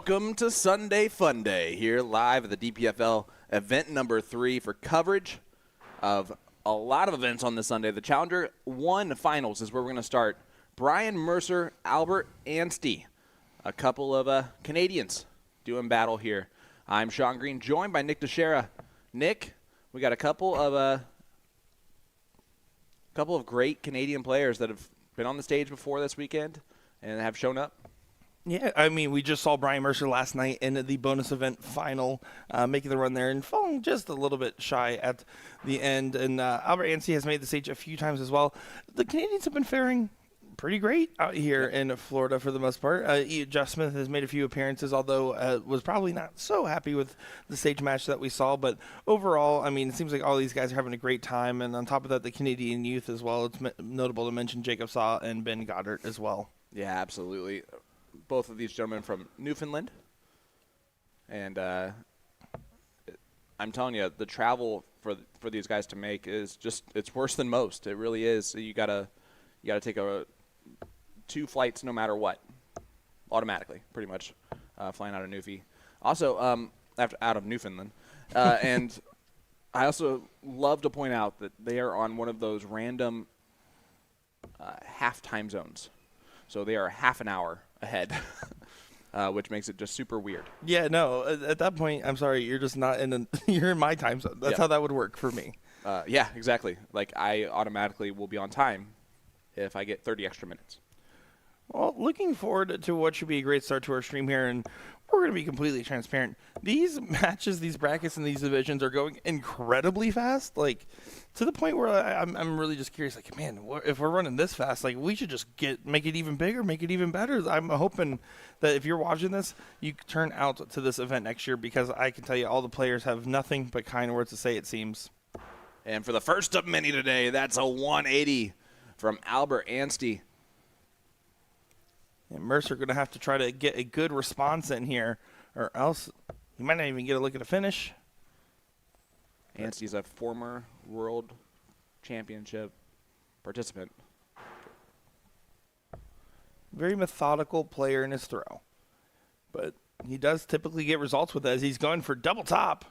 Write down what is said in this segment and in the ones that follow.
Welcome to Sunday Fun Day here live at the DPFL event number 3 for coverage of a lot of events on this Sunday. The Challenger 1 Finals is where we're going to start. Brian Mercer, Albert Anstey, a couple of Canadians doing battle here. I'm Sean Green, joined by Nick Dichiria. Nick, we got a couple of great Canadian players that have been on the stage before this weekend and have shown up. Yeah, I mean, we just saw Brian Mercer last night in the bonus event final, making the run there and falling just a little bit shy at the end. And Albert Anstey has made the stage a few times as well. The Canadians have been faring pretty great out here in Florida for the most part. Jeff Smith has made a few appearances, although was probably not so happy with the stage match that we saw. But overall, I mean, it seems like all these guys are having a great time. And on top of that, the Canadian youth as well. It's notable to mention Jacob Saw and Ben Goddard as well. Yeah, absolutely. Both of these gentlemen from Newfoundland. And I'm telling you, the travel for these guys to make is just, it's worse than most. It really is. So you gotta take 2 flights no matter what, automatically, pretty much, flying out of Newfie. Also, out of Newfoundland. And I also love to point out that they are on one of those random half time zones. So they are half an hour ahead, which makes it just super weird. Yeah, no, at that point, I'm sorry, you're just not you're in my time zone. That's how that would work for me. Yeah, exactly. Like, I automatically will be on time if I get 30 extra minutes. Well, looking forward to what should be a great start to our stream here, and we're going to be completely transparent. These matches, these brackets, and these divisions are going incredibly fast, like, to the point where I'm really just curious, like, man, if we're running this fast, like, we should just make it even bigger, make it even better. I'm hoping that if you're watching this, you turn out to this event next year, because I can tell you all the players have nothing but kind words to say, it seems. And for the first of many today, that's a 180 from Albert Anstey. And Mercer going to have to try to get a good response in here, or else he might not even get a look at a finish. Anstey's a former World Championship participant. Very methodical player in his throw. But he does typically get results with it as he's going for double top.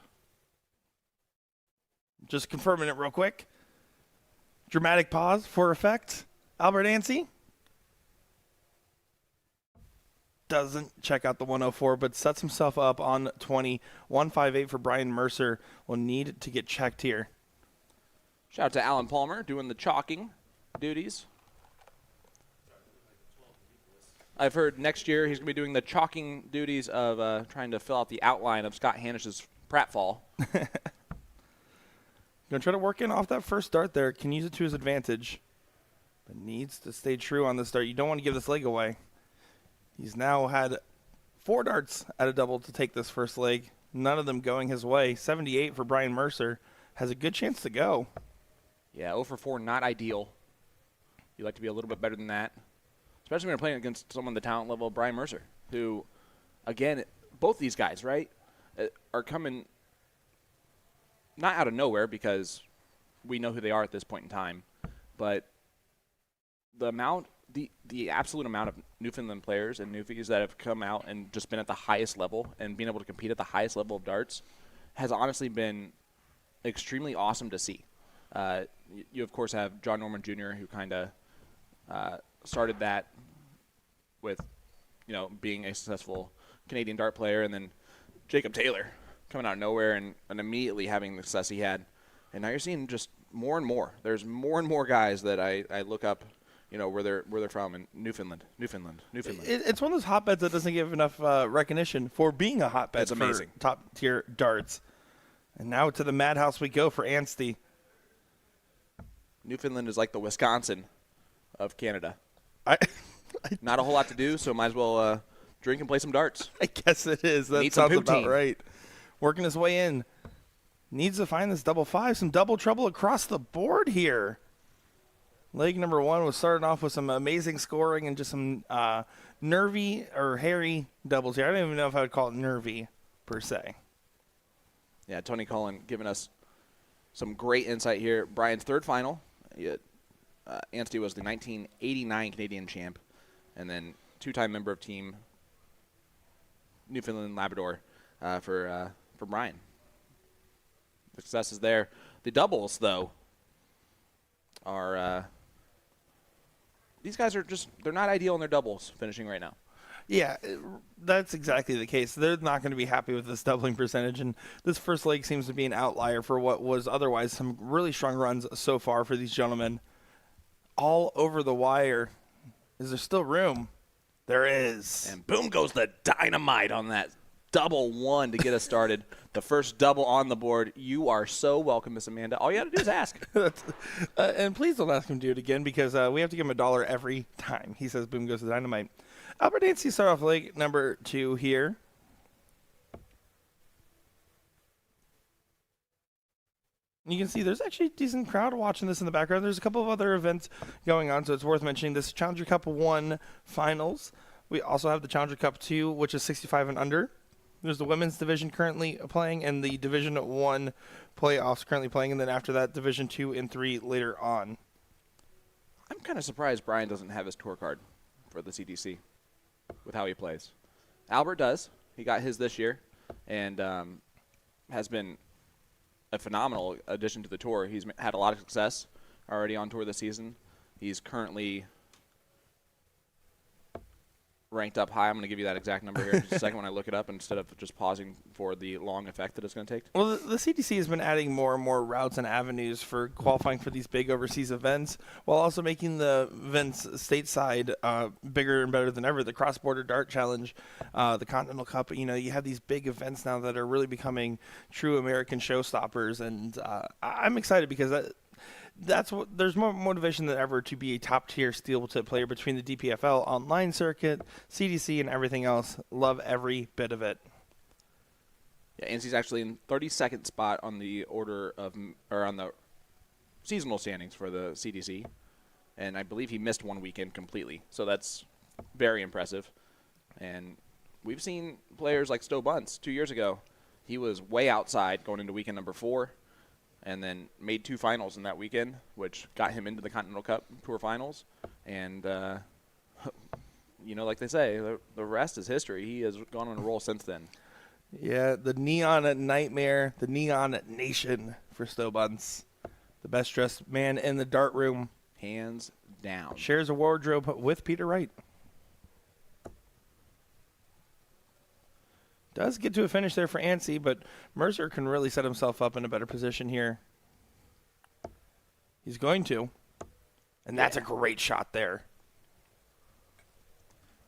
Just confirming it real quick. Dramatic pause for effect. Albert Anstey doesn't check out the 104, but sets himself up on 20. 158 for Brian Mercer. Will need to get checked here. Shout out to Alan Palmer doing the chalking duties. I've heard next year he's going to be doing the chalking duties of trying to fill out the outline of Scott Hanish's pratfall. Going to try to work in off that first start there. Can use it to his advantage, but needs to stay true on the start. You don't want to give this leg away. He's now had 4 darts at a double to take this first leg. None of them going his way. 78 for Brian Mercer. Has a good chance to go. Yeah, 0 for 4, not ideal. You'd like to be a little bit better than that. Especially when you're playing against someone the talent level of Brian Mercer, who, again, both these guys, right, are coming not out of nowhere because we know who they are at this point in time, but the absolute amount of Newfoundland players and Newfies that have come out and just been at the highest level and being able to compete at the highest level of darts has honestly been extremely awesome to see. You of course have John Norman Jr., who kind of started that with, being a successful Canadian dart player, and then Jacob Taylor coming out of nowhere and immediately having the success he had. And now you're seeing just more and more. There's more and more guys that I look up, where they're from in Newfoundland. It's one of those hotbeds that doesn't give enough recognition for being a hotbed. It's amazing. For top-tier darts. And now to the madhouse we go for Anstey. Newfoundland is like the Wisconsin of Canada. Not a whole lot to do, so might as well drink and play some darts. I guess it is. That sounds about right. Working his way in. Needs to find this double 5. Some double trouble across the board here. Leg number 1 was starting off with some amazing scoring and just some nervy or hairy doubles here. I don't even know if I would call it nervy per se. Yeah, Tony Cullen giving us some great insight here. Brian's third final. Anstey was the 1989 Canadian champ, and then 2-time member of Team Newfoundland Labrador for Brian. The success is there. The doubles, though, are these guys are they're not ideal in their doubles finishing right now. Yeah, that's exactly the case. They're not going to be happy with this doubling percentage, and this first leg seems to be an outlier for what was otherwise some really strong runs so far for these gentlemen. All over the wire. Is there still room? There is. And boom goes the dynamite on that double one to get us started. The first double on the board. You are so welcome, Miss Amanda. All you have to do is ask. And please don't ask him to do it again, because we have to give him $1 every time he says boom goes the dynamite. Albert Dancy start off leg number 2 here. You can see there's actually a decent crowd watching this in the background. There's a couple of other events going on, so it's worth mentioning. This Challenger Cup 1 finals. We also have the Challenger Cup 2, which is 65 and under. There's the women's division currently playing, and the Division 1 playoffs currently playing, and then after that, Division 2 and 3 later on. I'm kind of surprised Brian doesn't have his tour card for the CDC with how he plays. Albert does. He got his this year and has been a phenomenal addition to the tour. He's had a lot of success already on tour this season. He's currently ranked up high. I'm going to give you that exact number here in just a second when I look it up instead of just pausing for the long effect that it's going to take. Well, the CDC has been adding more and more routes and avenues for qualifying for these big overseas events, while also making the events stateside bigger and better than ever. The Cross-Border Dart Challenge, the Continental Cup, you have these big events now that are really becoming true American showstoppers, and I'm excited because there's more motivation than ever to be a top-tier steel tip player between the DPFL online circuit, CDC, and everything else. Love every bit of it. Yeah, Anstey's actually in 32nd spot on the on the seasonal standings for the CDC, and I believe he missed one weekend completely. So that's very impressive. And we've seen players like Stowe Bunce 2 years ago. He was way outside going into weekend number 4. And then made 2 finals in that weekend, which got him into the Continental Cup Tour Finals. And, like they say, the rest is history. He has gone on a roll since then. Yeah, the neon nightmare, the neon nation for Stowe Bunce. The best-dressed man in the dart room. Hands down. Shares a wardrobe with Peter Wright. Does get to a finish there for Anstey, but Mercer can really set himself up in a better position here. He's going to. And that's a great shot there.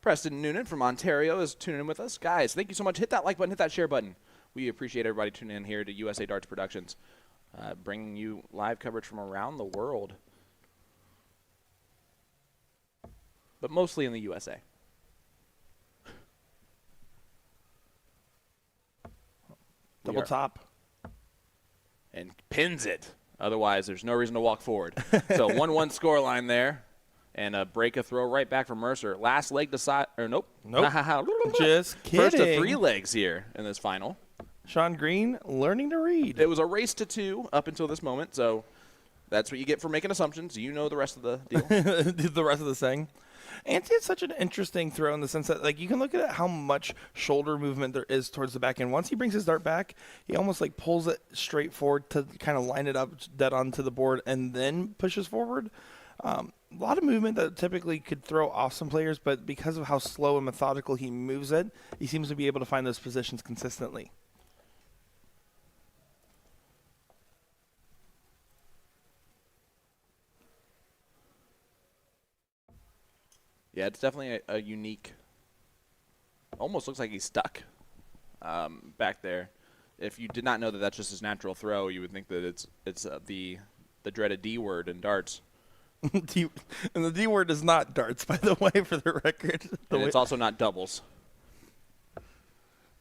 Preston Noonan from Ontario is tuning in with us. Guys, thank you so much. Hit that like button, hit that share button. We appreciate everybody tuning in here to USA Darts Productions, bringing you live coverage from around the world, but mostly in the USA. Double top. And pins it. Otherwise, there's no reason to walk forward. So 1-1 scoreline there. And a break a throw right back from Mercer. Last leg decide, or nope. Just kidding. First of 3 legs here in this final. Sean Green learning to read. It was a race to 2 up until this moment. So that's what you get for making assumptions. You know the rest of the deal. The rest of the thing. Anstey had such an interesting throw in the sense that, you can look at how much shoulder movement there is towards the back end. Once he brings his dart back, he almost pulls it straight forward to kind of line it up dead onto the board and then pushes forward. A lot of movement that typically could throw off some players, but because of how slow and methodical he moves it, he seems to be able to find those positions consistently. Yeah, it's definitely a unique, almost looks like he's stuck back there. If you did not know that that's just his natural throw, you would think that it's the dreaded D word in darts. And the D word is not darts, by the way, for the record. And it's also not doubles.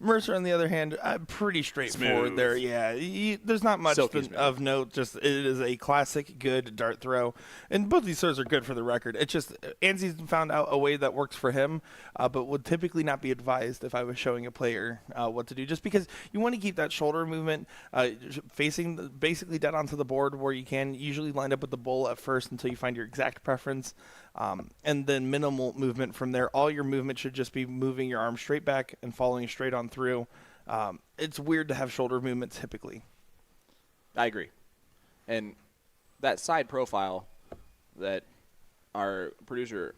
Mercer, on the other hand, pretty straightforward Smooth. there. Yeah, there's not much Silky smooth. of note. Just it is a classic good dart throw, and both these throws are good for the record. It's just Anzi's found out a way that works for him, but would typically not be advised if I was showing a player what to do. Just because you want to keep that shoulder movement facing basically dead onto the board where you can. Usually line up with the bull at first until you find your exact preference. And then minimal movement from there. All your movement should just be moving your arm straight back and following straight on through. It's weird to have shoulder movement typically. I agree. And that side profile that our producer,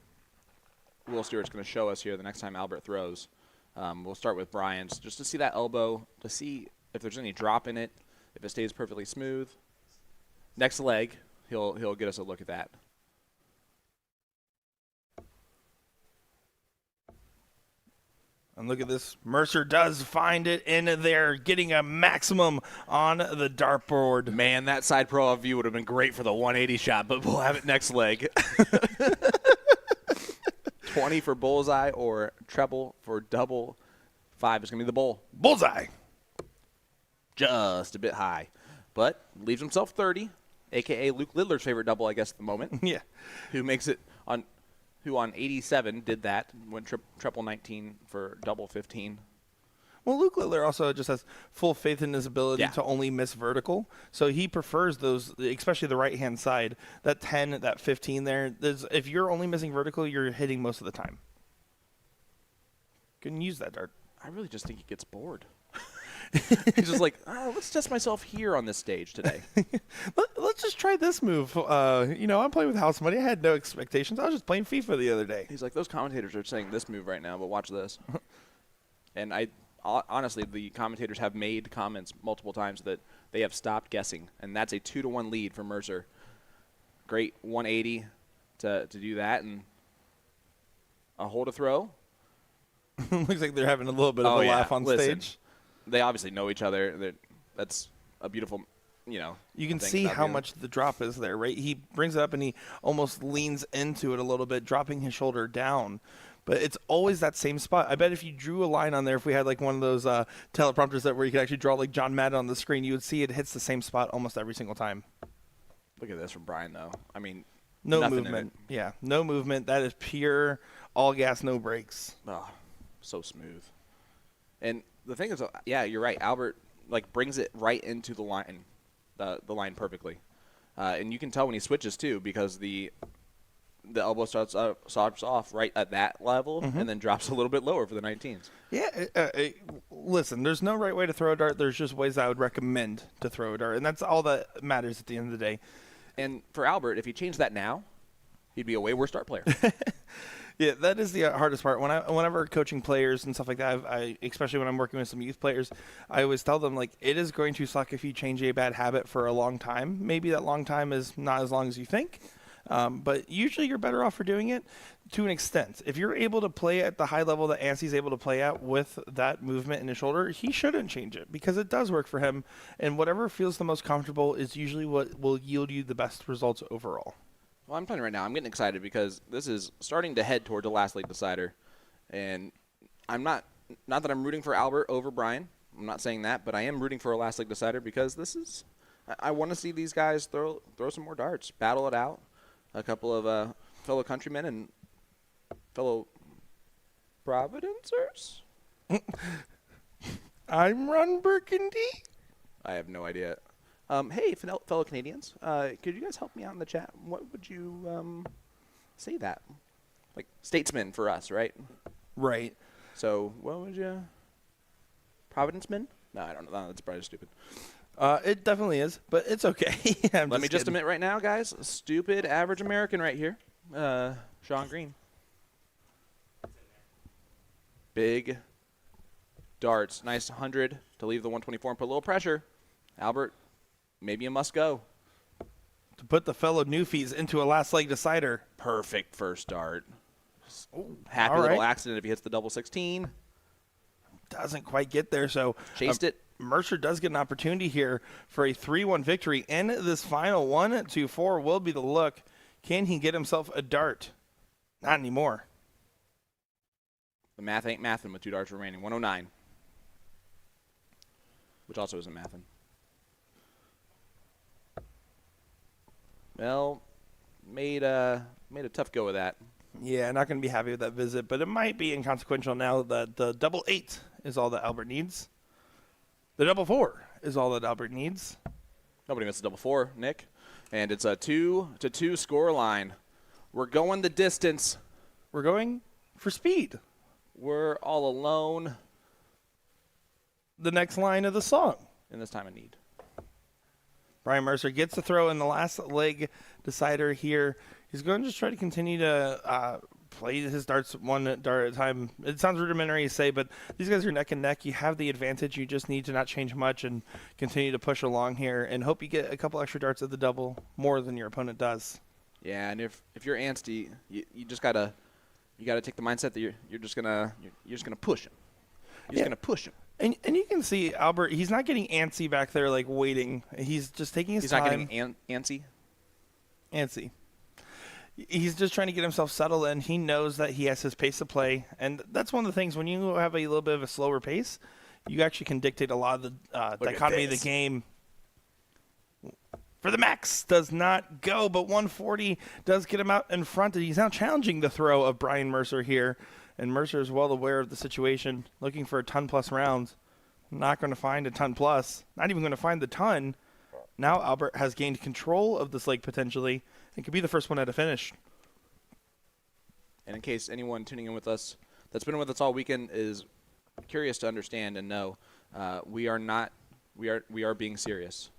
Will Stewart's going to show us here the next time Albert throws, we'll start with Brian's, just to see that elbow, to see if there's any drop in it, if it stays perfectly smooth. Next leg, he'll get us a look at that. And look at this. Mercer does find it in there, getting a maximum on the dartboard. Man, that side profile view would have been great for the 180 shot, but we'll have it next leg. 20 for bullseye or treble for double. 5 is going to be the bull. Bullseye. Just a bit high. But leaves himself 30, a.k.a. Luke Lidler's favorite double, I guess, at the moment. Yeah. Who makes it on... Who on 87 did that, went triple 19 for double 15. Well, Luke Littler also just has full faith in his ability to only miss vertical. So he prefers those, especially the right-hand side, that 10, that 15 there. If you're only missing vertical, you're hitting most of the time. Couldn't use that dart. I really just think he gets bored. He's just like, let's test myself here on this stage today. Let's just try this move. I'm playing with house money. I had no expectations. I was just playing FIFA the other day. He's like, those commentators are saying this move right now, but watch this. And honestly, the commentators have made comments multiple times that they have stopped guessing, and that's a 2-1 lead for Mercer. Great 180 to do that, and a hole to throw. Looks like they're having a little bit of a laugh on stage. They obviously know each other. That's a beautiful, You can see how much the drop is there, right? He brings it up and he almost leans into it a little bit, dropping his shoulder down. But it's always that same spot. I bet if you drew a line on there, if we had like one of those teleprompters where you could actually draw like John Madden on the screen, you would see it hits the same spot almost every single time. Look at this from Brian, though. I mean, no movement. Yeah, no movement. That is pure all gas, no brakes. Oh, so smooth. And the thing is, yeah, you're right. Albert brings it right into the line, the line perfectly, and you can tell when he switches too because the elbow starts off right at that level and then drops a little bit lower for the 19s. Yeah, listen, there's no right way to throw a dart. There's just ways I would recommend to throw a dart, and that's all that matters at the end of the day. And for Albert, if he changed that now, he'd be a way worse dart player. Yeah, that is the hardest part. Whenever coaching players and stuff like that, especially when I'm working with some youth players, I always tell them, it is going to suck if you change a bad habit for a long time. Maybe that long time is not as long as you think, but usually you're better off for doing it to an extent. If you're able to play at the high level that Anstey's able to play at with that movement in his shoulder, he shouldn't change it because it does work for him, and whatever feels the most comfortable is usually what will yield you the best results overall. Well, I'm telling you right now, I'm getting excited because this is starting to head toward the last league decider. And I'm not that I'm rooting for Albert over Brian. I'm not saying that, but I am rooting for a last league decider because this is – I want to see these guys throw some more darts, battle it out. A couple of fellow countrymen and fellow Providencers. I'm Ron Burgundy. I have no idea. Hey, fellow Canadians, could you guys help me out in the chat? What would you say that? Like statesman for us, right? Right. So what would you? Providenceman? No, I don't know. No, that's probably stupid. It definitely is, but it's okay. Let me just admit right now, guys, stupid average American right here. Sean Green. Big darts. Nice 100 to leave the 124 and put a little pressure. Albert, maybe a must go. To put the fellow newfies into a last leg decider. Perfect first dart. Ooh, happy little accident if he hits the double 16. Doesn't quite get there, so chased it. Mercer does get an opportunity here for a 3-1 victory, and this final 1-2-4 will be the look. Can he get himself a dart? Not anymore. The math ain't mathing with 2 darts remaining. 109. which also isn't mathing. Well, made a tough go of that. Yeah, not going to be happy with that visit, but it might be inconsequential now that the double 8 is all that Albert needs. The double 4 is all that Albert needs. Nobody misses double 4, Nick. And it's a 2-2 score line. We're going the distance. We're going for speed. We're all alone. The next line of the song. In this time of need. Brian Mercer gets the throw in the last leg decider here. He's going to just try to continue to play his darts one dart at a time. It sounds rudimentary to say, but these guys are neck and neck. You have the advantage. You just need to not change much and continue to push along here and hope you get a couple extra darts at the double more than your opponent does. Yeah, and if you're antsy, you just gotta take the mindset that you're just gonna push him. You're just gonna push him. And you can see Albert, he's not getting antsy back there like waiting. He's just taking his time. He's not getting antsy? Antsy. He's just trying to get himself settled, and he knows that he has his pace to play. And that's one of the things, when you have a little bit of a slower pace, you actually can dictate a lot of the dichotomy of the game. For the max, does not go, but 140 does get him out in front. And he's now challenging the throw of Brian Mercer here. And Mercer is well aware of the situation, looking for a ton-plus rounds. Not going to find a ton-plus. Not even going to find the ton. Now Albert has gained control of this leg potentially and could be the first one at a finish. And in case anyone tuning in with us that's been with us all weekend is curious to understand and know, we are being serious.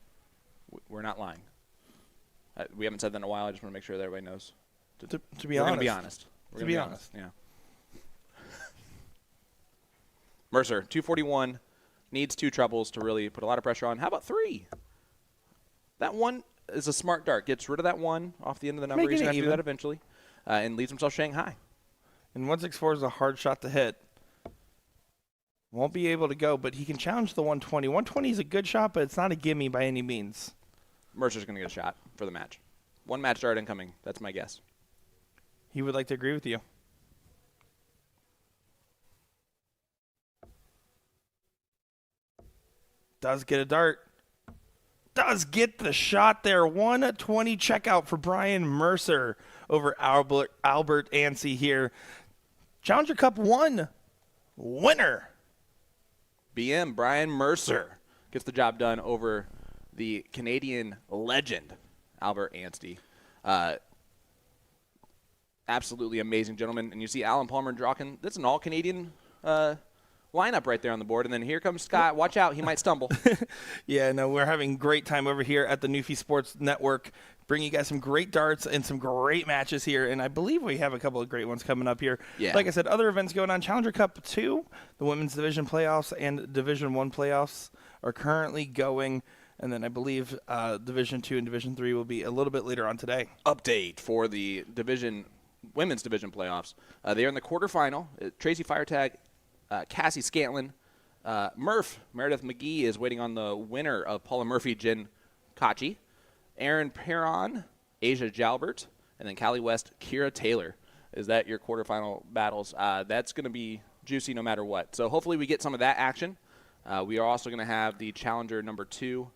We're not lying. We haven't said that in a while. I just want to make sure that everybody knows. To be we're honest. Gonna be honest. We're to gonna be honest. Yeah. Mercer, 241, needs 2 trebles to really put a lot of pressure on. How about 3? That 1 is a smart dart. Gets rid of that 1 off the end of the number. He's going to do that eventually. And leaves himself Shanghai. And 164 is a hard shot to hit. Won't be able to go, but he can challenge the 120. 120 is a good shot, but it's not a gimme by any means. Mercer's going to get a shot for the match. 1 match dart incoming. That's my guess. He would like to agree with you. Does get a dart. Does get the shot there. 120 checkout for Brian Mercer over Albert Ansey here. Challenger Cup 1 winner. BM Brian Mercer gets the job done over the Canadian legend, Albert Ansty. Absolutely amazing gentleman. And you see Alan Palmer and Drawkin. That's an all-Canadian lineup right there on the board. And then here comes Scott. Watch out. He might stumble. Yeah, no, we're having great time over here at the Newfie Sports Network, bringing you guys some great darts and some great matches here. And I believe we have a couple of great ones coming up here. Yeah. Like I said, other events going on. Challenger Cup 2, the Women's Division playoffs and Division 1 playoffs are currently going. And then I believe Division 2 and Division 3 will be a little bit later on today. Update for the women's division playoffs. They are in the quarterfinal. Tracy Firetag, Cassie Scantlin, Meredith McGee is waiting on the winner of Paula Murphy, Jen Kachi, Aaron Perron, Asia Jalbert, and then Callie West, Kira Taylor. Is that your quarterfinal battles? That's going to be juicy no matter what. So hopefully we get some of that action. We are also going to have the Challenger number 2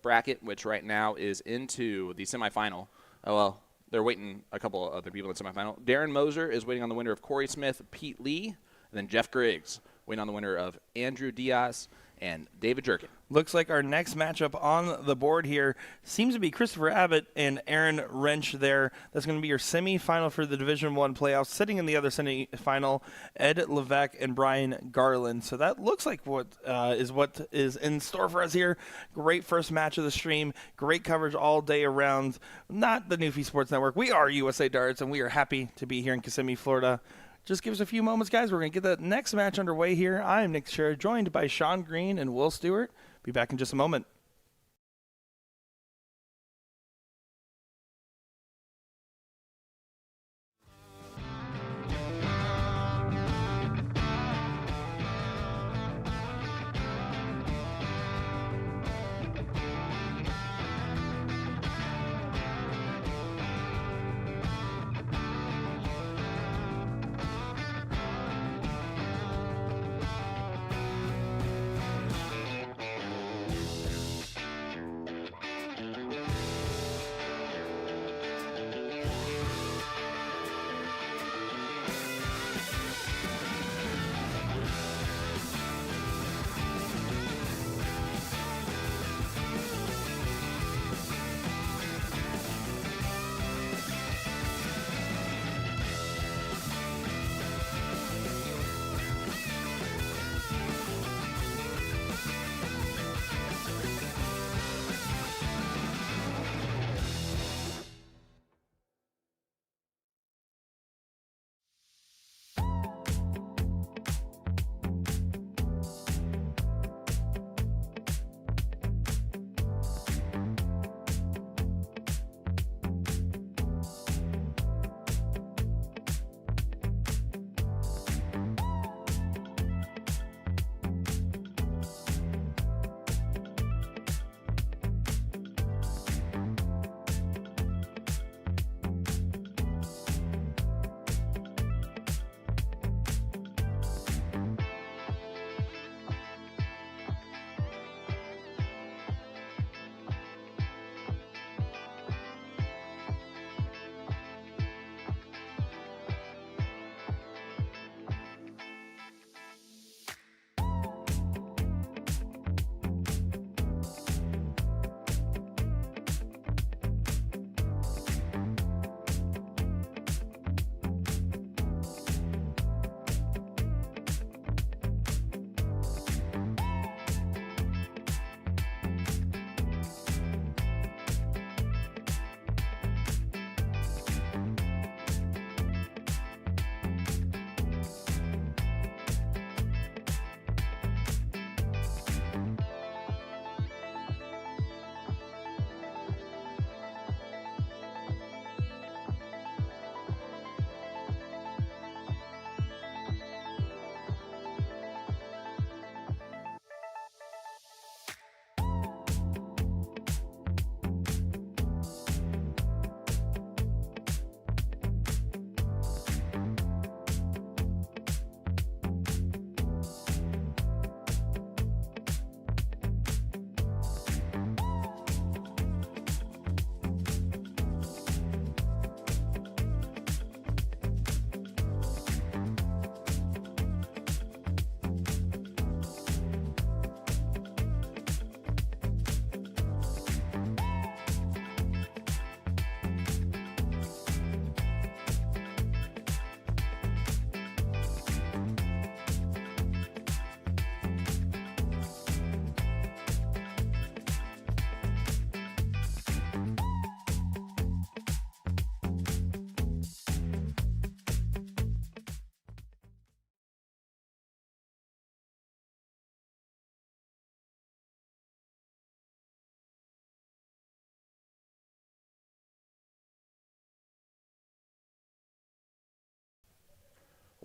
bracket, which right now is into the semifinal. Oh, well, they're waiting a couple of other people in the semifinal. Darren Moser is waiting on the winner of Corey Smith, Pete Lee, and then Jeff Griggs waiting on the winner of Andrew Diaz and David Jerkin. Looks like our next matchup on the board here seems to be Christopher Abbott and Aaron Wrench there. That's going to be your semifinal for the Division 1 playoffs. Sitting in the other semifinal, Ed Levesque and Brian Garland. So that looks like what is in store for us here. Great first match of the stream. Great coverage all day around. Not the Newfie Sports Network. We are USA Darts, and we are happy to be here in Kissimmee, Florida. Just give us a few moments, guys. We're going to get the next match underway here. I am Nick Dichiria, joined by Sean Green and Will Stuart. Be back in just a moment.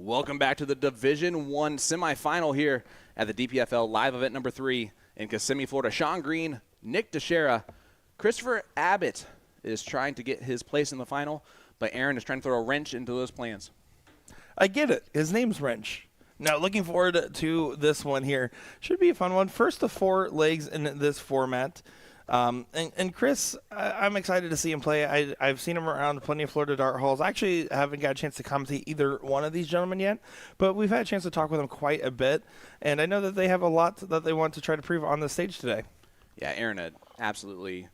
Welcome back to the Division I semifinal here at the DPFL Live Event number 3 in Kissimmee, Florida. Sean Green, Nick Dichiria, Christopher Abbott is trying to get his place in the final, but Aaron is trying to throw a wrench into those plans. I get it. His name's Wrench. Now, looking forward to this one here. Should be a fun one. First of 4 legs in this format. And Chris, I'm excited to see him play. I've seen him around plenty of Florida dart halls. I actually haven't got a chance to commentate either one of these gentlemen yet, but we've had a chance to talk with him quite a bit, and I know that they have a lot that they want to try to prove on the stage today. Yeah, Aaron, an absolutely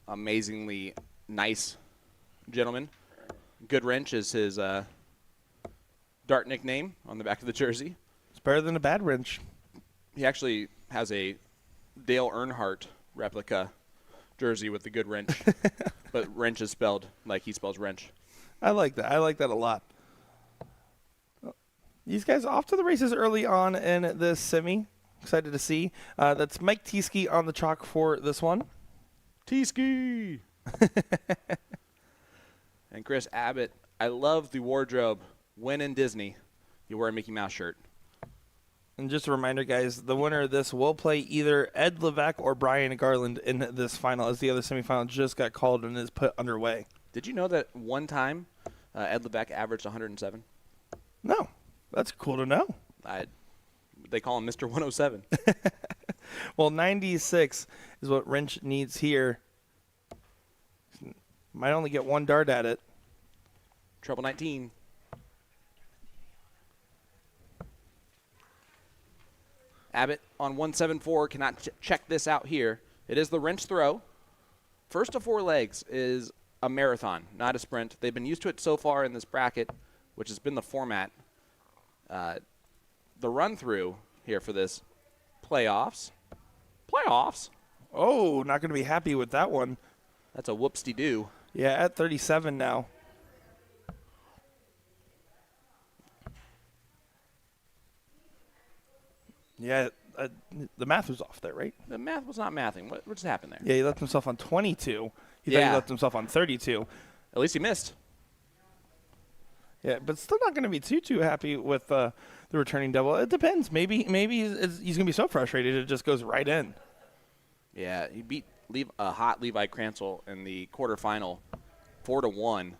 amazingly nice gentleman. Good Wrench is his dart nickname on the back of the jersey. It's better than a bad wrench. He actually has a Dale Earnhardt replica jersey with the Good Wrench, but wrench is spelled like he spells wrench. I like that. I like that a lot. These guys off to the races early on in this semi. Excited to see. That's Mike Tieske on the chalk for this one. Tieske! And Chris Abbott, I love the wardrobe. When in Disney, you wear a Mickey Mouse shirt. And just a reminder, guys, the winner of this will play either Ed Levesque or Brian Garland in this final, as the other semifinal just got called and is put underway. Did you know that one time Ed Levesque averaged 107? No. That's cool to know. They call him Mr. 107. Well, 96 is what Wrench needs here. Might only get 1 dart at it. Treble 19. Abbott on 174 cannot check this out here. It is the wrench throw. First of 4 legs is a marathon, not a sprint. They've been used to it so far in this bracket, which has been the format. The run-through here for this playoffs. Playoffs? Oh, not going to be happy with that one. That's a whoopsie-doo. Yeah, at 37 now. Yeah, the math was off there, right? The math was not mathing. What just happened there? Yeah, he left himself on 22. He thought he left himself on 32. At least he missed. Yeah, but still not going to be too happy with the returning double. It depends. Maybe he's going to be so frustrated it just goes right in. Yeah, he beat a hot Levi Cransel in the quarterfinal, 4-1.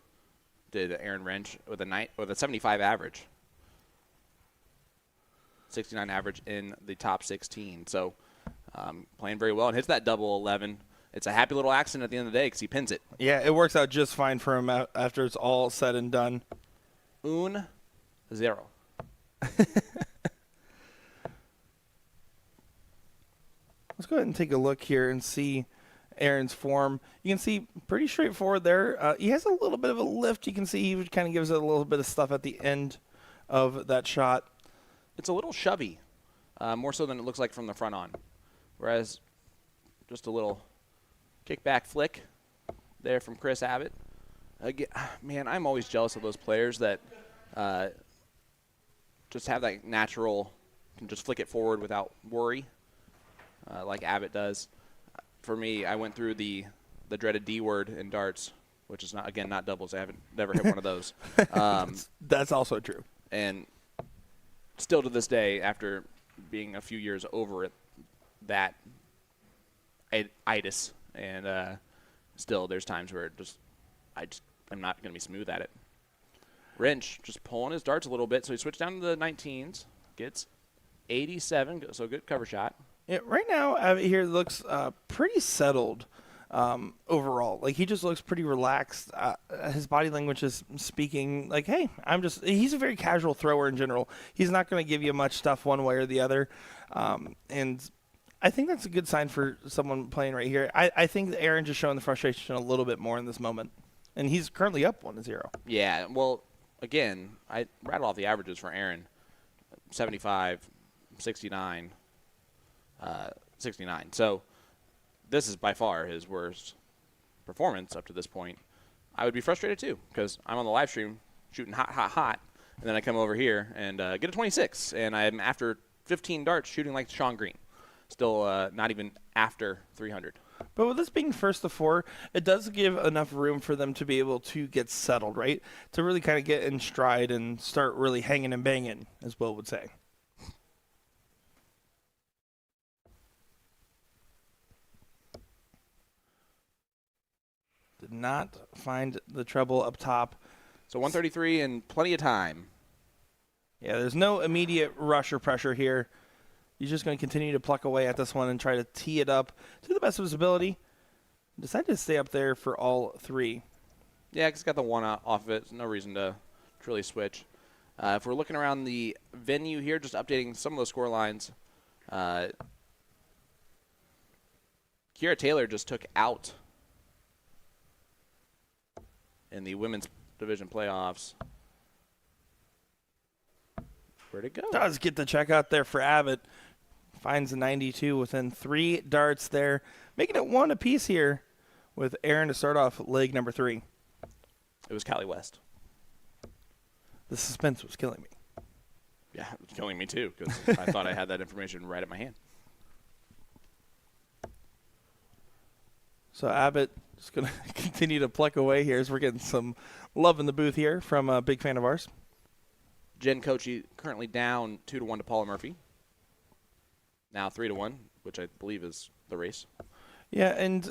Did Aaron Wrench with a 75 average, 69 average in the top 16. So playing very well and hits that double 11. It's a happy little accident at the end of the day because he pins it. Yeah, it works out just fine for him after it's all said and done. 1-0. Let's go ahead and take a look here and see Aaron's form. You can see pretty straightforward there. He has a little bit of a lift. You can see he kind of gives it a little bit of stuff at the end of that shot. It's a little shovey, more so than it looks like from the front on. Whereas just a little kickback flick there from Chris Abbott. Again, man, I'm always jealous of those players that just have that natural, can just flick it forward without worry, like Abbott does. For me, I went through the dreaded D word in darts, which is not doubles. I haven't never hit one of those. That's also true. And still to this day, after being a few years over it, that itis, and still there's times where I'm not going to be smooth at it. Wrench just pulling his darts a little bit, so he switched down to the 19s, gets 87, so good cover shot. Yeah, right now, Abbott here looks pretty settled overall. Like, he just looks pretty relaxed. His body language is speaking like, hey, he's a very casual thrower in general. He's not going to give you much stuff one way or the other. And I think that's a good sign for someone playing right here. I think that Aaron just showing the frustration a little bit more in this moment. And he's currently up 1-0. Yeah, well, again, I rattle off the averages for Aaron. 75, 69, 69. So this is by far his worst performance up to this point. I would be frustrated too because I'm on the live stream shooting hot, and then I come over here and get a 26, and I'm after 15 darts shooting like Sean Green. Still not even after 300. But with this being first to 4, it does give enough room for them to be able to get settled, right? To really kind of get in stride and start really hanging and banging, as Will would say. Did not find the treble up top. So 133 and plenty of time. Yeah, there's no immediate rush or pressure here. He's just going to continue to pluck away at this one and try to tee it up to the best of his ability. Decided to stay up there for all 3. Yeah, he's got the one off of it. There's no reason to really switch. If we're looking around the venue here, just updating some of those score lines. Kiera Taylor just took out in the women's division playoffs. Where'd it go? Does get the check out there for Abbott. Finds a 92 within 3 darts there. Making it 1 apiece here with Aaron to start off leg number 3. It was Callie West. The suspense was killing me. Yeah, it was killing me too because I thought I had that information right at my hand. So Abbott is going to continue to pluck away here as we're getting some love in the booth here from a big fan of ours. Jen Kochi currently down 2-1 to Paula Murphy. Now 3-1, which I believe is the race. Yeah, and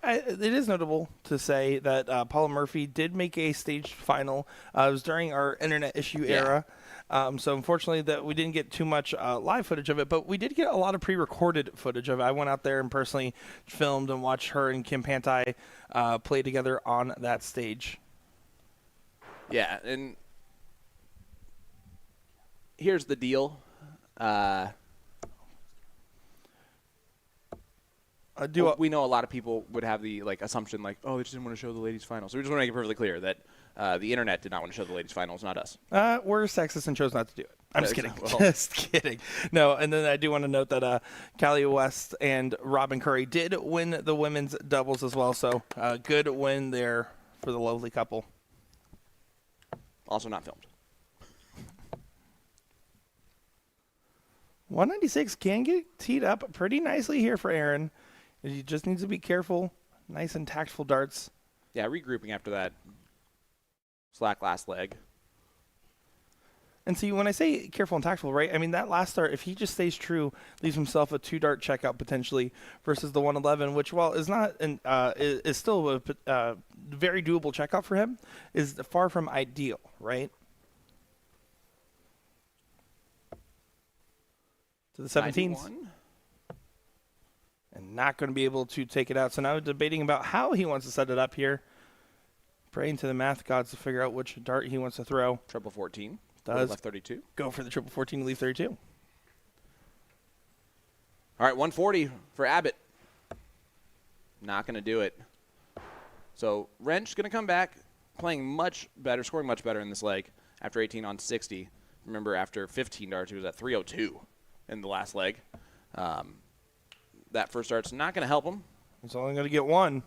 it is notable to say that Paula Murphy did make a stage final. It was during our internet issue era. So unfortunately that we didn't get too much live footage of it, but we did get a lot of pre-recorded footage of it. I went out there and personally filmed and watched her and Kim Pantai play together on that stage. Yeah, and here's the deal. We know a lot of people would have the assumption oh, they just didn't want to show the ladies' finals. So we just want to make it perfectly clear that the internet did not want to show the ladies' finals, not us. We're sexist and chose not to do it. I'm just kidding. Well, just kidding. No, and then I do want to note that Callie West and Robin Curry did win the women's doubles as well. So good win there for the lovely couple. Also not filmed. 196 can get teed up pretty nicely here for Aaron. He just needs to be careful. Nice and tactful darts. Yeah, regrouping after that slack last leg. And see, when I say careful and tactful, right, I mean that last dart, if he just stays true, leaves himself a 2-dart checkout potentially versus the 111, which while is not is still a very doable checkout for him, is far from ideal, right? To the 17s. 91. And not going to be able to take it out. So now debating about how he wants to set it up here. Praying to the math gods to figure out which dart he wants to throw. Triple 14. Does left 32. Go for the triple 14 to leave 32. All right, 140 for Abbott. Not going to do it. So Wrench going to come back, playing much better, scoring much better in this leg after 18 on 60. Remember, after 15 darts, he was at 302 in the last leg. That first dart's not going to help him. He's only going to get 1.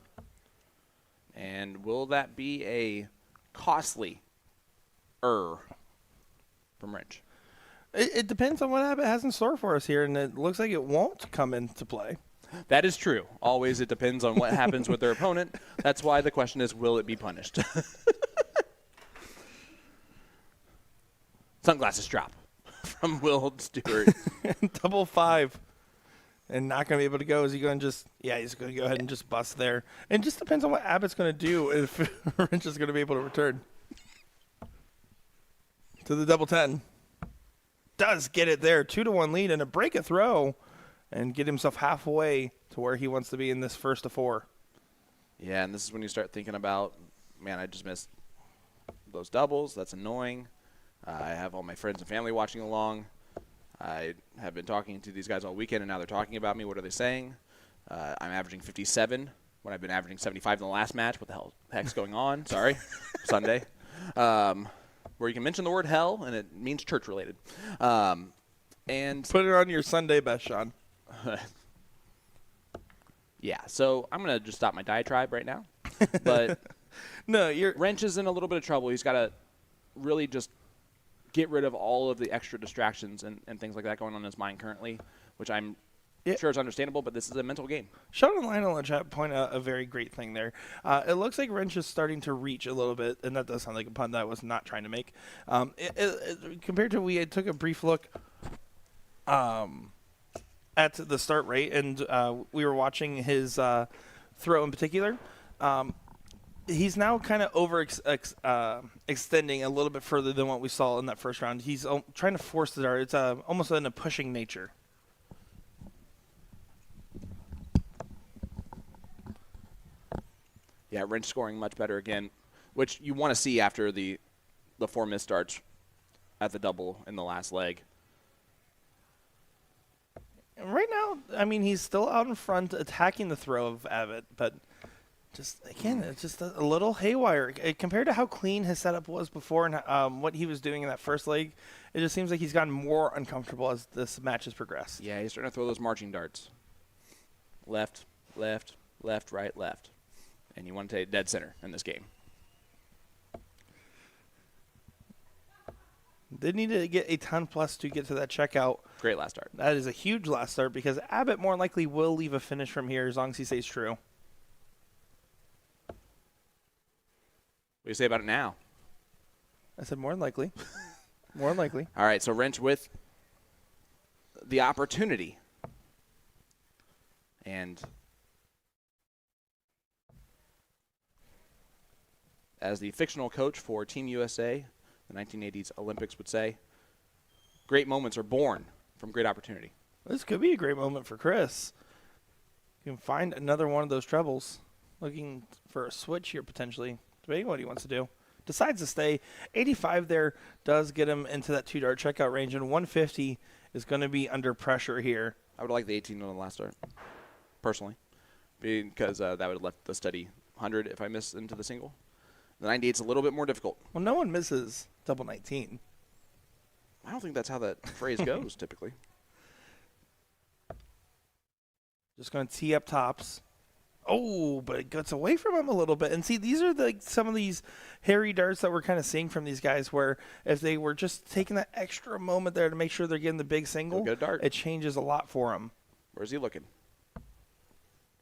And will that be a costly from Wrench? It depends on what Abbott has in store for us here, and it looks like it won't come into play. That is true. Always it depends on what happens with their opponent. That's why the question is, will it be punished? Sunglasses drop from Will Stewart. Double 5. And not going to be able to go. Is he going to just, he's going to go ahead and just bust there. It just depends on what Abbott's going to do if Wrench is going to be able to return. To the double 10. Does get it there. 2-1 lead and a break a throw. And get himself halfway to where he wants to be in this first of 4. Yeah, and this is when you start thinking about, man, I just missed those doubles. That's annoying. I have all my friends and family watching along. I have been talking to these guys all weekend, and now they're talking about me. What are they saying? I'm averaging 57 when I've been averaging 75 in the last match. What the heck's going on? Sorry. Sunday. Where you can mention the word hell, and it means church-related. And put it on your Sunday best, Sean. Yeah, so I'm going to just stop my diatribe right now. But no, Wrench is in a little bit of trouble. He's got to really just get rid of all of the extra distractions and things like that going on in his mind currently, which I'm Yeah. Sure, it's understandable, but this is a mental game. Sheldon Lionel in chat point out a very great thing there. It looks like Wrench is starting to reach a little bit, and that does sound like a pun that I was not trying to make. Compared to we took a brief look at the start rate, and we were watching his throw in particular. He's now kind of extending a little bit further than what we saw in that first round. He's trying to force the dart. It's almost in a pushing nature. Yeah, Wrench scoring much better again, which you want to see after the 4 missed darts at the double in the last leg. Right now, I mean, he's still out in front attacking the throw of Abbott, but just, again, it's just a little haywire. Compared to how clean his setup was before and what he was doing in that first leg, it just seems like he's gotten more uncomfortable as this match has progressed. Yeah, he's starting to throw those marching darts. Left, left, left, right, left. And you want to take dead center in this game. Did need to get a ton plus to get to that checkout. Great last start. That is a huge last start because Abbott more likely will leave a finish from here as long as he stays true. What do you say about it now? I said more than likely. More than likely. All right, so Wrench with the opportunity. And as the fictional coach for Team USA, the 1980s Olympics would say, great moments are born from great opportunity. This could be a great moment for Chris. You can find another one of those trebles. Looking for a switch here potentially. Debating what he wants to do. Decides to stay. 85 there does get him into that 2-dart checkout range, and 150 is going to be under pressure here. I would like the 18 on the last start, personally, because that would have left the steady 100 if I miss into the single. The 98's a little bit more difficult. Well, no one misses double 19. I don't think that's how that phrase goes, typically. Just going to tee up tops. Oh, but it gets away from him a little bit. And see, these are some of these hairy darts that we're kind of seeing from these guys where if they were just taking that extra moment there to make sure they're getting the big single, Good dart. it changes a lot for them. Where's he looking?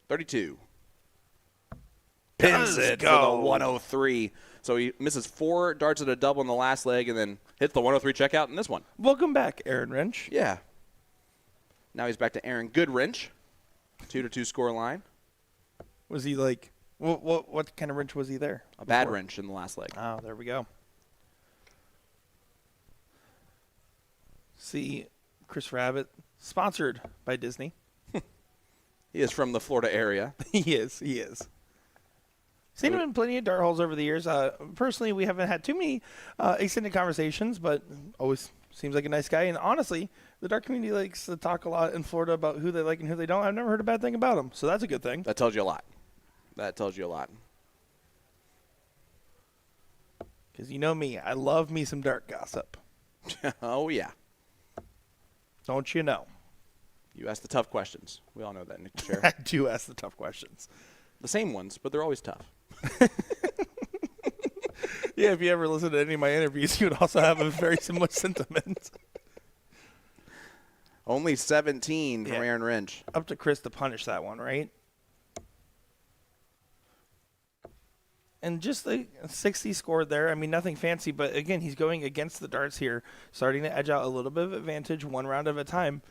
32. Pins Pins it go. for the 103. So he misses 4 darts at a double in the last leg and then hits the 103 checkout in this one. Welcome back, Aaron Wrench. Yeah. Now he's back to Aaron Goodwrench. 2-2 score line. Was he like, what kind of wrench was he there? A bad wrench in the last leg. Oh, there we go. See, Chris Rabbit, sponsored by Disney. He is from the Florida area. He is. Seen him in plenty of dart halls over the years. Personally, we haven't had too many extended conversations, but always seems like a nice guy. And honestly, the dart community likes to talk a lot in Florida about who they like and who they don't. I've never heard a bad thing about him, so that's a good thing. That tells you a lot. Because you know me, I love me some dart gossip. Oh, yeah. Don't you know? You ask the tough questions. We all know that, Nick Chair. I do ask the tough questions. The same ones, but they're always tough. Yeah, if you ever listen to any of my interviews, you would also have a very similar sentiment. Only 17 from Yeah. Aaron Wrench. Up to Chris to punish that one, right? And just the 60 scored there. I mean, nothing fancy, but again, he's going against the darts here, starting to edge out a little bit of advantage, one round at a time.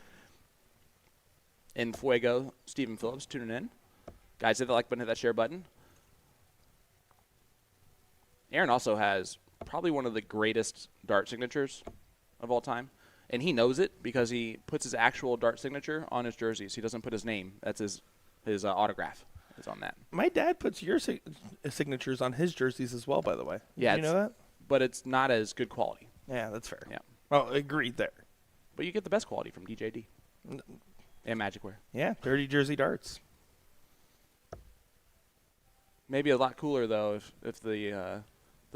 In Fuego, Stephen Phillips tuning in. Guys, hit the like button, hit that share button. Aaron also has probably one of the greatest dart signatures of all time. And he knows it because he puts his actual dart signature on his jerseys. He doesn't put his name. That's his autograph is on that. My dad puts your signatures on his jerseys as well, by the way. Yeah, Did you know that? But it's not as good quality. Yeah, that's fair. Yeah. Oh, agreed there. But you get the best quality from DJD and Magicware. Yeah, dirty jersey darts. Maybe a lot cooler, though, if the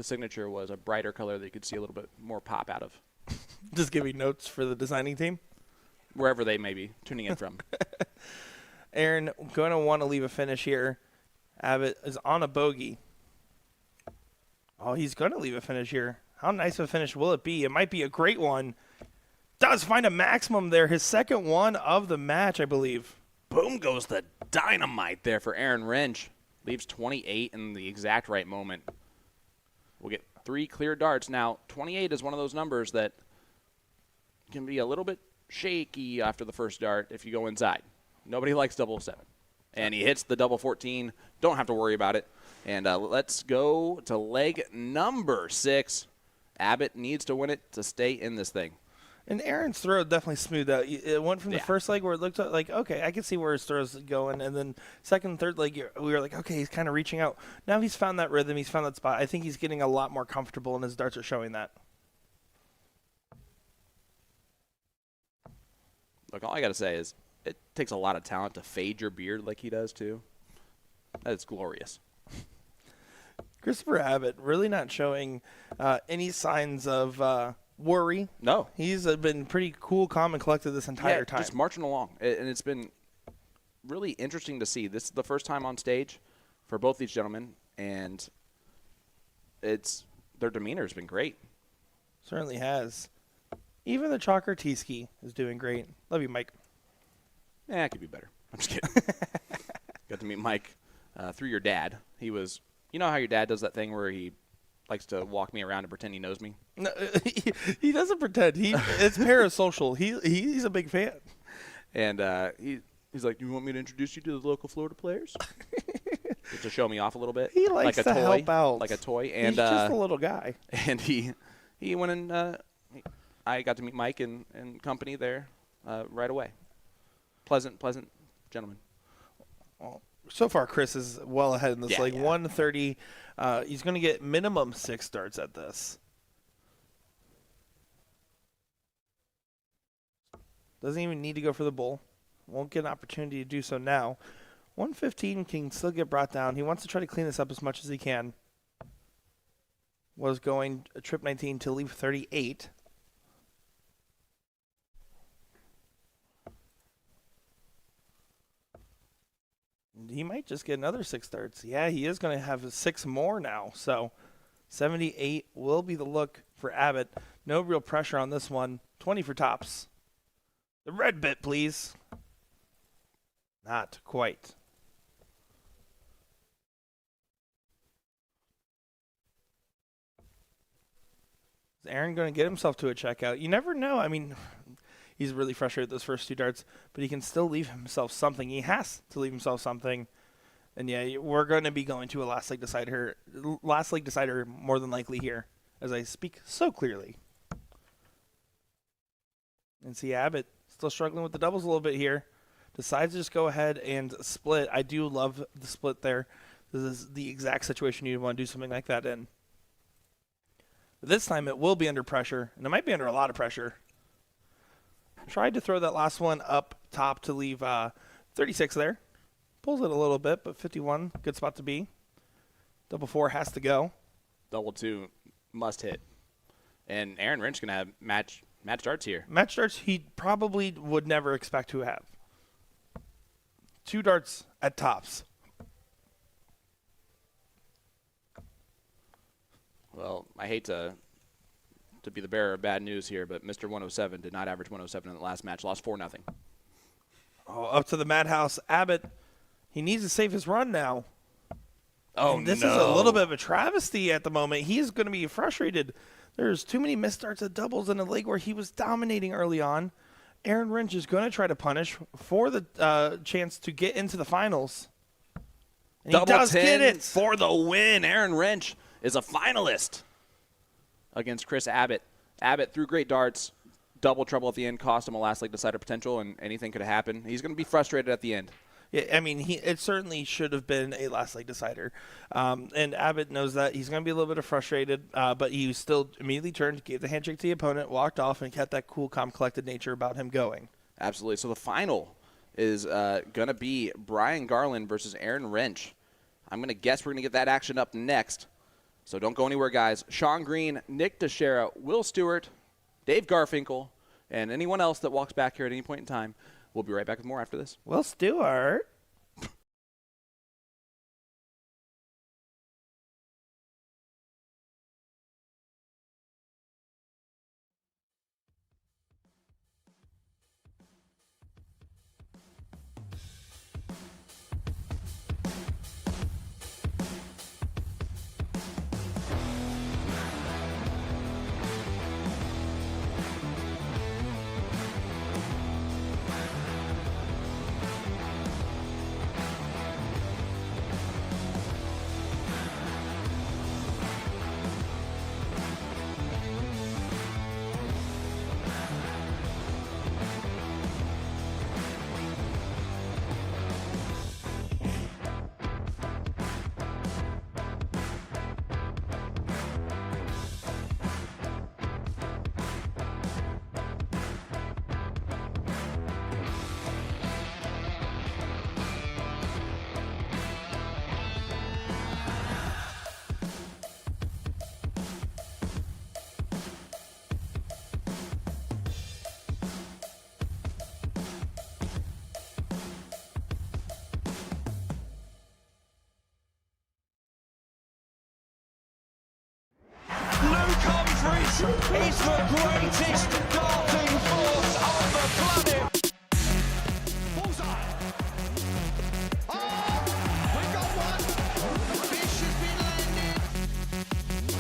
signature was a brighter color that you could see a little bit more pop out of. Just giving notes for the designing team. Wherever they may be tuning in from. Aaron going to want to leave a finish here. Abbott is on a bogey. Oh, he's going to leave a finish here. How nice of a finish will it be? It might be a great one. Does find a maximum there. His second one of the match, I believe. Boom goes the dynamite there for Aaron Wrench. Leaves 28 in the exact right moment. We'll get 3 clear darts. Now, 28 is one of those numbers that can be a little bit shaky after the first dart if you go inside. Nobody likes 007. And he hits the double 14. Don't have to worry about it. And let's go to leg number 6. Abbott needs to win it to stay in this thing. And Aaron's throw definitely smoothed out. It went from the first leg where it looked like, okay, I can see where his throw's going. And then second and third leg, we were like, okay, he's kind of reaching out. Now he's found that rhythm. He's found that spot. I think he's getting a lot more comfortable, and his darts are showing that. Look, all I got to say is it takes a lot of talent to fade your beard like he does, too. That's glorious. Christopher Abbott really not showing any signs of worry. No. He's been pretty cool, calm, and collected this entire time. Just marching along. And it's been really interesting to see. This is the first time on stage for both these gentlemen, and their demeanor has been great. Certainly has. Even the Chalker T-Ski is doing great. Love you, Mike. It could be better. I'm just kidding. Got to meet Mike through your dad. He was, you know how your dad does that thing where he likes to walk me around and pretend he knows me? No, he doesn't pretend. It's parasocial. He's a big fan. And he's like, do you want me to introduce you to the local Florida players? Just to show me off a little bit. He likes like to a toy, help out. Like a toy. And, he's just a little guy. And he went and I got to meet Mike and company there right away. Pleasant gentleman. Well, so far, Chris is well ahead in this leg. 130. He's going to get minimum 6 starts at this. Doesn't even need to go for the bull. Won't get an opportunity to do so now. 115 can still get brought down. He wants to try to clean this up as much as he can. Was going trip 19 to leave 38. He might just get another 6 starts. Yeah, he is going to have 6 more now. So 78 will be the look for Abbott. No real pressure on this one. 20 for tops. The red bit, please. Not quite. Is Aaron going to get himself to a checkout? You never know. I mean, he's really frustrated with those first 2 darts, but he can still leave himself something. He has to leave himself something. And yeah, we're going to be going to a last leg decider more than likely here, as I speak so clearly. And see Abbott still struggling with the doubles a little bit here. Decides to just go ahead and split. I do love the split there. This is the exact situation you'd want to do something like that in. But this time it will be under pressure, and it might be under a lot of pressure. Tried to throw that last one up top to leave 36 there. Pulls it a little bit, but 51, good spot to be. Double 4 has to go. Double 2 must hit. And Aaron Wrench going to have match darts here. Match darts he probably would never expect to have. 2 darts at tops. Well, I hate to be the bearer of bad news here, but Mr. 107 did not average 107 in the last match. Lost 4-0. Oh, up to the madhouse. Abbott, he needs to save his run now. Oh, and this is a little bit of a travesty at the moment. He's going to be frustrated. There's too many missed starts at doubles in a leg where he was dominating early on. Aaron Wrench is going to try to punish for the chance to get into the finals. And Double he does 10 get it. for the win. Aaron Wrench is a finalist against Chris Abbott. Abbott threw great darts. Double trouble at the end cost him a last leg decider potential, and anything could have happened. He's going to be frustrated at the end. Yeah, I mean, it certainly should have been a last leg decider. And Abbott knows that. He's going to be a little bit frustrated, but he still immediately turned, gave the handshake to the opponent, walked off, and kept that cool, calm, collected nature about him going. Absolutely. So the final is going to be Brian Garland versus Aaron Wrench. I'm going to guess we're going to get that action up next. So don't go anywhere, guys. Sean Green, Nick Dichiria, Will Stewart, Dave Garfinkel, and anyone else that walks back here at any point in time. We'll be right back with more after this. Will Stewart. He's the greatest darting force on the planet. Bullseye. Oh, we got one. Fish has been landed.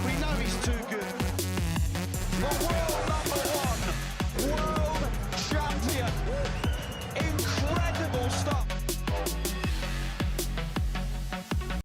We know he's too good. The world number 1, world champion. Incredible stuff.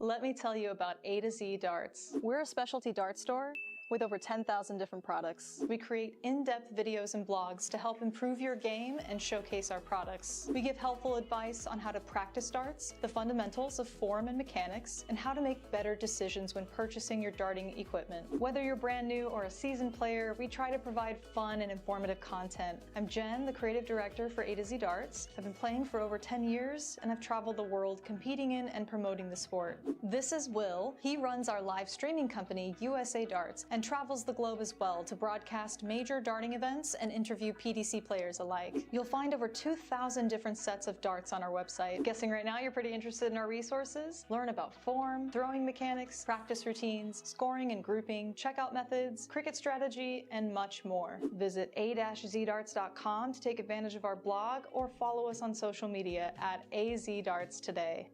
Let me tell you about A to Z Darts. We're a specialty dart store with over 10,000 different products. We create in-depth videos and blogs to help improve your game and showcase our products. We give helpful advice on how to practice darts, the fundamentals of form and mechanics, and how to make better decisions when purchasing your darting equipment. Whether you're brand new or a seasoned player, we try to provide fun and informative content. I'm Jen, the creative director for A to Z Darts. I've been playing for over 10 years and I've traveled the world competing in and promoting the sport. This is Will. He runs our live streaming company, USA Darts, and travels the globe as well to broadcast major darting events and interview PDC players alike. You'll find over 2,000 different sets of darts on our website. Guessing right now you're pretty interested in our resources? Learn about form, throwing mechanics, practice routines, scoring and grouping, checkout methods, cricket strategy, and much more. Visit a-zdarts.com to take advantage of our blog or follow us on social media at AZDarts today.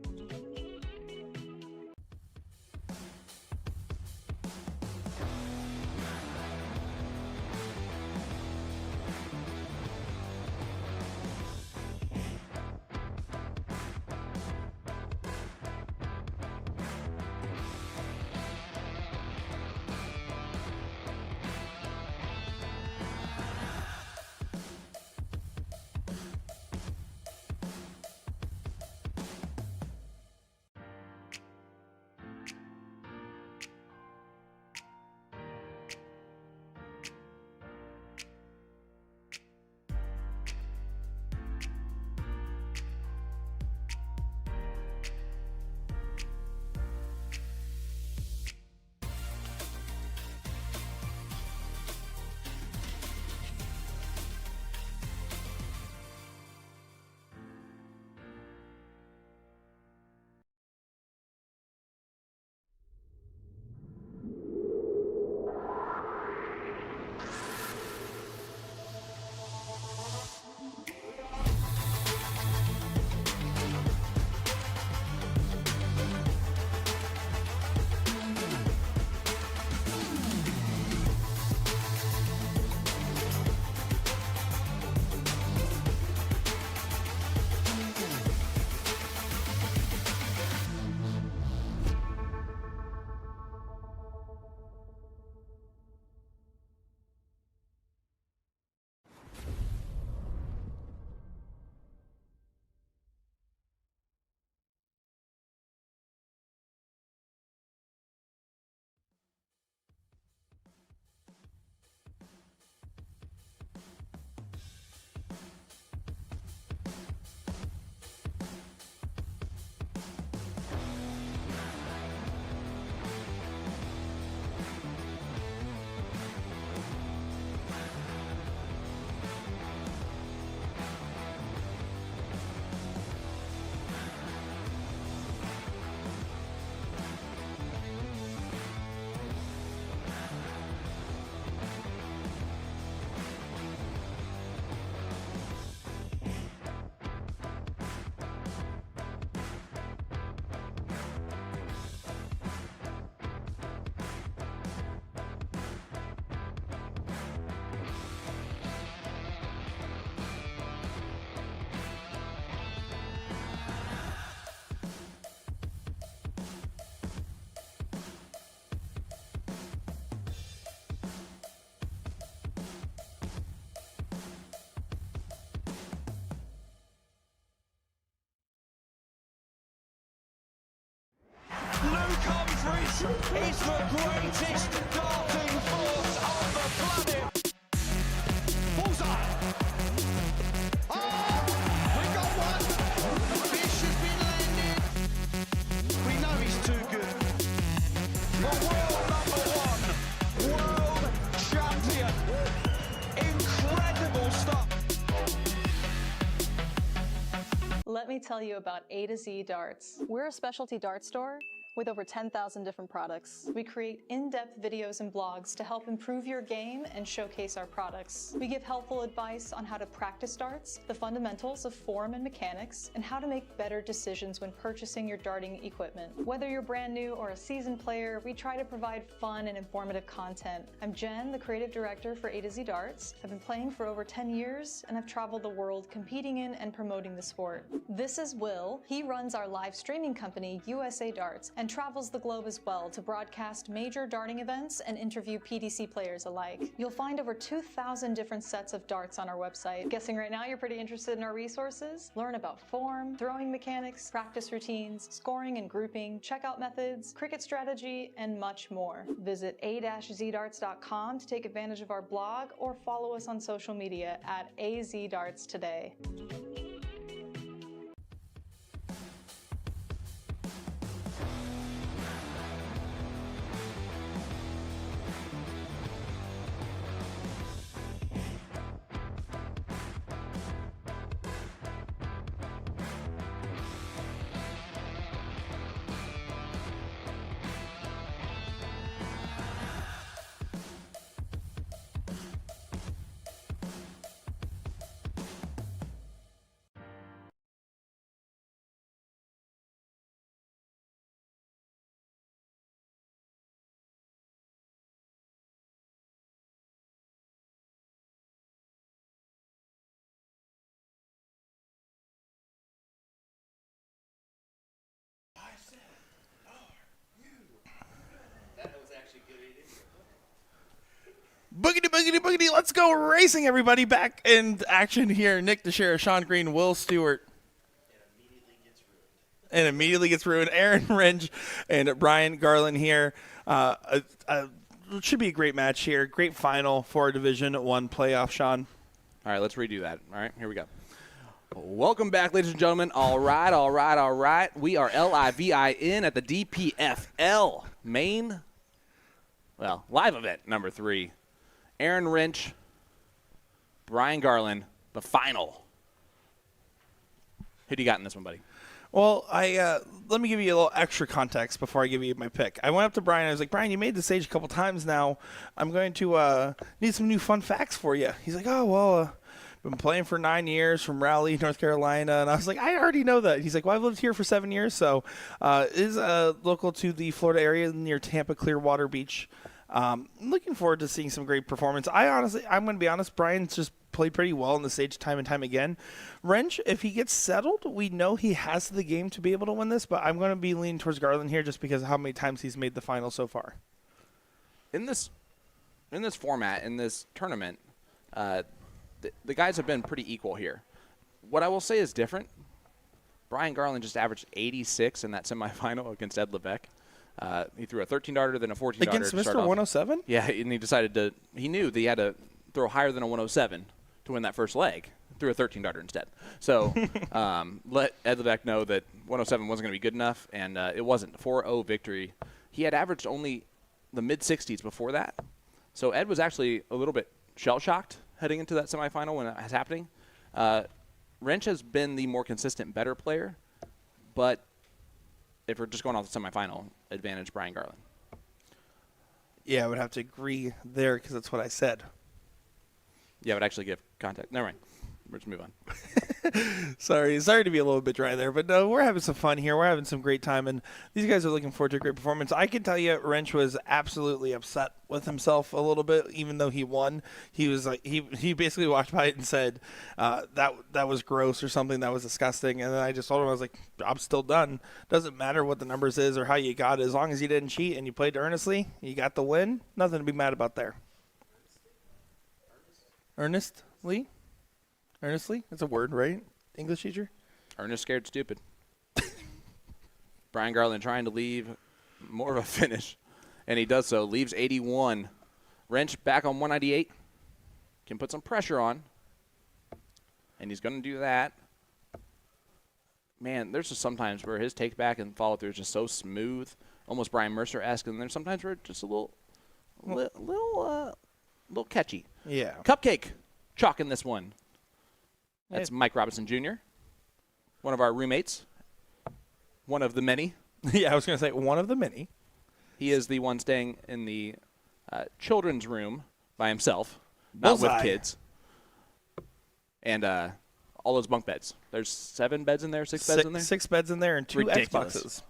Is the greatest darting force on the planet. Bullseye. Oh, we got one. Fish has been landed. We know he's too good. The world number 1, world champion. Incredible stuff. Let me tell you about A to Z Darts. We're a specialty dart store With over 10,000 different products, we create in-depth videos and blogs to help improve your game and showcase our products. We give helpful advice on how to practice darts, the fundamentals of form and mechanics, and how to make better decisions when purchasing your darting equipment. Whether you're brand new or a seasoned player, we try to provide fun and informative content. I'm Jen, the creative director for A to Z Darts. I've been playing for over 10 years, and I've traveled the world competing in and promoting the sport. This is Will. He runs our live streaming company, USA Darts, and travels the globe as well to broadcast major darting events and interview PDC players alike. You'll find over 2,000 different sets of darts on our website. Guessing right now you're pretty interested in our resources? Learn about form, throwing mechanics, practice routines, scoring and grouping, checkout methods, cricket strategy, and much more. Visit a-zdarts.com to take advantage of our blog or follow us on social media at AZDarts today. Boogity, boogity, boogity. Let's go racing, everybody. Back in action here. Nick Dichiria, Sean Green, Will Stuart. And immediately gets ruined. Aaron Ringe and Brian Garland here. It should be a great match here. Great final for Division 1 playoff, Sean. All right, let's redo that. All right, here we go. Welcome back, ladies and gentlemen. All right. We are LIVIN at the DPFL live event number 3. Aaron Ringe, Brian Garland, the final. Who do you got in this one, buddy? Well, let me give you a little extra context before I give you my pick. I went up to Brian. I was like, Brian, you made the stage a couple times now. I'm going to need some new fun facts for you. He's like, oh, well, been playing for 9 years from Raleigh, North Carolina. And I was like, I already know that. He's like, well, I've lived here for 7 years. So is local to the Florida area near Tampa, Clearwater Beach. I'm looking forward to seeing some great performance. I'm going to be honest, Brian's just played pretty well on the stage time and time again. Wrench, if he gets settled, we know he has the game to be able to win this, but I'm going to be leaning towards Garland here just because of how many times he's made the final so far. In this format, in this tournament, the guys have been pretty equal here. What I will say is different. Brian Garland just averaged 86 in that semifinal against Ed Levesque. He threw a 13-darter, then a 14-darter. Against Mr. 107? Yeah, and he decided he knew that he had to throw higher than a 107 to win that first leg. Threw a 13-darter instead. So let Ed Levesque know that 107 wasn't going to be good enough, and it wasn't. 4-0 victory. He had averaged only the mid-60s before that. So Ed was actually a little bit shell-shocked heading into that semifinal when it was happening. Wrench has been the more consistent, better player, but if we're just going off the semifinal, advantage Brian Garland. Yeah, I would have to agree there because that's what I said. Yeah, I would actually give context. Never mind. Let's move on. Sorry to be a little bit dry there, but no, we're having some fun here. We're having some great time, and these guys are looking forward to a great performance. I can tell you, Wrench was absolutely upset with himself a little bit, even though he won. He was like, he basically walked by it and said that was gross or something, that was disgusting. And then I just told him, I was like, job's still done. Doesn't matter what the numbers is or how you got it, as long as you didn't cheat and you played earnestly, you got the win. Nothing to be mad about there. Earnestly? Earnestly? That's a word, right? English teacher? Ernest scared stupid. Brian Garland trying to leave more of a finish, and he does so. Leaves 81. Wrench back on 198. Can put some pressure on, and he's going to do that. Man, there's just sometimes where his take back and follow through is just so smooth, almost Brian Mercer-esque, and there's sometimes where it's just a little catchy. Yeah. Cupcake chalking this one. That's Mike Robinson Jr., one of our roommates, one of the many Yeah, I was going to say one of the many. He is the one staying in the children's room by himself, not with kids. And all those bunk beds. There's 7 beds in there, 6 beds in there? 6 beds in there and 2 Ridiculous. Xboxes.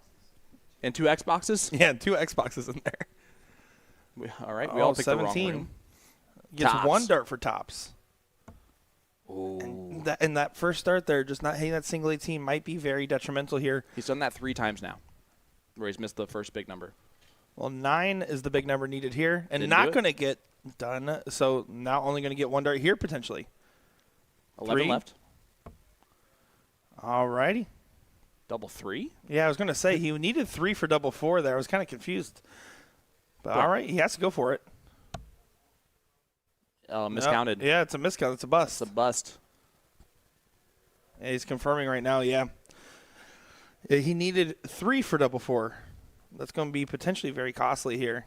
And 2 Xboxes? Yeah, and 2 Xboxes in there. All right, we all picked the wrong 17. room. Gets Tops. 1 dart for tops. Ooh. And that first start there, just not hitting that single 18 might be very detrimental here. He's done that 3 times now, where he's missed the first big number. Well, 9 is the big number needed here, and Didn't not do it. going to get done. So now only going to get 1 dart here potentially. 11 3. left. All righty. Double 3? Yeah, I was going to say he needed 3 for double 4 there. I was kind of confused. But all right, he has to go for it. Miscounted. Yeah, it's a miscount. It's a bust. It's a bust. Yeah, he's confirming right now, yeah. He needed 3 for double 4. That's going to be potentially very costly here.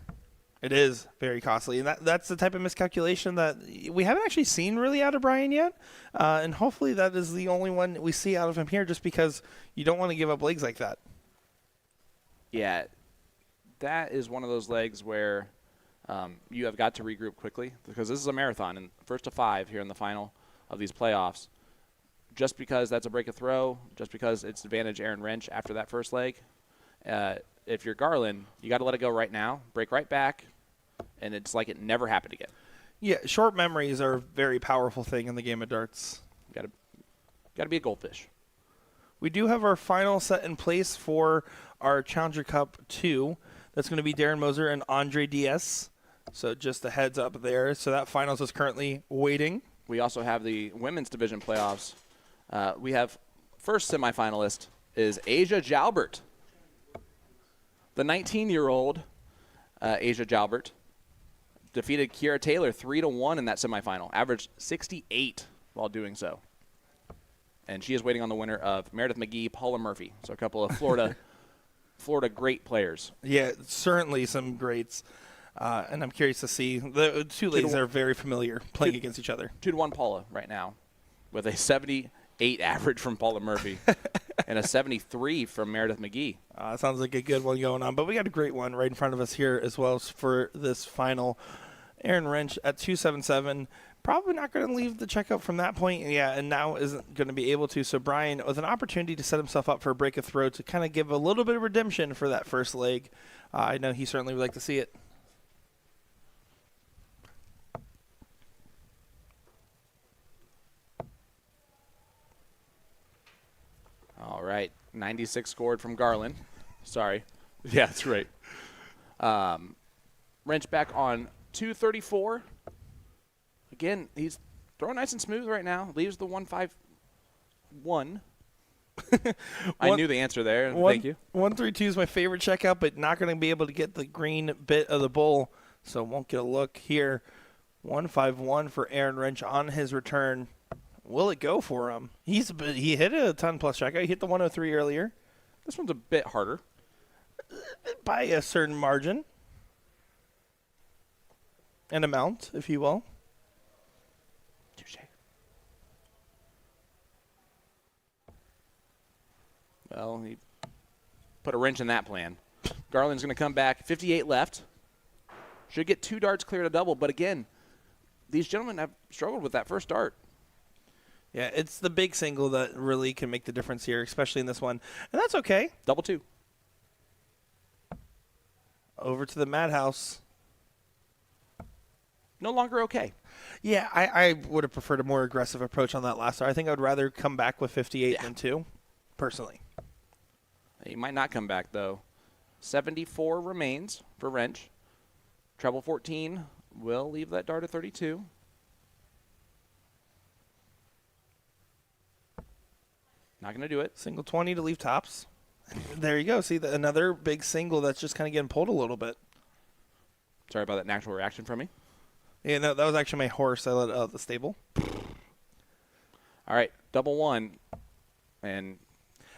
It is very costly. And that's the type of miscalculation that we haven't actually seen really out of Brian yet. And hopefully that is the only one we see out of him here, just because you don't want to give up legs like that. Yeah, that is one of those legs where you have got to regroup quickly, because this is a marathon, and first to 5 here in the final of these playoffs. Just because that's a break of throw, just because it's advantage Aaron Wrench after that first leg, if you're Garland, you got to let it go right now, break right back, and it's like it never happened again. Yeah, short memories are a very powerful thing in the game of darts. Got to be a goldfish. We do have our final set in place for our Challenger Cup 2. That's going to be Darren Moser and Andre Diaz. So just a heads up there. So that finals is currently waiting. We also have the women's division playoffs. We have first semifinalist is Asia Jalbert. The 19-year-old Asia Jalbert defeated Kiera Taylor 3-1 in that semifinal, averaged 68 while doing so. And she is waiting on the winner of Meredith McGee, Paula Murphy. So a couple of Florida great players. Yeah, certainly some greats. And I'm curious to see. The 2 ladies are very familiar playing against each other. 2-1 Paula right now with a 78 average from Paula Murphy and a 73 from Meredith McGee. Sounds like a good one going on. But we got a great one right in front of us here as well for this final. Aaron Wrench at 277. Probably not going to leave the checkout from that point. Yeah, and now isn't going to be able to. So Brian, with an opportunity to set himself up for a break of throw to kind of give a little bit of redemption for that first leg. I know he certainly would like to see it. All right, 96 scored from Garland. Sorry. Yeah, that's right. Wrench back on 234. Again, he's throwing nice and smooth right now. Leaves the 151. I knew the answer there. Thank you. 132 is my favorite checkout, but not going to be able to get the green bit of the bowl, so won't get a look here. 151 for Aaron Wrench on his return. Will it go for him? He hit a ton plus checkout. He hit the 103 earlier. This one's a bit harder. By a certain margin. An amount, if you will. Touche. Well, he put a wrench in that plan. Garland's going to come back. 58 left. Should get 2 darts clear to double, but again, these gentlemen have struggled with that first dart. Yeah, it's the big single that really can make the difference here, especially in this one. And that's okay. Double 2. Over to the Madhouse. No longer okay. Yeah, I would have preferred a more aggressive approach on that last dart. I think I would rather come back with 58 than 2, personally. He might not come back, though. 74 remains for Wrench. Treble 14 will leave that dart at 32. Not going to do it. Single 20 to leave tops. There you go. See, another big single that's just kind of getting pulled a little bit. Sorry about that natural reaction from me. Yeah, no, that was actually my horse I let out of the stable. All right, double 1. And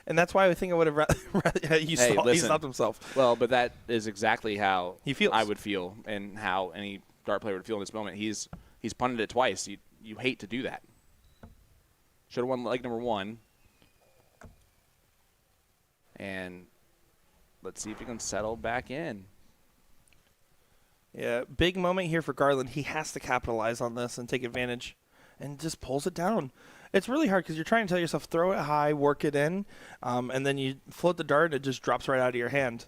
that's why I think I would have rather he stopped himself. Well, but that is exactly how he feels. I would feel and how any dart player would feel in this moment. He's punted it twice. You hate to do that. Should have won leg number 1. And let's see if he can settle back in. Yeah, big moment here for Garland. He has to capitalize on this and take advantage, and just pulls it down. It's really hard because you're trying to tell yourself, throw it high, work it in, and then you float the dart, and it just drops right out of your hand.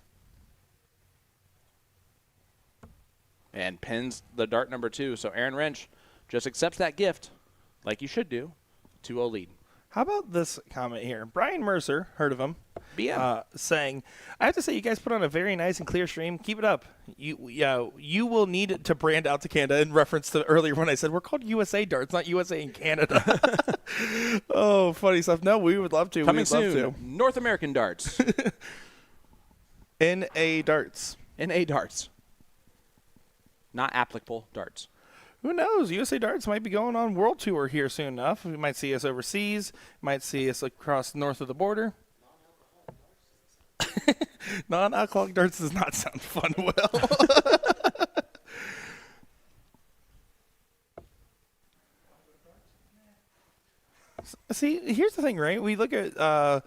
And pins the dart number 2. So Aaron Wrench just accepts that gift, like you should do, 2-0 lead. How about this comment here? Brian Mercer, heard of him, BM. saying, I have to say you guys put on a very nice and clear stream. Keep it up. You will need it to brand out to Canada, in reference to earlier when I said we're called USA Darts, not USA in Canada. Oh, funny stuff. No, we would love to. Coming we would soon, love to. North American Darts. NA Darts. NA Darts. Not applicable darts. Who knows? USA Darts might be going on world tour here soon enough. We might see us overseas. Might see us across north of the border. Non-alcoholic darts does not sound fun, Will. See, here's the thing, right? We look at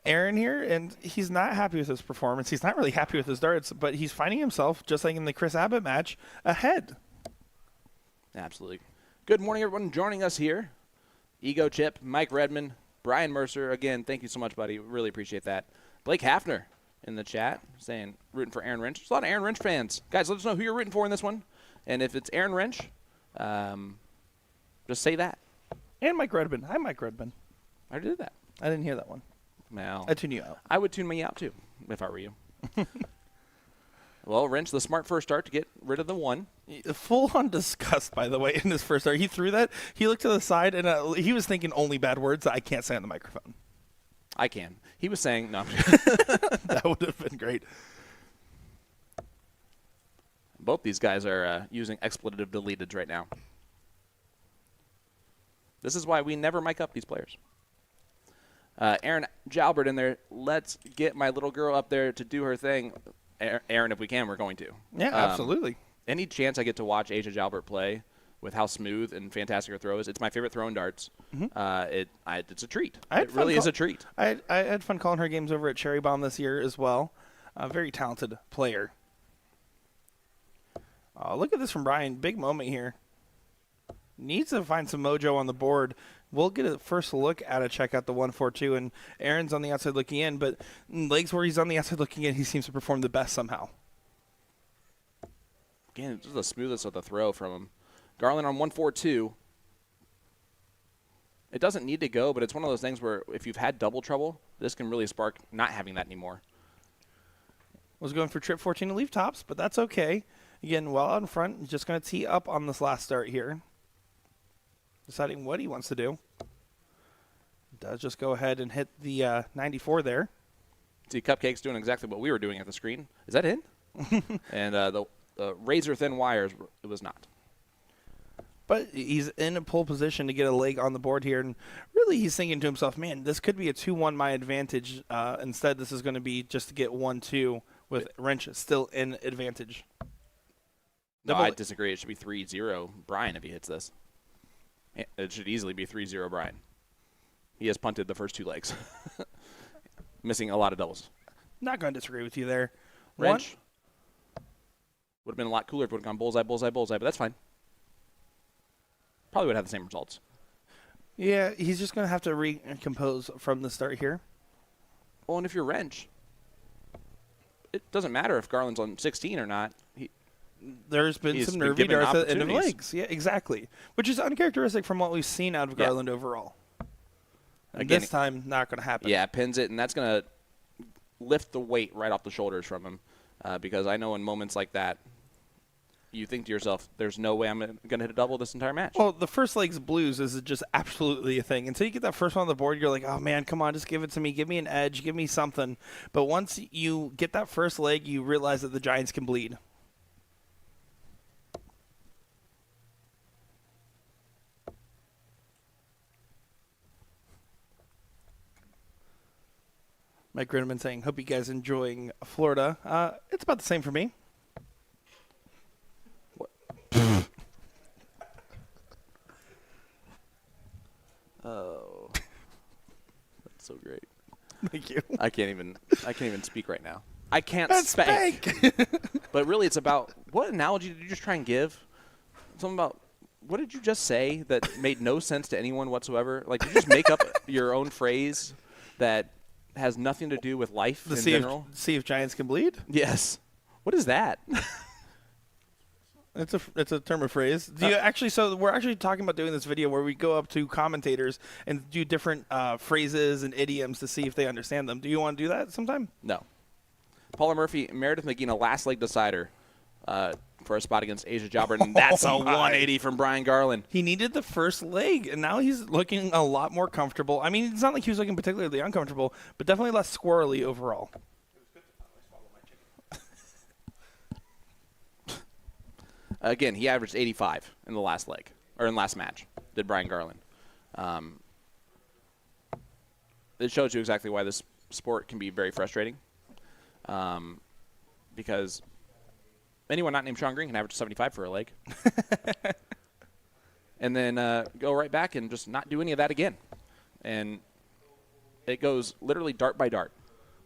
Aaron here, and he's not happy with his performance. He's not really happy with his darts, but he's finding himself, just like in the Chris Abbott match, ahead. Absolutely. Good morning, everyone joining us here. Ego Chip, Mike Redmond, Brian Mercer. Again, thank you so much, buddy. Really appreciate that. Blake Hafner in the chat saying rooting for Aaron Wrench. There's a lot of Aaron Wrench fans. Guys, let us know who you're rooting for in this one. And if it's Aaron Wrench, just say that. And Mike Redmond. Hi, Mike Redmond. I did that. I didn't hear that one. Well, I tune you out. I would tune me out, too, if I were you. Well, Wrench, the smart first start to get rid of the 1. Full-on disgust, by the way, in his first start. He threw that. He looked to the side, and he was thinking only bad words that I can't say on the microphone. I can. He was saying, no. That would have been great. Both these guys are using expletive deleteds right now. This is why we never mic up these players. Aaron Jalbert in there. Let's get my little girl up there to do her thing. Aaron, if we can, we're going to. Yeah, absolutely. Any chance I get to watch Asia Jalbert play with how smooth and fantastic her throw is, it's my favorite throw in darts. It's a treat. It really is a treat. I had fun calling her games over at Cherry Bomb this year as well. A very talented player. Look at this from Brian. Big moment here. Needs to find some mojo on the board. We'll get a first look at it, check out the 1-4-2, and Aaron's on the outside looking in, but in legs where he's on the outside looking in, he seems to perform the best somehow. Again, just the smoothest of the throw from him. Garland on 1-4-2. It doesn't need to go, but it's one of those things where if you've had double trouble, this can really spark not having that anymore. Was going for trip 14 to leave tops, but that's okay. Again, well out in front, just going to tee up on this last start here. Deciding what he wants to do. Does just go ahead and hit the 94 there. See, Cupcake's doing exactly what we were doing at the screen. Is that in? And the razor-thin wires, it was not. But he's in a pole position to get a leg on the board here. And really, he's thinking to himself, man, this could be a 2-1 my advantage. Instead, this is going to be just to get 1-2 with Wrench still in advantage. No, I disagree. It should be 3-0 Brian if he hits this. It should easily be 3-0 Brian. He has punted the first 2 legs. Missing a lot of doubles. Not going to disagree with you there. Wrench. Would have been a lot cooler if it would have gone bullseye, bullseye, bullseye, but that's fine. Probably would have the same results. Yeah, he's just going to have to recompose from the start here. Well, and if you're Wrench, it doesn't matter if Garland's on 16 or not. There's been some nervy darts at the end of legs. Yeah, exactly. Which is uncharacteristic from what we've seen out of Garland overall. And again, this time, not going to happen. Yeah, pins it, and that's going to lift the weight right off the shoulders from him. Because I know in moments like that, you think to yourself, there's no way I'm going to hit a double this entire match. Well, the first legs blues is just absolutely a thing. Until you get that first one on the board, you're like, oh, man, come on, just give it to me. Give me an edge. Give me something. But once you get that first leg, you realize that the Giants can bleed. Mike Grinman saying, hope you guys enjoying Florida. It's about the same for me. What? Oh, that's so great. Thank you. I can't even speak right now. I can't That's spank. But really, it's about what analogy did you just try and give? Something about what did you just say that made no sense to anyone whatsoever? Like, you just make up your own phrase that has nothing to do with life in general. See if giants can bleed? Yes. What is that? It's a term of phrase. Do you actually? So we're actually talking about doing this video where we go up to commentators and do different phrases and idioms to see if they understand them. Do you want to do that sometime? No. Paula Murphy, Meredith McGeena, last leg decider for a spot against Asia Jobber, and that's a 180 from Brian Garland. He needed the first leg, and now he's looking a lot more comfortable. I mean, it's not like he was looking particularly uncomfortable, but definitely less squirrely overall. Again, he averaged 85 in the last leg, or in last match, did Brian Garland. It shows you exactly why this sport can be very frustrating. Because anyone not named Sean Green can average 75 for a leg. And then go right back and just not do any of that again. And it goes literally dart by dart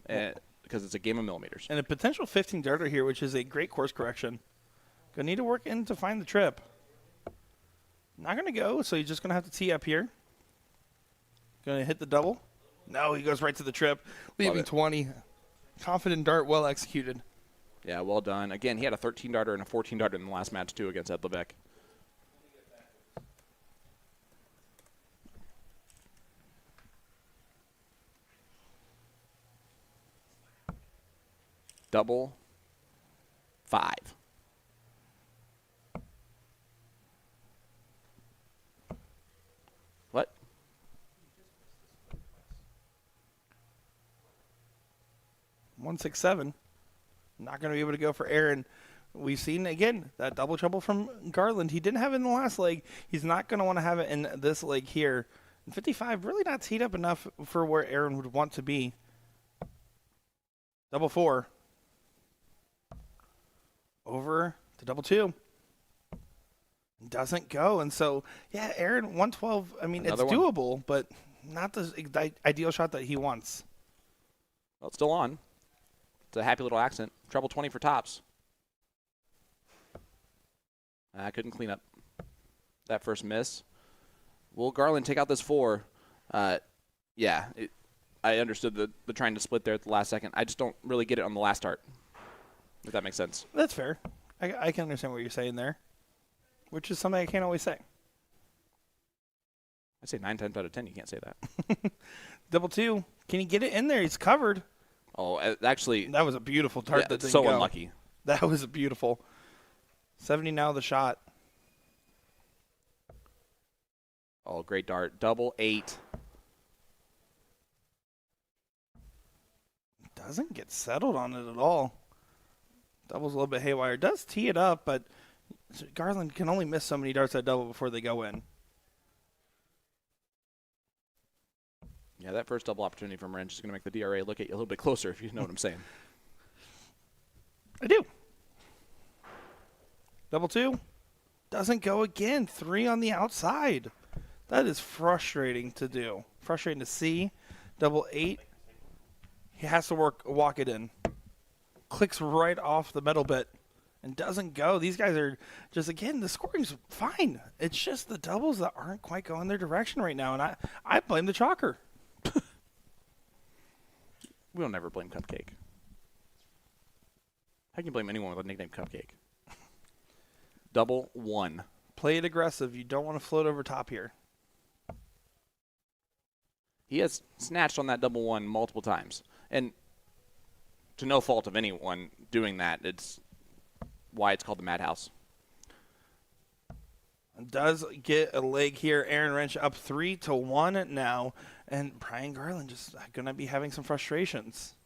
because it's a game of millimeters. And a potential 15 darter here, which is a great course correction. Gonna need to work in to find the trip. Not gonna go, so he's just gonna have to tee up here. Gonna hit the double. No, he goes right to the trip, leaving 20. Confident dart, well executed. Yeah, well done. Again, he had a 13 darter and a 14 darter in the last match too against Ed Levesque. Double 5. What? One 6-7. Not going to be able to go for Aaron. We've seen, again, that double trouble from Garland. He didn't have it in the last leg. He's not going to want to have it in this leg here. And 55, really not teed up enough for where Aaron would want to be. Double 4. Over to double 2. Doesn't go. And so, yeah, Aaron, 112, I mean, Another it's one. doable, but not the ideal shot that he wants. Well, it's still on. It's a happy little accident. Treble 20 for tops. I couldn't clean up that first miss. Will Garland take out this 4? Yeah, I understood the trying to split there at the last second. I just don't really get it on the last start, if that makes sense. That's fair. I can understand what you're saying there, which is something I can't always say. I say 9 times out of 10 you can't say that. Double 2. Can he get it in there? He's covered. Oh, actually, That was a beautiful dart yeah, that didn't so go. unlucky. That was a beautiful. 70 now the shot. Oh, great dart. Double 8. Doesn't get settled on it at all. Double's a little bit haywire. Does tee it up, but Garland can only miss so many darts at double before they go in. Yeah, that first double opportunity from Wrench is going to make the DRA look at you a little bit closer, if you know what I'm saying. I do. Double 2. Doesn't go again. 3 on the outside. That is frustrating to do. Frustrating to see. Double 8. He has to walk it in. Clicks right off the metal bit and doesn't go. These guys are just, again, the scoring's fine. It's just the doubles that aren't quite going their direction right now, and I blame the chalker. We'll never blame Cupcake. How can you blame anyone with a nickname Cupcake? Double 1. Play it aggressive. You don't want to float over top here. He has snatched on that double 1 multiple times. And to no fault of anyone doing that, it's why it's called the Madhouse. Does get a leg here. Aaron Wrench up 3-1 now. And Brian Garland just going to be having some frustrations.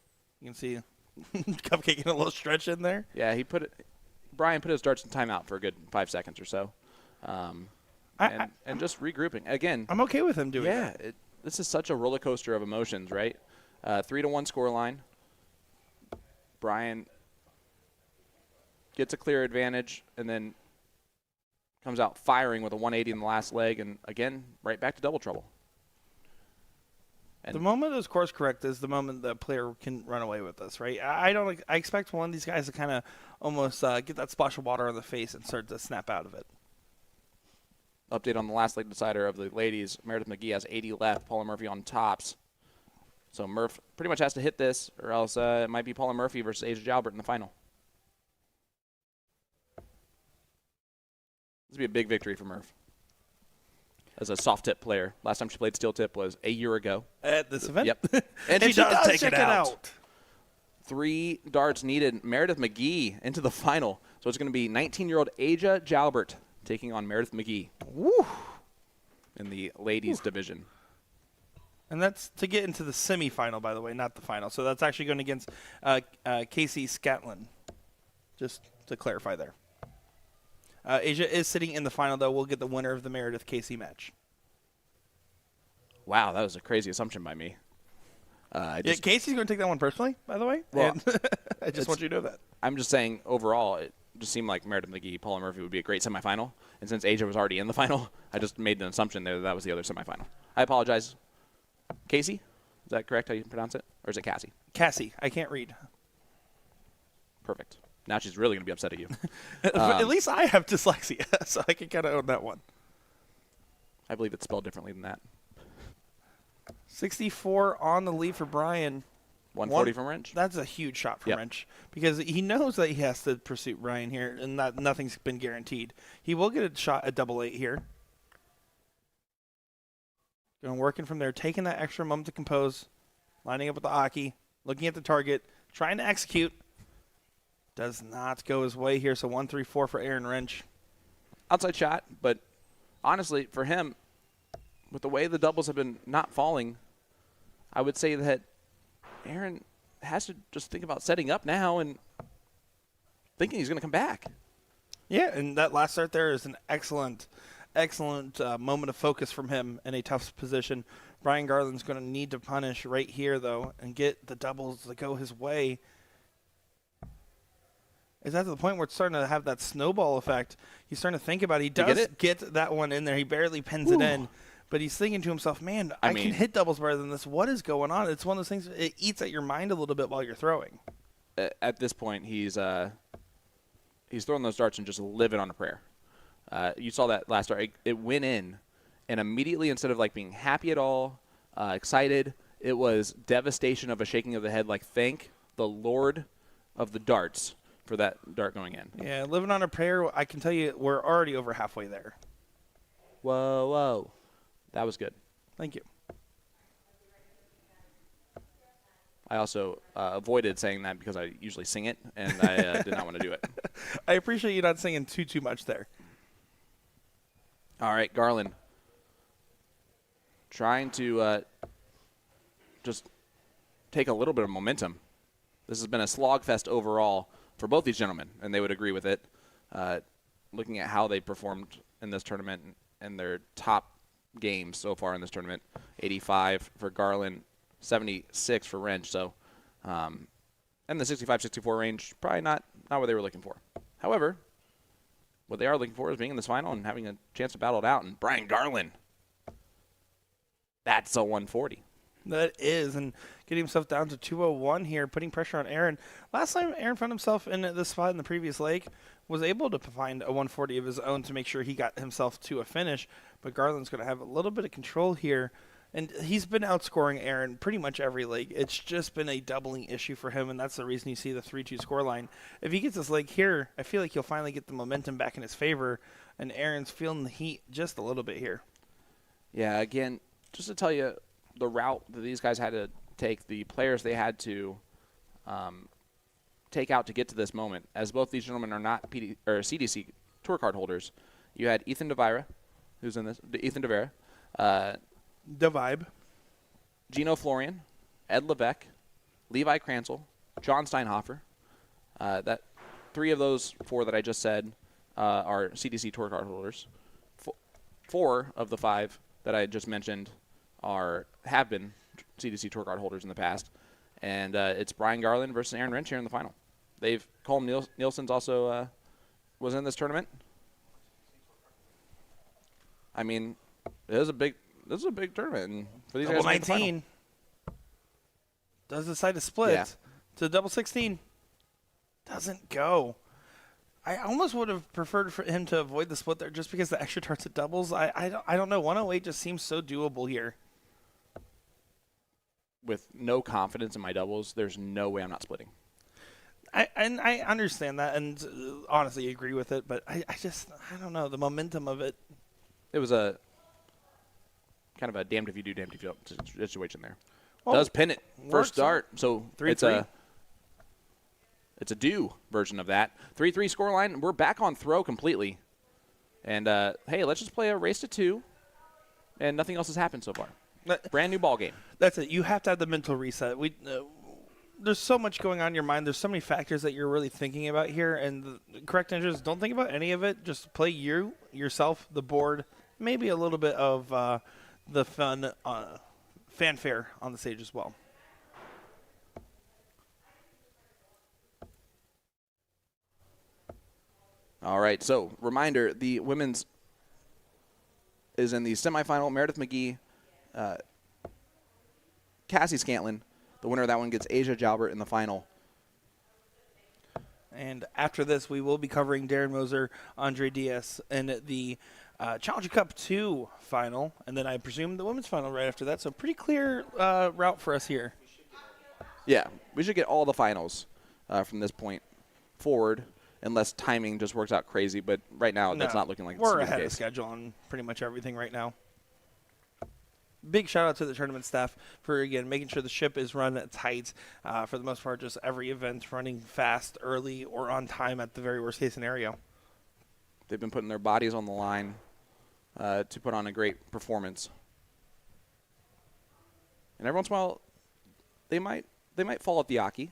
You can see Cupcake getting a little stretch in there. Yeah, Brian put his darts in timeout for a good 5 seconds or so. And just regrouping. Again, I'm okay with him doing that. Yeah, this is such a roller coaster of emotions, right? 3-1 scoreline. Brian gets a clear advantage and then comes out firing with a 180 in the last leg, and again, right back to double trouble. And the moment those course correct is the moment the player can run away with this, right? I expect one of these guys to kind of almost get that splash of water on the face and start to snap out of it. update on the last leg decider of the ladies. Meredith McGee has 80 left. Paula Murphy on tops. So Murph pretty much has to hit this, or else it might be Paula Murphy versus Asia Jalbert in the final. This would be a big victory for Murph as a soft tip player. Last time she played steel tip was a year ago. At this event? Yep. And she does take it out. 3 darts needed. Meredith McGee into the final. So it's going to be 19-year-old Asia Jalbert taking on Meredith McGee. Woo. In the ladies division. And that's to get into the semifinal, by the way, not the final. So that's actually going against Casey Scatlin, just to clarify there. Asia is sitting in the final, though. We'll get the winner of the Meredith Casey match. Wow, that was a crazy assumption by me. Casey's going to take that one personally, by the way. Well, I just want you to know that. I'm just saying, overall, it just seemed like Meredith McGee, Paula Murphy would be a great semifinal. And since Asia was already in the final, I just made an assumption there that was the other semifinal. I apologize. Casey? Is that correct how you pronounce it? Or is it Cassie? Cassie. I can't read. Perfect. Now she's really going to be upset at you. At least I have dyslexia, so I can kind of own that one. I believe it's spelled differently than that. 64 on the lead for Brian. 140 from Wrench? That's a huge shot from Wrench because he knows that he has to pursue Brian here, and that nothing's been guaranteed. He will get a shot at double 8 here. Going working from there, taking that extra moment to compose, lining up with the Aki, looking at the target, trying to execute. Does not go his way here, so 1-3-4 for Aaron Wrench. Outside shot, but honestly, for him, with the way the doubles have been not falling, I would say that Aaron has to just think about setting up now and thinking he's going to come back. Yeah, and that last start there is an excellent moment of focus from him in a tough position. Brian Garland's going to need to punish right here, though, and get the doubles to go his way. Is that to the point where it's starting to have that snowball effect? He's starting to think about it. He does get that one in there. He barely pins it in. But he's thinking to himself, man, I can hit doubles better than this. What is going on? It's one of those things, it eats at your mind a little bit while you're throwing. At this point, he's throwing those darts and just living on a prayer. You saw that last dart. It went in, and immediately, instead of like being happy at all, excited, it was devastation of a shaking of the head, like thank the Lord of the darts for that dart going in. Yeah, living on a prayer, I can tell you we're already over halfway there. Whoa. That was good. Thank you. I also avoided saying that because I usually sing it, and I did not want to do it. I appreciate you not singing too much there. All right, Garland. Trying to just take a little bit of momentum. This has been a slogfest overall for both these gentlemen, and they would agree with it. Looking at how they performed in this tournament and their top games so far in this tournament, 85 for Garland, 76 for Wrench. So, and the 65-64 range, probably not what they were looking for. However, what they are looking for is being in this final and having a chance to battle it out. And Brian Garland, that's a 140. That is, and getting himself down to 201 here, putting pressure on Aaron. Last time Aaron found himself in this spot in the previous leg, was able to find a 140 of his own to make sure he got himself to a finish. But Garland's going to have a little bit of control here, and he's been outscoring Aaron pretty much every leg. It's just been a doubling issue for him, and that's the reason you see the 3-2 scoreline. If he gets this leg here, I feel like he'll finally get the momentum back in his favor, and Aaron's feeling the heat just a little bit here. Yeah, again, just to tell you the route that these guys had to take, the players they had to take out to get to this moment, as both these gentlemen are not CDC tour card holders. You had Ethan DeVira, who's in this, Ethan DeVira, The Vibe, Gino Florian, Ed Levesque, Levi Kransel, John Steinhofer. That 3 of those 4 that I just said are CDC tour card holders. 4 of the 5 that I just mentioned have been CDC tour card holders in the past, and it's Brian Garland versus Aaron Wrench here in the final. Colm Nielsen's also was in this tournament. I mean, this is a big tournament and for these guys. 19. Does decide to split Yeah. to double 16. Doesn't go. I almost would have preferred for him to avoid the split there just because the extra darts at doubles. I don't know. 108 just seems so doable here. With no confidence in my doubles, there's no way I'm not splitting. I understand that and honestly agree with it, but I don't know. The momentum of it. It was a kind of a damned if you do, damned if you don't situation there. Well, Does pin it first dart, so 3-3. It's a do version of that. 3-3 scoreline. We're back on throw completely. And, hey, let's just play a race to 2. And nothing else has happened so far. Brand new ball game. That's it. You have to have the mental reset. There's so much going on in your mind. There's so many factors that you're really thinking about here. And the correct answer is don't think about any of it. Just play yourself, the board, maybe a little bit of the fun fanfare on the stage as well. All right, so reminder, the women's is in the semifinal. Meredith McGee, Cassie Scantlin. The winner of that one gets Asia Jalbert in the final. And after this, we will be covering Darren Moser, Andre Diaz, and the Challenger Cup 2 final. And then I presume the women's final right after that. So pretty clear route for us here. Yeah, we should get all the finals from this point forward, unless timing just works out crazy. But right now, that's not looking like it's we're the ahead case. of schedule on pretty much everything right now. Big shout out to the tournament staff for, again, making sure the ship is run tight. For the most part, just every event running fast, early, or on time at the very worst case scenario. They've been putting their bodies on the line to put on a great performance. And every once in a while, they might fall at the Aki,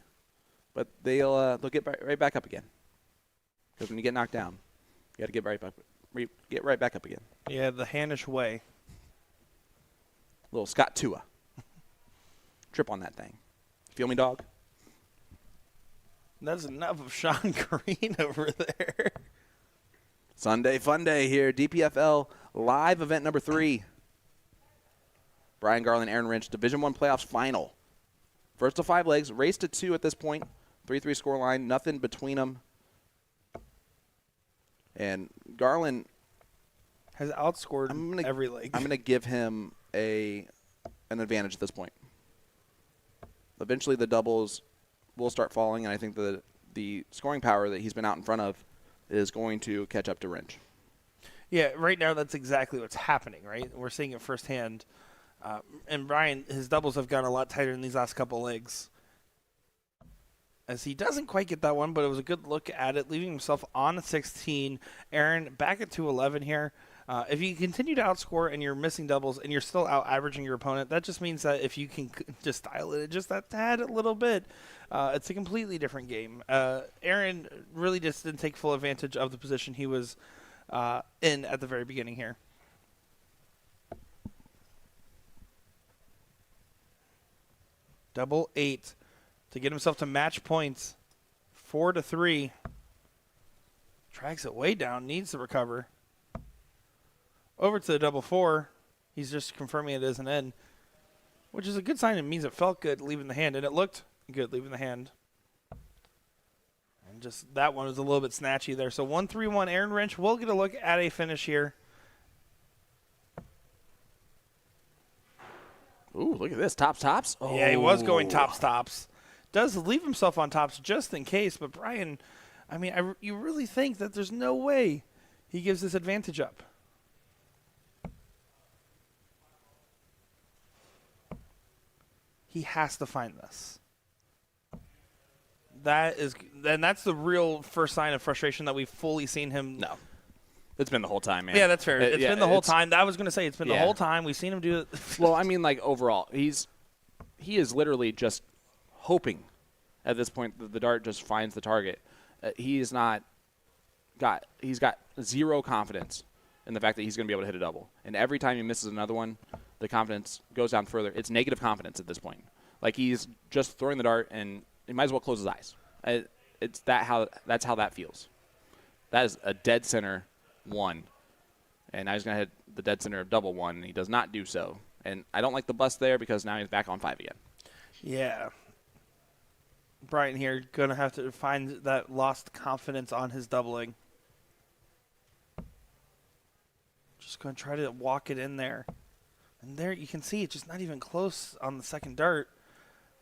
but they'll get right back up again. Because when you get knocked down, you got to get right back up again. Yeah, the Hanish way. Little Scott Tua. Trip on that thing. Feel me, dog? That's enough of Sean Green over there. Sunday fun day here. DPFL Live Event number 3. Brian Garland, Aaron Wrench, Division I playoffs final. First of 5 legs, race to 2 at this point. 3-3 scoreline, nothing between them. And Garland has outscored every leg. I'm going to give him an advantage at this point. Eventually the doubles will start falling, and I think the scoring power that he's been out in front of is going to catch up to Wrench. Yeah, right now that's exactly what's happening, right? We're seeing it firsthand. And Brian, his doubles have gone a lot tighter in these last couple legs. As he doesn't quite get that one, but it was a good look at it, leaving himself on 16. Aaron back at 211 here. If you continue to outscore and you're missing doubles and you're still out-averaging your opponent, that just means that if you can just dial it just that tad a little bit, it's a completely different game. Aaron really just didn't take full advantage of the position he was in at the very beginning here. Double 8 to get himself to match points. 4-3. Drags it way down, needs to recover. Over to the double 4. He's just confirming it as an end, which is a good sign. It means it felt good leaving the hand, and it looked good leaving the hand. And just that one was a little bit snatchy there. So 1-3-1 Aaron Wrench. We'll get a look at a finish here. Ooh, look at this. Tops. Oh. Yeah, he was going tops. Does leave himself on tops just in case, but Brian, I mean, you really think that there's no way he gives this advantage up? He has to find this. That's the real first sign of frustration that we've fully seen him. No. It's been the whole time, man. Yeah, that's fair. It's been the whole time. I was going to say it's been the Yeah. whole time. We've seen him do it. Well, I mean, like, overall, he is literally just hoping at this point that the dart just finds the target. He's got zero confidence in the fact that he's going to be able to hit a double. And every time he misses another one, the confidence goes down further. It's negative confidence at this point. Like, he's just throwing the dart, and he might as well close his eyes. That's how that feels. That is a dead center 1. And now he's going to hit the dead center of double 1, and he does not do so. And I don't like the bust there because now he's back on 5 again. Yeah. Brian here going to have to find that lost confidence on his doubling. Just going to try to walk it in there. And there you can see it's just not even close on the second dart.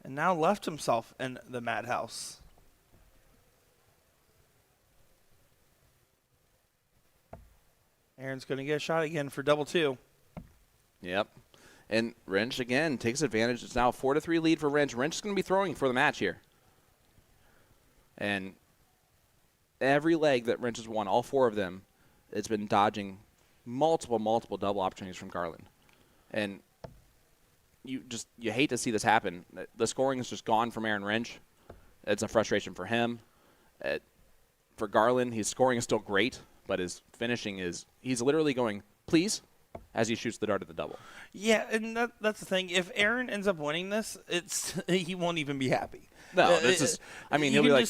And now left himself in the madhouse. Aaron's going to get a shot again for double 2. Yep. And Wrench, again, takes advantage. It's now a 4-3 lead for Wrench. Wrench is going to be throwing for the match here. And every leg that Wrench has won, all 4 of them, it's been dodging multiple double opportunities from Garland. And you hate to see this happen. The scoring is just gone from Aaron Wrench. It's a frustration for him. For Garland, his scoring is still great, but his finishing is, he's literally going, please, as he shoots the dart at the double. Yeah, and that's the thing. If Aaron ends up winning this, he won't even be happy. No, this is. I mean, he'll be like,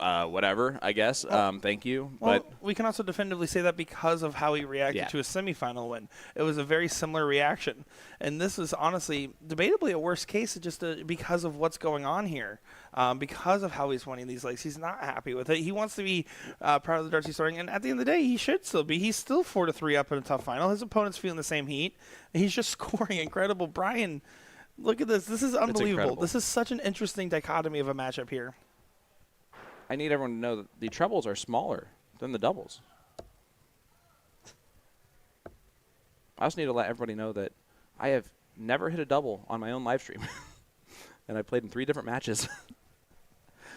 whatever, I guess. Thank you. Well, but we can also definitively say that because of how he reacted to a semifinal win. It was a very similar reaction. And this is honestly, debatably a worst case just because of what's going on here. Because of how he's winning these legs. He's not happy with it. He wants to be proud of the darts he's throwing. And at the end of the day, he should still be. He's still 4-3 up in a tough final. His opponent's feeling the same heat. He's just scoring incredible. Brian, look at this. This is unbelievable. This is such an interesting dichotomy of a matchup here. I need everyone to know that the trebles are smaller than the doubles. I also need to let everybody know that I have never hit a double on my own live stream. And I played in 3 different matches.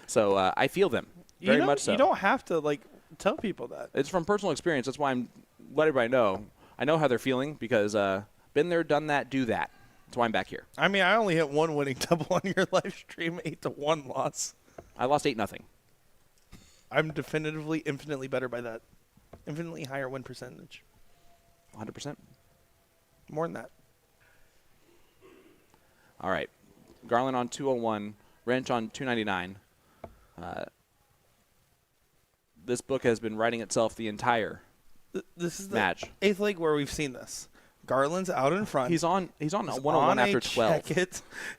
So I feel them very much so. You don't have to, tell people that. It's from personal experience. That's why I'm letting everybody know. I know how they're feeling because been there, done that, do that. That's why I'm back here. I mean, I only hit 1 winning double on your live stream, 8-1 loss. I lost 8-0. I'm definitively infinitely better by that. Infinitely higher win percentage. 100%. More than that. All right. Garland on 201. Wrench on 299. This book has been writing itself the entire this is the match. 8th leg where we've seen this. Garland's out in front. He's on 101 after 12.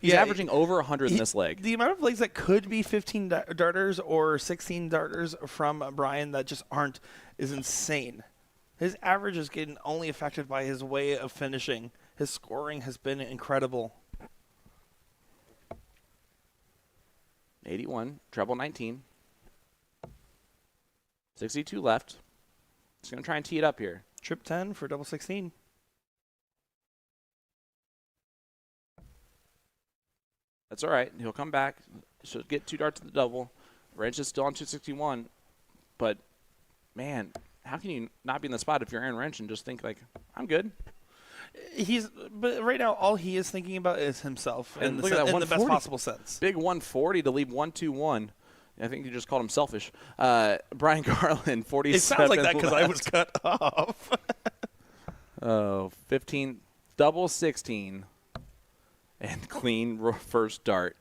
He's averaging over 100 in this leg. The amount of legs that could be 15 darters or 16 darters from Brian that just aren't is insane. His average is getting only affected by his way of finishing. His scoring has been incredible. 81, treble 19. 62 left. He's going to try and tee it up here. Trip 10 for double 16. That's all right. He'll come back. She'll get 2 darts at the double. Wrench is still on 261. But, man, how can you not be in the spot if you're Aaron Wrench and just think, I'm good? But right now, all he is thinking about is himself and in look at that, in the best possible sense. Big 140 to leave 1-2-1. I think you just called him selfish. Brian Garland, 47. It sounds like that because I was cut off. 15, double 16, and clean first dart.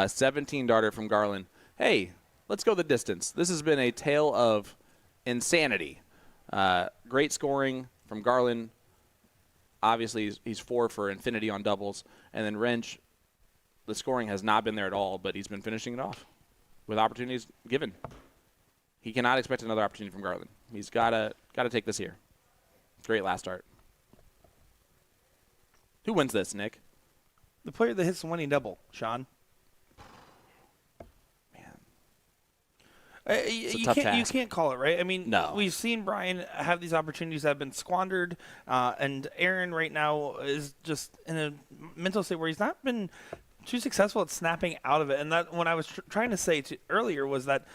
17 darter from Garland. Hey, let's go the distance. This has been a tale of insanity. Great scoring from Garland. Obviously, he's 4 for infinity on doubles. And then Wrench, the scoring has not been there at all, but he's been finishing it off with opportunities given. He cannot expect another opportunity from Garland. He's got to take this here. Great last start. Who wins this, Nick? The player that hits the winning double, Sean. You can't call it, right? I mean, no. We've seen Brian have these opportunities that have been squandered, and Aaron right now is just in a mental state where he's not been too successful at snapping out of it. And that what I was trying to say earlier was that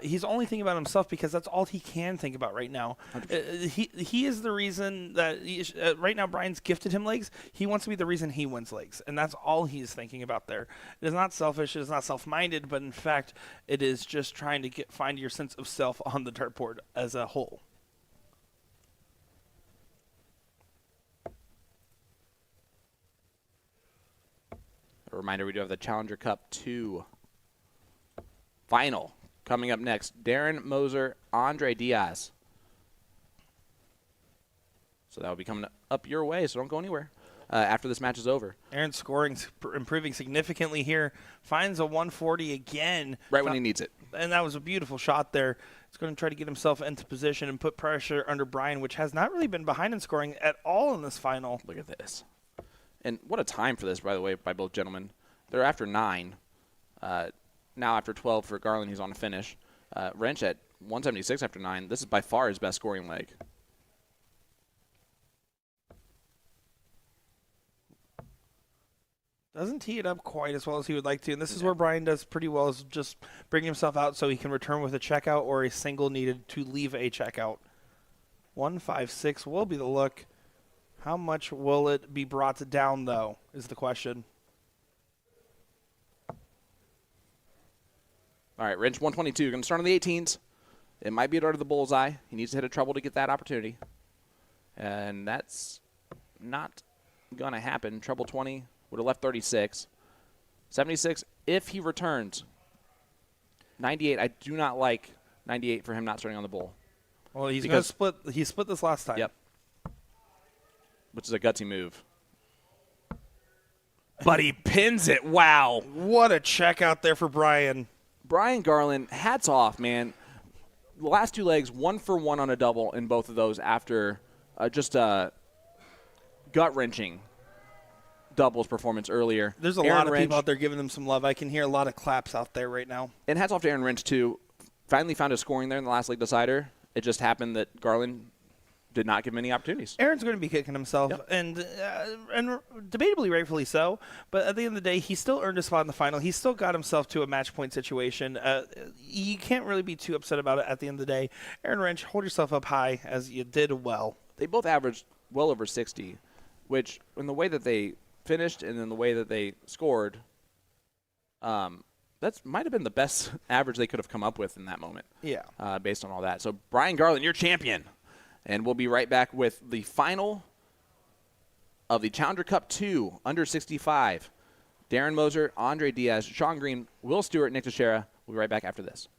he's only thinking about himself because that's all he can think about right now. He is the reason that right now Brian's gifted him legs. He wants to be the reason he wins legs, and that's all he's thinking about there. It is not selfish. It is not self-minded, but in fact, it is just trying to find your sense of self on the dartboard as a whole. A reminder, we do have the Challenger Cup 2 final coming up next. Darren Moser, Andre Diaz. So that will be coming up your way, so don't go anywhere. after this match is over. Aaron's scoring improving significantly here. Finds a 140 again. Right when he needs it. And that was a beautiful shot there. He's going to try to get himself into position and put pressure under Brian, which has not really been behind in scoring at all in this final. Look at this. And what a time for this, by the way, by both gentlemen. They're after 9. Now after 12 for Garland, he's on a finish. Wrench at 176 after 9. This is by far his best scoring leg. Doesn't tee it up quite as well as he would like to. And this is where Brian does pretty well, is just bring himself out so he can return with a checkout or a single needed to leave a checkout. 156 will be the look. How much will it be brought down, though, is the question. All right, Wrench 122. Going to start on the 18s. It might be a dart of the bullseye. He needs to hit a treble to get that opportunity. And that's not going to happen. Treble 20 would have left 36. 76 if he returns. 98, I do not like 98 for him not starting on the bull. Well, he's going to split. He split this last time. Yep. Which is a gutsy move. But he pins it. Wow. What a check out there for Brian. Brian Garland, hats off, man. The last 2 legs, 1 for 1 on a double in both of those after just a gut-wrenching doubles performance earlier. There's a lot of people out there giving them some love. I can hear a lot of claps out there right now. And hats off to Aaron Wrench, too. Finally found his scoring there in the last leg decider. It just happened that Garland did not give him any opportunities. Aaron's going to be kicking himself, and debatably rightfully so. But at the end of the day, he still earned a spot in the final. He still got himself to a match point situation. You can't really be too upset about it at the end of the day. Aaron Wrench, hold yourself up high, as you did well. They both averaged well over 60, which in the way that they finished and in the way that they scored, that might have been the best average they could have come up with in that moment. Yeah. Based on all that. So, Brian Garland, you're champion. And we'll be right back with the final of the Challenger Cup 2, under 65. Darren Moser, Andre Diaz, Sean Green, Will Stewart, Nick Dichiria. We'll be right back after this.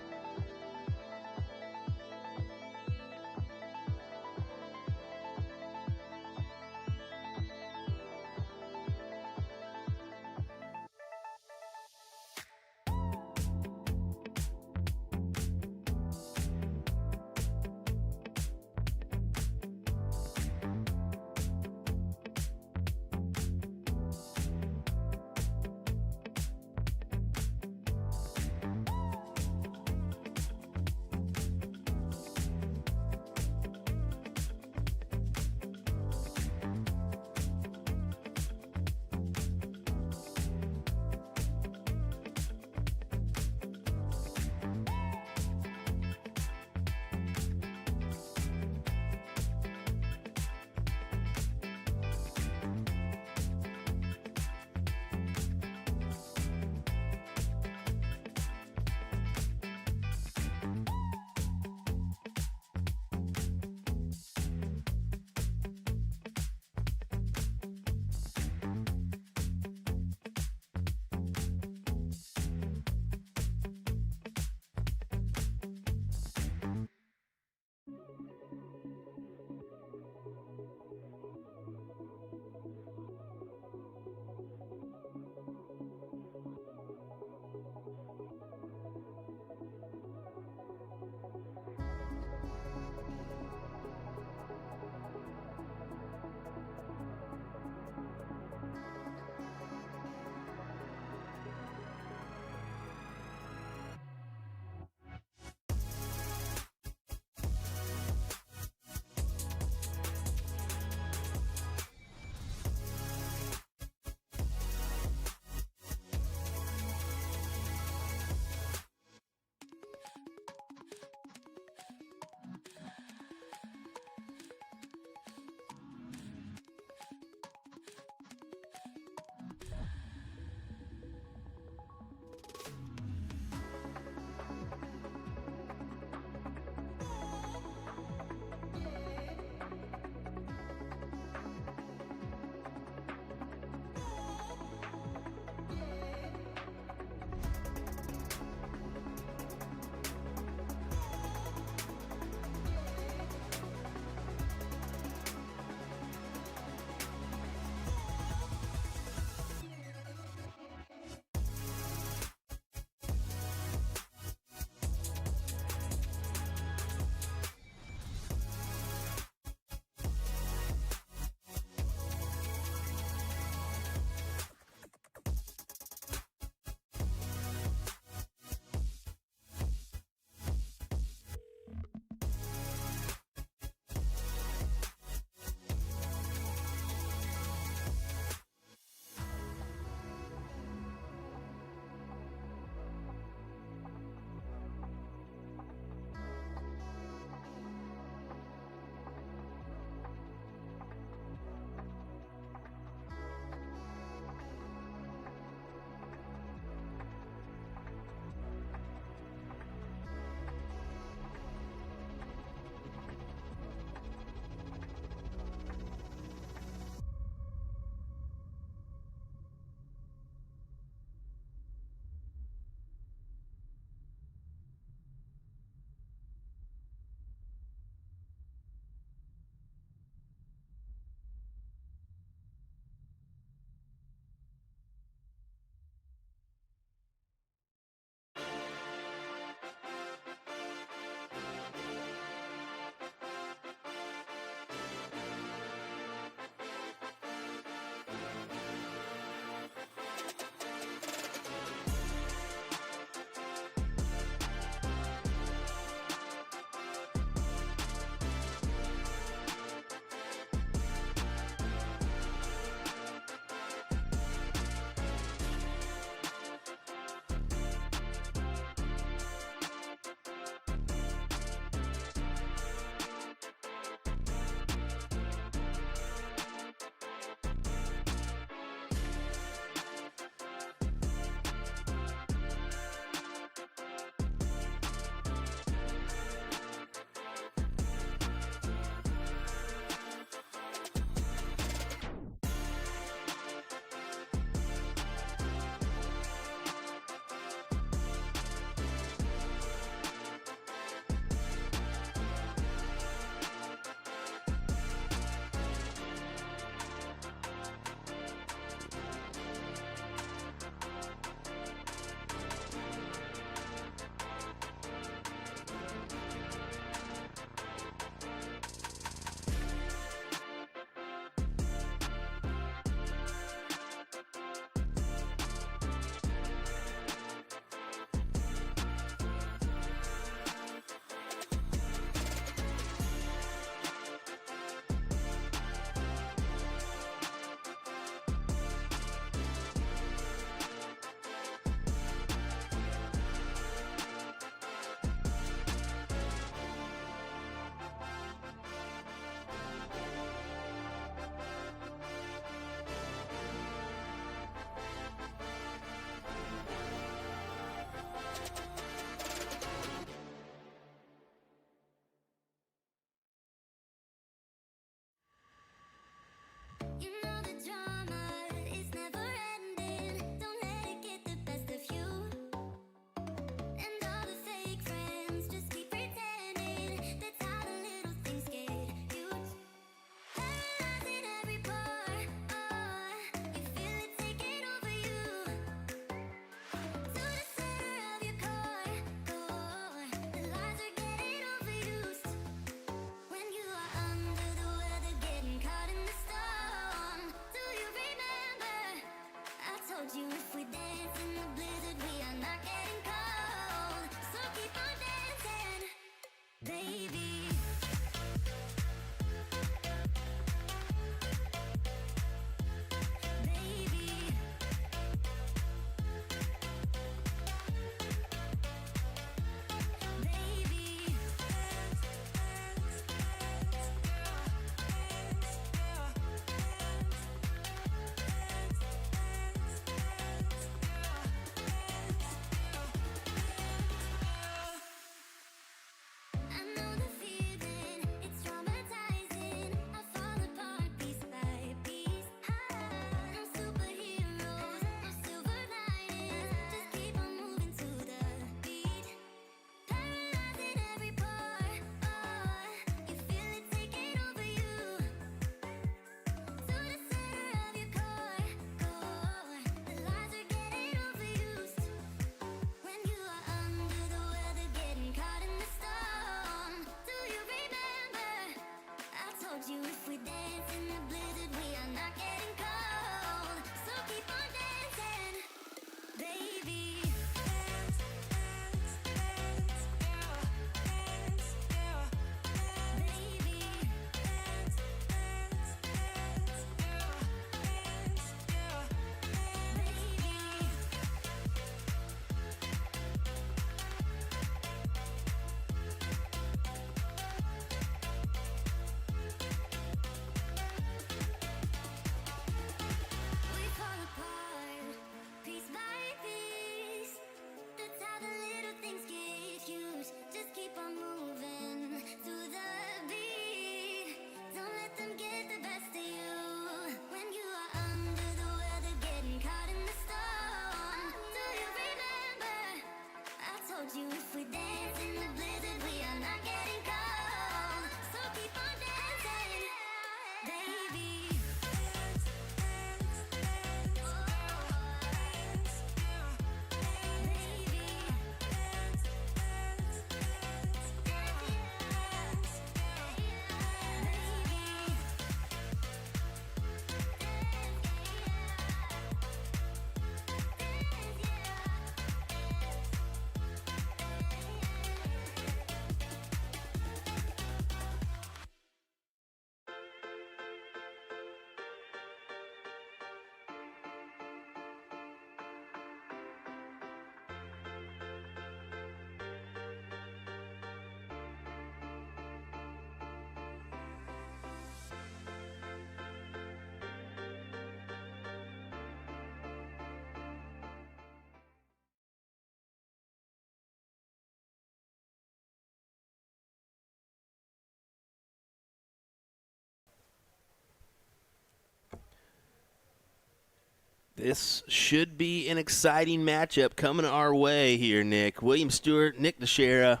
This should be an exciting matchup coming our way here, Nick. William Stuart, Nick Dichiria,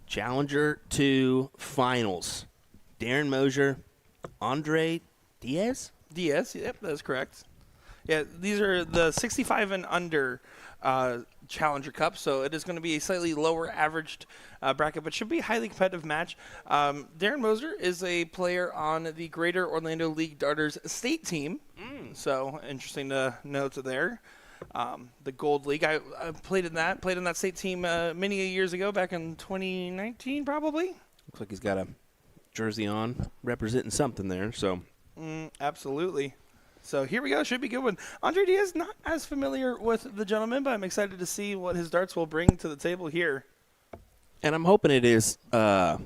Challenger 2 Finals. Darren Mosier, Andre Diaz? Diaz, yep, that's correct. Yeah, these are the 65 and under Challenger Cup, so it is going to be a slightly lower averaged bracket, but should be a highly competitive match. Darren Moser is a player on the Greater Orlando League Darters state team, so interesting to note there. The Gold League, I played in that state team many years ago, back in 2019 probably. Looks like he's got a jersey on representing something there, so. Absolutely. So here we go. Should be a good one. Andre Diaz, not as familiar with the gentleman, but I'm excited to see what his darts will bring to the table here. And I'm hoping it is, are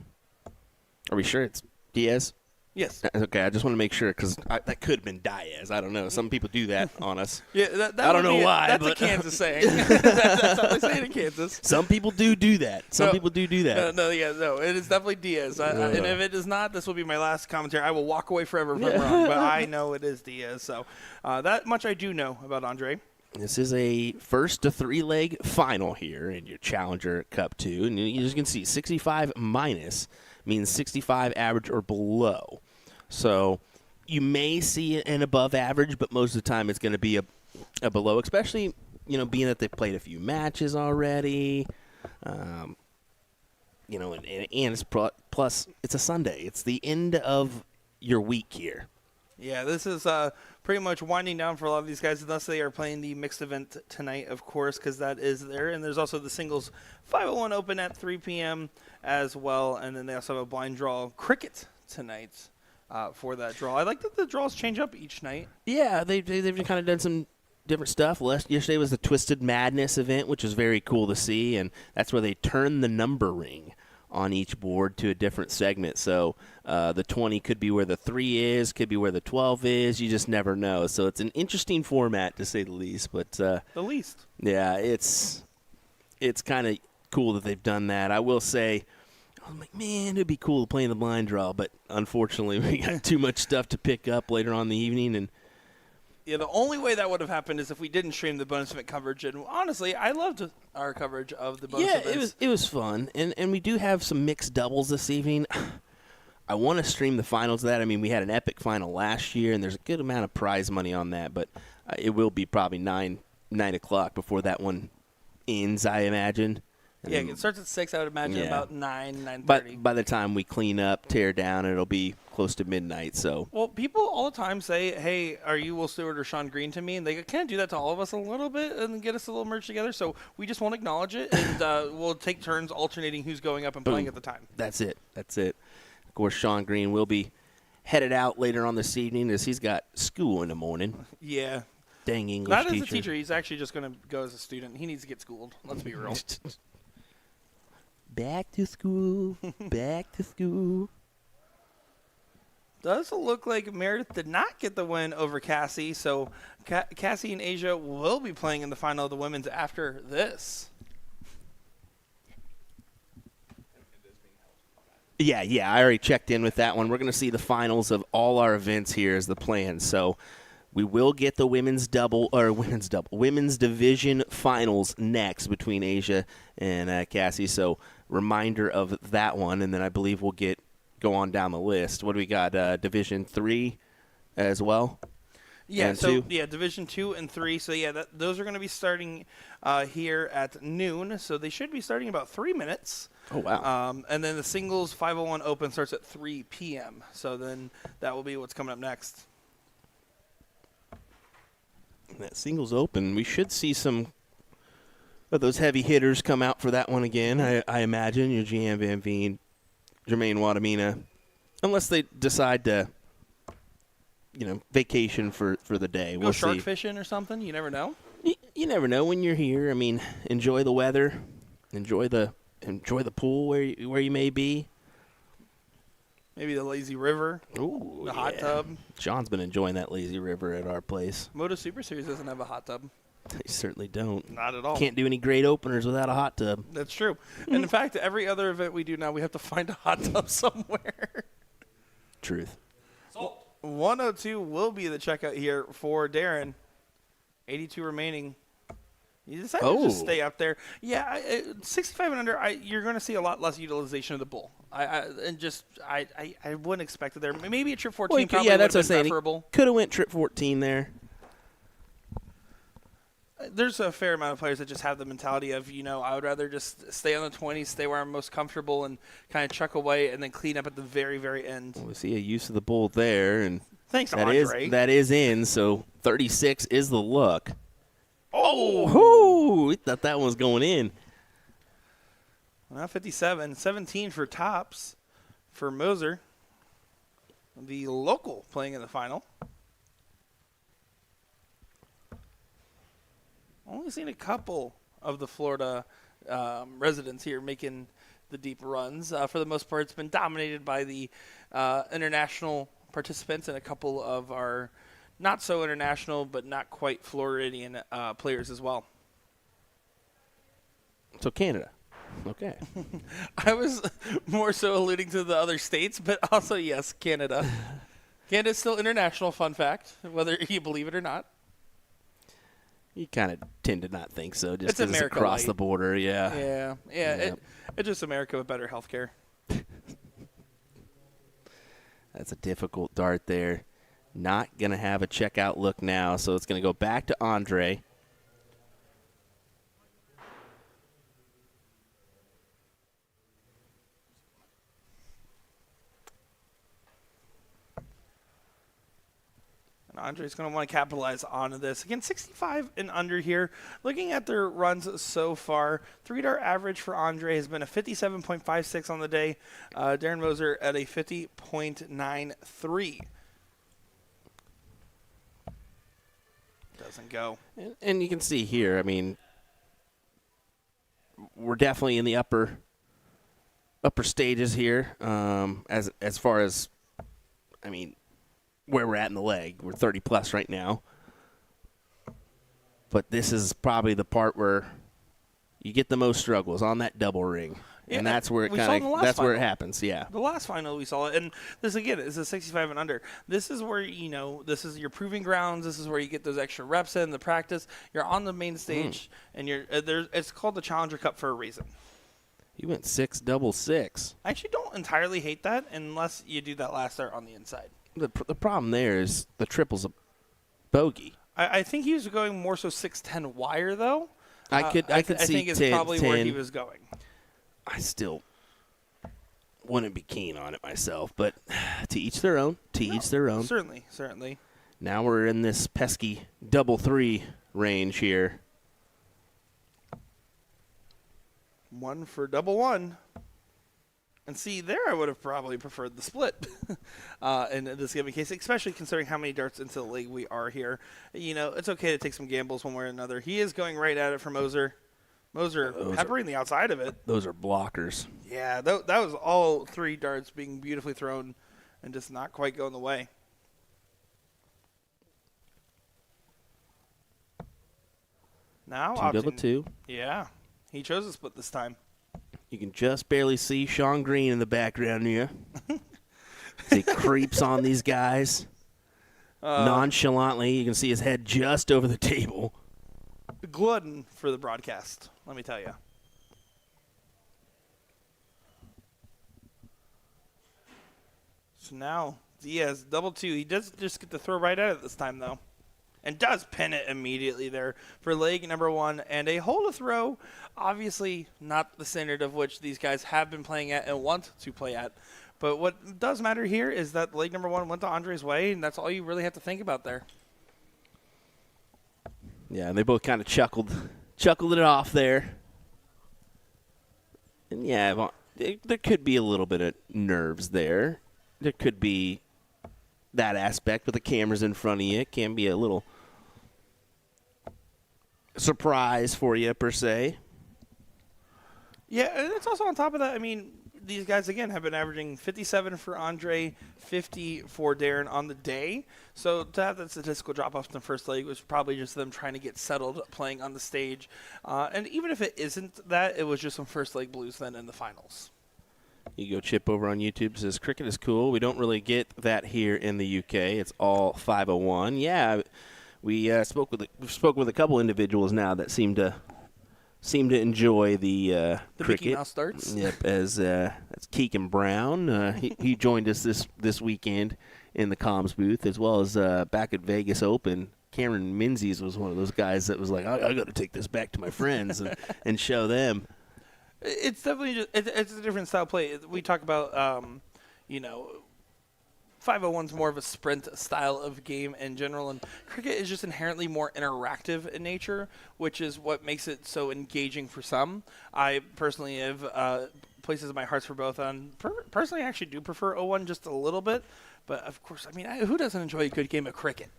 we sure it's Diaz? Yes. Okay, I just want to make sure, because that could have been Diaz. I don't know. Some people do that on us. Yeah, that I don't know why. That's but a Kansas saying. That's how they say it in Kansas. Some people do that. Some people do that. No, it is definitely Diaz. And if it is not, this will be my last commentary. I will walk away forever if I'm wrong, but I know it is Diaz. So that much I do know about Andre. This is a first to 3-leg final here in your Challenger Cup 2. And you can see 65 minus means 65 average or below. So you may see an above average, but most of the time it's going to be a below, especially, being that they've played a few matches already. And it's plus it's a Sunday. It's the end of your week here. Yeah, this is pretty much winding down for a lot of these guys, unless they are playing the mixed event tonight, of course, because that is there. And there's also the singles 501 Open at 3 p.m. as well. And then they also have a blind draw cricket tonight for that draw. I like that the draws change up each night. Yeah, they've kind of done some different stuff. Yesterday was the Twisted Madness event, which was very cool to see. And that's where they turn the number ring on each board to a different segment. So the 20 could be where the 3 is, could be where the 12 is. You just never know. So it's an interesting format, to say the least. But the least. Yeah, it's kind of cool that they've done that. I will say, I'm like, man, it'd be cool to play in the blind draw. But unfortunately, we got too much stuff to pick up later on in the evening. And yeah, the only way that would have happened is if we didn't stream the bonus event coverage. And honestly, I loved our coverage of the bonus events. It was fun. And we do have some mixed doubles this evening. I want to stream the finals of that. I mean, we had an epic final last year, and there's a good amount of prize money on that. But it will be probably 9 o'clock before that one ends, I imagine. Yeah, it starts at 6, I would imagine, about 9:30. But by the time we clean up, tear down, it'll be close to midnight. So, well, people all the time say, hey, are you Will Stewart or Sean Green to me? And they kind of do that to all of us a little bit and get us a little merch together. So we just won't acknowledge it, and we'll take turns alternating who's going up and playing at the time. That's it. Of course, Sean Green will be headed out later on this evening as he's got school in the morning. Yeah. Dang English Not teacher. as a teacher. He's actually just going to go as a student. He needs to get schooled. Let's be real. Back to school. Back to school. Does look like Meredith did not get the win over Cassie, so Cassie and Asia will be playing in the final of the women's after this. Yeah, I already checked in with that one. We're going to see the finals of all our events here as the plan. So we will get the women's division finals next between Asia and Cassie. So reminder of that one, and then I believe we'll go on down the list. What do we got? Division 3 as well? Yeah, and so 2? yeah, Division 2 and 3. So yeah, those are going to be starting here at noon. So they should be starting in about 3 minutes. Oh, wow. And then the singles 501 Open starts at 3 p.m. So then that will be what's coming up next. That singles open, we should see some of those heavy hitters come out for that one again. I imagine your Jan Van Veen, Jermaine Wadamina, unless they decide to, vacation for the day. Go shark fishing or something. You never know. You never know when you're here. I mean, enjoy the weather, enjoy the pool where you may be. Maybe the lazy river. Ooh, the hot tub. John's been enjoying that lazy river at our place. Moto Super Series doesn't have a hot tub. They certainly don't. Not at all. Can't do any great openers without a hot tub. That's true. And in fact, every other event we do now, we have to find a hot tub somewhere. Truth. 102 will be the checkout here for Darren. 82 remaining. You decided to just stay up there. Yeah, 65 and under, you're going to see a lot less utilization of the bull. I wouldn't expect it there. Maybe a trip 14 probably would have been preferable. Could have went trip 14 there. There's a fair amount of players that just have the mentality of, I would rather just stay on the 20, stay where I'm most comfortable, and kind of chuck away and then clean up at the very, very end. Well, we see a use of the bull there, and thanks, Andre. That is in, so 36 is the look. Oh! We thought that one was going in. Now 57, 17 for tops for Moser, the local playing in the final. Only seen a couple of the Florida residents here making the deep runs. For the most part, it's been dominated by the international participants and a couple of our not so international but not quite Floridian players as well. So Canada. Okay. I was more so alluding to the other states, but also, yes, Canada. Canada's still international, fun fact, whether you believe it or not. You kind of tend to not think so, just it's because it's across light. The border, yeah. Yeah. It's just America with better health care. That's a difficult dart there. Not going to have a checkout look now, so it's going to go back to Andre. And Andre's going to want to capitalize on this. Again, 65 and under here. Looking at their runs so far, 3-dart average for Andre has been a 57.56 on the day. Darren Moser at a 50.93. Doesn't go. And you can see here, I mean, we're definitely in the upper stages here as far as, I mean, where we're at in the leg. We're 30 plus right now. But this is probably the part where you get the most struggles on that double ring. Yeah, and that's where it where it happens, yeah. The last final we saw it, and this again is a 65 and under. This is where, this is your proving grounds. This is where you get those extra reps in, the practice. You're on the main stage, and you're it's called the Challenger Cup for a reason. You went 6-6. I actually don't entirely hate that unless you do that last start on the inside. The problem there is the triple's a bogey. I think he was going more so 6-10 wire, though. I could see 10. I think it's probably where he was going. I still wouldn't be keen on it myself, but to each their own. Certainly. Now we're in this pesky double 3 range here. 1 for double 1. And see, there I would have probably preferred the split in this given case, especially considering how many darts into the league we are here. It's okay to take some gambles one way or another. He is going right at it for Moser. Moser peppering the outside of it. Those are blockers. Yeah, that was all 3 darts being beautifully thrown and just not quite going the way. Now, 2-2. Yeah, he chose a split this time. You can just barely see Sean Green in the background here. He creeps on these guys nonchalantly. You can see his head just over the table. Glutton for the broadcast, let me tell you. So now Diaz double 2. He does just get to throw right at it this time, though. And does pin it immediately there for leg number 1. And a hole to throw, obviously not the standard of which these guys have been playing at and want to play at. But what does matter here is that leg number 1 went to Andre's way, and that's all you really have to think about there. Yeah, and they both kind of chuckled it off there. And yeah, there could be a little bit of nerves there. There could be that aspect, but the camera's in front of you. It can be a little surprise for you, per se. Yeah, and it's also on top of that, I mean, these guys, again, have been averaging 57 for Andre, 50 for Darren on the day. So to have that statistical drop-off in the first leg was probably just them trying to get settled playing on the stage. And even if it isn't that, it was just some first leg blues then in the finals. You go Chip over on YouTube, says, cricket is cool. We don't really get that here in the UK. It's all 501. Yeah, we spoke with a couple individuals now that seem to enjoy the cricket. Mickey Mouse darts. Yep, as that's Keegan Brown. He joined us this weekend in the comms booth, as well as back at Vegas Open. Cameron Menzies was one of those guys that was like, I got to take this back to my friends and show them. It's definitely it's a different style of play. We talk about 501's more of a sprint style of game in general, and cricket is just inherently more interactive in nature, which is what makes it so engaging for some. I personally have places in my hearts for both. Personally, I actually do prefer 01 just a little bit, but of course, I mean, who doesn't enjoy a good game of cricket?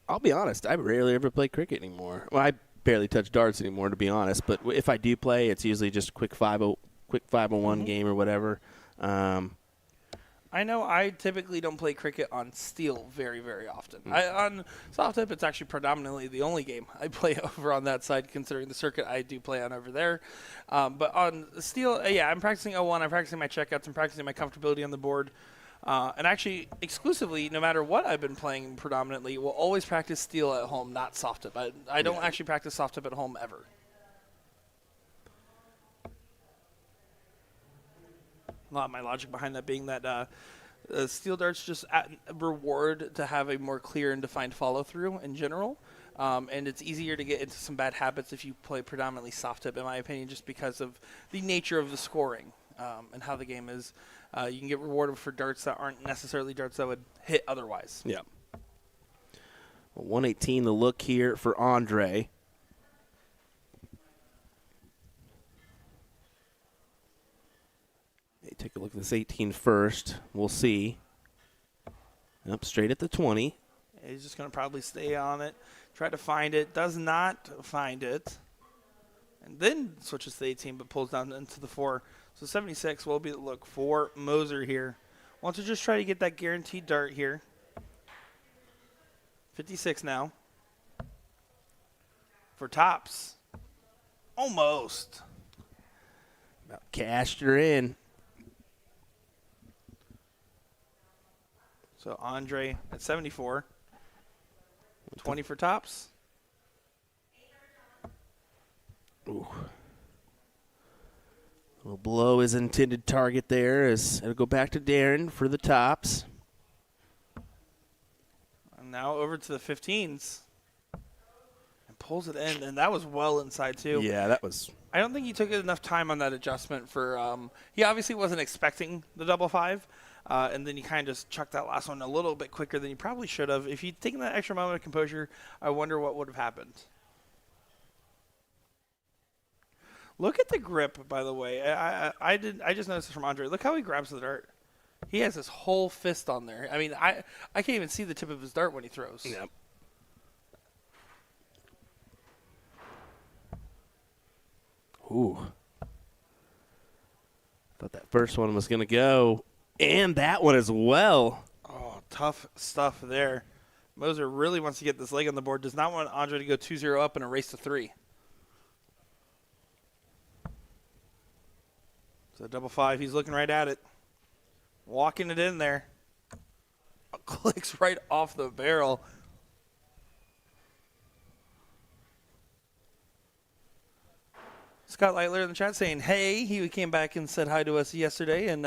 I'll be honest, I rarely ever play cricket anymore. Well, I barely touch darts anymore, to be honest. But if I do play, it's usually just a quick 501 game or whatever. I know I typically don't play cricket on steel very, very often. On soft tip, it's actually predominantly the only game I play over on that side, considering the circuit I do play on over there. But on steel, I'm practicing 01. I'm practicing my checkouts. I'm practicing my comfortability on the board. And actually, exclusively, no matter what I've been playing predominantly, we'll always practice steel at home, not soft tip. I don't actually practice soft tip at home ever. A lot of my logic behind that being that steel darts just reward to have a more clear and defined follow-through in general. And it's easier to get into some bad habits if you play predominantly soft tip, in my opinion, just because of the nature of the scoring and how the game is. You can get rewarded for darts that aren't necessarily darts that would hit otherwise. Yeah. 118 the look here for Andre. Hey, take a look at this 18 first. We'll see. Up straight at the 20. He's just going to probably stay on it, try to find it, does not find it, and then switches to the 18 but pulls down into the 4. So 76 will be the look for Moser here. Wants to just try to get that guaranteed dart here. 56 now. For tops. Almost. About cashed her in. So Andre at 74. 20 for tops. Ooh. Will blow his intended target there as it'll go back to Darren for the tops. And now over to the 15s. And pulls it in, and that was well inside too. Yeah, that was. I don't think he took enough time on that adjustment for. He obviously wasn't expecting the double 5, and then he kind of just chucked that last one a little bit quicker than he probably should have. If he'd taken that extra moment of composure, I wonder what would have happened. Look at the grip, by the way. I just noticed this from Andre. Look how he grabs the dart. He has his whole fist on there. I mean, I can't even see the tip of his dart when he throws. Yep. Ooh. Thought that first one was going to go. And that one as well. Oh, tough stuff there. Moser really wants to get this leg on the board. Does not want Andre to go 2-0 up and a race to 3. So double 5, he's looking right at it. Walking it in there. Clicks right off the barrel. Scott Lightler in the chat saying, hey, he came back and said hi to us yesterday and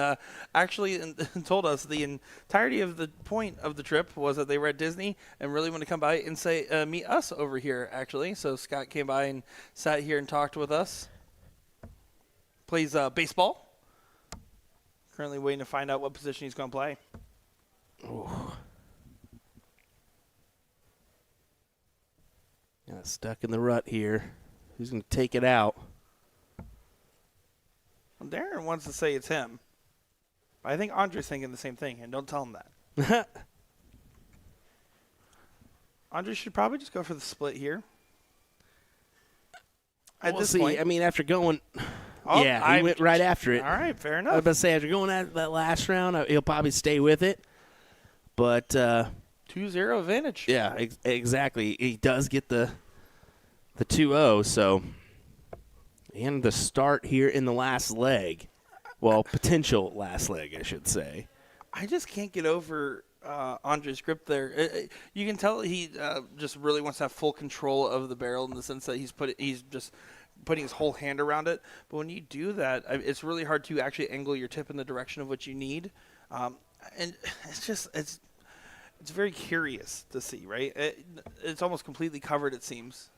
actually told us the entirety of the point of the trip was that they were at Disney and really wanted to come by and say meet us over here, actually. So Scott came by and sat here and talked with us. Plays baseball. Currently waiting to find out what position he's going to play. Ooh. Yeah, stuck in the rut here. Who's going to take it out? Well, Darren wants to say it's him. But I think Andre's thinking the same thing, and don't tell him that. Andre should probably just go for the split here. At We'll this see. point. I mean, after going... Oh, yeah, he went right after it. All right, fair I was enough. about to say, after going at that last round, he'll probably stay with it. But, 2-0 advantage. yeah, exactly. He does get the 2-0, so. And the start here in the last leg. Well, potential last leg, I should say. I just can't get over Andre's grip there. You can tell he just really wants to have full control of the barrel in the sense that he's just putting his whole hand around it. But when you do that, it's really hard to actually angle your tip in the direction of what you need. And it's very curious to see, right? It's almost completely covered, it seems.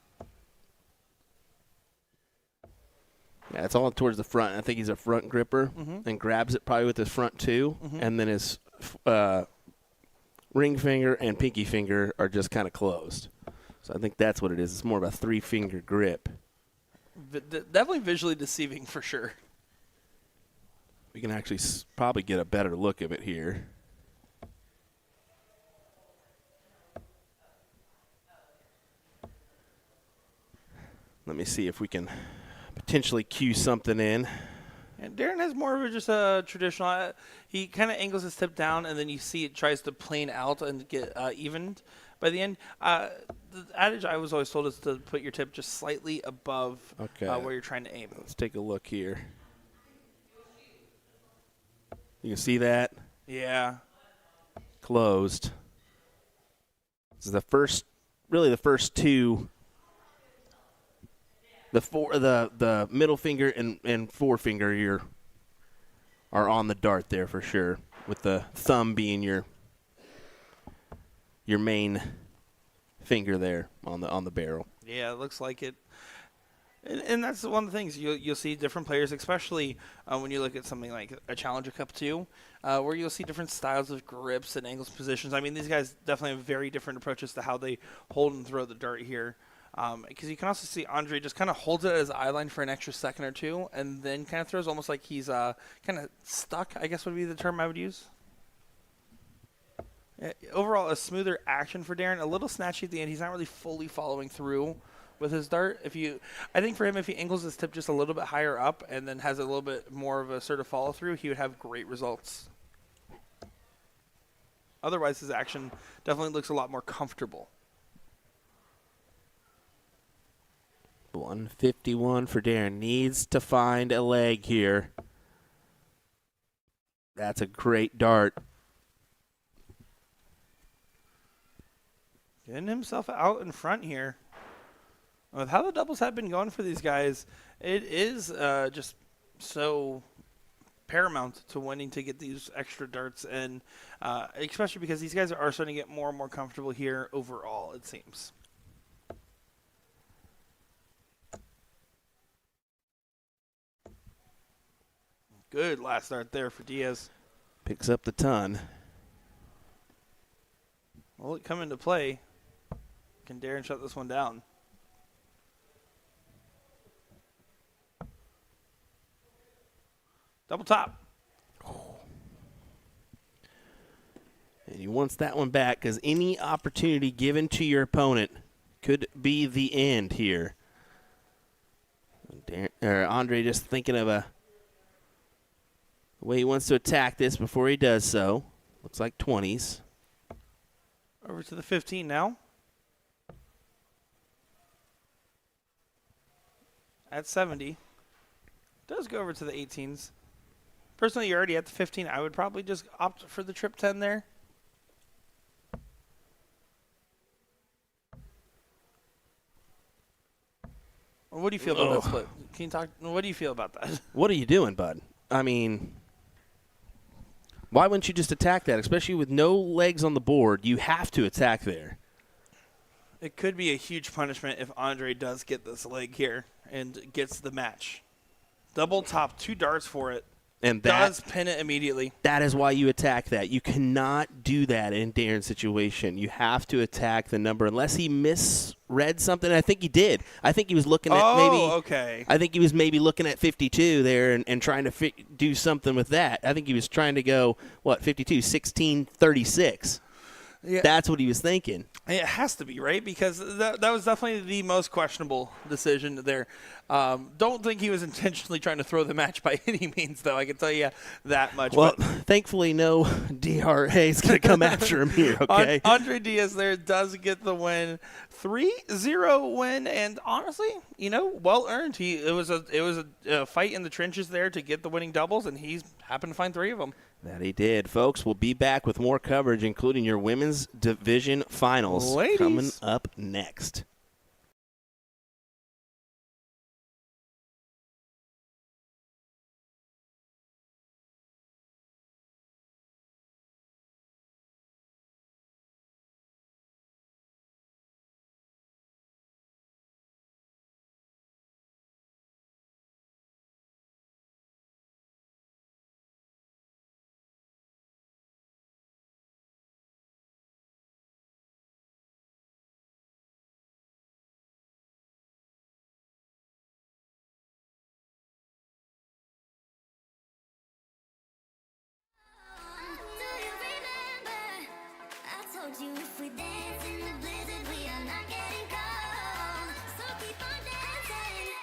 Yeah, it's all towards the front. I think he's a front gripper and grabs it probably with his front two, and then his ring finger and pinky finger are just kind of closed. So I think that's what it is. It's more of a 3-finger grip. Definitely visually deceiving for sure. We can actually probably get a better look of it here. Let me see if we can potentially cue something in. And Darren has more of just a traditional. He kind of angles his tip down, and then you see it tries to plane out and get evened by the end. The adage I was always told is to put your tip just slightly above where you're trying to aim. Let's take a look here. You can see that? Yeah. Closed. This is the first two. The middle finger and forefinger are on the dart there for sure, with the thumb being your main finger there on the barrel. Yeah, it looks like it. And that's one of the things you'll see different players, especially when you look at something like a Challenger Cup 2, where you'll see different styles of grips and angles, positions. I mean, these guys definitely have very different approaches to how they hold and throw the dart here. Because you can also see Andre just kind of holds it at his eye line for an extra second or two, and then kind of throws almost like he's kind of stuck, I guess would be the term I would use. Overall, a smoother action for Darren, a little snatchy at the end. He's not really fully following through with his dart. I think for him, if he angles his tip just a little bit higher up and then has a little bit more of a sort of follow through, he would have great results. Otherwise, his action definitely looks a lot more comfortable. 151 for Darren. Needs to find a leg here. That's a great dart. Getting himself out in front here. With how the doubles have been going for these guys, it is just so paramount to wanting to get these extra darts, and especially because these guys are starting to get more and more comfortable here overall, it seems. Good last start there for Diaz. Picks up the ton. Will it come into play? Can Darren shut this one down? Double top. And he wants that one back because any opportunity given to your opponent could be the end here. Andre just thinking of a way he wants to attack this before he does so. Looks like 20s. Over to the 15 now. At 70. Does go over to the 18s. Personally, you're already at the 15. I would probably just opt for the trip 10 there. What do you feel about that split? Can you talk? What do you feel about that? What are you doing, bud? I mean, why wouldn't you just attack that? Especially with no legs on the board, you have to attack there. It could be a huge punishment if Andre does get this leg here and gets the match. Double top, 2 darts for it. And does pin it immediately. That is why you attack that. You cannot do that in Darren's situation. You have to attack the number unless he misread something. I think he did. I think he was looking at I think he was maybe looking at 52 there and trying to do something with that. I think he was trying to go, 52, 16, 36. Yeah. That's what he was thinking. It has to be, right? Because that was definitely the most questionable decision there. Don't think he was intentionally trying to throw the match by any means, though. I can tell you that much. Well, But thankfully, no DRA is going to come after him here, okay? Andre Diaz there does get the win. 3-0 win, and honestly, well earned. It was a fight in the trenches there to get the winning doubles, and he's happened to find 3 of them. That he did. Folks, we'll be back with more coverage, including your women's division finals coming up next. You if we dance in the blizzard, we are not getting cold. So keep on dancing,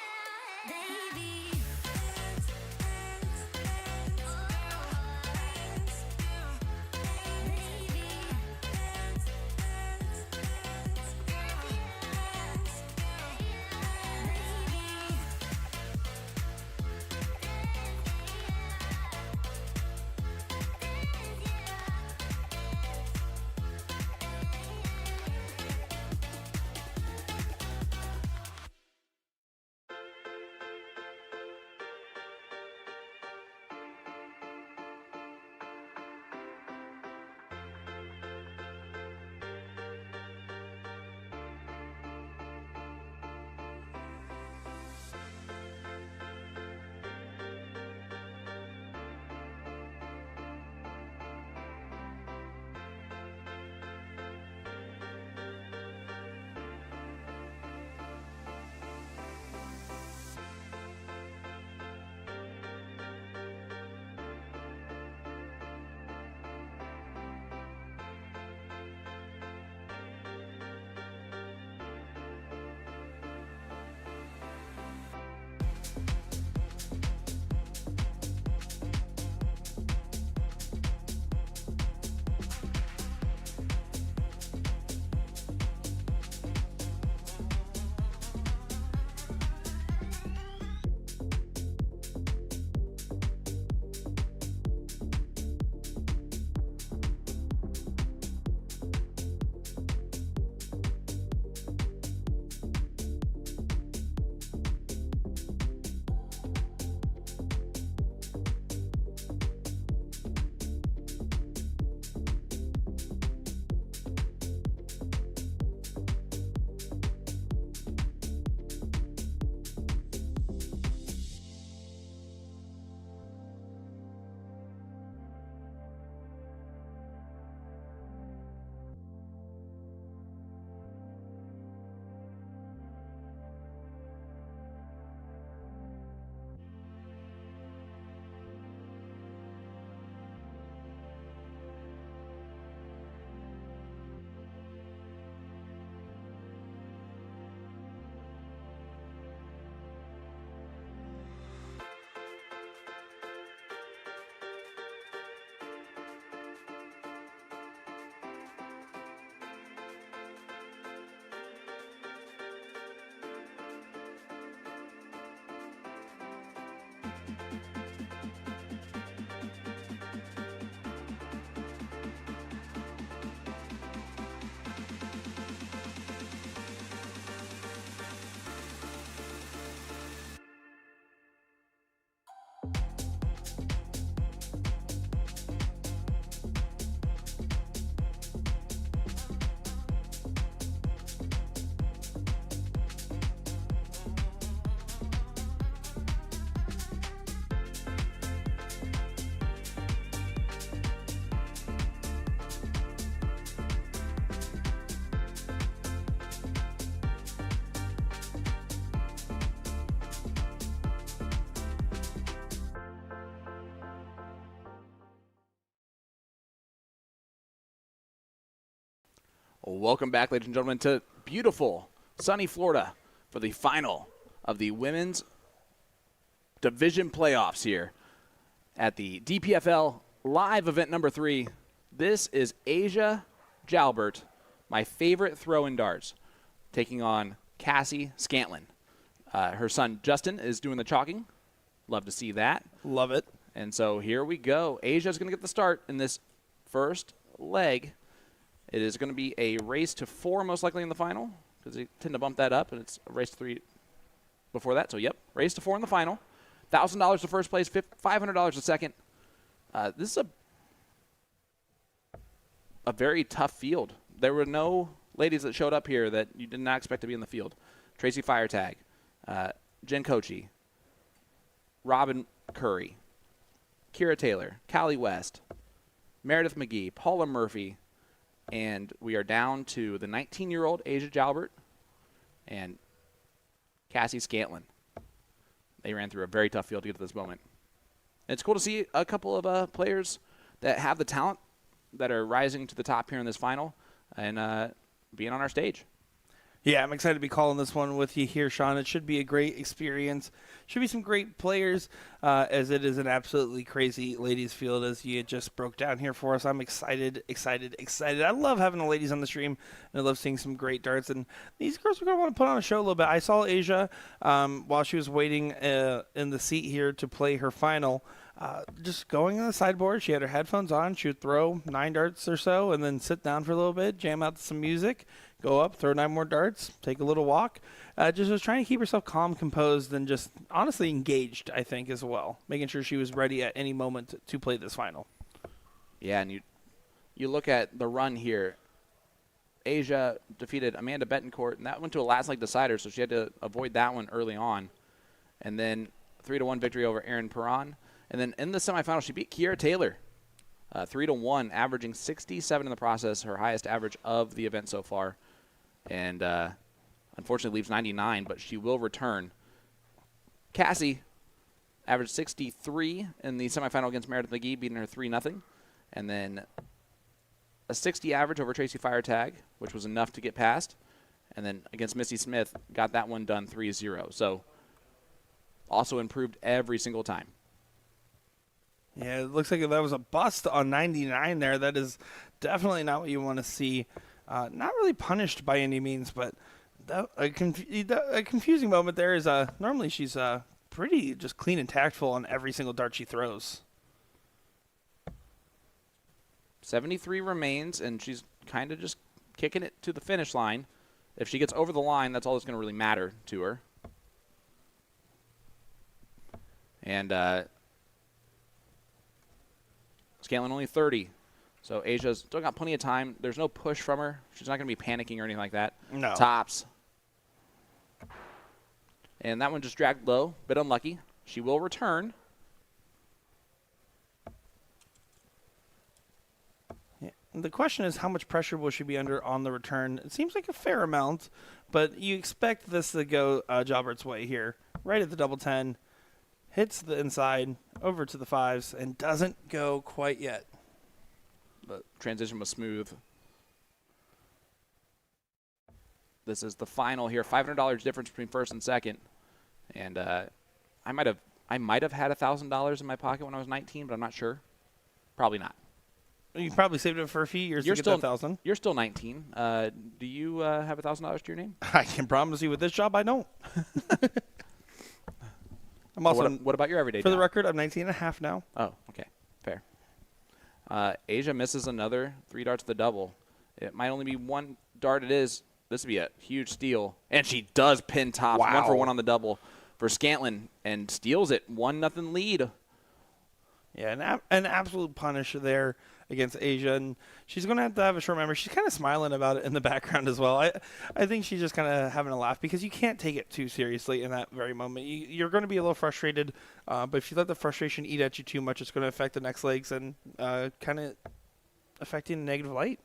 baby. Dance, dance, dance. Oh, dance, baby. Dance, dance, dance. Dance, baby. Welcome back, ladies and gentlemen, to beautiful, sunny Florida for the final of the women's division playoffs here at the DPFL Live Event number 3. This is Asia Jalbert, my favorite throw in darts, taking on Cassie Scantlin. Her son Justin is doing the chalking. Love to see that. Love it. And so here we go. Asia's going to get the start in this first leg. It is going to be a race to 4 most likely in the final, because they tend to bump that up, and it's a race to 3 before that. So, yep, race to 4 in the final. $1,000 to first place, $500 to second. This is a very tough field. There were no ladies that showed up here that you did not expect to be in the field. Tracy Firetag, Jen Kochi, Robin Curry, Kira Taylor, Callie West, Meredith McGee, Paula Murphy, and we are down to the 19-year-old Asia Jalbert and Cassie Scantlin. They ran through a very tough field to get to this moment. And it's cool to see a couple of players that have the talent that are rising to the top here in this final and being on our stage. Yeah, I'm excited to be calling this one with you here, Sean. It should be a great experience. Should be some great players, as it is an absolutely crazy ladies field, as you just broke down here for us. I'm excited. I love having the ladies on the stream, and I love seeing some great darts. And these girls are going to want to put on a show a little bit. I saw Asia while she was waiting in the seat here to play her final. Just going on the sideboard, she had her headphones on. She would throw 9 darts or so and then sit down for a little bit, jam out some music, go up, throw 9 more darts, take a little walk. Just was trying to keep herself calm, composed, and just honestly engaged, I think, as well, making sure she was ready at any moment to play this final. Yeah, and you look at the run here. Asia defeated Amanda Betancourt, and that went to a last leg decider, so she had to avoid that one early on. And then 3-1 victory over Erin Perron. And then in the semifinal, she beat Kiera Taylor, 3-1, averaging 67 in the process, her highest average of the event so far. And unfortunately leaves 99, but she will return. Cassie averaged 63 in the semifinal against Meredith McGee, beating her 3-0. And then a 60 average over Tracy Firetag, which was enough to get past. And then against Missy Smith, got that one done 3-0. So also improved every single time. Yeah, it looks like that was a bust on 99 there. That is definitely not what you want to see. Not really punished by any means, but a confusing moment there is normally she's pretty just clean and tactful on every single dart she throws. 73 remains, and she's kind of just kicking it to the finish line. If she gets over the line, that's all that's going to really matter to her. And Scantlin only 30. So Asia's still got plenty of time. There's no push from her. She's not going to be panicking or anything like that. No. Tops. And that one just dragged low. Bit unlucky. She will return. Yeah. The question is, how much pressure will she be under on the return? It seems like a fair amount, but you expect this to go Jalbert's way here. Right at the double 10. Hits the inside, over to the 5s, and doesn't go quite yet. The transition was smooth. This is the final here. $500 difference between first and second. And I might have had $1,000 in my pocket when I was 19, but I'm not sure. Probably not. You probably saved it for a few years to get that 1,000. You're still 19. Do you have $1,000 to your name? I can promise you with this job, I don't. I'm also, what about your everyday for the job? record, I'm 19 and a half now. Oh, okay. Fair. Asia misses another 3 darts to the double. It might only be 1 dart. It is. This would be a huge steal. And she does pin top. Wow. 1 for 1 on the double for Scantlin and steals it. 1-0 lead. Yeah, an absolute punish there against Asia. And she's going to have a short memory. She's kind of smiling about it in the background as well. I think she's just kind of having a laugh because you can't take it too seriously in that very moment. You're going to be a little frustrated, but if you let the frustration eat at you too much, it's going to affect the next legs and kind of affect you in a negative light.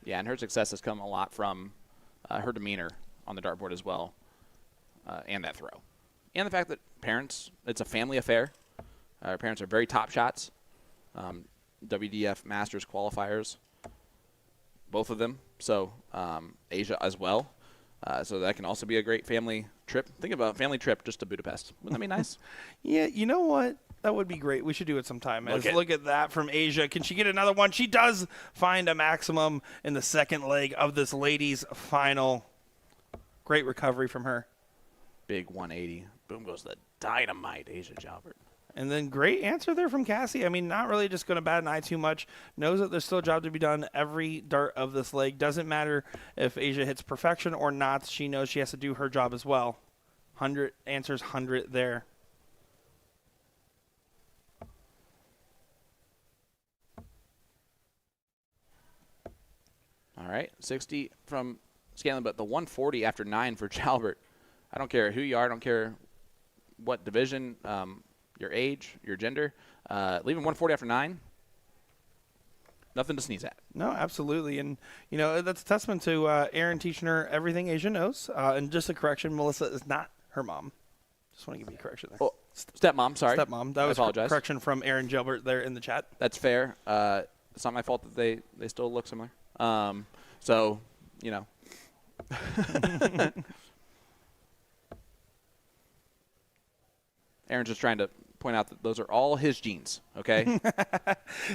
Yeah, and her success has come a lot from her demeanor on the dartboard as well, and that throw. And the fact that it's a family affair. Her parents are very top shots. WDF Masters qualifiers, both of them. So Asia as well. So that can also be a great family trip. Think about a family trip just to Budapest. Wouldn't that be nice? Yeah, you know what? That would be great. We should do it sometime. Look at that from Asia. Can she get another one? She does find a maximum in the second leg of this ladies' final. Great recovery from her. Big 180. Boom goes the dynamite, Asia Jalbert. And then great answer there from Cassie. I mean, not really just going to bat an eye too much. Knows that there's still a job to be done every dart of this leg. Doesn't matter if Asia hits perfection or not. She knows she has to do her job as well. 100 answers, 100 there. All right, 60 from Scanlon, but the 140 after 9 for Jalbert. I don't care who you are. I don't care what division, your age, your gender. Leaving 140 after 9, nothing to sneeze at. No, absolutely. And, you know, that's a testament to Aaron teaching her everything Asia knows. And just a correction, Melissa is not her mom. Just want to give you a correction there. Oh, stepmom, sorry. Stepmom. That was I apologize. correction from Aaron Gilbert there in the chat. That's fair. It's not my fault that they still look similar. So, you know. Aaron's just trying to point out that those are all his genes, okay?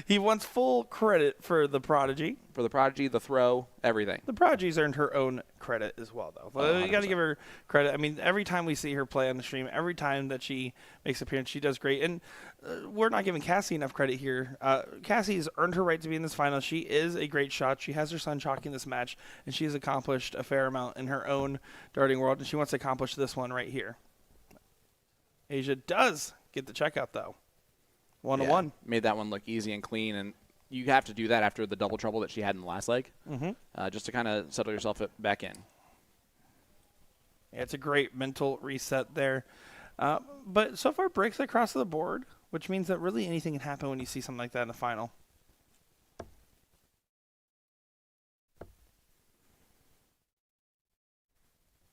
He wants full credit for the prodigy. For the prodigy, the throw, everything. The prodigy's earned her own credit as well, though. Oh, You got to 100%. give her credit. I mean, every time we see her play on the stream, every time that she makes an appearance, she does great. And we're not giving Cassie enough credit here. Cassie's earned her right to be in this final. She is a great shot. She has her son chalking this match, and she has accomplished a fair amount in her own darting world, and she wants to accomplish this one right here. Asia does get the checkout, though. 1-1. Made that one look easy and clean, and you have to do that after the double trouble that she had in the last leg, just to kind of settle yourself back in. Yeah, it's a great mental reset there. But so far, breaks across the board, which means that really anything can happen when you see something like that in the final.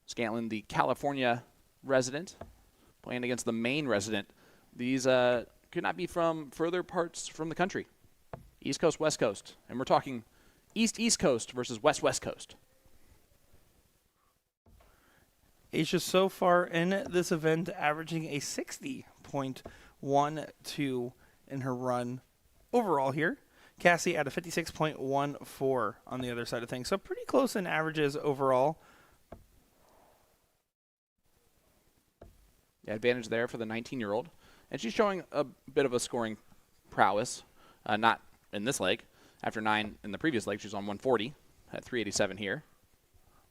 Scantlin, the California resident, playing against the Maine resident. These could not be from further parts from the country. East Coast, West Coast. And we're talking East Coast versus West Coast. Asia so far in this event averaging a 60.12 in her run overall here. Cassie at a 56.14 on the other side of things. So pretty close in averages overall. Yeah, advantage there for the 19-year-old. And she's showing a bit of a scoring prowess, not in this leg. After 9 in the previous leg, she's on 140 at 387 here.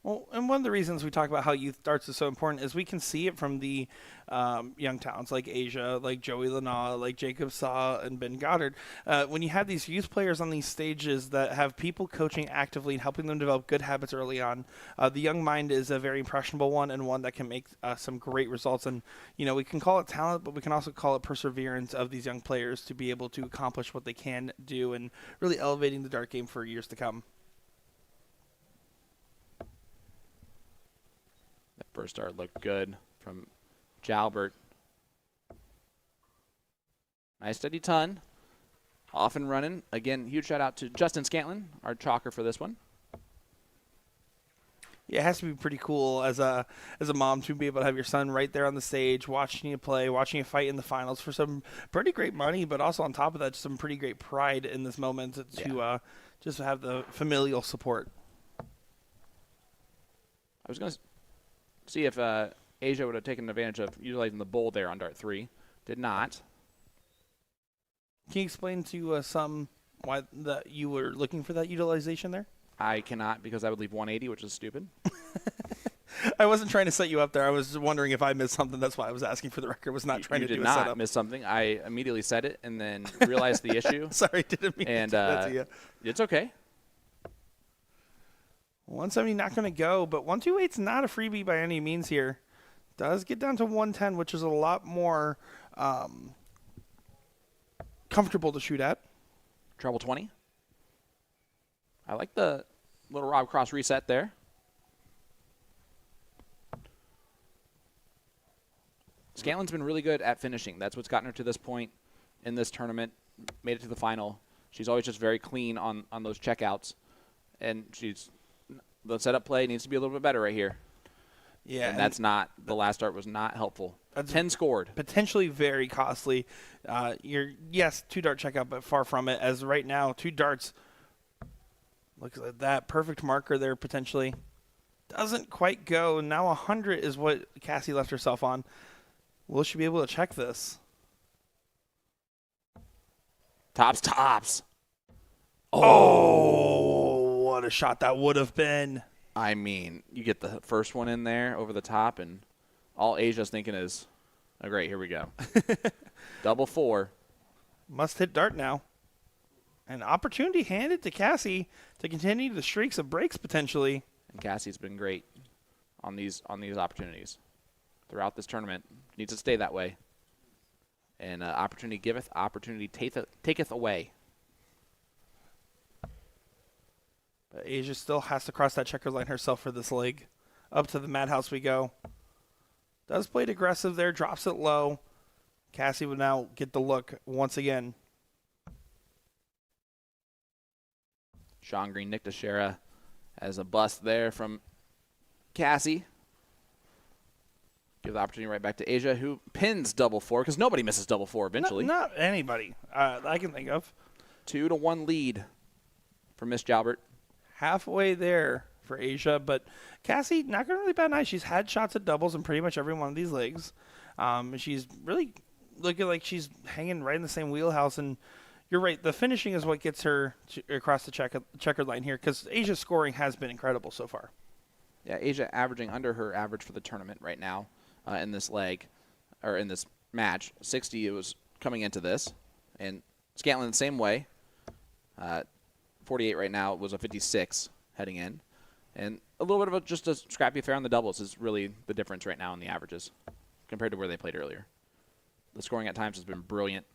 Well, and one of the reasons we talk about how youth darts is so important is we can see it from the young talents like Asia, like Joey Lana, like Jacob Saw, and Ben Goddard. When you have these youth players on these stages that have people coaching actively and helping them develop good habits early on, the young mind is a very impressionable one and one that can make some great results. And, you know, we can call it talent, but we can also call it perseverance of these young players to be able to accomplish what they can do and really elevating the dart game for years to come. That first dart looked good from Jalbert. Nice steady ton. Off and running. Again, huge shout out to Justin Scantlin, our chalker for this one. Yeah, it has to be pretty cool as a mom to be able to have your son right there on the stage, watching you play, watching you fight in the finals for some pretty great money, but also on top of that, some pretty great pride in this moment to just have the familial support. I was going to see if Asia would have taken advantage of utilizing the bowl there on dart 3. Did not. Can you explain to some why that you were looking for that utilization there? I cannot because I would leave 180, which is stupid. I wasn't trying to set you up there. I was wondering if I missed something. That's why I was asking for the record. Was not trying You to did do a not setup. miss something. I immediately said it and then realized the issue. Sorry, didn't mean And to do that to you. it's okay. 170 not going to go, but 128's not a freebie by any means here. Does get down to 110, which is a lot more comfortable to shoot at. Treble 20. I like the little Rob Cross reset there. Scantlin's been really good at finishing. That's what's gotten her to this point in this tournament. Made it to the final. She's always just very clean on those checkouts. And the setup play needs to be a little bit better right here. Yeah, and that's not – the last dart was not helpful. That's 10 scored. potentially very costly. Yes, 2-dart checkout, but far from it. As right now, 2 darts. Looks at that perfect marker there potentially. Doesn't quite go. Now 100 is what Cassie left herself on. Will she be able to check this? Tops. Oh, what a shot that would have been. I mean, you get the first one in there over the top, and all Asia's thinking is, oh, great, here we go. Double 4. Must hit dart now. An opportunity handed to Cassie to continue the streaks of breaks potentially. And Cassie's been great on these opportunities throughout this tournament. Needs to stay that way. And opportunity giveth, opportunity taketh away. But Asia still has to cross that checker line herself for this leg. Up to the madhouse we go. Does play it aggressive there, drops it low. Cassie would now get the look once again. Sean Green, Nick Dichiria as a bust there from Cassie. Give the opportunity right back to Asia, who pins double 4, because nobody misses double 4 eventually. Not anybody I can think of. 2-1 lead for Miss Jalbert. Halfway there for Asia, but Cassie not going really bad night. She's had shots at doubles in pretty much every one of these legs. She's really looking like she's hanging right in the same wheelhouse, and you're right. The finishing is what gets her across the checkered line here, because Asia's scoring has been incredible so far. Yeah, Asia averaging under her average for the tournament right now in this leg, or in this match. 60 it was coming into this, and Scantlin the same way. 48 right now was a 56 heading in, and a little bit of just a scrappy affair on the doubles is really the difference right now in the averages compared to where they played earlier. The scoring at times has been brilliant.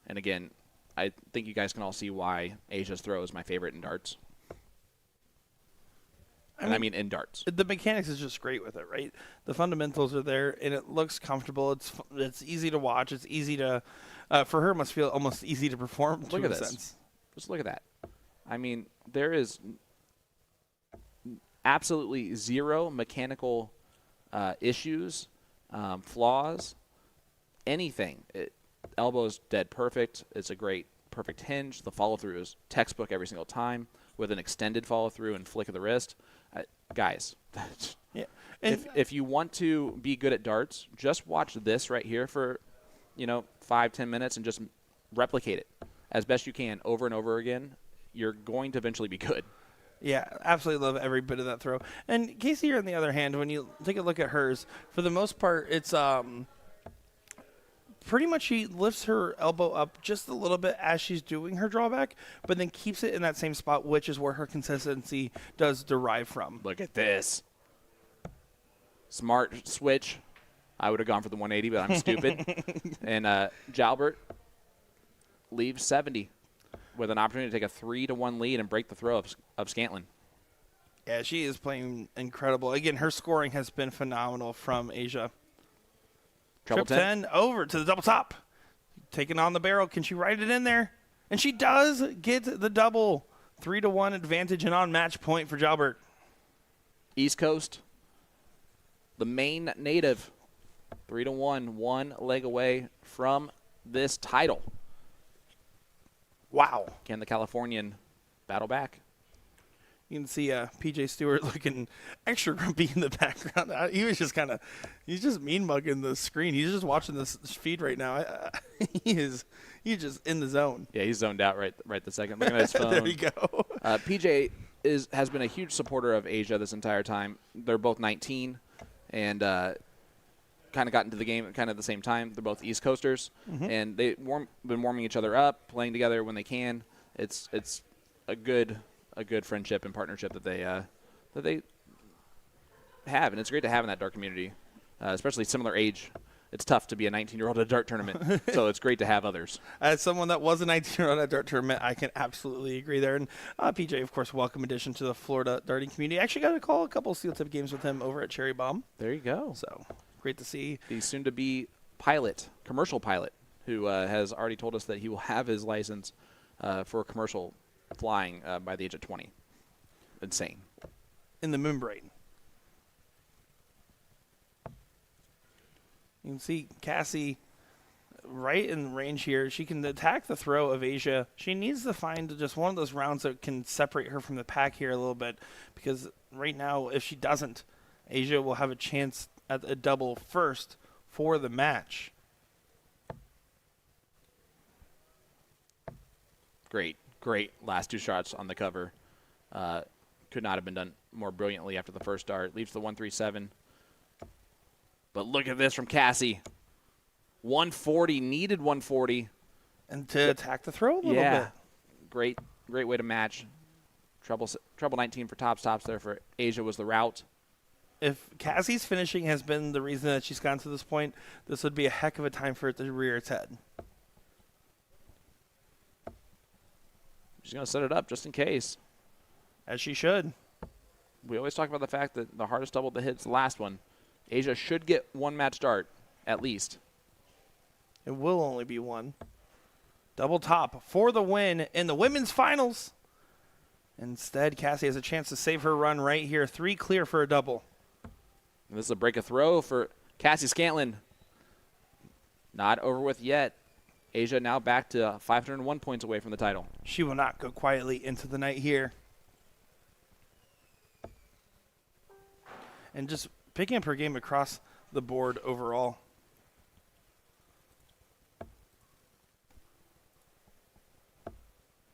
And again, I think you guys can all see why Asia's throw is my favorite in darts. I mean in darts. The mechanics is just great with it, right? The fundamentals are there, and it looks comfortable. It's easy to watch. It's easy to, for her, it must feel almost easy to perform. Look at a this. Sense. Just look at that. I mean, there is absolutely zero mechanical issues, flaws, anything. Elbow's dead perfect. It's a great, perfect hinge. The follow-through is textbook every single time with an extended follow-through and flick of the wrist. Guys, Yeah. if you want to be good at darts, just watch this right here for, 5-10 minutes and just replicate it as best you can over and over again. You're going to eventually be good. Yeah, absolutely love every bit of that throw. And Casey, on the other hand, when you take a look at hers, for the most part, it's pretty much she lifts her elbow up just a little bit as she's doing her drawback, but then keeps it in that same spot, which is where her consistency does derive from. Look at this. Smart switch. I would have gone for the 180, but I'm stupid. And Jalbert leaves 70 with an opportunity to take a 3-1 lead and break the throw of Scantlin. Yeah, she is playing incredible. Again, her scoring has been phenomenal from Asia. Treble Trip 10 over to the double top. Taking on the barrel. Can she ride it in there? And she does get the double. 3-1 advantage and on match point for Jalbert. East Coast, the main native, 3-1, one leg away from this title. Wow. Can the Californian battle back? You can see PJ Stewart looking extra grumpy in the background. He was just he's just mean mugging the screen. He's just watching this feed right now. He's just in the zone. Yeah, he's zoned out right the second. Looking at his phone. There you go. PJ has been a huge supporter of Asia this entire time. They're both 19 and kind of got into the game kind of at the same time. They're both East Coasters, and they've been warming each other up, playing together when they can. It's a good friendship and partnership that they have, and it's great to have in that dart community, especially similar age. It's tough to be a 19-year-old at a dart tournament, so it's great to have others. As someone that was a 19-year-old at a dart tournament, I can absolutely agree there. And PJ, of course, welcome addition to the Florida darting community. I actually got to call a couple of Steel Tip games with him over at Cherry Bomb. There you go. So great to see. The soon-to-be commercial pilot, who has already told us that he will have his license for commercial flying by the age of 20. insane. In the membrane. You can see Cassie right in range here. She can attack the throw of Asia. She needs to find just one of those rounds that can separate her from the pack here a little bit, because right now, if she doesn't, Asia will have a chance at a double first for the match. Great last 2 shots on the cover. Could not have been done more brilliantly after the first dart. Leaves the 137. But look at this from Cassie. 140, needed 140. And to attack the throw a little bit. Great way to match. Treble 19 for tops there for Asia was the route. If Cassie's finishing has been the reason that she's gotten to this point, this would be a heck of a time for it to rear its head. She's going to set it up just in case. As she should. We always talk about the fact that the hardest double to hit is the last one. Asia should get 1 match dart, at least. It will only be 1. Double top for the win in the women's finals. Instead, Cassie has a chance to save her run right here. 3 clear for a double. And this is a break of throw for Cassie Scantlin. Not over with yet. Asia now back to 501 points away from the title. She will not go quietly into the night here. And just picking up her game across the board overall.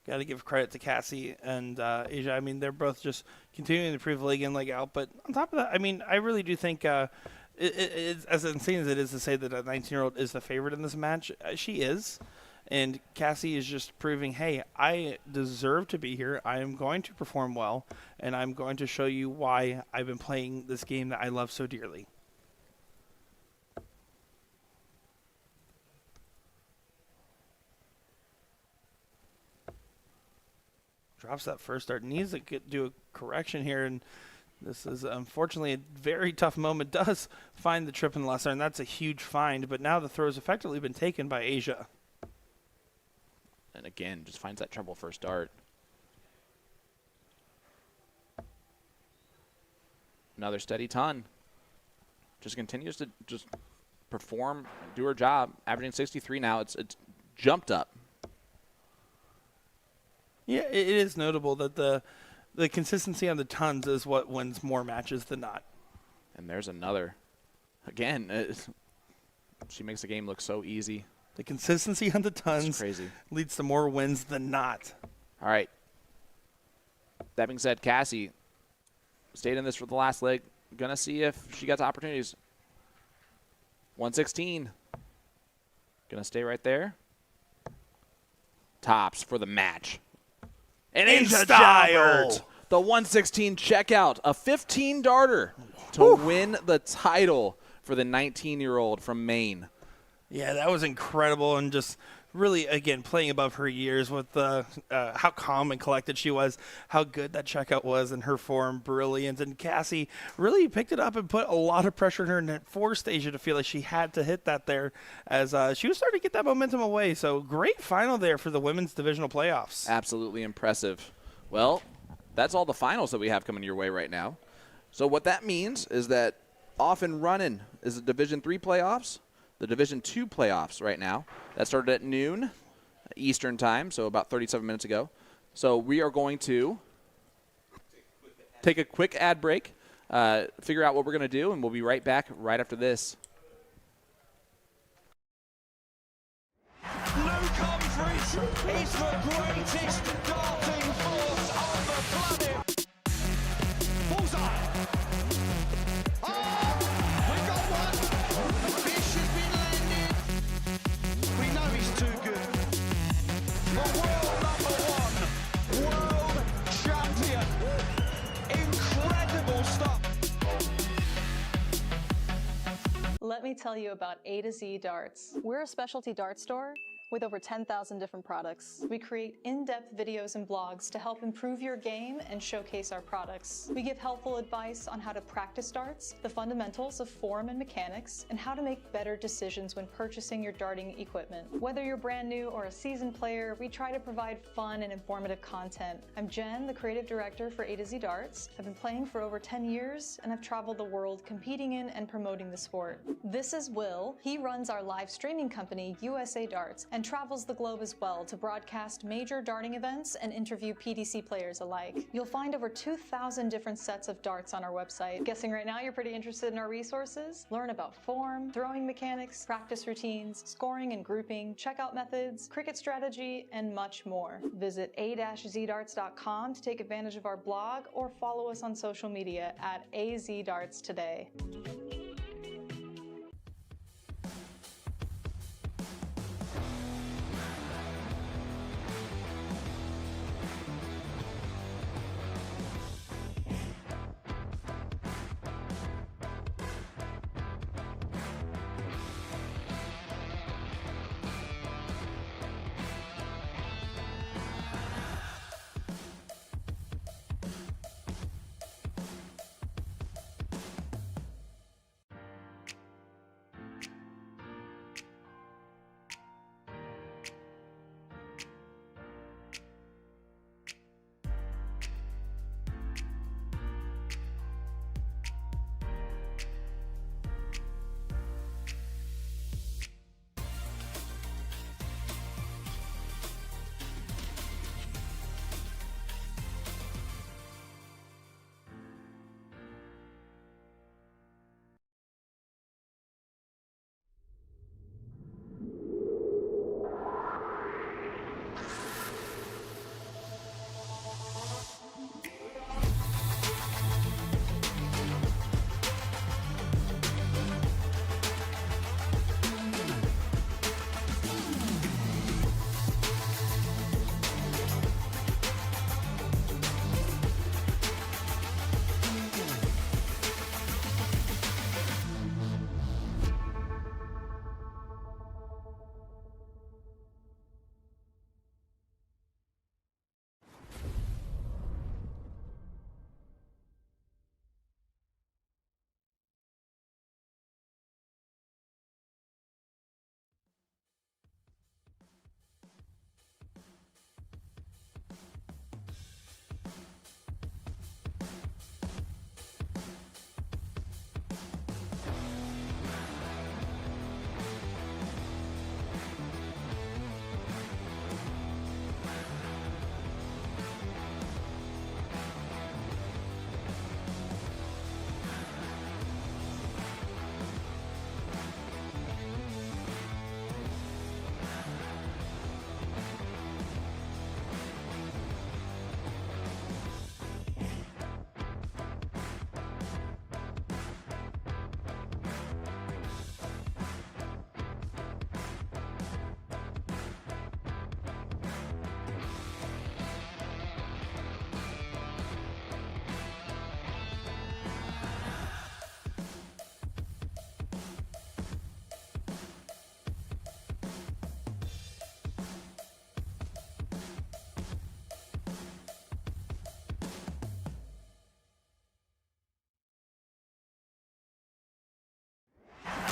Got to give credit to Cassie and Asia. I mean, they're both just continuing to prove leg in, leg out. But on top of that, I mean, I really do think, it's, as insane as it is to say that a 19-year-old is the favorite in this match, she is. And Cassie is just proving, hey, I deserve to be here. I am going to perform well, and I'm going to show you why I've been playing this game that I love so dearly. Drops that first dart. Needs to do a correction here, and this is unfortunately a very tough moment. Does find the trip and lesser, and that's a huge find, but now the throw has effectively been taken by Asia. And again, just finds that treble first dart. Another steady ton. Just continues to just perform, do her job. Averaging 63 now. It's jumped up. Yeah, it is notable that the consistency on the tons is what wins more matches than not. And there's another. Again, she makes the game look so easy. The consistency on the tons crazy. Leads to more wins than not. All right. That being said, Cassie stayed in this for the last leg. Gonna see if she gets opportunities. 116. Gonna stay right there. Tops for the match. And in style. The 116 checkout. A 15 darter to win the title for the 19-year-old from Maine. Yeah, that was incredible, and just really, again, playing above her years with how calm and collected she was, how good that checkout was, and her form, brilliant. And Cassie really picked it up and put a lot of pressure on her, and it forced Asia to feel like she had to hit that there as she was starting to get that momentum away. So great final there for the women's divisional playoffs. Absolutely impressive. Well, that's all the finals that we have coming your way right now. So what that means is that off and running is the Division III playoffs. The Division II playoffs right now. That started at noon Eastern time, so about 37 minutes ago. So we are going to take a quick ad break, figure out what we're going to do, and we'll be right back right after this. New countries is the greatest darting force on the planet. Bullseye. Oh, we got one. The fish has been landed. We know he's too good. The world #1, world champion. Incredible stuff. Let me tell you about A to Z Darts. We're a specialty dart store With over 10,000 different products, we create in-depth videos and blogs to help improve your game and showcase our products. We give helpful advice on how to practice darts, the fundamentals of form and mechanics, and how to make better decisions when purchasing your darting equipment. Whether you're brand new or a seasoned player, we try to provide fun and informative content. I'm Jen, the creative director for A to Z Darts. I've been playing for over 10 years, and I've traveled the world competing in and promoting the sport. This is Will. He runs our live streaming company, USA Darts, and travels the globe as well to broadcast major darting events and interview PDC players alike. You'll find over 2,000 different sets of darts on our website. Guessing right now you're pretty interested in our resources? Learn about form, throwing mechanics, practice routines, scoring and grouping, checkout methods, cricket strategy, and much more. Visit a-zdarts.com to take advantage of our blog or follow us on social media at AZDarts today.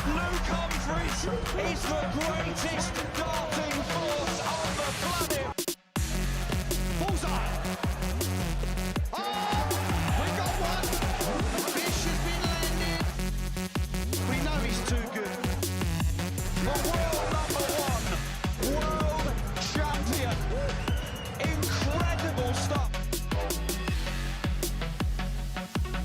Luke Humphries is the greatest darting force on the planet. Bullseye. Oh, we got one. Fish has been landed. We know he's too good. The world #1, world champion. Incredible stuff.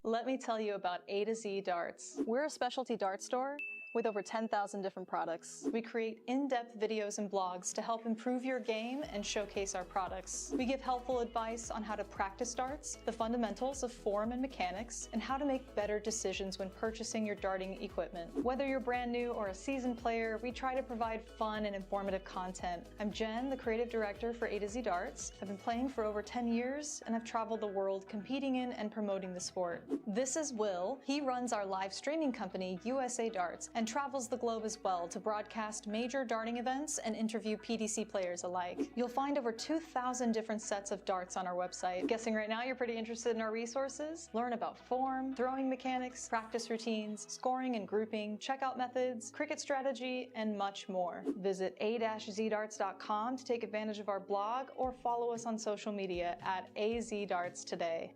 Let me tell you about A to Z Darts. We're a specialty dart store with over 10,000 different products. We create in-depth videos and blogs to help improve your game and showcase our products. We give helpful advice on how to practice darts, the fundamentals of form and mechanics, and how to make better decisions when purchasing your darting equipment. Whether you're brand new or a seasoned player, we try to provide fun and informative content. I'm Jen, the creative director for A to Z Darts. I've been playing for over 10 years, and I've traveled the world competing in and promoting the sport. This is Will. He runs our live streaming company, USA Darts, and and travels the globe as well to broadcast major darting events and interview PDC players alike. You'll find over 2,000 different sets of darts on our website. Guessing right now you're pretty interested in our resources? Learn about form, throwing mechanics, practice routines, scoring and grouping, checkout methods, cricket strategy, and much more. Visit a-zdarts.com to take advantage of our blog or follow us on social media at AZDarts today.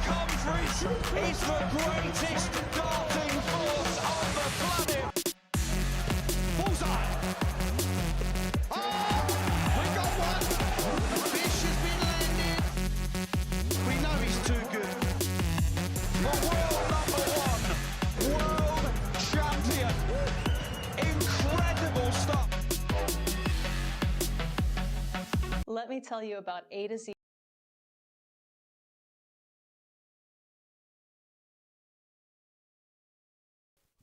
Humphries is the greatest darting force on the planet. Bullseye. Oh, we got one. Fish has been landed. We know he's too good. The world number 1, world champion. Incredible stuff. Let me tell you about A to Z.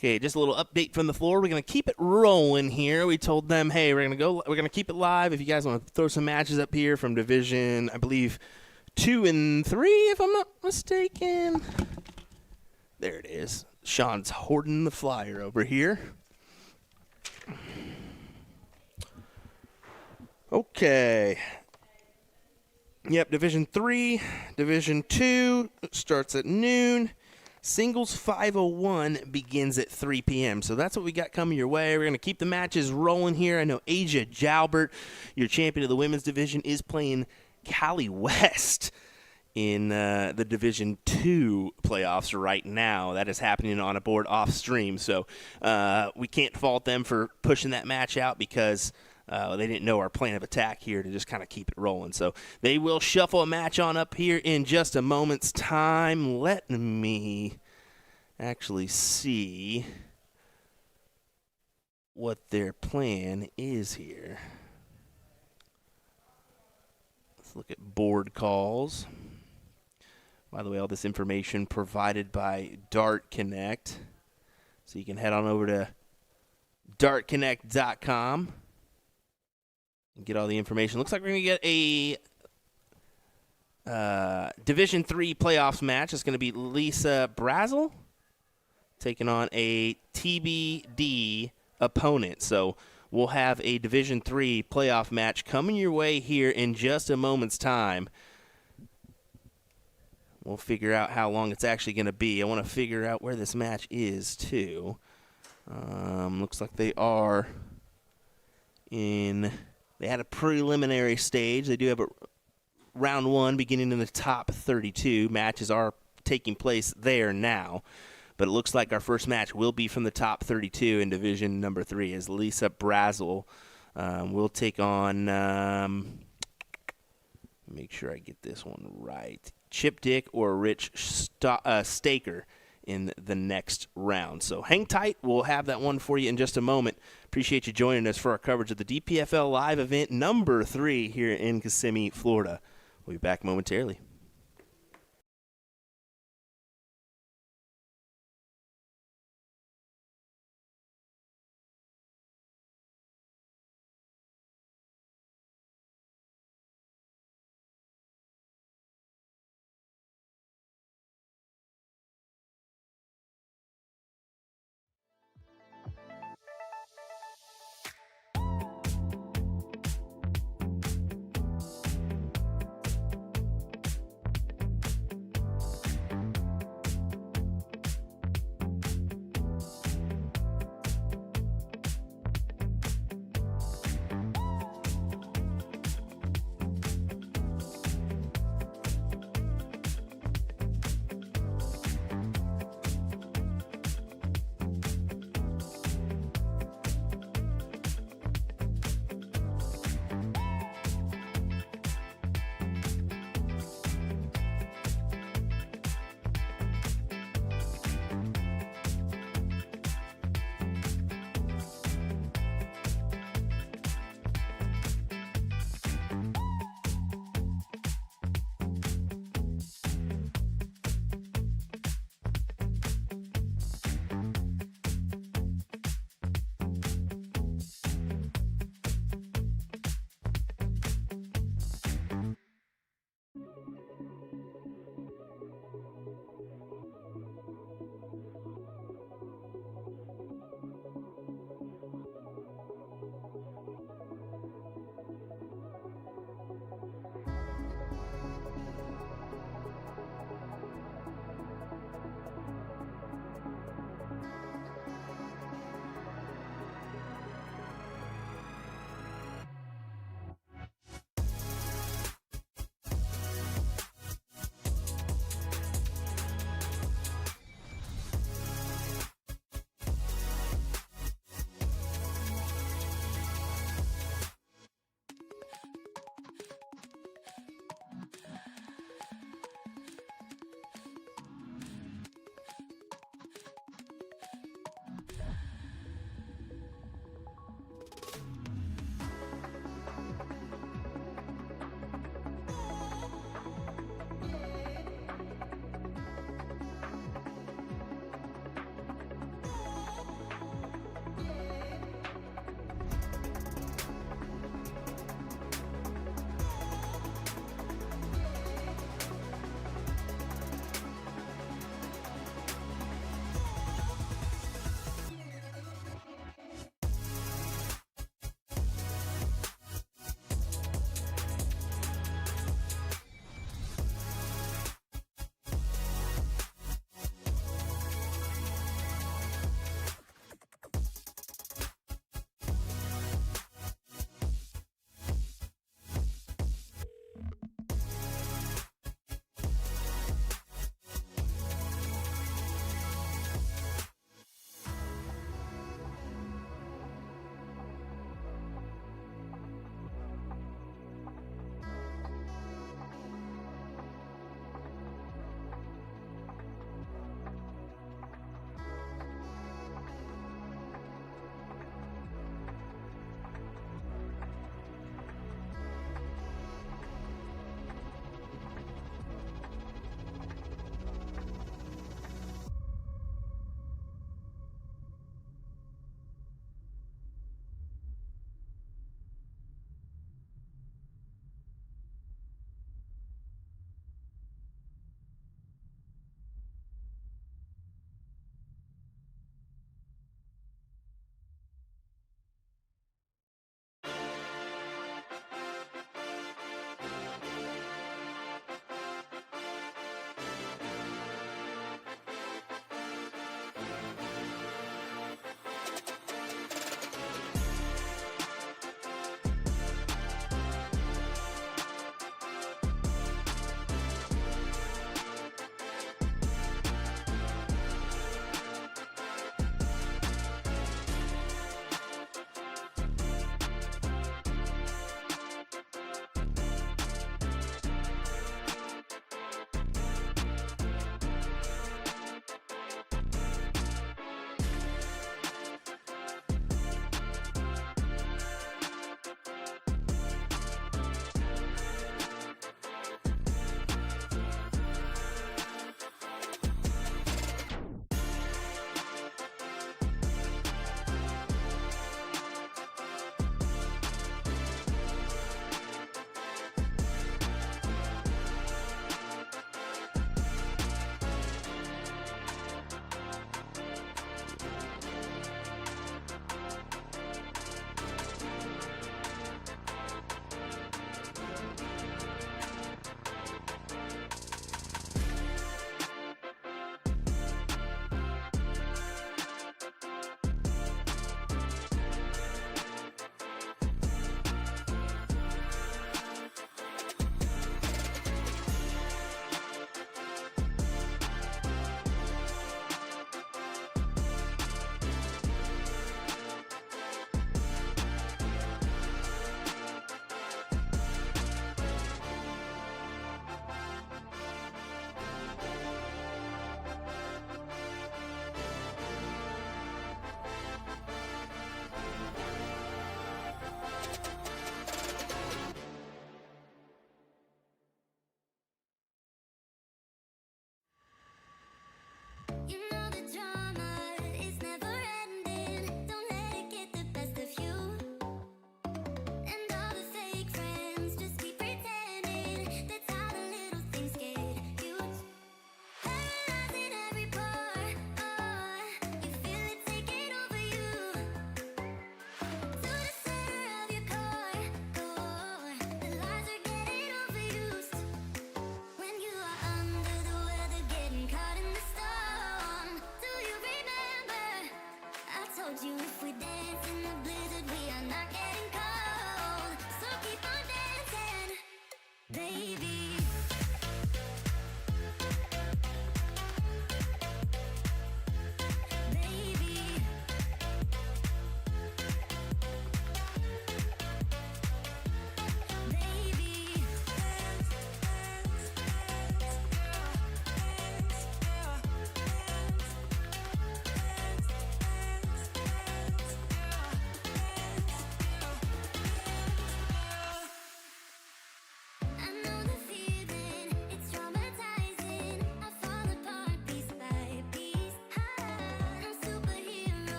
Okay, just a little update from the floor. We're going to keep it rolling here. We told them, hey, we're going to keep it live. If you guys want to throw some matches up here from Division, I believe, 2 and 3, if I'm not mistaken. There it is. Sean's hoarding the flyer over here. Okay. Yep, Division 3, Division 2 starts at noon. Singles 501 begins at 3 p.m. So that's what we got coming your way. We're going to keep the matches rolling here. I know Asia Jalbert, your champion of the women's division, is playing Callie West in the Division 2 playoffs right now. That is happening on a board off stream. So we can't fault them for pushing that match out because they didn't know our plan of attack here to just kind of keep it rolling. So they will shuffle a match on up here in just a moment's time. Let me actually see what their plan is here. Let's look at board calls. By the way, all this information provided by Dart Connect. So you can head on over to dartconnect.com and get all the information. Looks like we're going to get a Division III playoffs match. It's going to be Lisa Brazel taking on a TBD opponent. So we'll have a Division III playoff match coming your way here in just a moment's time. We'll figure out how long it's actually going to be. I want to figure out where this match is, too. Looks like they are in... They had a preliminary stage. They do have a round one beginning in the top 32. Matches are taking place there now. But it looks like our first match will be from the top 32 in Division number 3 as Lisa Brazel will take on... make sure I get this one right. Chip Dick or Rich Staker in the next round. So hang tight. We'll have that one for you in just a moment. Appreciate you joining us for our coverage of the DPFL Live Event number 3 here in Kissimmee, Florida. We'll be back momentarily.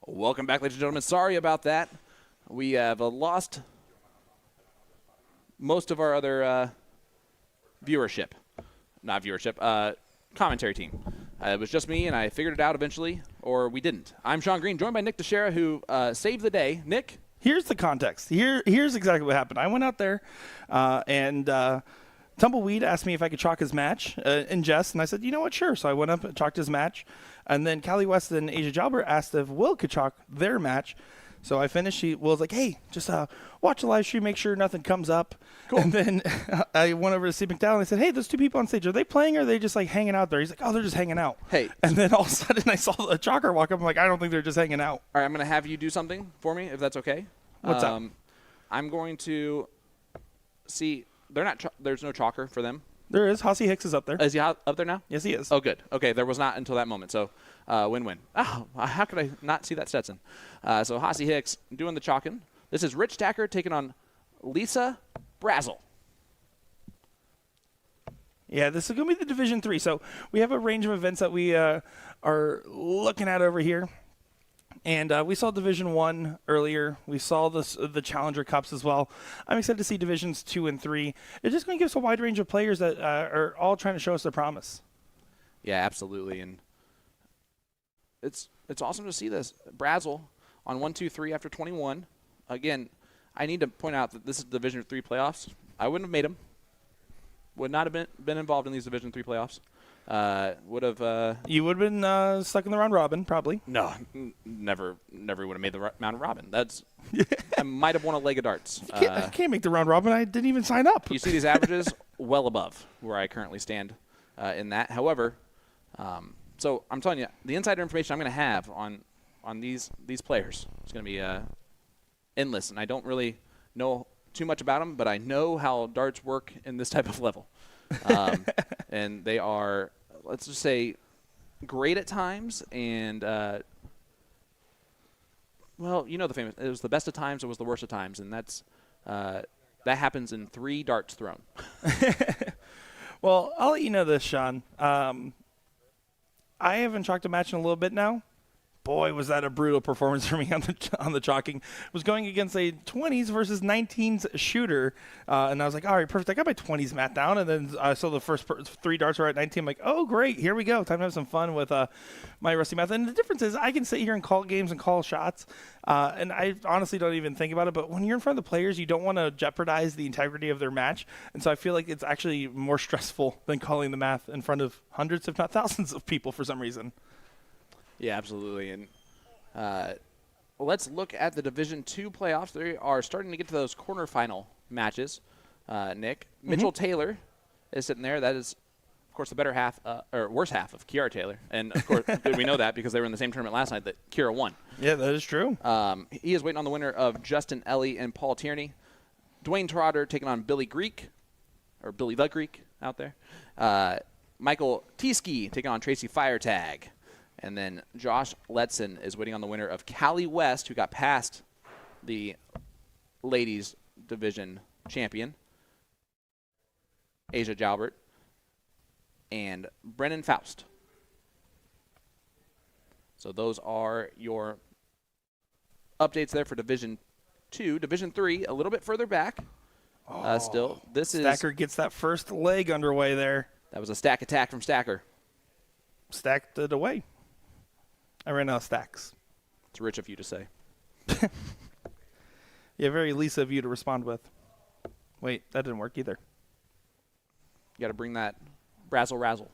Welcome back, ladies and gentlemen. Sorry about that. We have lost most of our other viewership. Not viewership, commentary team. It was just me, and I figured it out eventually, or we didn't. I'm Sean Green, joined by Nick Dichiria, who saved the day. Nick? Here's the context. Here's exactly what happened. I went out there, and Tumbleweed asked me if I could chalk his match in jest, and I said, you know what, sure. So I went up and chalked his match. And then Callie West and Asia Jalbert asked if Will could chalk their match. So I finished. Will's like, hey, just watch the live stream, make sure nothing comes up. Cool. And then I went over to Steve McDowell and I said, hey, those two people on stage, are they playing or are they just like hanging out there? He's like, oh, they're just hanging out. Hey. And then all of a sudden I saw a chalker walk up. I'm like, I don't think they're just hanging out. All right, I'm going to have you do something for me, if that's okay. What's up? I'm going to see. They're not. There's no chalker for them. There is. Hossie Hicks is up there. Is he up there now? Yes, he is. Oh, good. Okay, there was not until that moment. So, win-win. Oh, how could I not see that Stetson? So, Hossie Hicks doing the chalking. This is Rich Stacker taking on Lisa Brazel. Yeah, this is going to be the Division 3. So, we have a range of events that we are looking at over here. And we saw Division 1 earlier. We saw the Challenger Cups as well. I'm excited to see Divisions 2 and 3. It's just going to give us a wide range of players that are all trying to show us their promise. Yeah, absolutely. And it's awesome to see this. Brazel on 1-2-3 after 21. Again, I need to point out that this is Division 3 playoffs. I wouldn't have made them. Would not have been involved in these Division 3 playoffs. Would have. You would have been stuck in the round robin, probably. No, never would have made the round robin. That's I might have won a leg of darts. I can't make the round robin. I didn't even sign up. You see these averages well above where I currently stand in that. However, so I'm telling you, the insider information I'm going to have on these players is going to be endless, and I don't really know too much about them, but I know how darts work in this type of level. And they are, let's just say, great at times, and well, you know the famous. It was the best of times. It was the worst of times, and that happens in 3 darts thrown. Well, I'll let you know this, Sean. I haven't chalked a match in a little bit now. Boy, was that a brutal performance for me on the chalking. Was going against a 20s versus 19s shooter, and I was like, all right, perfect. I got my 20s mat down, and then I saw the first 3 darts were at 19. I'm like, oh, great, here we go. Time to have some fun with my rusty math. And the difference is I can sit here and call games and call shots, and I honestly don't even think about it. But when you're in front of the players, you don't want to jeopardize the integrity of their match, and so I feel like it's actually more stressful than calling the math in front of hundreds, if not thousands, of people for some reason. Yeah, absolutely. And let's look at the Division 2 playoffs. They are starting to get to those quarterfinal matches. Nick, Mitchell Taylor is sitting there. That is, of course, the better half or worse half of Kiara Taylor. And, of course, we know that because they were in the same tournament last night that Kiara won. Yeah, that is true. He is waiting on the winner of Justin Ellie and Paul Tierney. Dwayne Trotter taking on Billy Greek, or Billy the Greek out there. Michael Tieske taking on Tracy Firetag. And then Josh Letson is waiting on the winner of Callie West, who got past the ladies division champion, Asia Jalbert, and Brennan Faust. So those are your updates there for Division 2. Division 3, a little bit further back. Still, this Stacker gets that first leg underway there. That was a stack attack from Stacker. Stacked it away. I ran out of stacks. It's rich of you to say. Yeah, very Lisa of you to respond with. Wait, that didn't work either. You got to bring that brazzle razzle.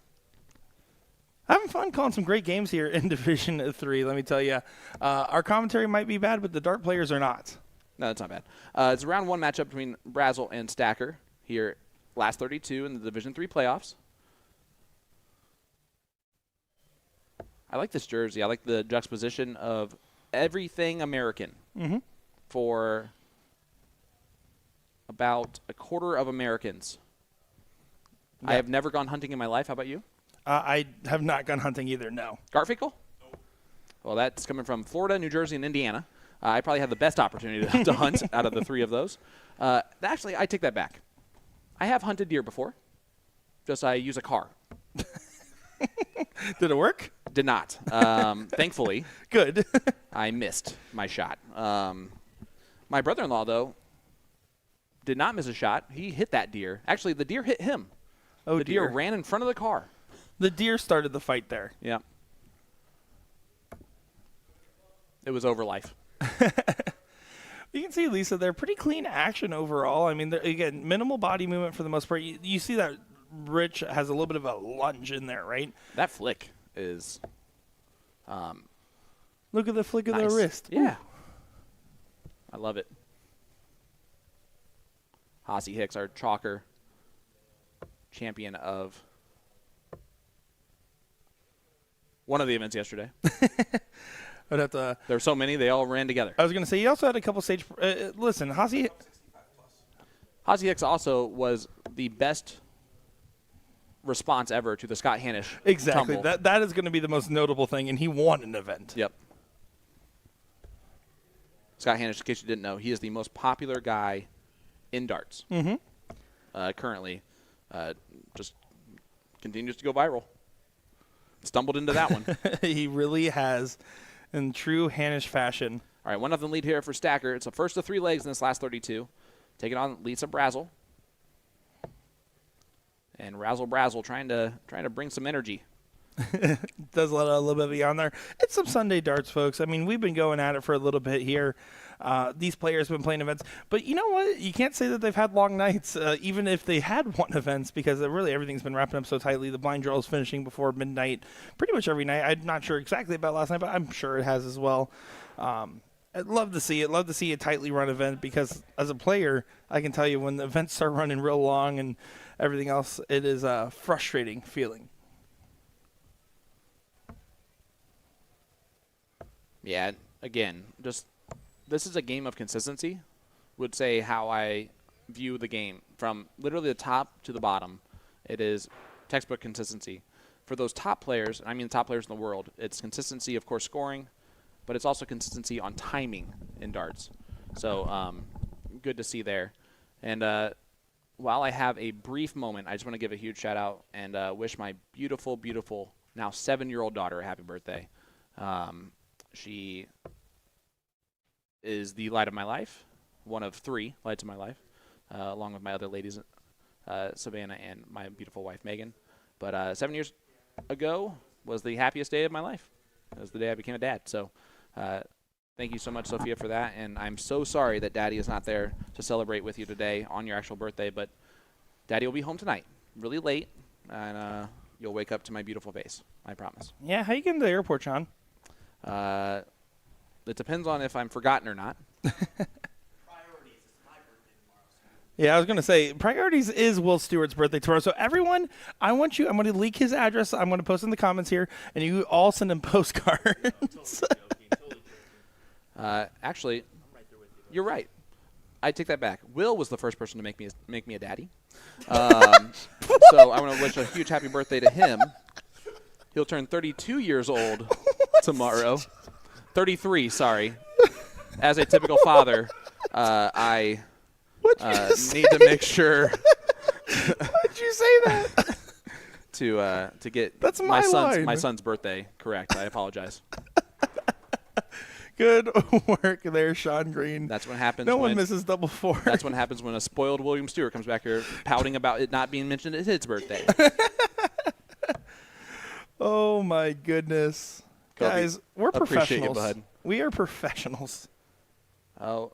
Having fun calling some great games here in Division 3, let me tell you. Our commentary might be bad, but the dart players are not. No, that's not bad. It's a round 1 matchup between Brazel and Stacker here, last 32 in the Division 3 playoffs. I like this jersey. I like the juxtaposition of everything American for about a quarter of Americans. Yeah. I have never gone hunting in my life. How about you? I have not gone hunting either, no. Garfinkel? Well, that's coming from Florida, New Jersey, and Indiana. I probably have the best opportunity to hunt out of the 3 of those. Actually, I take that back. I have hunted deer before. Just I use a car. Did it work? Did not. Thankfully, Good. I missed my shot. My brother-in-law, though, did not miss a shot. He hit that deer. Actually, the deer hit him. Oh, the deer dear. ran in front of the car. The deer started the fight there. Yeah. It was over life. You can see, Lisa, they're pretty clean action overall. I mean, again, minimal body movement for the most part. You see that Rich has a little bit of a lunge in there, right? That flick is Look at the flick of nice. the wrist. Yeah. I love it. Hossie Hicks, our chalker champion of one of the events yesterday. I'd have to. There were so many, they all ran together. I was going to say, he also had a couple stage. Listen, Hossie Hossie Hicks also was the best response ever to the Scott Hanish exactly. tumble. That is going to be the most notable thing, and he won an event. Yep. Scott Hanish, in case you didn't know, he is the most popular guy in darts. Currently, just continues to go viral. Stumbled into that one. He really has, in true Hanish fashion. All right, 1-0 lead here for Stacker. It's the first of 3 legs in this last 32. Taking on Lisa Brazel. And Razzle Brazel trying to bring some energy. Does let a little bit beyond there. It's some Sunday darts, folks. I mean, we've been going at it for a little bit here. These players have been playing events. But you know what? You can't say that they've had long nights, even if they had won events, because really everything's been wrapping up so tightly. The blind draw is finishing before midnight pretty much every night. I'm not sure exactly about last night, but I'm sure it has as well. I'd love to see it. Love to see a tightly run event, because as a player, I can tell you when the events start running real long and everything else, it is a frustrating feeling. Yeah, again, just this is a game of consistency, would say how I view the game. From literally the top to the bottom, it is textbook consistency. For those top players, and I mean the top players in the world, it's consistency, of course, scoring, but it's also consistency on timing in darts. So good to see there. And while I have a brief moment, I just want to give a huge shout out and wish my beautiful, beautiful, now 7-year-old daughter a happy birthday. She is the light of my life, one of 3 lights of my life, along with my other ladies, Savannah and my beautiful wife, Megan. But 7 years ago was the happiest day of my life. It was the day I became a dad. So thank you so much, Sophia, for that. And I'm so sorry that Daddy is not there to celebrate with you today on your actual birthday. But Daddy will be home tonight, really late, and you'll wake up to my beautiful face. I promise. Yeah, how you getting to the airport, Sean? It depends on if I'm forgotten or not. Yeah, I was going to say, priorities is Will Stewart's birthday tomorrow. So everyone, I'm going to leak his address. I'm going to post in the comments here, and you all send him postcards. Actually, you're right. I take that back. Will was the first person to make me a daddy. So I want to wish a huge happy birthday to him. He'll turn 32 years old tomorrow. 33, sorry. As a typical father, I need to make sure Why'd you say that? to get That's my line. my son's birthday correct. I apologize. Good work there, Sean Green. That's what happens. No when one misses double 4. That's what happens when a spoiled William Stewart comes back here pouting about it not being mentioned at his birthday. Oh, my goodness. Kobe, Guys, we're appreciate you, professionals. bud. We are professionals. Oh.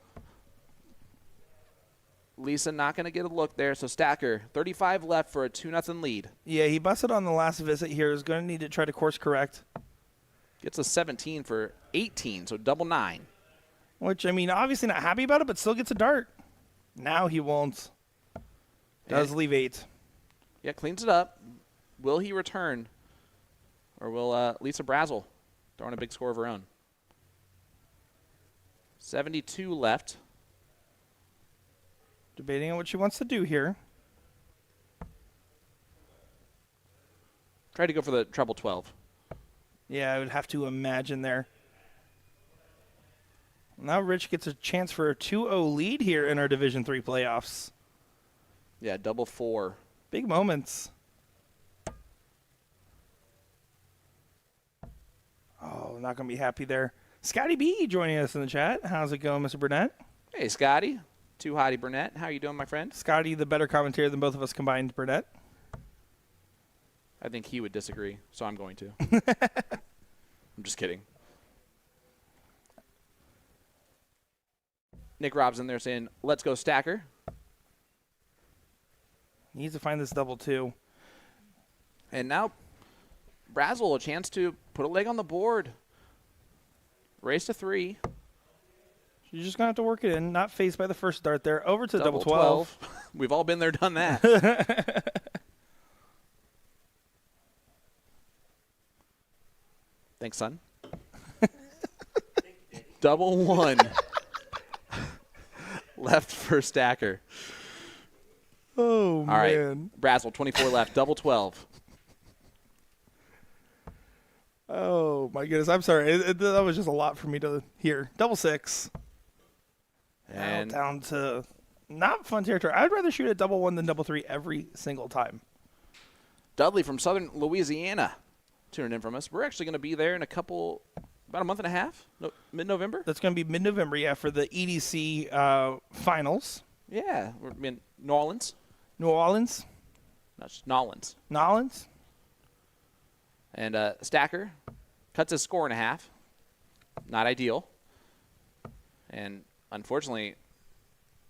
Lisa not going to get a look there. So Stacker, 35 left for a 2-0 lead. Yeah, he busted on the last visit here. He's going to need to try to course correct. Gets a 17 for 18, so double 9. Which, I mean, obviously not happy about it, but still gets a dart. Now he won't. Does leave 8. Yeah, cleans it up. Will he return? Or will Lisa Brazel throw in a big score of her own? 72 left. Debating on what she wants to do here. Try to go for the treble 12. Yeah, I would have to imagine there. Now Rich gets a chance for a 2-0 lead here in our Division 3 playoffs. Yeah, double 4. Big moments. I'm not going to be happy there. Scotty B joining us in the chat. How's it going, Mr. Burnett? Hey, Scotty. Too Hottie Burnett. How you doing, my friend? Scotty, the better commentator than both of us combined, Burnett. I think he would disagree, so I'm going to. I'm just kidding. Nick Rob's in there saying, let's go Stacker. Needs to find this double two. And now Brazel, a chance to put a leg on the board. Race to 3. You're just going to have to work it in, not phased by the first dart there. Over to double 12. We've all been there, done that. Thanks, son. Double 1. Left for Stacker. Oh, All right. man. Brazel, 24 left. Double 12. Oh, my goodness. I'm sorry. That was just a lot for me to hear. Double 6. And Down to not fun territory. I'd rather shoot at double 1 than double 3 every single time. Dudley from Southern Louisiana tuning in from us. We're actually going to be there in about a month and a half, mid-November. That's going to be mid-November, yeah, for the EDC finals. Yeah, we're in New Orleans. New Orleans. No, it's Nolans. Nolans. And Stacker cuts his score in half. Not ideal. And unfortunately,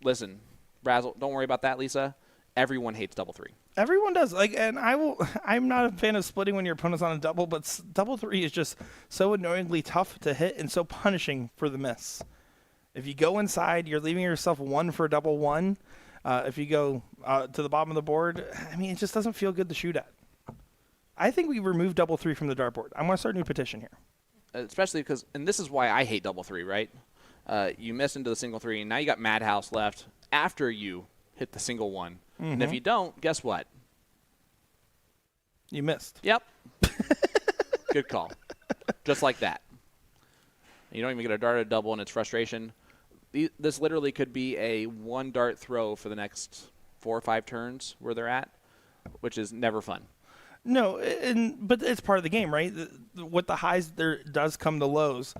listen, Brazel, don't worry about that, Lisa. Everyone hates double 3. Everyone does. I'm not a fan of splitting when your opponent's on a double, but double 3 is just so annoyingly tough to hit and so punishing for the miss. If you go inside, you're leaving yourself 1 for a double 1. If you go to the bottom of the board, I mean, it just doesn't feel good to shoot at. I think we remove double 3 from the dartboard. I'm going to start a new petition here. Especially because, and this is why I hate double 3, right? You miss into the single 3, and now you got Madhouse left after you hit the single 1. Mm-hmm. And if you don't, guess what? You missed. Yep. Good call. Just like that. You don't even get a dart at a double, and it's frustration. This literally could be a 1 dart throw for the next 4 or 5 turns where they're at, which is never fun. No, but it's part of the game, right? With the highs, there does come the lows.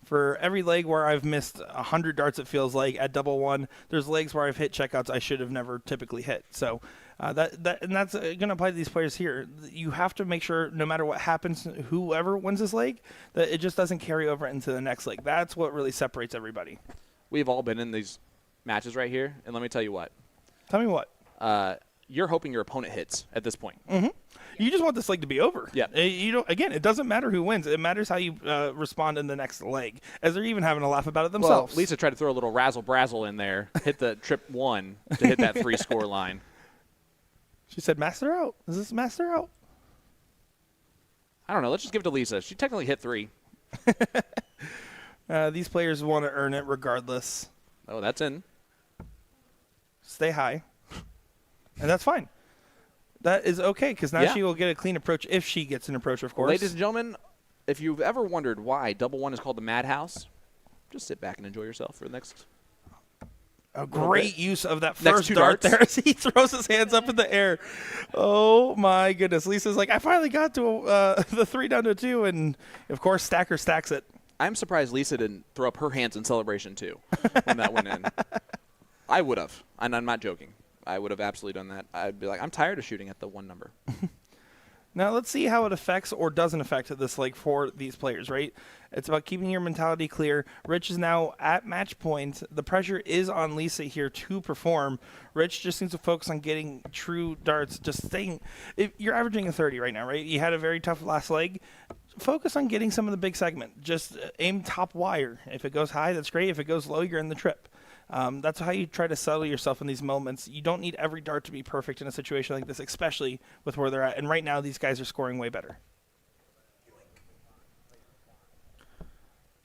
For every leg where I've missed 100 darts, it feels like at double 1, there's legs where I've hit checkouts I should have never typically hit. So that's going to apply to these players here. You have to make sure, no matter what happens, whoever wins this leg, that it just doesn't carry over into the next leg. That's what really separates everybody. We've all been in these matches right here, and let me tell you what. Tell me what. You're hoping your opponent hits at this point. Mm-hmm. You just want this leg to be over. Yeah. Again, it doesn't matter who wins. It matters how you respond in the next leg, as they're even having a laugh about it themselves. Well, Lisa tried to throw a little razzle-brazzle in there, hit the trip 1 to hit that 3 score line. She said, master out. Is this master out? I don't know. Let's just give it to Lisa. She technically hit 3. These players want to earn it regardless. Oh, that's in. Stay high. And that's fine. That is okay, because now she will get a clean approach if she gets an approach, of course. Ladies and gentlemen, if you've ever wondered why double 1 is called the Madhouse, just sit back and enjoy yourself for the next. A great use of that Next first 2 dart darts. there as he throws his hands up in the air. Oh, my goodness. Lisa's like, I finally got to the 3 down to 2, and, of course, Stacker stacks it. I'm surprised Lisa didn't throw up her hands in celebration, too, when that went in. I would have, and I'm not joking. I would have absolutely done that. I'd be like, I'm tired of shooting at the 1 number. Now, let's see how it affects or doesn't affect this leg for these players, right? It's about keeping your mentality clear. Rich is now at match point. The pressure is on Lisa here to perform. Rich just needs to focus on getting true darts, just staying. If you're averaging a 30 right now, right? You had a very tough last leg. Focus on getting some of the big segment. Just aim top wire. If it goes high, that's great. If it goes low, you're in the trip. That's how you try to settle yourself in these moments. You don't need every dart to be perfect in a situation like this, especially with where they're at. And right now, these guys are scoring way better.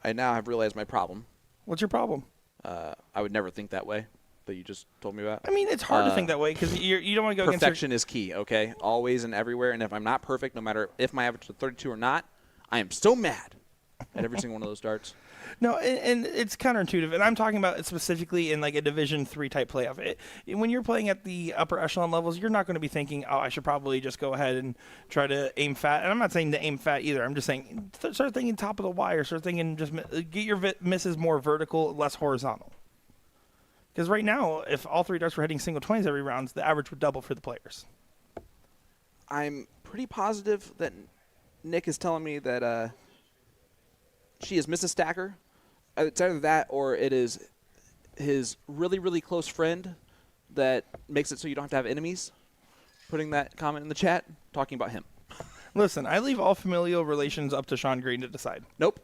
I now have realized my problem. What's your problem? I would never think that way that you just told me about. I mean, it's hard to think that way because you don't want to go against perfection is key, okay? Always and everywhere. And if I'm not perfect, no matter if my average is 32 or not, I am so mad at every single one of those darts. No, and it's counterintuitive, and I'm talking about it specifically in like a Division 3 type playoff. When you're playing at the upper echelon levels, you're not going to be thinking, "Oh, I should probably just go ahead and try to aim fat." And I'm not saying to aim fat either. I'm just saying start thinking top of the wire. Start thinking just get your misses more vertical, less horizontal. Because right now, if all 3 darts were hitting single 20s every round, the average would double for the players. I'm pretty positive that Nick is telling me that she is Mrs. Stacker. It's either that or it is his really, really close friend that makes it so you don't have to have enemies. Putting that comment in the chat, talking about him. Listen, I leave all familial relations up to Sean Green to decide. Nope.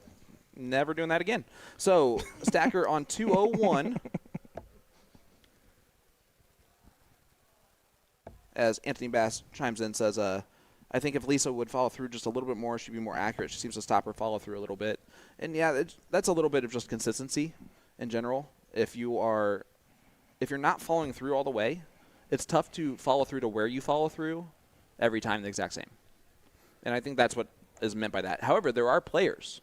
Never doing that again. So, Stacker on 201. As Anthony Bass chimes in, says, I think if Lisa would follow through just a little bit more, she'd be more accurate. She seems to stop her follow through a little bit. And yeah, that's a little bit of just consistency in general. If you're not following through all the way, it's tough to follow through to where you follow through every time the exact same. And I think that's what is meant by that. However, there are players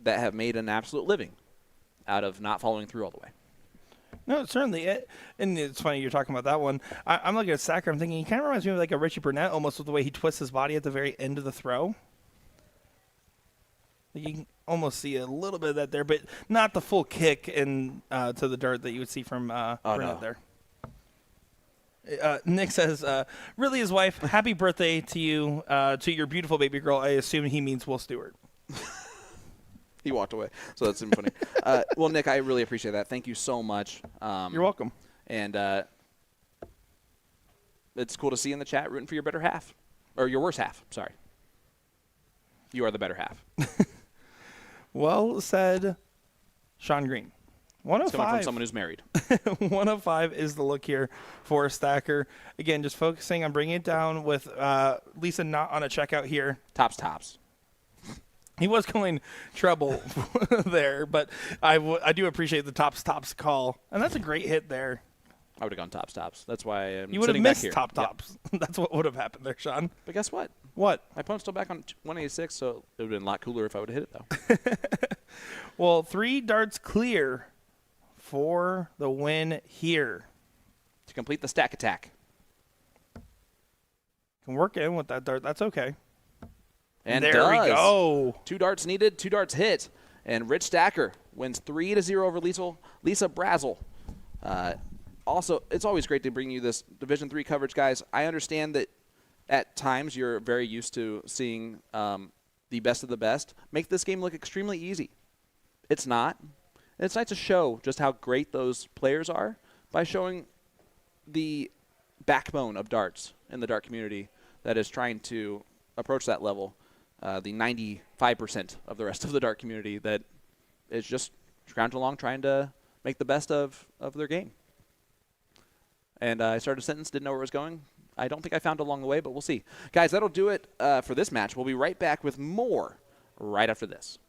that have made an absolute living out of not following through all the way. No, certainly. And it's funny you're talking about that one. I'm looking at Sacker. I'm thinking he kind of reminds me of like a Richie Burnett almost with the way he twists his body at the very end of the throw. You can almost see a little bit of that there, but not the full kick to the dart that you would see from Burnett there. Nick says, really his wife, happy birthday to you, to your beautiful baby girl. I assume he means Will Stewart. He walked away, so that's funny. Well, Nick, I really appreciate that. Thank you so much. You're welcome. And it's cool to see you in the chat rooting for your better half. Or your worse half, sorry. You are the better half. Well said, Sean Green. It's coming 105. from someone who's married. 105 is the look here for Stacker. Again, just focusing on bringing it down with Lisa not on a checkout here. Tops. He was going treble there, but I do appreciate the tops call. And that's a great hit there. I would have gone tops. That's why I'm You would have sitting back missed here. tops. Yep. That's what would have happened there, Sean. But guess what? What? My opponent's still back on 186, so it would have been a lot cooler if I would have hit it, though. Well, 3 darts clear for the win here. To complete the stack attack. Can work in with that dart. That's okay. And there we does. go. 2 darts needed, 2 darts hit. And Rich Stacker wins 3-0 over Lisa Brazel. Also, it's always great to bring you this Division III coverage, guys. I understand that at times you're very used to seeing the best of the best make this game look extremely easy. It's not. And it's nice to show just how great those players are by showing the backbone of darts in the dart community that is trying to approach that level. The 95% of the rest of the dart community that is just scrounging along trying to make the best of their game. And I started a sentence, didn't know where it was going. I don't think I found it along the way, but we'll see. Guys, that'll do it for this match. We'll be right back with more right after this.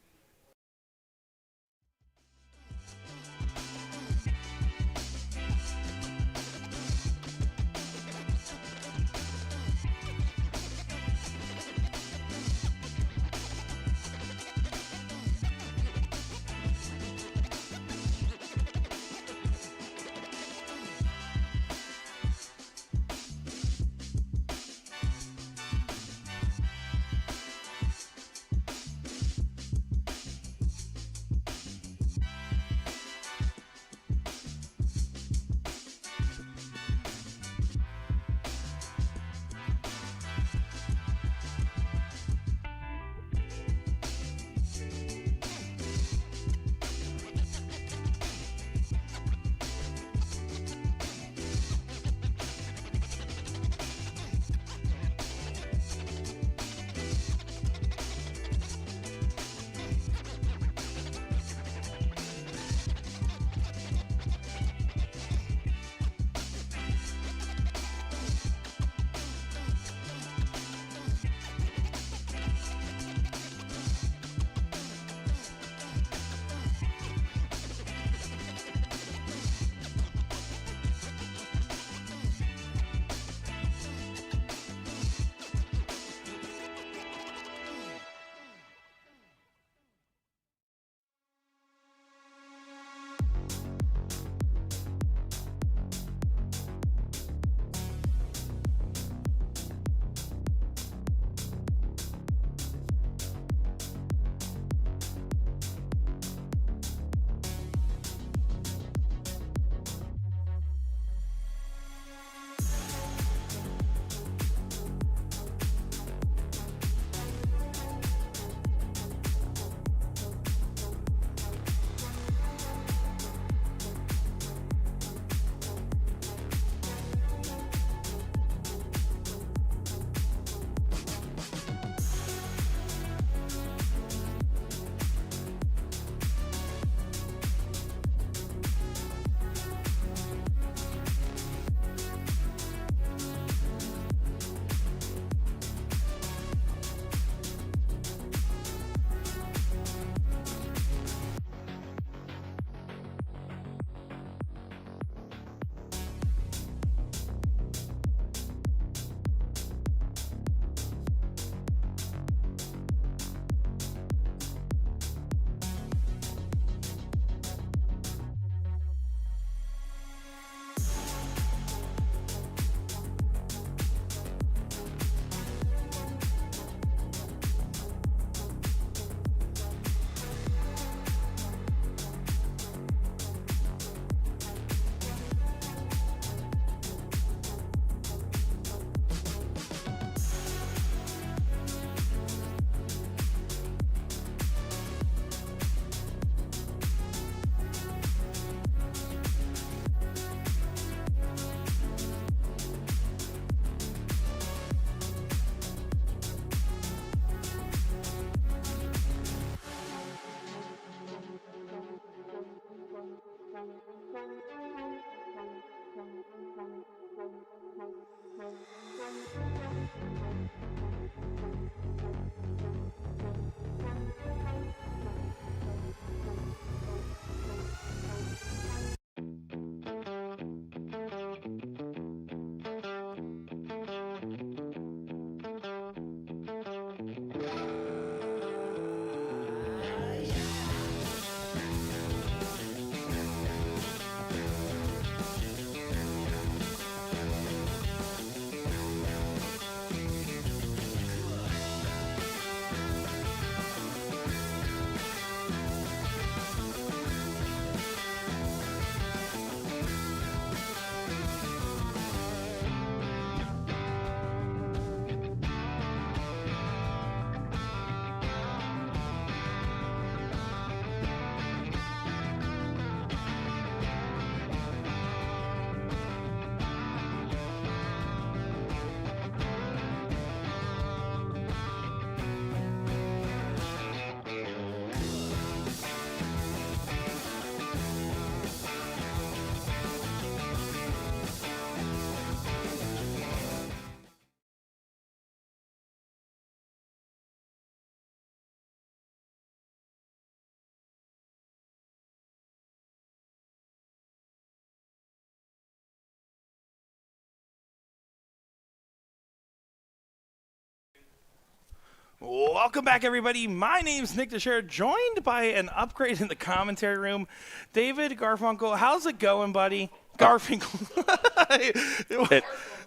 Welcome back, everybody. My name's Nick Dichiria, joined by an upgrade in the commentary room. David Garfunkel, how's it going, buddy? Garfinkel.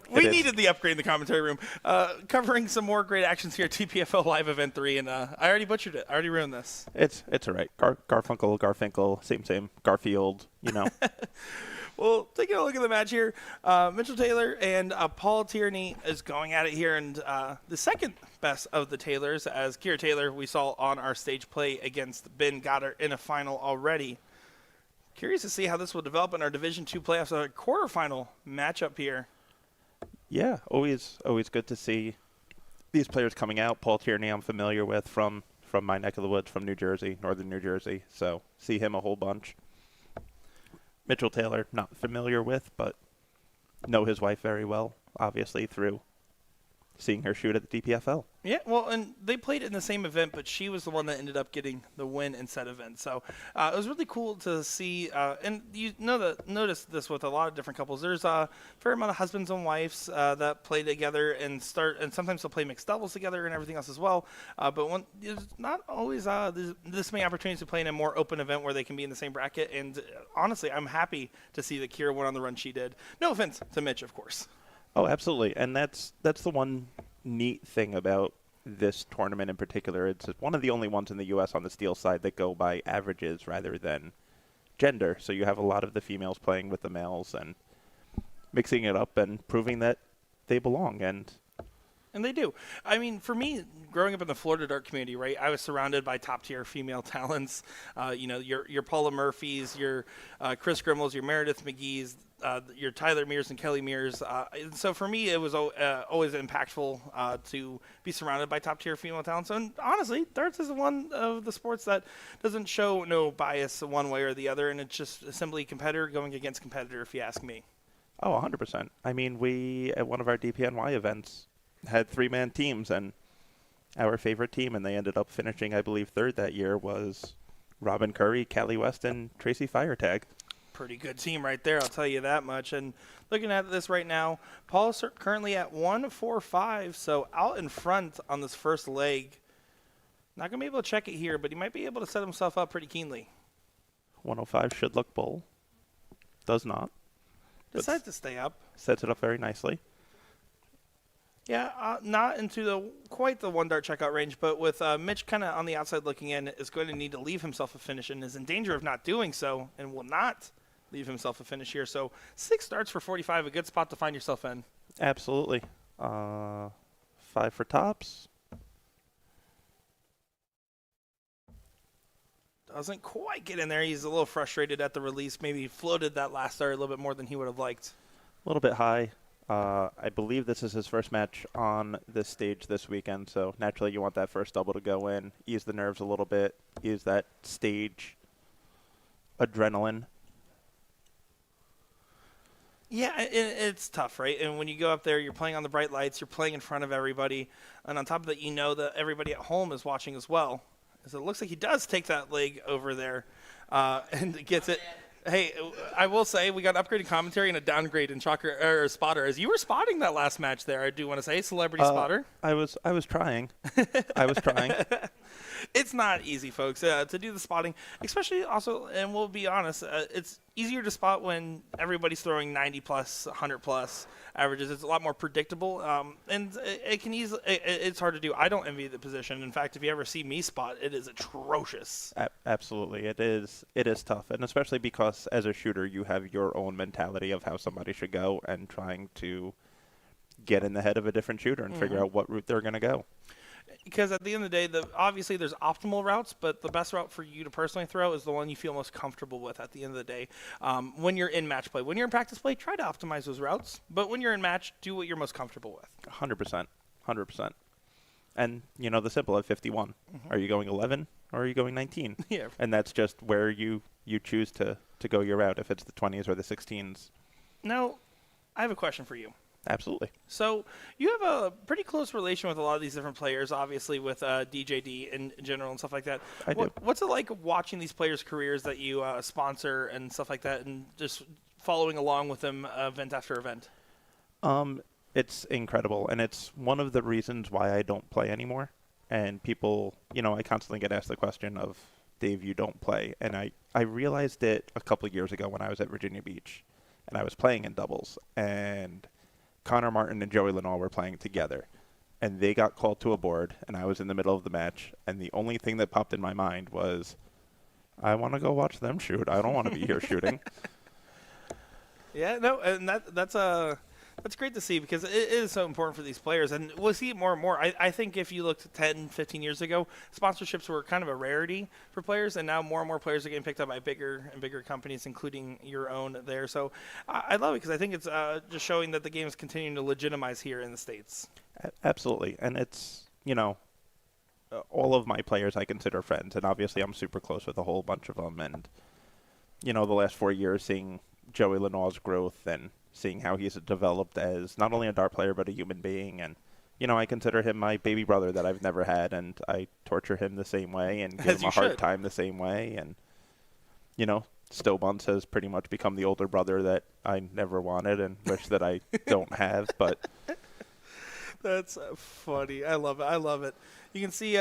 We is. needed the upgrade in the commentary room. Covering some more great actions here at DPFL Live Event 3, and I already butchered it. I already ruined this. It's all right. Garfunkel, Garfinkel, same. Garfield, you know. Well, taking a look at the match here, Mitchell Taylor and Paul Tierney is going at it here, and the second best of the Taylors, as Kira Taylor we saw on our stage play against Ben Goddard in a final already. Curious to see how this will develop in our Division II playoffs, a quarterfinal matchup here. Yeah, always good to see these players coming out. Paul Tierney I'm familiar with from my neck of the woods, from New Jersey, northern New Jersey, so see him a whole bunch. Mitchell Taylor, not familiar with, but know his wife very well, obviously, through seeing her shoot at the DPFL. Yeah, well, and they played in the same event, but she was the one that ended up getting the win in said event. So it was really cool to see, and you notice this with a lot of different couples. There's a fair amount of husbands and wives that play together and sometimes they'll play mixed doubles together and everything else as well. But there's not always this many opportunities to play in a more open event where they can be in the same bracket. And honestly, I'm happy to see that Kira went on the run she did. No offense to Mitch, of course. Oh, absolutely, and that's the one neat thing about this tournament in particular. It's one of the only ones in the U.S. on the steel side that go by averages rather than gender. So you have a lot of the females playing with the males and mixing it up and proving that they belong. And they do. I mean, for me, growing up in the Florida dart community, right, I was surrounded by top-tier female talents. Your Paula Murphys, your Chris Grimmels, your Meredith McGee's, your Tyler Mears and Kelly Mears. So for me, it was always impactful to be surrounded by top-tier female talents. And honestly, darts is one of the sports that doesn't show no bias one way or the other, and it's just simply competitor going against competitor, if you ask me. Oh, 100%. I mean, we, at one of our DPNY events, had 3-man teams, and our favorite team, and they ended up finishing, I believe, third that year, was Robin Curry, Callie West, and Tracy Firetag. Pretty good team right there, I'll tell you that much. And looking at this right now, Paul's currently at 1-4-5, so out in front on this first leg. Not going to be able to check it here, but he might be able to set himself up pretty keenly. 105 should look bull. Does not. Decides to stay up. Sets it up very nicely. Yeah, not into quite the one dart checkout range, but with Mitch kind of on the outside looking in, is going to need to leave himself a finish and is in danger of not doing so and will not leave himself a finish here. So 6 darts for 45, a good spot to find yourself in. Absolutely. 5 for tops. Doesn't quite get in there. He's a little frustrated at the release. Maybe floated that last dart a little bit more than he would have liked. A little bit high. I believe this is his first match on this stage this weekend, so naturally you want that first double to go in, ease the nerves a little bit, ease that stage adrenaline. Yeah, it's tough, right? And when you go up there, you're playing on the bright lights, you're playing in front of everybody, and on top of that, you know that everybody at home is watching as well. So it looks like he does take that leg over there and gets it. Hey, I will say we got upgraded commentary and a downgrade in spotter. As you were spotting that last match there, I do want to say, celebrity spotter. I was trying. I was trying. It's not easy, folks, to do the spotting, especially also, and we'll be honest, it's easier to spot when everybody's throwing 90 plus, 100 plus averages. It's a lot more predictable, and it's hard to do. I don't envy the position. In fact, if you ever see me spot, it is atrocious. Absolutely, it is tough, and especially because as a shooter, you have your own mentality of how somebody should go, and trying to get in the head of a different shooter and figure out what route they're going to go. Because at the end of the day, obviously there's optimal routes, but the best route for you to personally throw is the one you feel most comfortable with at the end of the day. When you're in match play. When you're in practice play, try to optimize those routes. But when you're in match, do what you're most comfortable with. 100%. And, the simple at 51. Are you going 11 or are you going 19? Yeah. And that's just where you choose to go your route, if it's the 20s or the 16s. Now, I have a question for you. Absolutely. So you have a pretty close relation with a lot of these different players, obviously with DJD in general and stuff like that. I do. What's it like watching these players' careers that you sponsor and stuff like that, and just following along with them event after event? It's incredible, and it's one of the reasons why I don't play anymore. And people, I constantly get asked the question of, Dave, you don't play. And I realized it a couple of years ago when I was at Virginia Beach, and I was playing in doubles, and Connor Martin and Joey Lenoir were playing together. And they got called to a board, and I was in the middle of the match, and the only thing that popped in my mind was, I want to go watch them shoot. I don't want to be here shooting. Yeah, no, and that's great to see because it is so important for these players, and we'll see it more and more. I think if you looked 10, 15 years ago, sponsorships were kind of a rarity for players, and now more and more players are getting picked up by bigger and bigger companies, including your own there. So I love it because I think it's just showing that the game is continuing to legitimize here in the States. Absolutely. And it's, all of my players I consider friends, and obviously I'm super close with a whole bunch of them. And, the last 4 years, seeing Joey Lenoir's growth and seeing how he's developed as not only a dart player but a human being. And, I consider him my baby brother that I've never had, and I torture him the same way and give him a hard time the same way. And, Stowe Bunce has pretty much become the older brother that I never wanted and wish that I don't have. But That's funny. I love it. I love it. You can see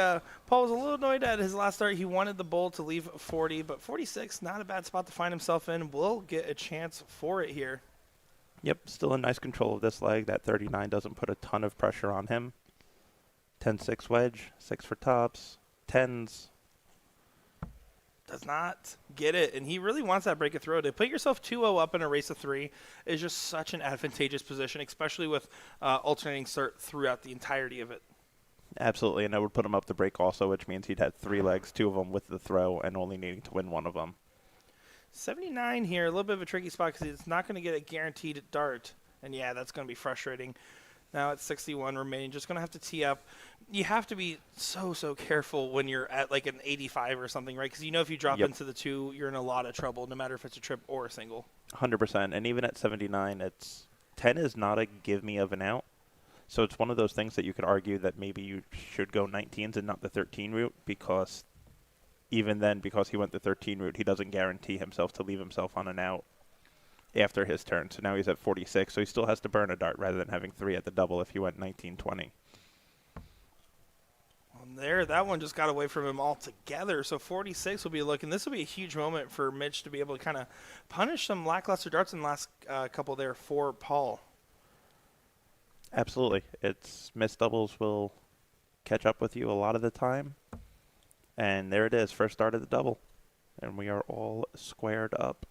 Paul was a little annoyed at his last start. He wanted the bowl to leave 40, but 46, not a bad spot to find himself in. Will get a chance for it here. Yep, still in nice control of this leg. That 39 doesn't put a ton of pressure on him. 10-6 wedge, 6 for tops, 10s. Does not get it, and he really wants that break of throw. To put yourself 2-0 up in a race of 3 is just such an advantageous position, especially with alternating start throughout the entirety of it. Absolutely, and I would put him up the break also, which means he'd had 3 legs, 2 of them with the throw, and only needing to win 1 of them. 79 here, a little bit of a tricky spot because it's not going to get a guaranteed dart, and yeah, that's going to be frustrating. Now it's 61 remaining, just going to have to tee up. You have to be so careful when you're at like an 85 or something, right? Because if you drop into the 2, you're in a lot of trouble, no matter if it's a trip or a single. 100%, and even at 79, 10 is not a give me of an out. So it's one of those things that you could argue that maybe you should go 19s and not the 13 route, because even then, because he went the 13 route, he doesn't guarantee himself to leave himself on an out after his turn. So now he's at 46, so he still has to burn a dart rather than having 3 at the double if he went 19-20. There, that one just got away from him altogether. So 46 will be looking. This will be a huge moment for Mitch to be able to kind of punish some lackluster darts in the last couple there for Paul. Absolutely. It's missed doubles will catch up with you a lot of the time. And there it is, first start of the double. And we are all squared up.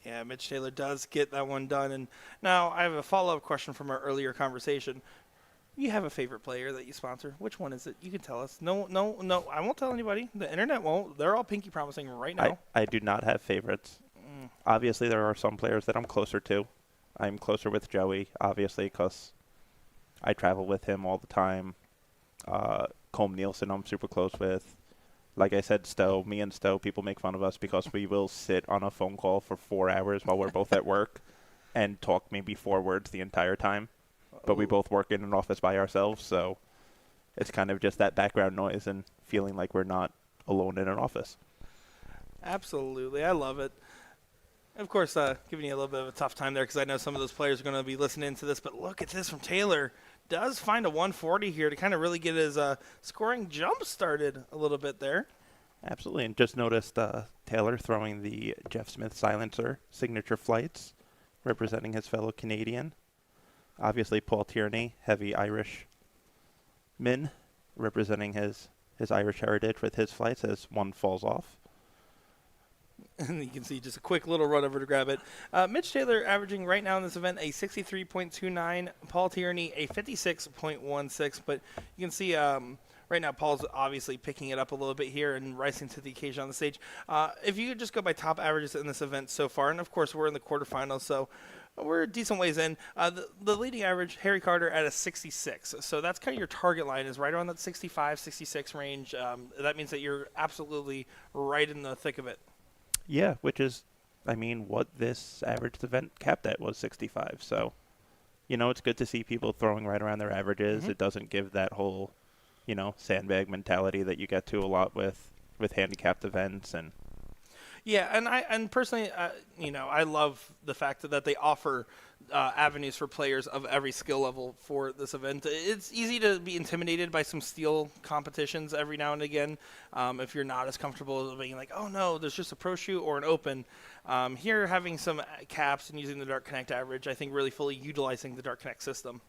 Yeah, Mitch Taylor does get that one done. And now I have a follow-up question from our earlier conversation. You have a favorite player that you sponsor. Which one is it? You can tell us. No, I won't tell anybody. The internet won't. They're all pinky promising right now. I do not have favorites. Obviously, there are some players that I'm closer to. I'm closer with Joey, obviously, because I travel with him all the time. Colm Nielsen I'm super close with. Like I said, Stowe, me and Stowe, people make fun of us because we will sit on a phone call for 4 hours while we're both at work and talk maybe 4 words the entire time. But we both work in an office by ourselves, so it's kind of just that background noise and feeling like we're not alone in an office. Absolutely. I love it. Of course, giving you a little bit of a tough time there because I know some of those players are going to be listening to this. But look at this from Taylor. Does find a 140 here to kind of really get his scoring jump started a little bit there. Absolutely. And just noticed Taylor throwing the Jeff Smith silencer signature flights, representing his fellow Canadian. Obviously, Paul Tierney, heavy Irish min, representing his Irish heritage with his flights as one falls off. And you can see just a quick little run over to grab it. Mitch Taylor averaging right now in this event a 63.29. Paul Tierney a 56.16. But you can see right now Paul's obviously picking it up a little bit here and rising to the occasion on the stage. If you could just go by top averages in this event so far, and of course we're in the quarterfinals, so we're a decent ways in. The leading average, Harry Carter, at a 66. So that's kind of your target line, is right around that 65, 66 range. That means that you're absolutely right in the thick of it. Yeah, which is, what this average event capped at was 65. So, it's good to see people throwing right around their averages. Mm-hmm. It doesn't give that whole, sandbag mentality that you get to a lot with handicapped events. And Yeah, and personally, I love the fact that they offer avenues for players of every skill level for this event. It's easy to be intimidated by some steel competitions every now and again if you're not as comfortable being like, oh no, there's just a pro shoot or an open. Here, having some caps and using the Dart Connect average, I think really fully utilizing the Dart Connect system.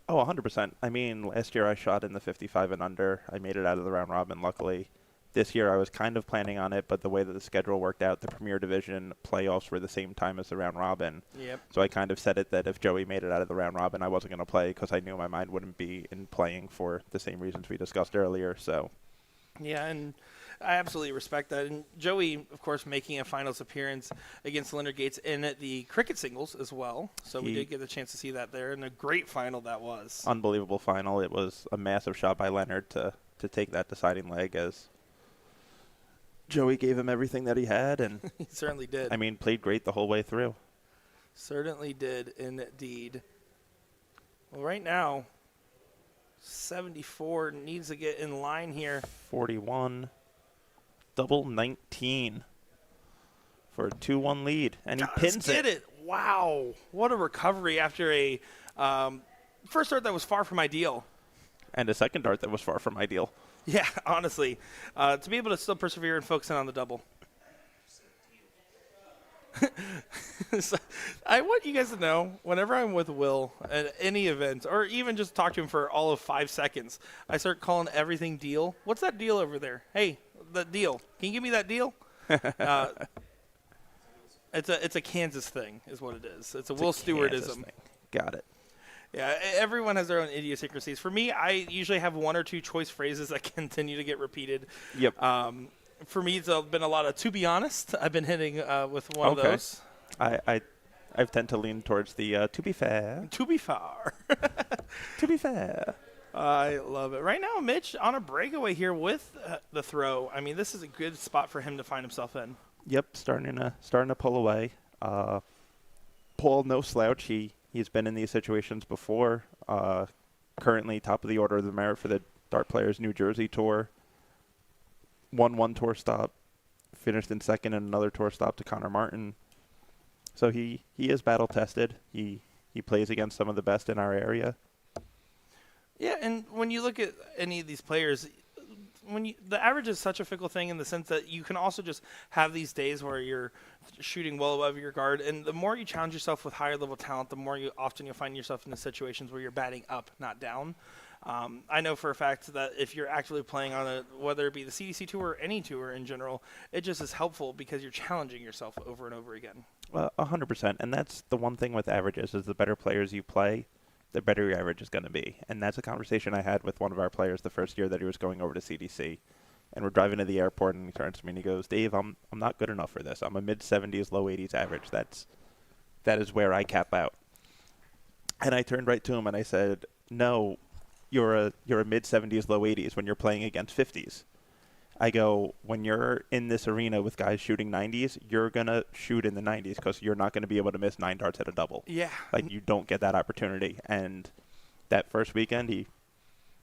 Oh, 100%. I mean, last year I shot in the 55 and under. I made it out of the round robin, luckily. This year I was kind of planning on it, but the way that the schedule worked out, the Premier Division playoffs were the same time as the round robin. Yep. So I kind of said it that if Joey made it out of the round robin, I wasn't going to play because I knew my mind wouldn't be in playing for the same reasons we discussed earlier. So Yeah, and I absolutely respect that. And Joey, of course, making a finals appearance against Leonard Gates in the cricket singles as well. So we did get the chance to see that there, and a great final that was. unbelievable final. It was a massive shot by Leonard to take that deciding leg as Joey gave him everything that he had, and He certainly did. I mean, played great the whole way through. Certainly did, indeed. Well, right now, 74 needs to get in line here. 41, double 19 for a 2-1 lead, and he pins Get it. Wow. What a recovery after a first start that was far from ideal. And a second dart that was far from ideal. Yeah, honestly. To be able to still persevere and focus in on the double. So, I want you guys to know, whenever I'm with Will at any event, or even just talk to him for all of 5 seconds, I start calling everything deal. What's that deal over there? Hey, that deal. Can you give me that deal? It's a Kansas thing, is what it is. It's a Will Stewartism. Got it. Yeah, everyone has their own idiosyncrasies. For me, I usually have 1 or 2 choice phrases that continue to get repeated. Yep. For me, it's been a lot of, to be honest, I've been hitting with one of those. I tend to lean towards the to be fair. To be fair. To be fair. I love it. Right now, Mitch on a breakaway here with the throw. I mean, this is a good spot for him to find himself in. Yep, starting to pull away. Paul, no slouch. He's been in these situations before. Currently top of the order of the merit for the Dart Players New Jersey Tour. Won one tour stop, finished in second in another tour stop to Connor Martin. So he is battle tested. He plays against some of the best in our area. Yeah, and when you look at any of these players, the average is such a fickle thing in the sense that you can also just have these days where you're shooting well above your guard, and the more you challenge yourself with higher level talent, the more often you'll find yourself in the situations where you're batting up, not down. I know for a fact that if you're actively playing on whether it be the CDC tour or any tour in general, it just is helpful because you're challenging yourself over and over again. 100%. And that's the one thing with averages is the better players you play, the better your average is going to be. And that's a conversation I had with one of our players the first year that he was going over to CDC. And we're driving to the airport, and he turns to me and he goes, Dave, I'm not good enough for this. I'm a mid-70s, low 80s average. That is where I cap out. And I turned right to him and I said, no, you're a mid-70s, low 80s when you're playing against 50s. I go, when you're in this arena with guys shooting 90s, you're going to shoot in the 90s because you're not going to be able to miss 9 darts at a double. Yeah. Like, you don't get that opportunity. And that first weekend, he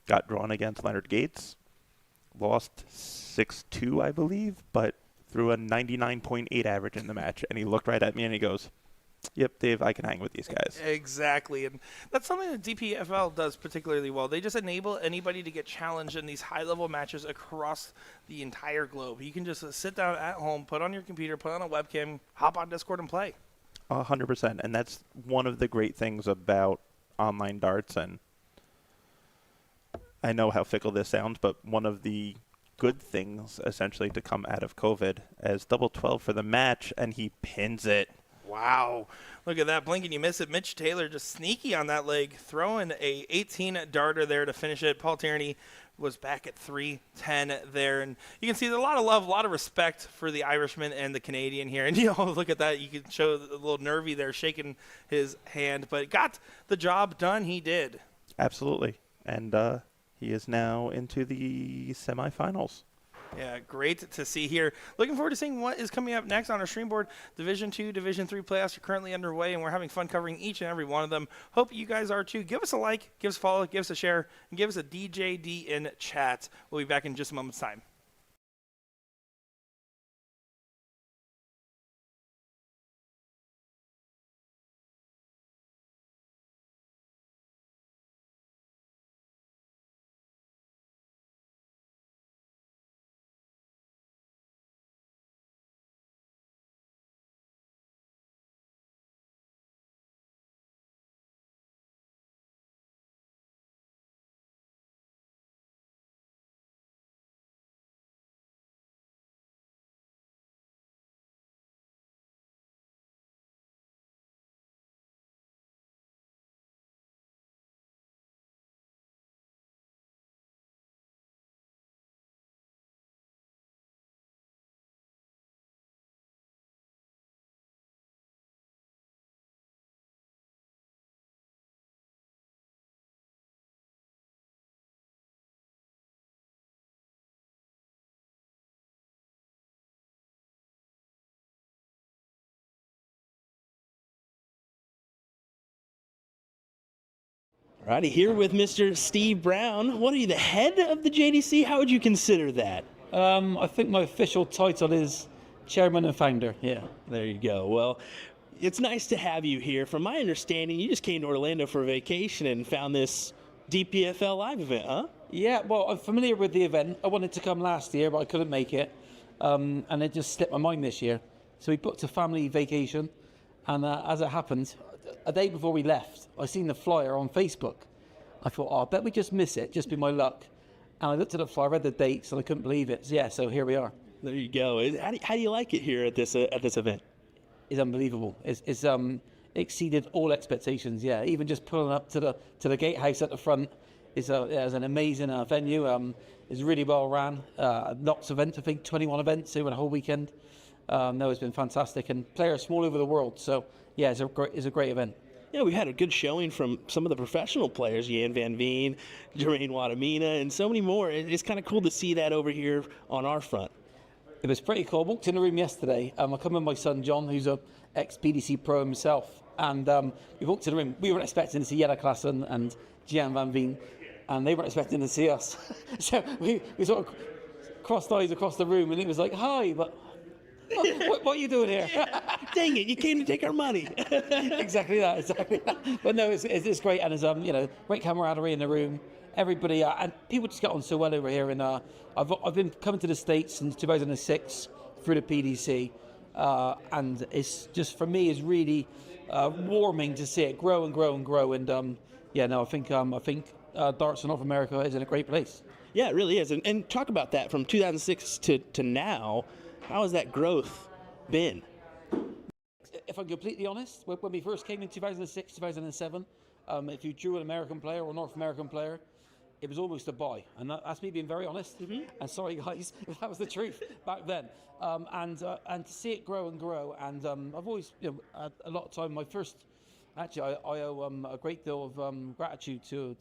got drawn against Leonard Gates, lost 6-2, I believe, but threw a 99.8 average in the match. And he looked right at me and he goes, yep, Dave, I can hang with these guys. Exactly, and that's something that DPFL does particularly well. They just enable anybody to get challenged in these high-level matches across the entire globe. You can just sit down at home, put on your computer, put on a webcam, hop on Discord, and play. 100%, and that's one of the great things about online darts, and I know how fickle this sounds, but one of the good things, essentially, to come out of COVID as double 12 for the match, and he pins it. Wow. Look at that. Blink and you miss it. Mitch Taylor just sneaky on that leg, throwing a 18-darter there to finish it. Paul Tierney was back at 3-10 there. And you can see there's a lot of love, a lot of respect for the Irishman and the Canadian here. And, look at that. You can show a little nervy there, shaking his hand. But got the job done. He did. Absolutely. And he is now into the semifinals. Yeah, great to see here. Looking forward to seeing what is coming up next on our stream board. Division 2, Division 3 playoffs are currently underway, and we're having fun covering each and every one of them. Hope you guys are too. Give us a like, give us a follow, give us a share, and give us a DJD in chat. We'll be back in just a moment's time. Alrighty, here with Mr. Steve Brown. What are you, the head of the JDC? How would you consider that? I think my official title is chairman and founder. Yeah. There you go. Well, it's nice to have you here. From my understanding, you just came to Orlando for a vacation and found this DPFL Live event, huh? Yeah. Well, I'm familiar with the event. I wanted to come last year, but I couldn't make it, and it just slipped my mind this year. So we booked a family vacation, and as it happened, a day before we left, I seen the flyer on Facebook. I thought, oh, I bet we just miss it. Just be my luck. And I looked at the flyer, read the dates, and I couldn't believe it. So, yeah, so here we are. There you go. How do you like it here at this event? It's unbelievable. It's exceeded all expectations. Yeah, even just pulling up to the gatehouse at the front is an amazing venue. It's really well ran. Lots of events, I think 21 events over the whole weekend. No, it's been fantastic, and players from all over the world. So yeah, it's a great event. Yeah, we had a good showing from some of the professional players, Jan Van Veen, Jermaine Wadamina, and so many more. It's kind of cool to see that over here on our front. It was pretty cool. I walked in the room yesterday. I come with my son John, who's a ex-PDC pro himself, and we walked in the room. We weren't expecting to see Jelle Klassen and Jan Van Veen, and they weren't expecting to see us. So we sort of crossed eyes across the room, and it was like, hi, but what are you doing here? Dang it, you came to take our money. Exactly that. But no, it's great, and there's great camaraderie in the room. Everybody and people just get on so well over here. And I've been coming to the States since 2006 through the PDC, and it's just for me is really warming to see it grow and grow and grow. And I think darts in North America is in a great place. Yeah, it really is. And talk about that from 2006 to now. How has that growth been? If I'm completely honest, when we first came in 2006, 2007, if you drew an American player or North American player, it was almost a buy. And that's me being very honest. Mm-hmm. And sorry, guys, if that was the truth back then. And to see it grow and grow. And I've always, had a lot of time. I owe a great deal of gratitude to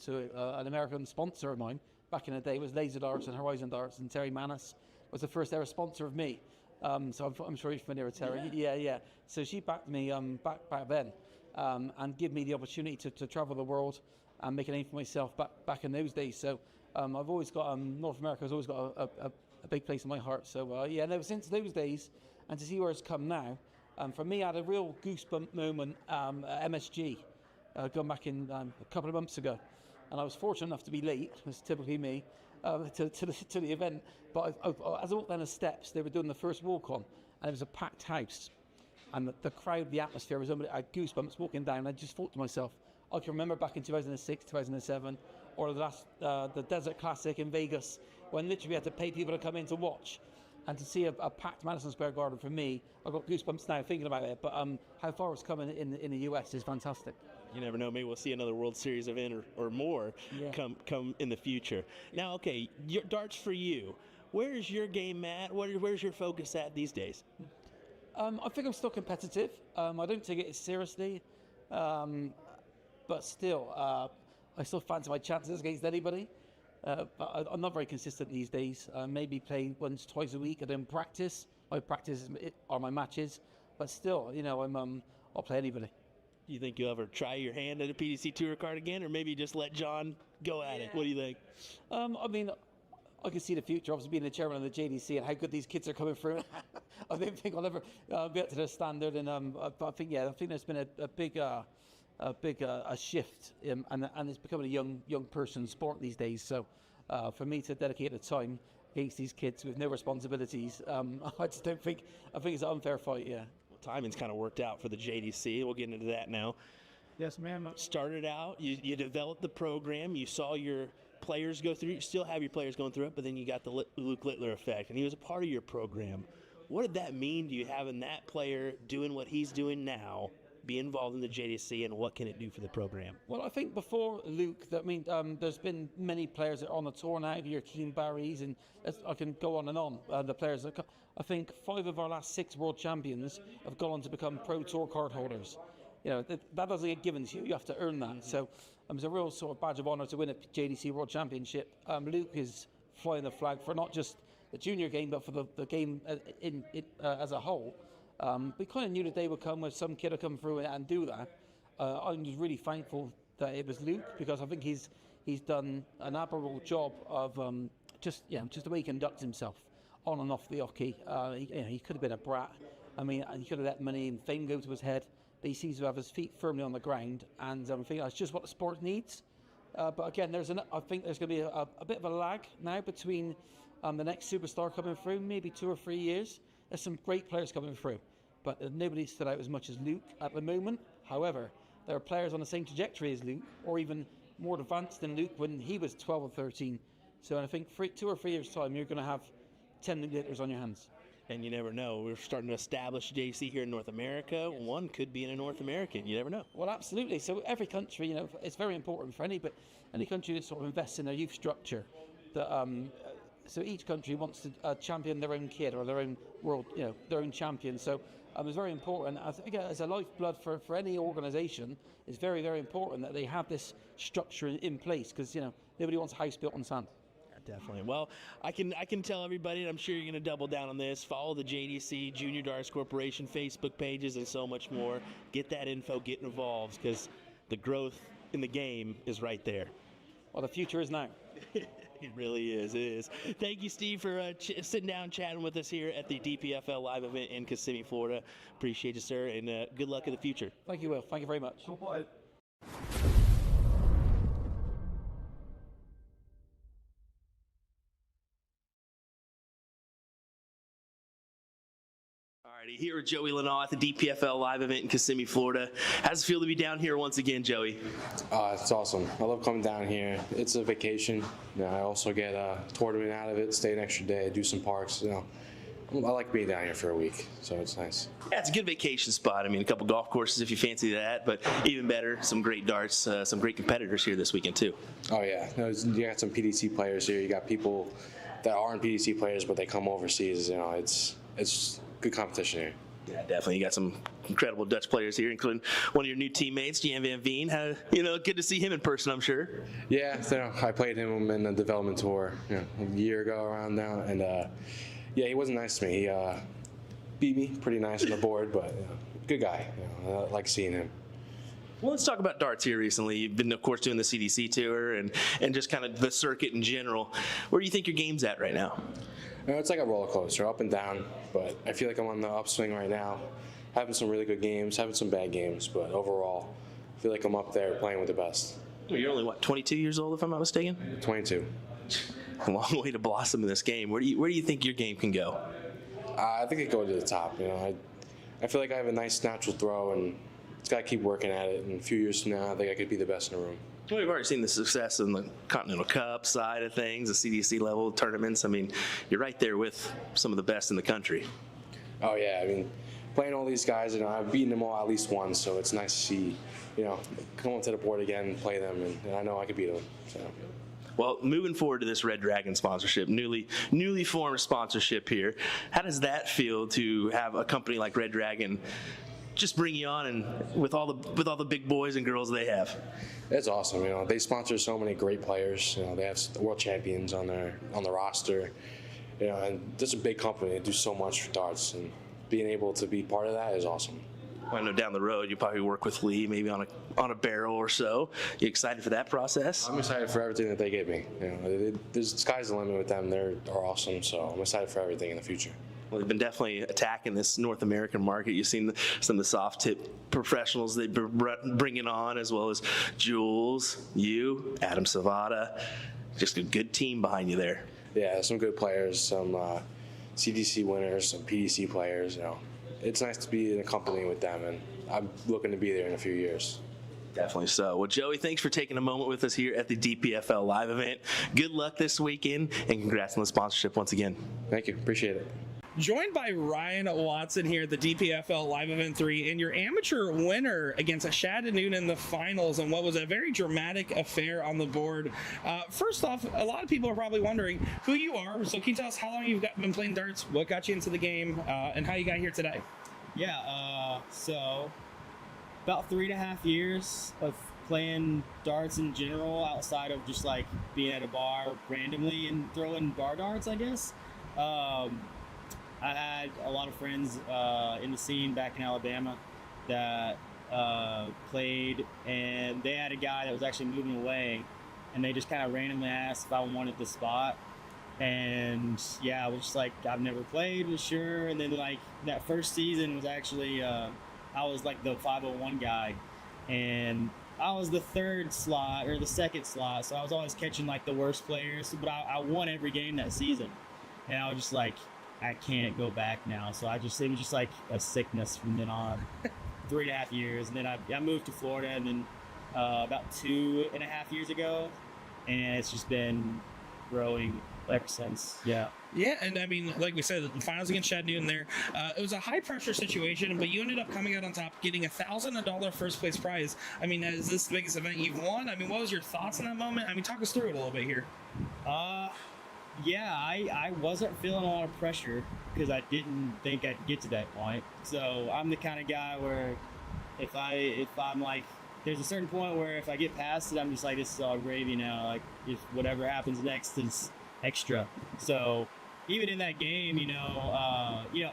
an American sponsor of mine back in the day. It was Laser Darts and Horizon Darts, and Terry Manis was the first ever sponsor of me. So I'm sure you're familiar with Terry. Yeah. So she backed me back then, and give me the opportunity to travel the world and make a name for myself back in those days. So I've always got North America has always got a big place in my heart. So since those days, and to see where it's come now, for me, I had a real goosebump moment at MSG, going back in a couple of months ago, and I was fortunate enough to be late. It's typically me. To the event, but as I walked down the steps, they were doing the first walk on, and it was a packed house, and the crowd, the atmosphere was unbelievable. I had goosebumps walking down. I just thought to myself, I can remember back in 2006, 2007, or the Desert Classic in Vegas, when literally we had to pay people to come in to watch, and to see a packed Madison Square Garden. For me, I've got goosebumps now thinking about it. But how far it's coming in the US is fantastic. You never know. Maybe we'll see another World Series event or more come in the future. Now, okay, your darts for you. Where's your game at? Where's your focus at these days? I think I'm still competitive. I don't take it as seriously, but still, I still fancy my chances against anybody. But I'm not very consistent these days. Maybe play once, twice a week. I don't practice. My practice are my matches, but still, I'll play anybody. Do you think you'll ever try your hand at a PDC Tour card again, or maybe just let John go at it? What do you think? I can see the future, obviously being the chairman of the JDC and how good these kids are coming through. I don't think I'll ever be up to their standard, and I think there's been a big shift, and it's becoming a young person's sport these days. So for me to dedicate the time against these kids with no responsibilities, I just don't think. I think it's an unfair fight. Yeah. Timing's kind of worked out for the JDC. We'll get into that now. Yes, ma'am. Started out, you developed the program, you saw your players go through, you still have your players going through it, but then you got the Luke Littler effect, and he was a part of your program. What did that mean to you, having that player doing what he's doing now, be involved in the JDC, and what can it do for the program? Well, I think before Luke, there's been many players that are on the tour now, your Keen Barrys, and I can go on and on. The players, I think 5 of our last 6 world champions have gone on to become pro tour card holders. That doesn't get given to you. You have to earn that. So it's a real sort of badge of honour to win a JDC World Championship. Luke is flying the flag for not just the junior game, but for the game as a whole. We kind of knew the day would come where some kid would come through and do that. I'm just really thankful that it was Luke, because I think he's done an admirable job of just the way he conducts himself on and off the hockey. He could have been a brat. I mean, he could have let money and fame go to his head, but he seems to have his feet firmly on the ground, and I think that's just what the sport needs. But again, I think there's going to be a bit of a lag now between the next superstar coming through, maybe 2 or 3 years. There's some great players coming through, but nobody stood out as much as Luke at the moment. However, there are players on the same trajectory as Luke, or even more advanced than Luke when he was 12 or 13. So I think 2 or 3 years' time, you're going to have 10 Luke Litters on your hands. And you never know. We're starting to establish JC here in North America. One could be in a North American. You never know. Well, absolutely. So every country, it's very important for any country to sort of invest in their youth structure. So each country wants to champion their own kid or their own world, their own champion. So it's very important. I think as a lifeblood for any organisation, it's very, very important that they have this structure in place, because nobody wants a house built on sand. Definitely. Well, I can tell everybody, and I'm sure you're going to double down on this. Follow the JDC Junior Darts Corporation Facebook pages and so much more. Get that info, get involved, because the growth in the game is right there. Well, the future is now. It really is. It is. Thank you, Steve, for sitting down and chatting with us here at the DPFL Live Event in Kissimmee, Florida. Appreciate you, sir, and good luck in the future. Thank you, Will. Thank you very much. Alrighty, here with Joey Lanaugh at the DPFL Live Event in Kissimmee, Florida. How's it feel to be down here once again, Joey? It's awesome. I love coming down here. It's a vacation. I also get a tournament out of it, stay an extra day, do some parks. I like being down here for a week, so it's nice. Yeah, it's a good vacation spot. I mean, a couple golf courses if you fancy that, but even better, some great darts, some great competitors here this weekend too. Oh yeah, you got some PDC players here. You got people that aren't PDC players, but they come overseas. It's good competition here. Yeah, definitely. You got some incredible Dutch players here, including one of your new teammates, Jan Van Veen. Good to see him in person, I'm sure. Yeah, I played him in the development tour a year ago around now, and he wasn't nice to me. He beat me pretty nice on the board, but good guy. I like seeing him. Well, let's talk about darts here recently. You've been, of course, doing the CDC tour and just kind of the circuit in general. Where do you think your game's at right now? It's like a roller coaster, up and down, but I feel like I'm on the upswing right now, having some really good games, having some bad games, but overall, I feel like I'm up there playing with the best. You're only, 22 years old, if I'm not mistaken? 22. A long way to blossom in this game. Where do you think your game can go? I think it go to the top. I feel like I have a nice natural throw, and just got to keep working at it, and a few years from now, I think I could be the best in the room. Well, we've already seen the success in the Continental Cup side of things, the CDC level tournaments. I mean, you're right there with some of the best in the country. Oh, yeah. I mean, playing all these guys, I've beaten them all at least once, so it's nice to see, come onto the board again and play them, and I know I could beat them. So. Well, moving forward to this Red Dragon sponsorship, newly formed sponsorship here, how does that feel to have a company like Red Dragon just bring you on and with all the big boys and girls they have? It's awesome. They sponsor so many great players. They have world champions on the roster. And this is a big company. They do so much for darts, and being able to be part of that is awesome. I know down the road you probably work with Lee, maybe on a barrel or so. You excited for that process? I'm excited for everything that they give me. There's sky's the limit with them. They're awesome. So I'm excited for everything in the future. Well, they've been definitely attacking this North American market. You've seen some of the soft tip professionals they've been bringing on, as well as Jules, you, Adam Savada. Just a good team behind you there. Yeah, some good players, some CDC winners, some PDC players. It's nice to be in a company with them, and I'm looking to be there in a few years. Definitely so. Well, Joey, thanks for taking a moment with us here at the DPFL Live Event. Good luck this weekend, and congrats on the sponsorship once again. Thank you. Appreciate it. Joined by Ryan Watson here at the DPFL Live Event 3, and your amateur winner against Shad Noonan in the finals, and what was a very dramatic affair on the board. First off, a lot of people are probably wondering who you are. So can you tell us how long you've been playing darts, what got you into the game, and how you got here today? Yeah, so about 3.5 years of playing darts in general, outside of just like being at a bar randomly and throwing bar darts, I guess. I had a lot of friends in the scene back in Alabama that played, and they had a guy that was actually moving away, and they just kind of randomly asked if I wanted the spot. And yeah, I was just like, I've never played, was sure. And then like that first season was actually, I was like the 501 guy, and I was the third slot or the second slot, so I was always catching like the worst players. But I won every game that season, and I was just like, I can't go back now. So it was just like a sickness from then on. 3.5 years, and then I moved to Florida, and then about 2.5 years ago, and it's just been growing ever since. Yeah. Yeah, and I mean, like we said, the finals against Chad Newton there, it was a high-pressure situation, but you ended up coming out on top, getting $1,000 first-place prize. I mean, is this the biggest event you've won? I mean, what was your thoughts in that moment? I mean, talk us through it a little bit here. Yeah, I wasn't feeling a lot of pressure because I didn't think I'd get to that point. So I'm the kind of guy where if I'm like, there's a certain point where if I get past it, I'm just like, this is all gravy now. Like, if whatever happens next is extra. So even in that game,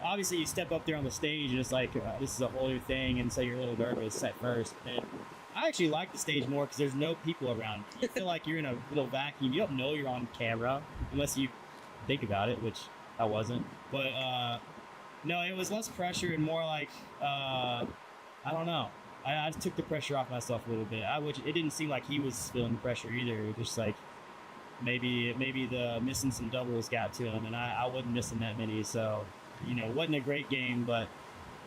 obviously you step up there on the stage and it's like, this is a whole new thing, and so you're a little nervous at first. And I actually like the stage more because there's no people around. You feel like you're in a little vacuum. You don't know you're on camera unless you think about it, which I wasn't. But no, it was less pressure and more like, I don't know. I took the pressure off myself a little bit. It didn't seem like he was feeling the pressure either. It was just like maybe the missing some doubles got to him, and I wasn't missing that many. So, it wasn't a great game, but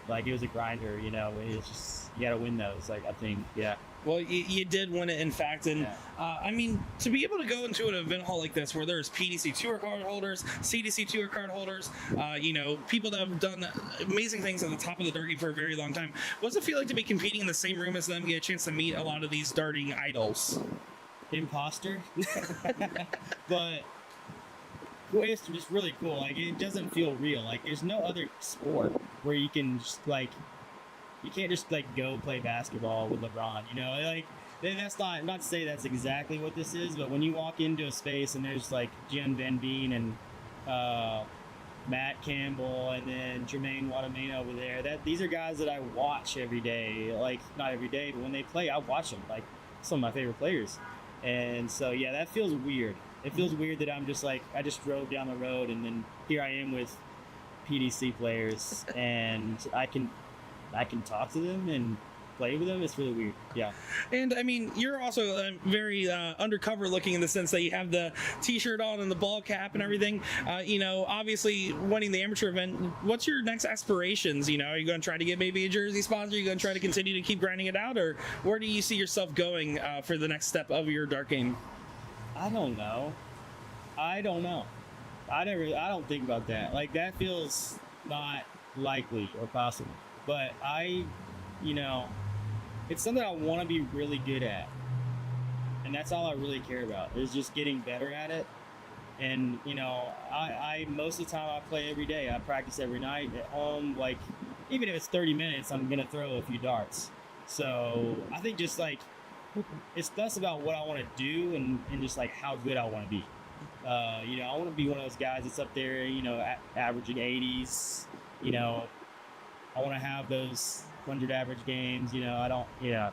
like it was a grinder. It's just you got to win those. Like I think, yeah. Well, you did win it, in fact, and Yeah. I mean, to be able to go into an event hall like this where there's PDC Tour card holders, CDC Tour card holders, people that have done amazing things at the top of the dart game for a very long time, what does it feel like to be competing in the same room as them, get a chance to meet a lot of these darting idols? Imposter. But it's just really cool. Like it doesn't feel real. Like there's no other sport where you can just like, you can't just like go play basketball with LeBron, like that's not to say that's exactly what this is, but when you walk into a space and there's like Jim Van Veen and Matt Campbell and then Jermaine Watamena over there, these are guys that I watch every day. Like not every day, but when they play, I watch them. Like some of my favorite players. And so yeah, that feels weird. It feels weird that I'm just like, I just drove down the road and then here I am with PDC players and I can talk to them and play with them. It's really weird. Yeah. And I mean, you're also very undercover looking in the sense that you have the t-shirt on and the ball cap and everything. Obviously winning the amateur event, what's your next aspirations? Are you going to try to get maybe a jersey sponsor? Are you going to try to continue to keep grinding it out, or where do you see yourself going for the next step of your dart game? I don't know. I don't think about that. Like that feels not likely or possible. But it's something I want to be really good at. And that's all I really care about, is just getting better at it. And, I most of the time I play every day. I practice every night at home. Like, even if it's 30 minutes, I'm going to throw a few darts. So I think just like, it's less about what I want to do and just like how good I want to be. I want to be one of those guys that's up there, averaging 80s, I want to have those 100 average games. I don't know.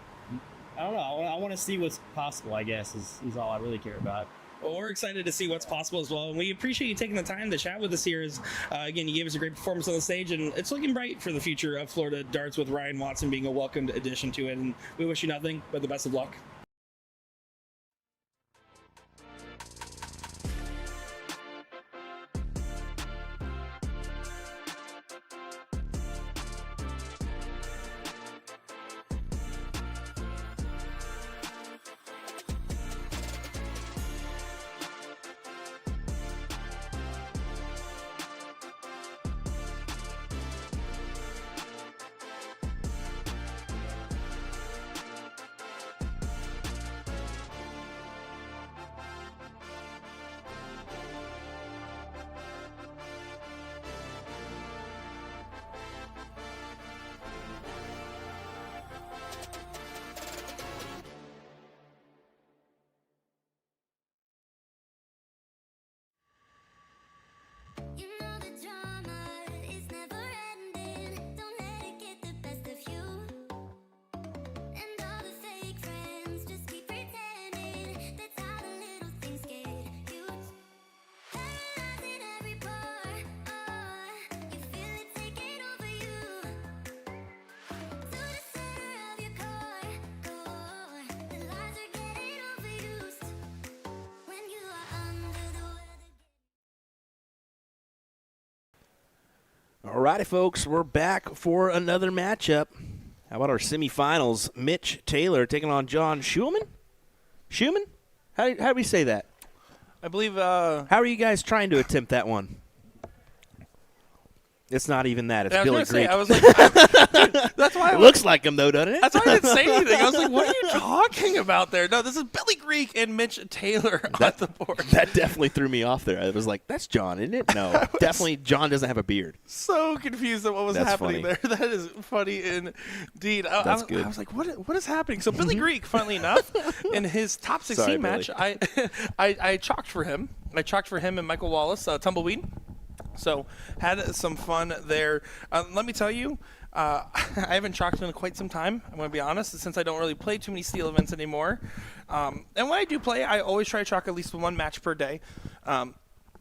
I want to see what's possible, I guess, is all I really care about. Well, we're excited to see what's possible as well, and we appreciate you taking the time to chat with us here. Again, you gave us a great performance on the stage, and it's looking bright for the future of Florida darts with Ryan Watson being a welcomed addition to it, and we wish you nothing but the best of luck. Alrighty, folks, we're back for another matchup. How about our semifinals? Mitch Taylor taking on John Schulman? Schumann? How do we say that? I believe. How are you guys trying to attempt that one? It's not even that. It's I was Billy gonna say, Greek. I was like, dude, that's why It looks like him, though, doesn't it? That's why I didn't say anything. I was like, what are you talking about there? No, this is Billy Greek and Mitch Taylor on the board. That definitely threw me off there. I was like, that's John, isn't it? No, definitely John doesn't have a beard. So confused at what was That's happening funny. there. That is funny indeed. That's good. I was like, what is happening? So Billy Greek, funnily enough, in his top 16 Sorry, match, I chalked for him. I chalked for him and Michael Wallace, Tumbleweed. So had some fun there. Let me tell you, I haven't chalked in quite some time. I'm going to be honest, since I don't really play too many steel events anymore. And when I do play, I always try to chalk at least one match per day.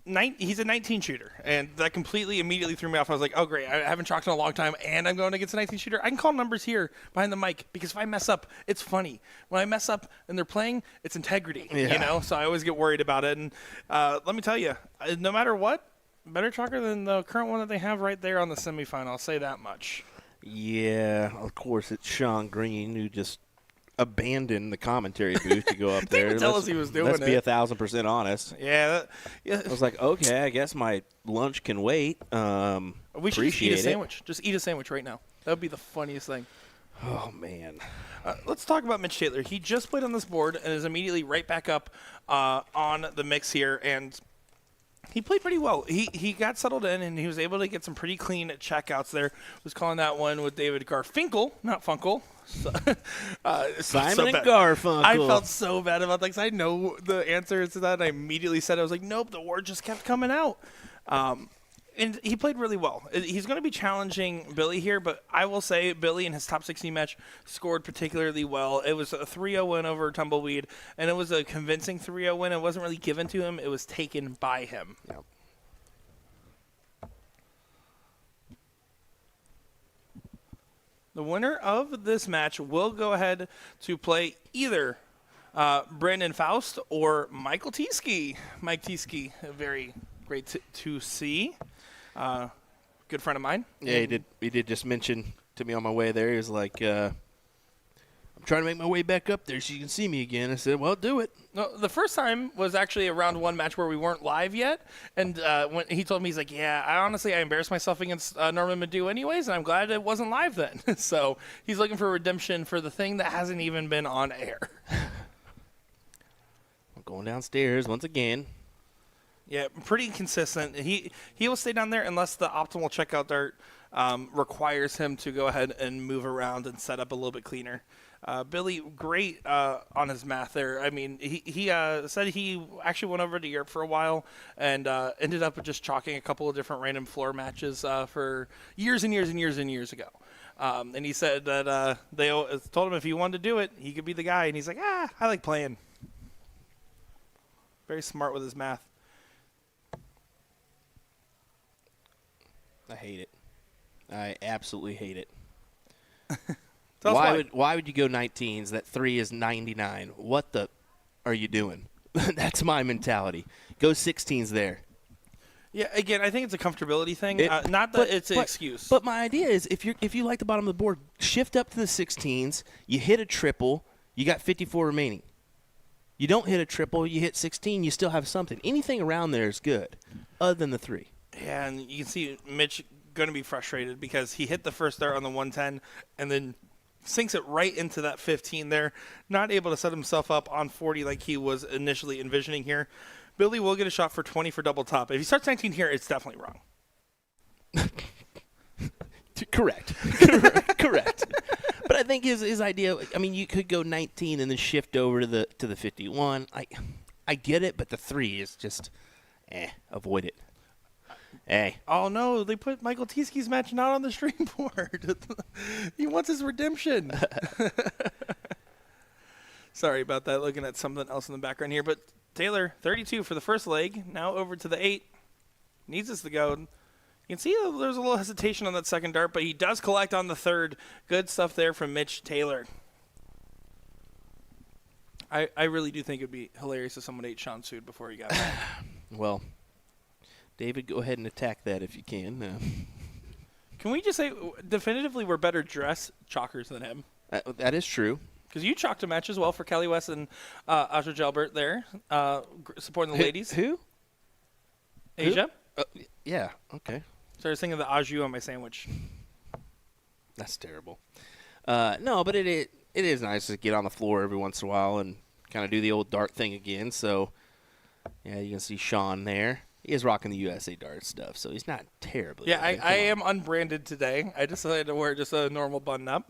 He's a 19 shooter, and that completely immediately threw me off. I was like, oh, great, I haven't chalked in a long time, and I'm going against a 19 shooter. I can call numbers here behind the mic, because if I mess up, it's funny. When I mess up and they're playing, it's integrity, you know? So I always get worried about it. And let me tell you, no matter what, better chalker than the current one that they have right there on the semifinal. I'll say that much. Yeah, of course, it's Sean Green who just abandoned the commentary booth to go up there. Didn't tell us he was doing Let's be it. 1,000% honest. Yeah. I was like, okay, I guess my lunch can wait. We should just eat a sandwich. Just eat a sandwich right now. That would be the funniest thing. Oh, man. Let's talk about Mitch Taylor. He just played on this board and is immediately right back up on the mix here, and he played pretty well. He got settled in, and he was able to get some pretty clean checkouts there. Was calling that one with David Garfinkel, not Funkel. So, Simon and bad. Garfunkel. I felt so bad about that because I know the answer to that, and I immediately said, I was like, nope, the word just kept coming out. And he played really well. He's going to be challenging Billy here, but I will say Billy in his top 16 match scored particularly well. It was a 3-0 win over Tumbleweed, and it was a convincing 3-0 win. It wasn't really given to him. It was taken by him. Yep. The winner of this match will go ahead to play either Brandon Faust or Michael Tieske. Mike Tieske, very great to see. Good friend of mine. Yeah, he did just mention to me on my way there. He was like, I'm trying to make my way back up there so you can see me again. I said, well, do it. No, the first time was actually a round one match where we weren't live yet. And when he told me, he's like, yeah, I embarrassed myself against Norman Madu anyways, and I'm glad it wasn't live then. So he's looking for redemption for the thing that hasn't even been on air. I'm going downstairs once again. Yeah, pretty consistent. He will stay down there unless the optimal checkout dart requires him to go ahead and move around and set up a little bit cleaner. Billy, great on his math there. I mean, he said he actually went over to Europe for a while and ended up just chalking a couple of different random floor matches for years and years and years and years ago. And he said that they told him if he wanted to do it, he could be the guy. And he's like, I like playing. Very smart with his math. I hate it. I absolutely hate it. Why Why would you go 19s? That 3 is 99. What the are you doing? That's my mentality. Go 16s there. Yeah, again, I think it's a comfortability thing. Not that it's an excuse. But my idea is if you like the bottom of the board, shift up to the 16s. You hit a triple. You got 54 remaining. You don't hit a triple. You hit 16. You still have something. Anything around there is good, other than the 3. Yeah, and you can see Mitch going to be frustrated because he hit the first dart on the 110 and then sinks it right into that 15 there. Not able to set himself up on 40 like he was initially envisioning here. Billy will get a shot for 20 for double top. If he starts 19 here, it's definitely wrong. Correct. Correct. But I think his idea, I mean, you could go 19 and then shift over to the 51. I get it, but the 3 is just, avoid it. Hey. Oh, no, they put Michael Tieske's match not on the stream board. He wants his redemption. Sorry about that, looking at something else in the background here. But Taylor, 32 for the first leg, now over to the 8. Needs us to go. You can see there's a little hesitation on that second dart, but he does collect on the third. Good stuff there from Mitch Taylor. I really do think it would be hilarious if someone ate Sean Sood before he got back. Well, David, go ahead and attack that if you can. Can we just say definitively we're better dressed chalkers than him? That is true. Because you chalked a match as well for Kelly West and Aja Jalbert there, supporting the ladies. Who? Asia? Yeah, okay. Started singing the Aju on my sandwich. That's terrible. No, but it is nice to get on the floor every once in a while and kind of do the old dart thing again. So, yeah, you can see Sean there. He is rocking the USA Dart stuff, so he's not terribly. Yeah, looking. I am unbranded today. I decided to wear just a normal button-up.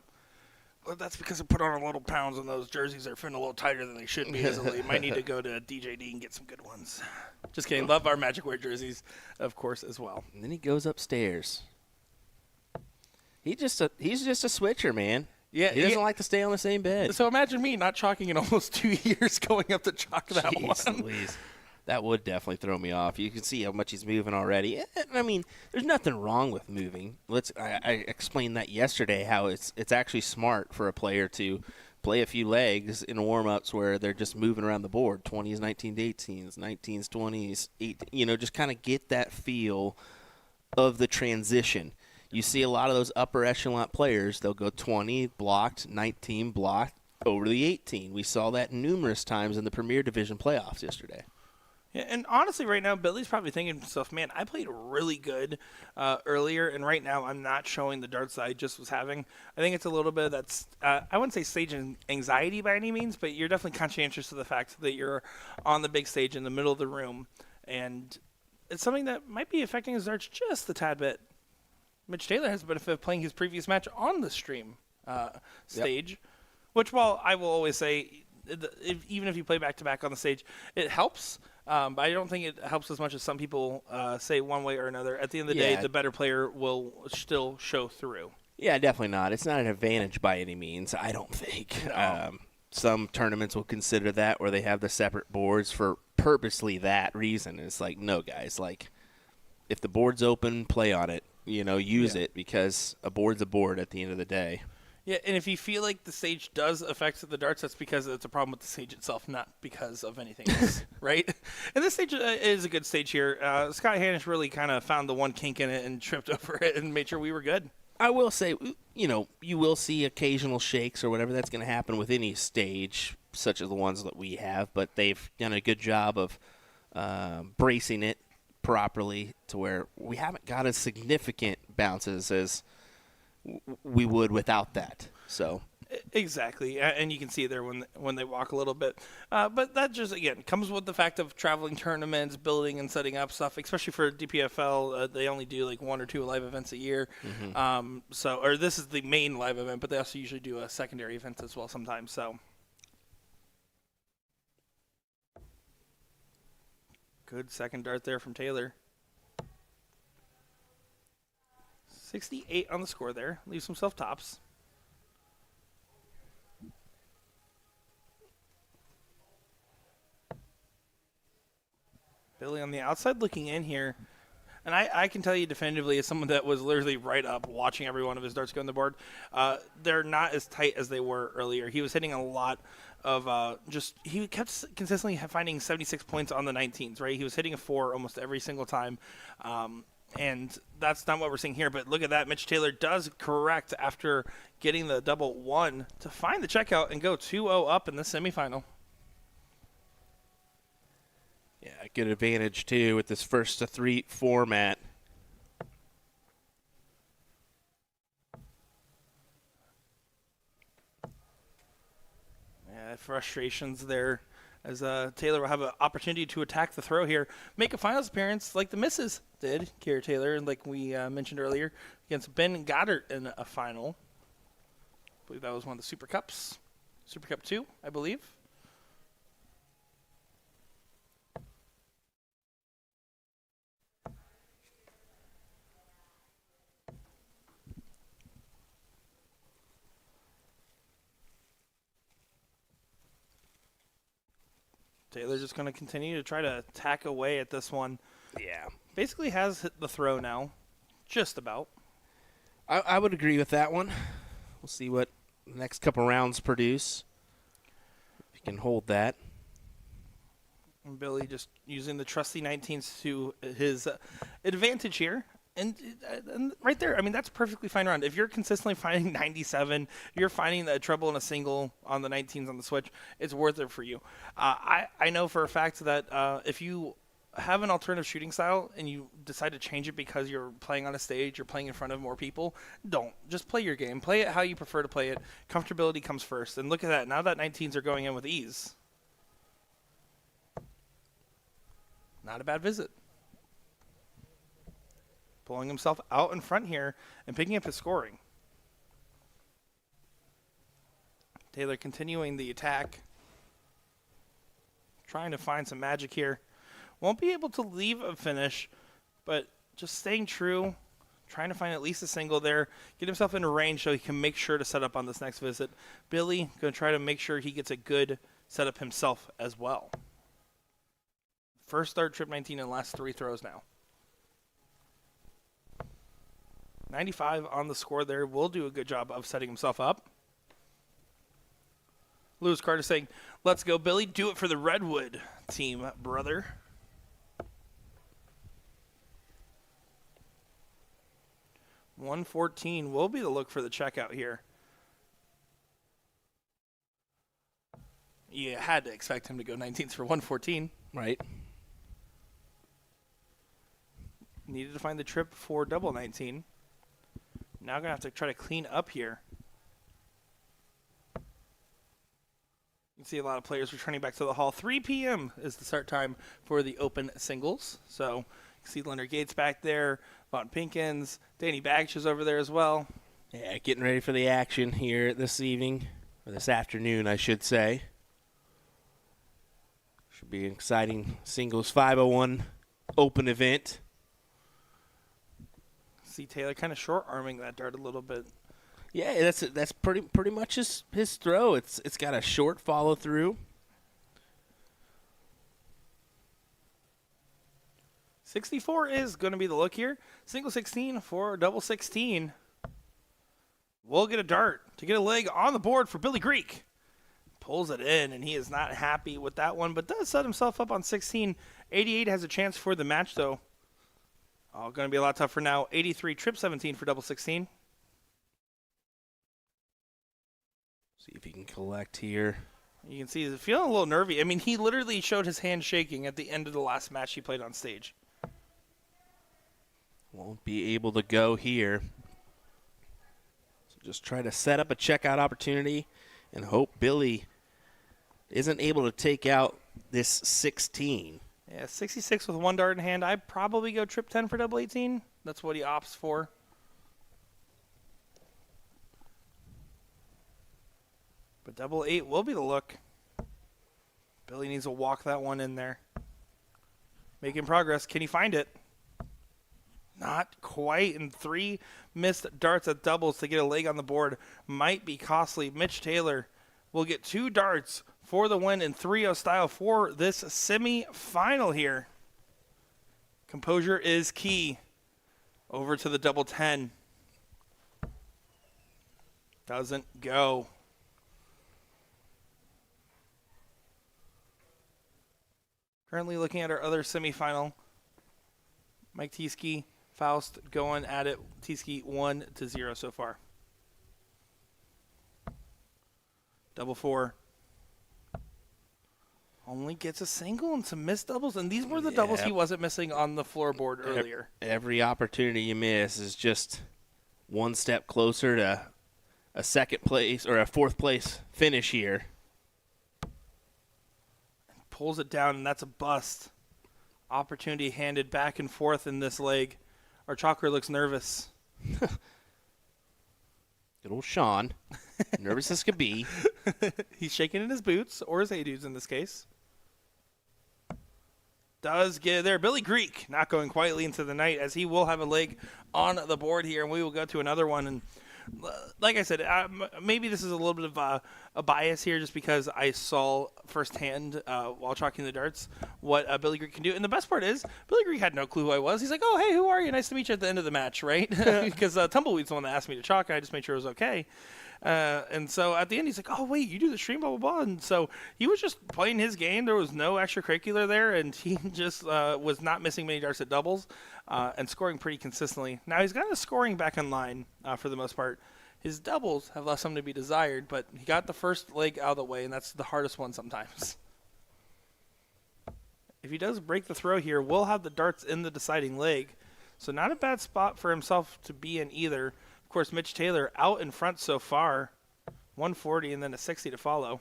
Well, that's because I put on a little pounds and those jerseys are fitting a little tighter than they should be. Might need to go to DJD and get some good ones. Just kidding. Love our Magic Wear jerseys, of course, as well. And then he goes upstairs. He's just a switcher, man. Yeah, he doesn't like to stay on the same bed. So imagine me not chalking in almost 2 years, going up to chalk that Jeez one. Louise. That would definitely throw me off. You can see how much he's moving already. I mean, there's nothing wrong with moving. I explained that yesterday, how it's actually smart for a player to play a few legs in warm-ups where they're just moving around the board, 20s, 19s, 18s, 19s, 20s, 8, just kind of get that feel of the transition. You see a lot of those upper echelon players, they'll go 20 blocked, 19 blocked, over the 18. We saw that numerous times in the Premier Division playoffs yesterday. Yeah, and honestly, right now, Billy's probably thinking to himself, man, I played really good earlier, and right now I'm not showing the darts that I just was having. I think it's a little bit of that's, I wouldn't say stage anxiety by any means, but you're definitely conscientious of the fact that you're on the big stage in the middle of the room, and it's something that might be affecting his darts just a tad bit. Mitch Taylor has the benefit of playing his previous match on the stream stage, which, while I will always say, even if you play back-to-back on the stage, it helps. But I don't think it helps as much as some people say one way or another. At the end of the day, the better player will still show through. Yeah, definitely not. It's not an advantage by any means, I don't think. No. Some tournaments will consider that where they have the separate boards for purposely that reason. It's like, no, guys, like, if the board's open, play on it. Use it, because a board's a board at the end of the day. Yeah, and if you feel like the stage does affect the darts, that's because it's a problem with the stage itself, not because of anything else, right? And this stage is a good stage here. Scott Hanish really kind of found the one kink in it and tripped over it and made sure we were good. I will say, you will see occasional shakes or whatever. That's going to happen with any stage, such as the ones that we have, but they've done a good job of bracing it properly to where we haven't got as significant bounces as we would without that. So exactly, and you can see it there when they walk a little bit. But that just, again, comes with the fact of traveling tournaments, building and setting up stuff, especially for DPFL. They only do like 1 or 2 live events a year. Mm-hmm. Or this is the main live event, but they also usually do a secondary event as well sometimes. So good second dart there from Taylor. 68 on the score there. Leaves himself tops. Billy on the outside looking in here. And I can tell you definitively, as someone that was literally right up watching every one of his darts go on the board, they're not as tight as they were earlier. He was hitting a lot of he kept consistently finding 76 points on the 19s, right? He was hitting a 4 almost every single time. And that's not what we're seeing here. But look at that. Mitch Taylor does correct after getting the double 1 to find the checkout and go 2-0 up in the semifinal. yeah, good advantage too with this first to 3 format. Yeah, frustrations there, as Taylor will have an opportunity to attack the throw here, make a finals appearance like the misses did, Kiera Taylor, and like we mentioned earlier, against Ben Goddard in a final. I believe that was one of the Super Cups. Super Cup 2, I believe. Taylor just going to continue to try to tack away at this one. Yeah. Basically has hit the throw now, just about. I would agree with that one. We'll see what the next couple rounds produce. If you can hold that. And Billy just using the trusty 19s to his advantage here. And right there, I mean, that's a perfectly fine round. If you're consistently finding 97, you're finding a treble and a single on the 19s on the switch, it's worth it for you. I know for a fact that if you have an alternative shooting style and you decide to change it because you're playing on a stage, you're playing in front of more people, don't. Just play your game. Play it how you prefer to play it. Comfortability comes first. And look at that. Now that 19s are going in with ease. Not a bad visit. Pulling himself out in front here and picking up his scoring. Taylor continuing the attack. Trying to find some magic here. Won't be able to leave a finish, but just staying true. Trying to find at least a single there. Get himself into range so he can make sure to set up on this next visit. Billy going to try to make sure he gets a good setup himself as well. First start trip 19 and last 3 throws now. 95 on the score there. Will do a good job of setting himself up. Lewis Carter saying, let's go, Billy. Do it for the Redwood team, brother. $114 will be the look for the checkout here. You had to expect him to go 19s for $114. Right. Needed to find the trip for double 19. Now going to have to try to clean up here. You can see a lot of players returning back to the hall. 3 p.m. is the start time for the open singles. So you can see Leonard Gates back there, Von Pinkins, Danny Bagsh is over there as well. Yeah, getting ready for the action here this evening, or this afternoon, I should say. Should be an exciting singles 501 open event. See Taylor kind of short-arming that dart a little bit. Yeah, that's pretty much his throw. It's got a short follow-through. 64 is going to be the look here. Single 16 for double 16. We'll get a dart to get a leg on the board for Billy Greek. Pulls it in, and he is not happy with that one, but does set himself up on 16. 88 has a chance for the match, though. Oh, going to be a lot tougher now. 83, trip 17 for double 16. See if he can collect here. You can see he's feeling a little nervy. I mean, he literally showed his hand shaking at the end of the last match he played on stage. Won't be able to go here. So just try to set up a checkout opportunity and hope Billy isn't able to take out this 16. Yeah, 66 with 1 dart in hand. I'd probably go trip 10 for double 18. That's what he opts for. But double 8 will be the look. Billy needs to walk that one in there. Making progress. Can he find it? Not quite. And 3 missed darts at doubles to get a leg on the board might be costly. Mitch Taylor will get 2 darts for the win in 3-0 style for this semi-final here. Composure is key. Over to the double 10. Doesn't go. Currently looking at our other semifinal. Mike Tieske, Faust going at it. Tieske 1-0 so far. Double 4. Only gets a single and some missed doubles. And these were the doubles he wasn't missing on the floorboard earlier. Every opportunity you miss is just one step closer to a second place or a fourth place finish here. Pulls it down, and that's a bust. Opportunity handed back and forth in this leg. Our Chalker looks nervous. Good old Sean. Nervous as could be. He's shaking in his boots, or his A-dudes in this case. Does get there. Billy Greek not going quietly into the night, as he will have a leg on the board here, and we will go to another one. And like I said, maybe this is a little bit of a bias here just because I saw firsthand while chalking the darts what Billy Greek can do. And the best part is Billy Greek had no clue who I was. He's like, oh, hey, who are you? Nice to meet you at the end of the match, right? Because Tumbleweed's the one that asked me to chalk, and I just made sure it was okay. And so at the end, he's like, oh, wait, you do the stream, blah, blah, blah. And so he was just playing his game. There was no extracurricular there, and he just was not missing many darts at doubles and scoring pretty consistently. Now, he's got his scoring back in line for the most part. His doubles have left some to be desired, but he got the first leg out of the way, and that's the hardest one sometimes. If he does break the throw here, we'll have the darts in the deciding leg. So not a bad spot for himself to be in either. Of course, Mitch Taylor out in front so far. 140 and then a 60 to follow.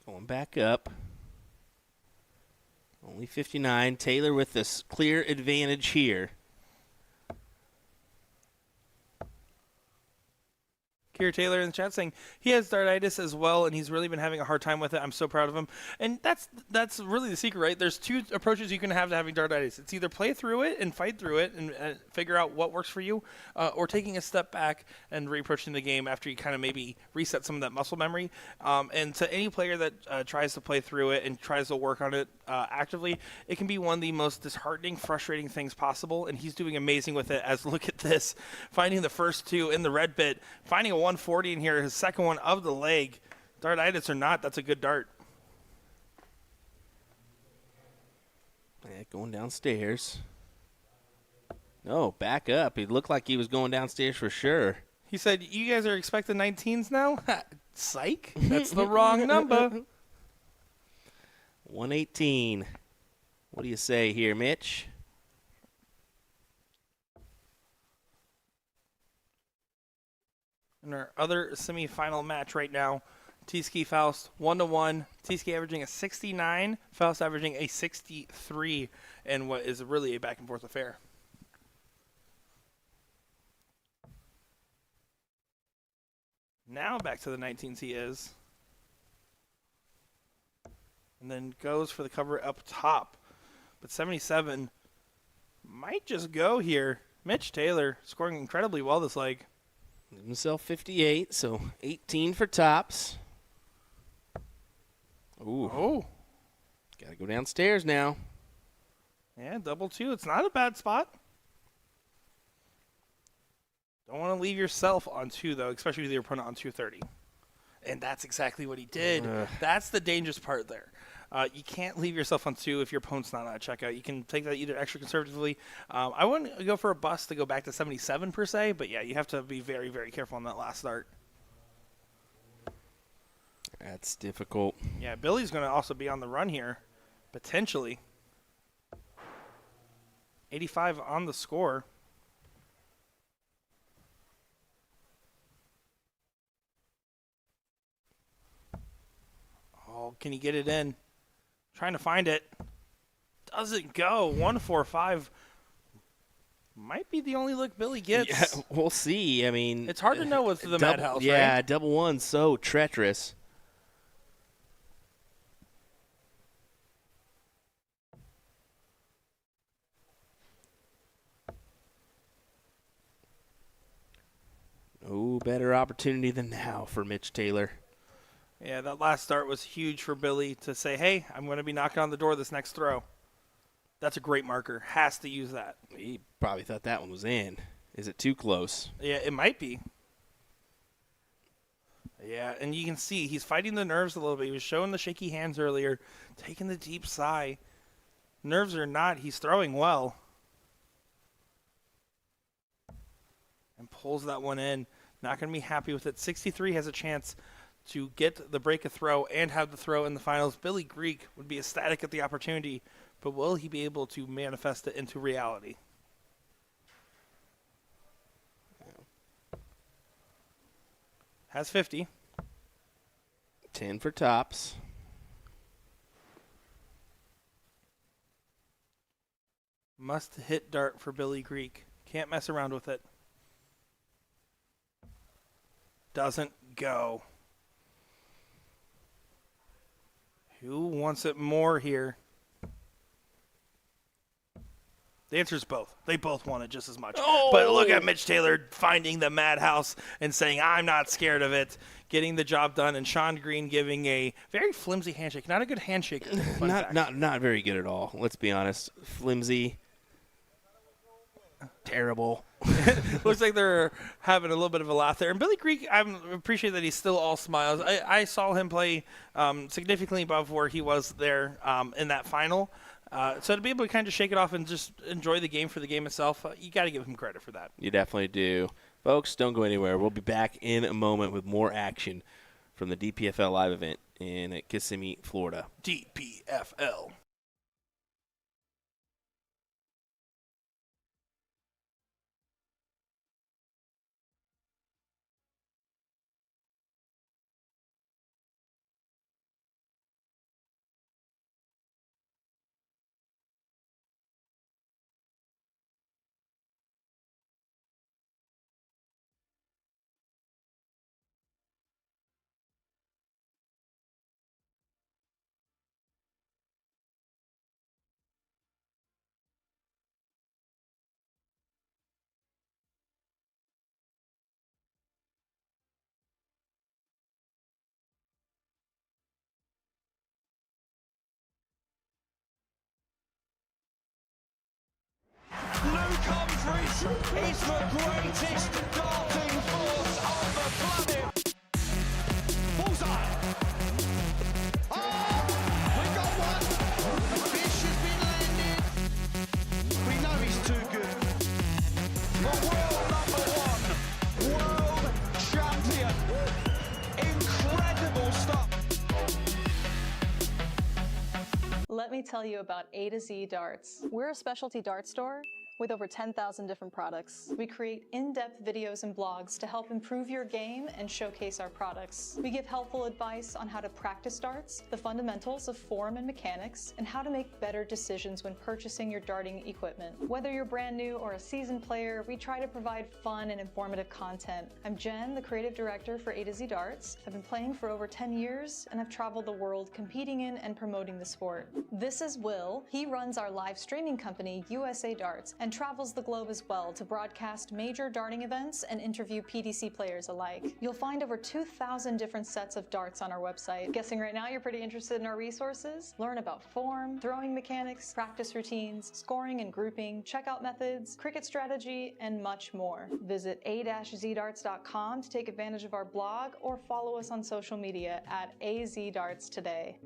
Going back up. Only 59. Taylor with this clear advantage here. Kier Taylor in the chat saying he has dartitis as well, and he's really been having a hard time with it. I'm so proud of him. And that's really the secret, right? There's two approaches you can have to having dartitis. It's either play through it and fight through it and figure out what works for you, or taking a step back and reapproaching the game after you kind of maybe reset some of that muscle memory. And to any player that tries to play through it and tries to work on it actively, it can be one of the most disheartening, frustrating things possible, and he's doing amazing with it. As look at this, finding the first two in the red bit, finding a 140 in here, his second one of the leg. Dartitis or not, that's a good dart. Yeah, going downstairs. No, back up. He looked like he was going downstairs for sure. He said, you guys are expecting 19s now? Psych. That's the wrong number. 118. What do you say here, Mitch? In our other semifinal match right now, T-Ski Faust 1-1. T-Ski averaging a 69, Faust averaging a 63 in what is really a back and forth affair. Now back to the 19s he is. And then goes for the cover up top. But 77 might just go here. Mitch Taylor scoring incredibly well this leg. Himself 58, so 18 for tops. Ooh. Oh. Got to go downstairs now. Yeah, double two. It's not a bad spot. Don't want to leave yourself on two, though, especially with your opponent on 230. And that's exactly what he did. That's the dangerous part there. You can't leave yourself on two if your opponent's not on a checkout. You can take that either extra conservatively. I wouldn't go for a bust to go back to 77 per se, but yeah, you have to be very, very careful on that last start. That's difficult. Yeah, Billy's going to also be on the run here, potentially. 85 on the score. Oh, can he get it in? Trying to find it. Doesn't go. 145 might be the only look Billy gets. Yeah, we'll see. I mean, it's hard to know with the Madhouse, yeah, right? double one, so treacherous. Oh, better opportunity than now for Mitch Taylor. Yeah, that last start was huge for Billy to say, hey, I'm going to be knocking on the door this next throw. That's a great marker. Has to use that. He probably thought that one was in. Is it too close? Yeah, it might be. Yeah, and you can see he's fighting the nerves a little bit. He was showing the shaky hands earlier, taking the deep sigh. Nerves or not, he's throwing well. And pulls that one in. Not going to be happy with it. 63 has a chance to get the break a throw and have the throw in the finals. Billy Greek would be ecstatic at the opportunity, but will he be able to manifest it into reality? Has 50. 10 for tops. Must hit dart for Billy Greek. Can't mess around with it. Doesn't go. Who wants it more here? The answer is both. They both want it just as much. But look at Mitch Taylor finding the madhouse and saying, I'm not scared of it, getting the job done, and Sean Green giving a very flimsy handshake. Not a good handshake. Not very good at all. Let's be honest. Flimsy. Terrible. Looks like they're having a little bit of a laugh there. And Billy Greek, I appreciate that he's still all smiles. I saw him play significantly above where he was there in that final. So to be able to kind of shake it off and just enjoy the game for the game itself, you got to give him credit for that. You definitely do. Folks, don't go anywhere. We'll be back in a moment with more action from the DPFL Live Event in Kissimmee, Florida. DPFL. Luke Humphries is the greatest darting force on the planet. Bullseye. Oh, we got one. The fish has been landed. We know he's too good. The world number 1, world champion. Incredible stuff. Let me tell you about A to Z Darts. We're a specialty dart store with over 10,000 different products. We create in-depth videos and blogs to help improve your game and showcase our products. We give helpful advice on how to practice darts, the fundamentals of form and mechanics, and how to make better decisions when purchasing your darting equipment. Whether you're brand new or a seasoned player, we try to provide fun and informative content. I'm Jen, the creative director for A to Z Darts. I've been playing for over 10 years, and I've traveled the world competing in and promoting the sport. This is Will. He runs our live streaming company, USA Darts, and travels the globe as well to broadcast major darting events and interview PDC players alike. You'll find over 2,000 different sets of darts on our website. Guessing right now you're pretty interested in our resources? Learn about form, throwing mechanics, practice routines, scoring and grouping, checkout methods, cricket strategy, and much more. Visit a-zdarts.com to take advantage of our blog or follow us on social media at AZDarts today.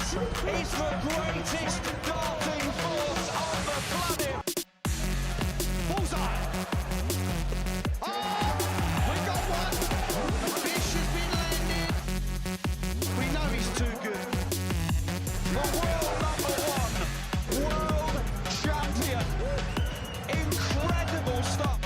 This is the greatest darting force on the planet. Bullseye. Oh, we got one. The fish has been landed. We know he's too good. The world number one, world champion. Incredible stuff.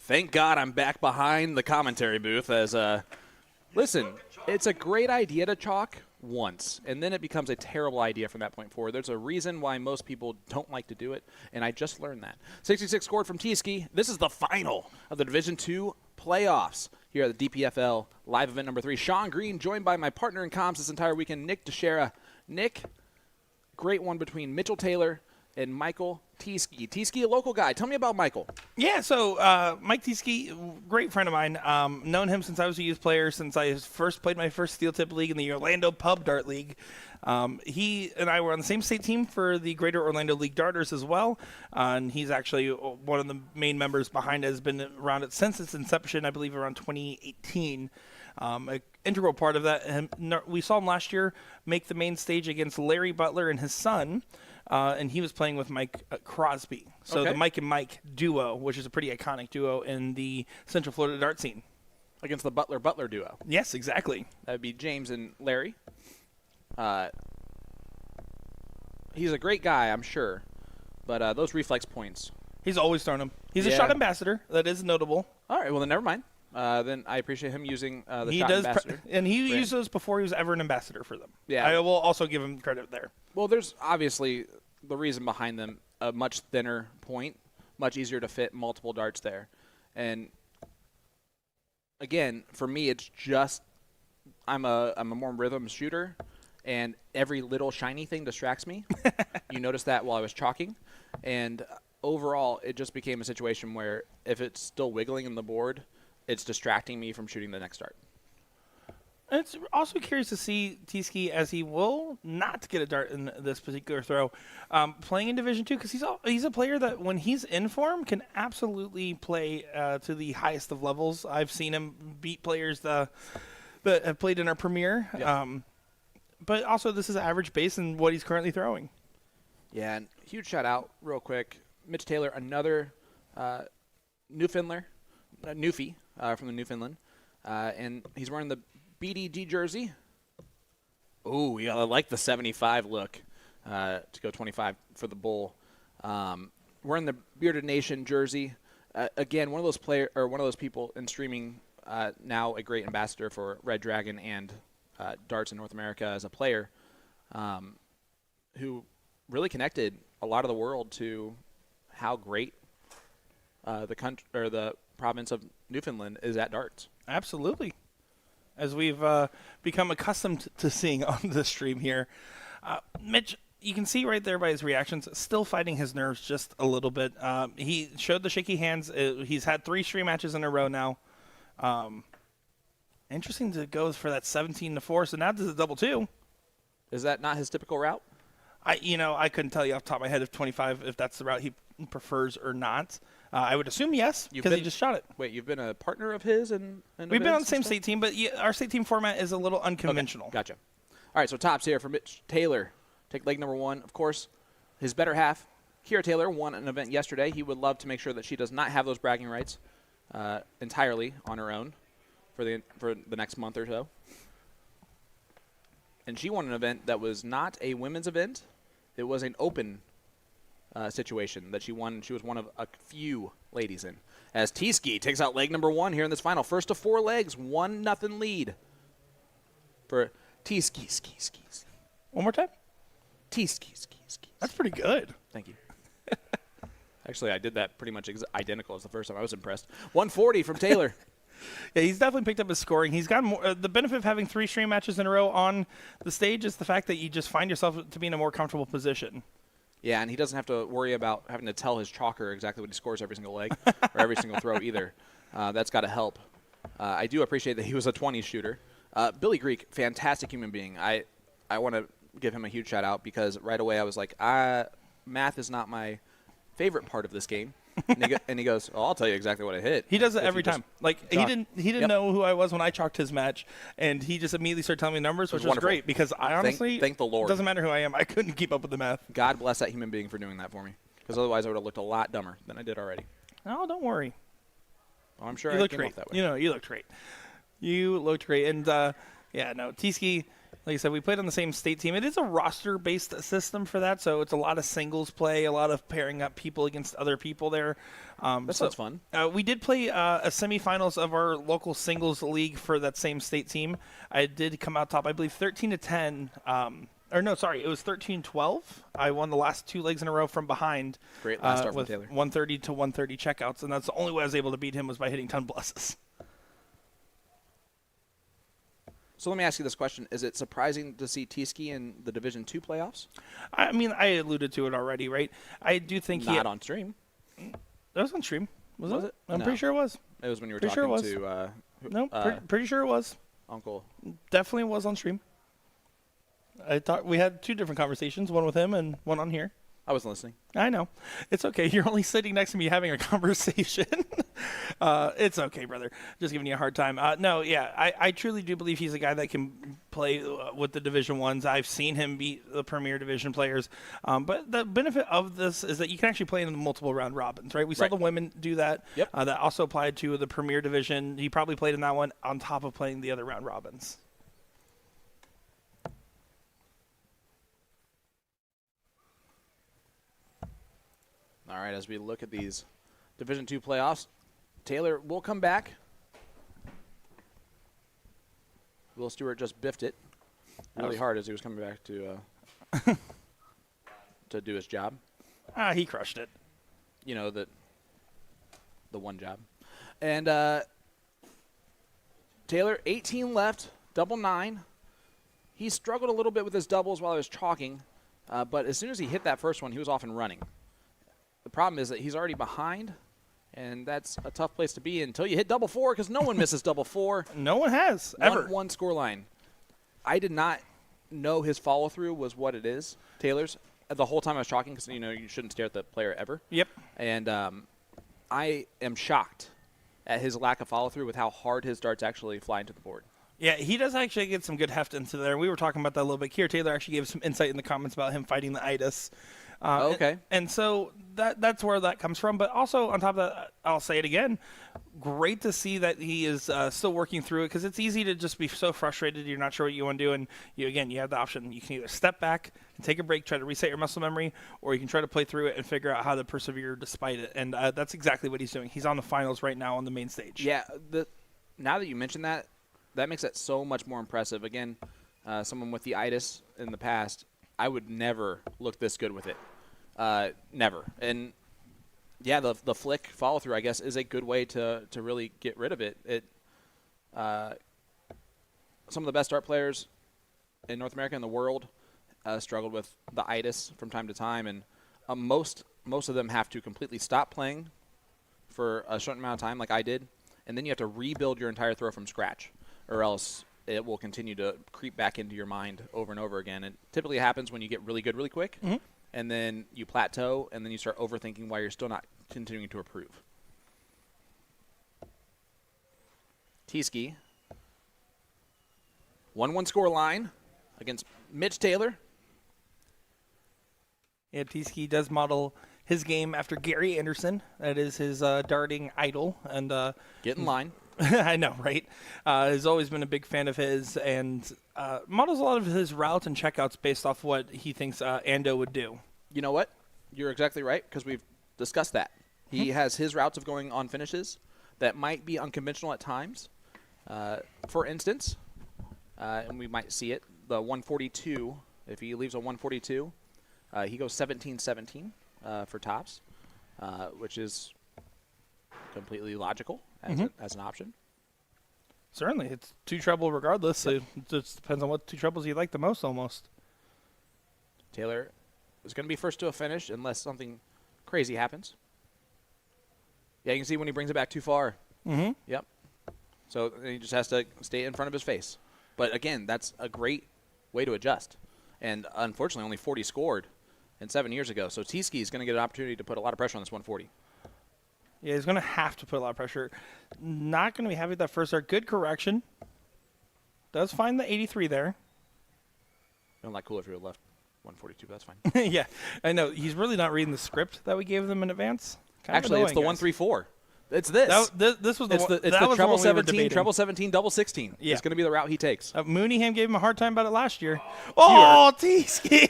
Thank God I'm back behind the commentary booth as listen, it's a great idea to chalk once, and then it becomes a terrible idea from that point forward. There's a reason why most people don't like to do it, and I just learned that. 66 scored from T-Ski. This is the final of the Division II playoffs here at the DPFL Live Event number 3. Sean Green joined by my partner in comms this entire weekend, Nick Dichiria. Nick, great one between Mitchell Taylor and Michael T-Ski. T-Ski, a local guy. Tell me about Michael. Yeah, so Mike T-Ski, great friend of mine. Known him since I was a youth player, since I first played my first Steel Tip League in the Orlando Pub Dart League. He and I were on the same state team for the Greater Orlando League Darters as well. And he's actually one of the main members behind it, has been around it since its inception, I believe around 2018. An integral part of that. We saw him last year make the main stage against Larry Butler and his son. And he was playing with Mike Crosby. So Okay. the Mike and Mike duo, which is a pretty iconic duo in the Central Florida dart scene. Against the Butler-Butler duo. Yes, exactly. That would be James and Larry. He's a great guy, I'm sure. But those reflex points. He's always thrown them. He's a Yeah. shot ambassador. That is notable. All right, well, then never mind. Then I appreciate him using the He shot does, ambassador. and he brand. used those before he was ever an ambassador for them. Yeah. I will also give him credit there. Well, there's obviously the reason behind them, a much thinner point, much easier to fit multiple darts there. And again, for me, it's just I'm a more rhythm shooter, and every little shiny thing distracts me. You noticed that while I was chalking. And overall, it just became a situation where if it's still wiggling in the board, it's distracting me from shooting the next dart. And it's also curious to see T-Ski, as he will not get a dart in this particular throw, playing in Division II, because he's a player that when he's in form can absolutely play to the highest of levels. I've seen him beat players that have played in our Premier. Yeah. But also this is average base in what he's currently throwing. Yeah, and huge shout out real quick. Mitch Taylor, another Newfoundlander, Newfie from the Newfoundland. And he's wearing the BDG jersey. Oh, yeah, I like the 75 look to go 25 for the bull. Wearing the Bearded Nation jersey. Again, one of those people in streaming now a great ambassador for Red Dragon and darts in North America as a player, who really connected a lot of the world to how great the country or the province of Newfoundland is at darts. Absolutely. As we've become accustomed to seeing on the stream here. Mitch, you can see right there by his reactions, still fighting his nerves just a little bit. He showed the shaky hands. He's had 3 stream matches in a row now. Interesting to go for that 17-4, so now this is a double 2. Is that not his typical route? I couldn't tell you off the top of my head if 25, if that's the route he prefers or not. I would assume yes, because he just shot it. Wait, you've been a partner of his? And We've been on the same state team, but our state team format is a little unconventional. Okay, gotcha. All right, so tops here for Mitch Taylor. Take leg number 1, of course. His better half, Kira Taylor, won an event yesterday. He would love to make sure that she does not have those bragging rights entirely on her own for the next month or so. And she won an event that was not a women's event. It was an open situation that she won. She was one of a few ladies in. As T-Ski takes out leg number 1 here in this final. First of 4 legs, 1-0 lead for T-Ski, ski, ski. One more time. T-Ski, ski, ski. That's pretty good. Thank you. Actually, I did that pretty much identical as the first time. I was impressed. 140 from Taylor. Yeah, he's definitely picked up his scoring. He's got more. The benefit of having 3 stream matches in a row on the stage is the fact that you just find yourself to be in a more comfortable position. Yeah, and he doesn't have to worry about having to tell his chalker exactly what he scores every single leg or every single throw either. That's got to help. I do appreciate that he was a 20 shooter. Billy Greek, fantastic human being. I want to give him a huge shout out because right away I was like, math is not my favorite part of this game. And he goes, I'll tell you exactly what I hit. He does it every time. Like chalk. he didn't know who I was when I chalked his match, and he just immediately started telling me numbers, which was wonderful. great because I honestly thank the Lord. Doesn't matter who I am, I couldn't keep up with the math. God bless that human being for doing that for me because otherwise I would have looked a lot dumber than I did already. Oh, don't worry. Well, I'm sure You I looked came great. off that way. You looked great. You looked great, and T-Ski. Like I said, we played on the same state team. It is a roster-based system for that, so it's a lot of singles play, a lot of pairing up people against other people there. That sounds fun. We did play a semifinals of our local singles league for that same state team. I did come out top, I believe, 13-10. Or no, sorry, it was 13-12. I won the last 2 legs in a row from behind. Great last start from with Taylor. 130 to 130 checkouts, and that's the only way I was able to beat him was by hitting ton blesses. So let me ask you this question. Is it surprising to see T-Ski in the Division II playoffs? I mean, I alluded to it already, right? I do think Not on stream. That was on stream. Was it? I'm No. pretty sure it was. It was when you were Pretty sure talking it was. to No, pretty sure it was. Uncle. Definitely was on stream. I thought we had 2 different conversations, one with him and one on here. I was listening. I know. It's okay. You're only sitting next to me having a conversation. It's okay, brother. Just giving you a hard time. No, yeah, I truly do believe he's a guy that can play with the Division Ones. I've seen him beat the Premier Division players. But the benefit of this is that you can actually play in the multiple round robins, right? We saw the women do that. Yep. That also applied to the Premier Division. He probably played in that one on top of playing the other round robins. All right, as we look at these Division II playoffs, Taylor will come back. Will Stuart just biffed it really hard as he was coming back to to do his job. He crushed it. You know, the one job. And Taylor, 18 left, double 9. He struggled a little bit with his doubles while I was chalking, but as soon as he hit that first one, he was off and running. The problem is that he's already behind, and that's a tough place to be until you hit double 4, because no one misses double 4. No one has, ever. 1-1 score line. I did not know his follow-through was what it is, Taylor's, the whole time I was talking, because, you know, you shouldn't stare at the player ever. Yep. And I am shocked at his lack of follow-through with how hard his darts actually fly into the board. Yeah, he does actually get some good heft into there. We were talking about that a little bit here. Taylor actually gave some insight in the comments about him fighting the itis. Okay. And so that's where that comes from. But also, on top of that, I'll say it again, great to see that he is still working through it, because it's easy to just be so frustrated you're not sure what you want to do. And, you have the option. You can either step back and take a break, try to reset your muscle memory, or you can try to play through it and figure out how to persevere despite it. And that's exactly what he's doing. He's on the finals right now on the main stage. Yeah, now that you mention that, that makes it so much more impressive. Again, someone with the itis in the past, I would never look this good with it. Never. And, yeah, the flick follow-through, I guess, is a good way to really get rid of it. Some of the best dart players in North America and the world struggled with the itis from time to time, and most of them have to completely stop playing for a certain amount of time, like I did, and then you have to rebuild your entire throw from scratch, or else it will continue to creep back into your mind over and over again. It typically happens when you get really good really quick, and then you plateau, and then you start overthinking why you're still not continuing to improve. T-Ski. 1-1 score line against Mitch Taylor. Yeah, T-Ski does model his game after Gary Anderson. That is his darting idol. And get in line. I know, right? Has always been a big fan of his, and models a lot of his routes and checkouts based off what he thinks Ando would do. You know what? You're exactly right, because we've discussed that. He has his routes of going on finishes that might be unconventional at times. For instance, and we might see it, the 142, if he leaves a 142, he goes 17-17 for tops, which is completely logical as an option. Certainly. It's 2 treble regardless. It just depends on what 2 trebles you like the most almost. Taylor is going to be first to a finish unless something crazy happens. Yeah, you can see when he brings it back too far. Yep. So he just has to stay in front of his face. But, again, that's a great way to adjust. And, unfortunately, only 40 scored and 7 years ago. So T-Ski is going to get an opportunity to put a lot of pressure on this 140. Yeah, he's going to have to put a lot of pressure. Not going to be happy with that first start. Good correction. Does find the 83 there. Don't like cool if you're left 142, but that's fine. Yeah, I know. He's really not reading the script that we gave them in advance. Actually, it's the 134. It's this. This was the it's one. the, it's that the was treble one we were 17, debating. treble 17, double 16. Yeah. It's going to be the route he takes. Mooneyham gave him a hard time about it last year. Oh, T-Ski!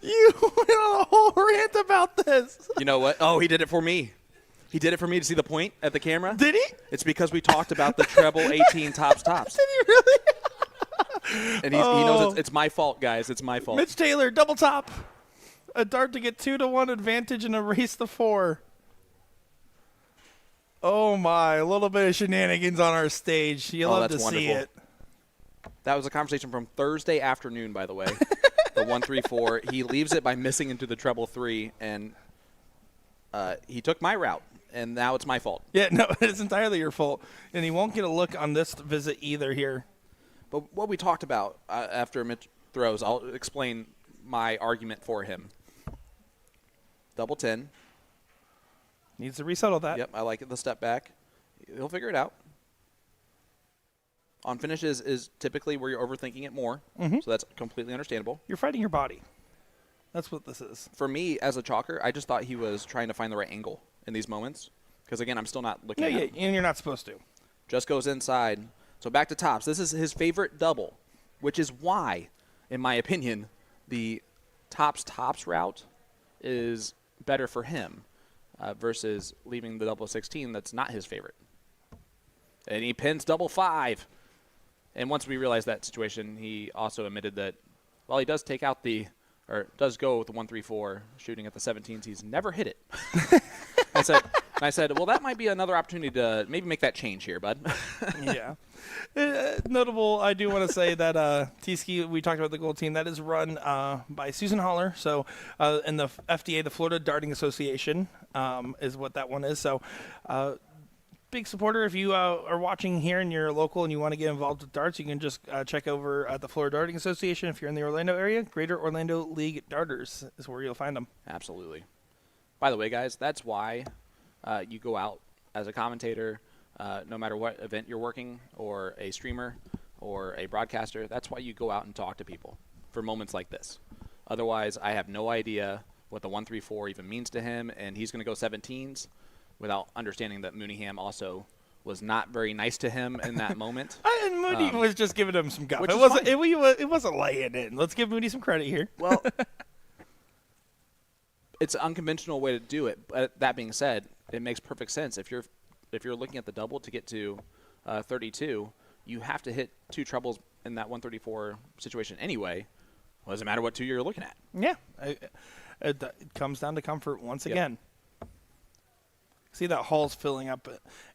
You went on a whole rant about this. You know what? Oh, he did it for me. He did it for me to see the point at the camera. Did he? It's because we talked about the treble 18 tops. Did he really? And he knows it's my fault, guys. It's my fault. Mitch Taylor, double top. A dart to get 2-1 advantage and erase the 4. Oh, my. A little bit of shenanigans on our stage. You love to that's see wonderful. it. That was a conversation from Thursday afternoon, by the way. The 1-3-4. He leaves it by missing into the treble 3, and he took my route, and now it's my fault. Yeah, no, it's entirely your fault. And he won't get a look on this visit either here. But what we talked about after Mitch throws, I'll explain my argument for him. Double 10. Needs to resettle that. Yep, I like it. The step back. He'll figure it out. On finishes is typically where you're overthinking it more, so that's completely understandable. You're fighting your body. That's what this is. For me, as a chalker, I just thought he was trying to find the right angle in these moments. Because, again, I'm still not looking Yeah, at yeah, him. and you're not supposed to. Just goes inside. So back to tops. This is his favorite double, which is why, in my opinion, the tops route is better for him versus leaving the double 16 that's not his favorite. And he pins double 5. And once we realized that situation, he also admitted that while he does take out does go with the 1-3-4 shooting at the 17s, he's never hit it. I said, well, that might be another opportunity to maybe make that change here, bud. Yeah. Notable, I do want to say that T-Ski, we talked about the gold team, that is run by Susan Holler. So, in the FDA, the Florida Darting Association, is what that one is. So, big supporter. If you are watching here and you're local and you want to get involved with darts, you can just check over at the Florida Darting Association. If you're in the Orlando area, Greater Orlando League Darters is where you'll find them. Absolutely. By the way, guys, that's why you go out as a commentator, no matter what event you're working, or a streamer, or a broadcaster. That's why you go out and talk to people for moments like this. Otherwise, I have no idea what the 1-3-4 even means to him, and he's going to go 17s without understanding that Mooneyham also was not very nice to him in that moment. And Mooney was just giving him some guff. Which It is wasn't. fine. It wasn't laying in. Let's give Mooney some credit here. Well, it's an unconventional way to do it. But that being said, it makes perfect sense. If you're looking at the double to get to 32, you have to hit 2 trebles in that 1-3-4 situation anyway. Well, doesn't matter what 2 you're looking at. Yeah, it comes down to comfort once again. See that Hall's filling up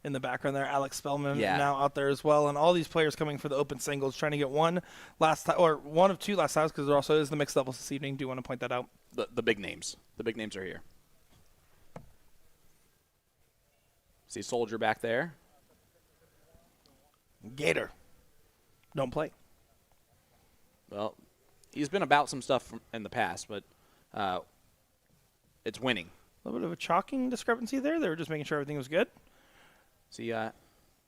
in the background there. Alex Spellman now out there as well, and all these players coming for the open singles, trying to get one of 2 last times, because there also is the mixed doubles this evening. Do you want to point that out? The big names. The big names are here. See Soldier back there. Gator, don't play. Well, he's been about some stuff in the past, but it's winning. A little bit of a chalking discrepancy there. They were just making sure everything was good. See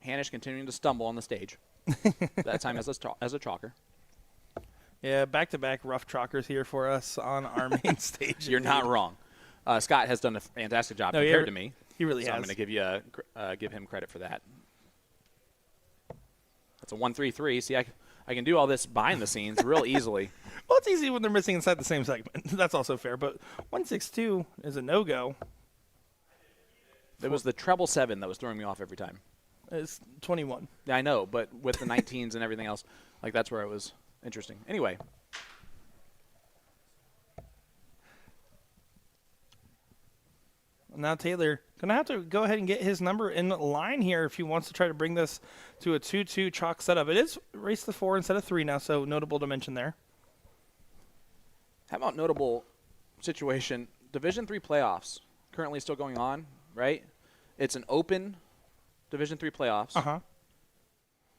Hanish continuing to stumble on the stage. That time as a chalker. Yeah, back-to-back rough chalkers here for us on our main stage. You're not wrong. Scott has done a fantastic job No, compared to me. He really so has. I'm going to give him credit for that. That's a 1-3-3. See, I can do all this behind the scenes real easily. Well, it's easy when they're missing inside the same segment. That's also fair. But 1-6-2 is a no-go. It was the treble 7 that was throwing me off every time. It's 21. Yeah, I know, but with the 19s and everything else, like that's where it was interesting. Anyway. Now Taylor going to have to go ahead and get his number in line here if he wants to try to bring this to a 2-2 chalk setup. It is race to 4 instead of 3 now, so notable to mention there. How about notable situation? Division III playoffs currently still going on, right? It's an open Division III playoffs. Uh-huh.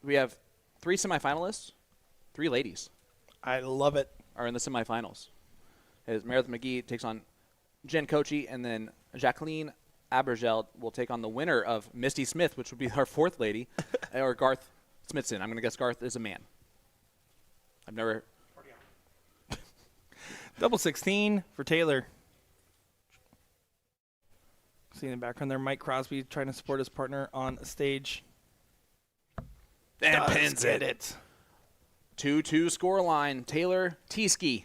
We have 3 semifinalists, 3 ladies. I love it. Are in the semifinals. As Meredith McGee takes on Jen Kochi, and then Jacqueline Abergel will take on the winner of Misty Smith, which would be our 4th lady, or Garth Smithson. I'm going to guess Garth is a man. I've never. Double 16 for Taylor. See in the background there, Mike Crosby trying to support his partner on stage. And Does pins get it. 2-2 score line. Taylor Tieske.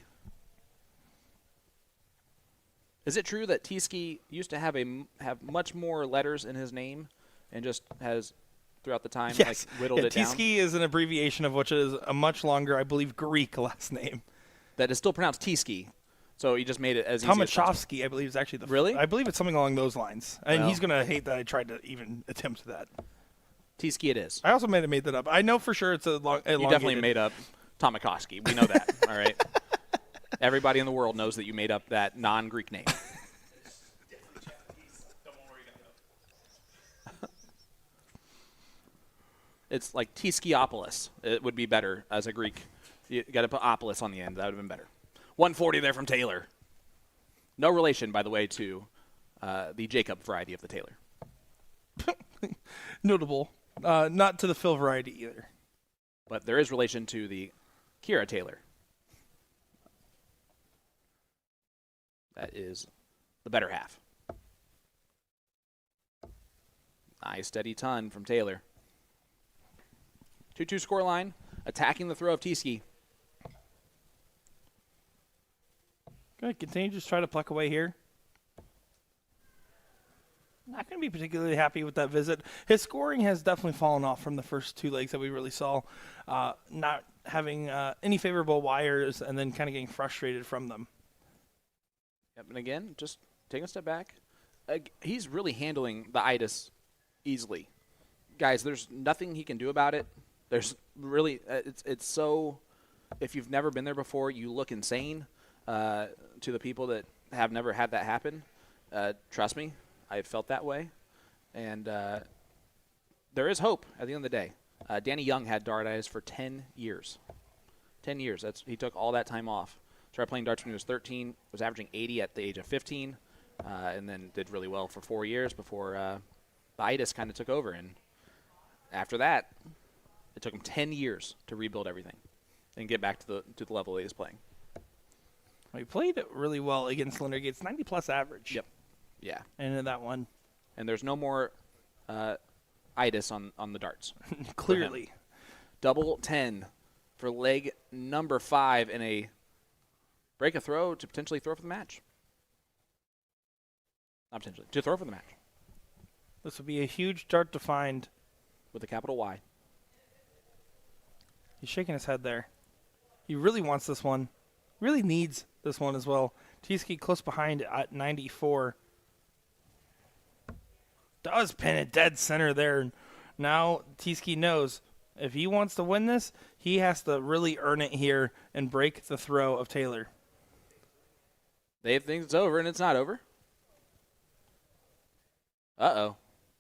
Is it true that Tieske used to have much more letters in his name and just has throughout the time Yes. whittled it down? Tieske is an abbreviation of which is a much longer, I believe, Greek last name. That is still pronounced Tieske. So he just made it as easy as possible. Tomaszowski, I believe, is actually the Really? I believe it's something along those lines. And Well. he's going to hate that I tried to even attempt that. Tieske it is. I also may have made that up. I know for sure it's a long. You definitely made up Tomaszowski. We know that. All right. Everybody in the world knows that you made up that non-Greek name. It's like Tiskiopoulos. It would be better as a Greek. You got to put Opolis on the end. That would have been better. 140 there from Taylor. No relation, by the way, to the Jacob variety of the Taylor. Notable. Not to the Phil variety either. But there is relation to the Kira Taylor. That is the better half. Nice steady ton from Taylor. 2-2 scoreline. Attacking the throw of Tieske. Good. Continue to just try to pluck away here. Not going to be particularly happy with that visit. His scoring has definitely fallen off from the first two legs that we really saw. Not having any favorable wires and then kind of getting frustrated from them. Yep, and again, just taking a step back. He's really handling the itis easily. Guys, there's nothing he can do about it. There's really, it's so, if you've never been there before, you look insane to the people that have never had that happen. Trust me, I've felt that way. And there is hope at the end of the day. Danny Young had dartitis for 10 years. 10 years. He took all that time off. Started playing darts when he was 13, was averaging 80 at the age of 15, and then did really well for 4 years before the itis kind of took over. And after that, it took him 10 years to rebuild everything and get back to the level that he was playing. Well, he played really well against Linder Gates, 90-plus average. Yep. Yeah. And in that one. And there's no more itis on the darts. Clearly. Double 10 for leg number 5 in a break a throw to potentially throw for the match. Not potentially, to throw for the match. This would be a huge dart to find. With a capital Y. He's shaking his head there. He really wants this one. Really needs this one as well. Tieske close behind at 94. Does pin it dead center there. Now Tieske knows if he wants to win this, he has to really earn it here and break the throw of Taylor. They think it's over, and it's not over. Uh-oh.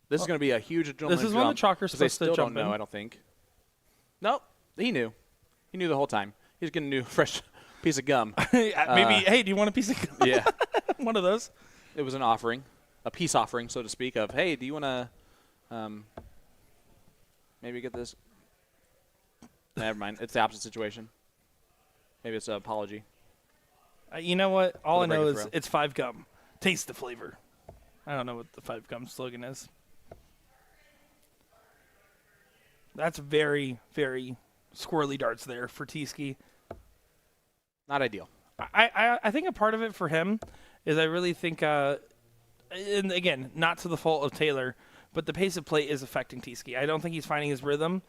This is going to be a huge adrenaline This is when the chalker's 'cause they supposed to still jump don't know, in. I don't think. Nope. He knew. He knew the whole time. He's getting a new fresh piece of gum. Maybe, hey, do you want a piece of gum? Yeah. One of those. It was an offering, a peace offering, so to speak, of, hey, do you want to maybe get this? Never mind. It's the opposite situation. Maybe it's an apology. You know what? All I For the know break is throw. it's 5 gum. Taste the flavor. I don't know what the 5 gum slogan is. That's very, very squirrely darts there for Tieske. Not ideal. I think a part of it for him is I really think, and again, not to the fault of Taylor, but the pace of play is affecting Tieske. I don't think he's finding his rhythm.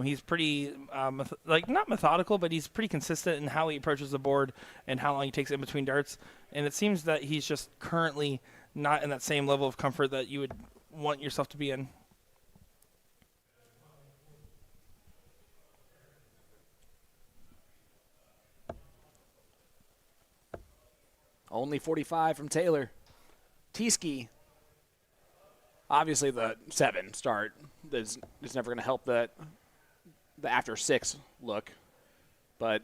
He's pretty, not methodical, but he's pretty consistent in how he approaches the board and how long he takes in between darts. And it seems that he's just currently not in that same level of comfort that you would want yourself to be in. Only 45 from Taylor. Tieske. Obviously, the 7 start is never going to help the after 6 look, but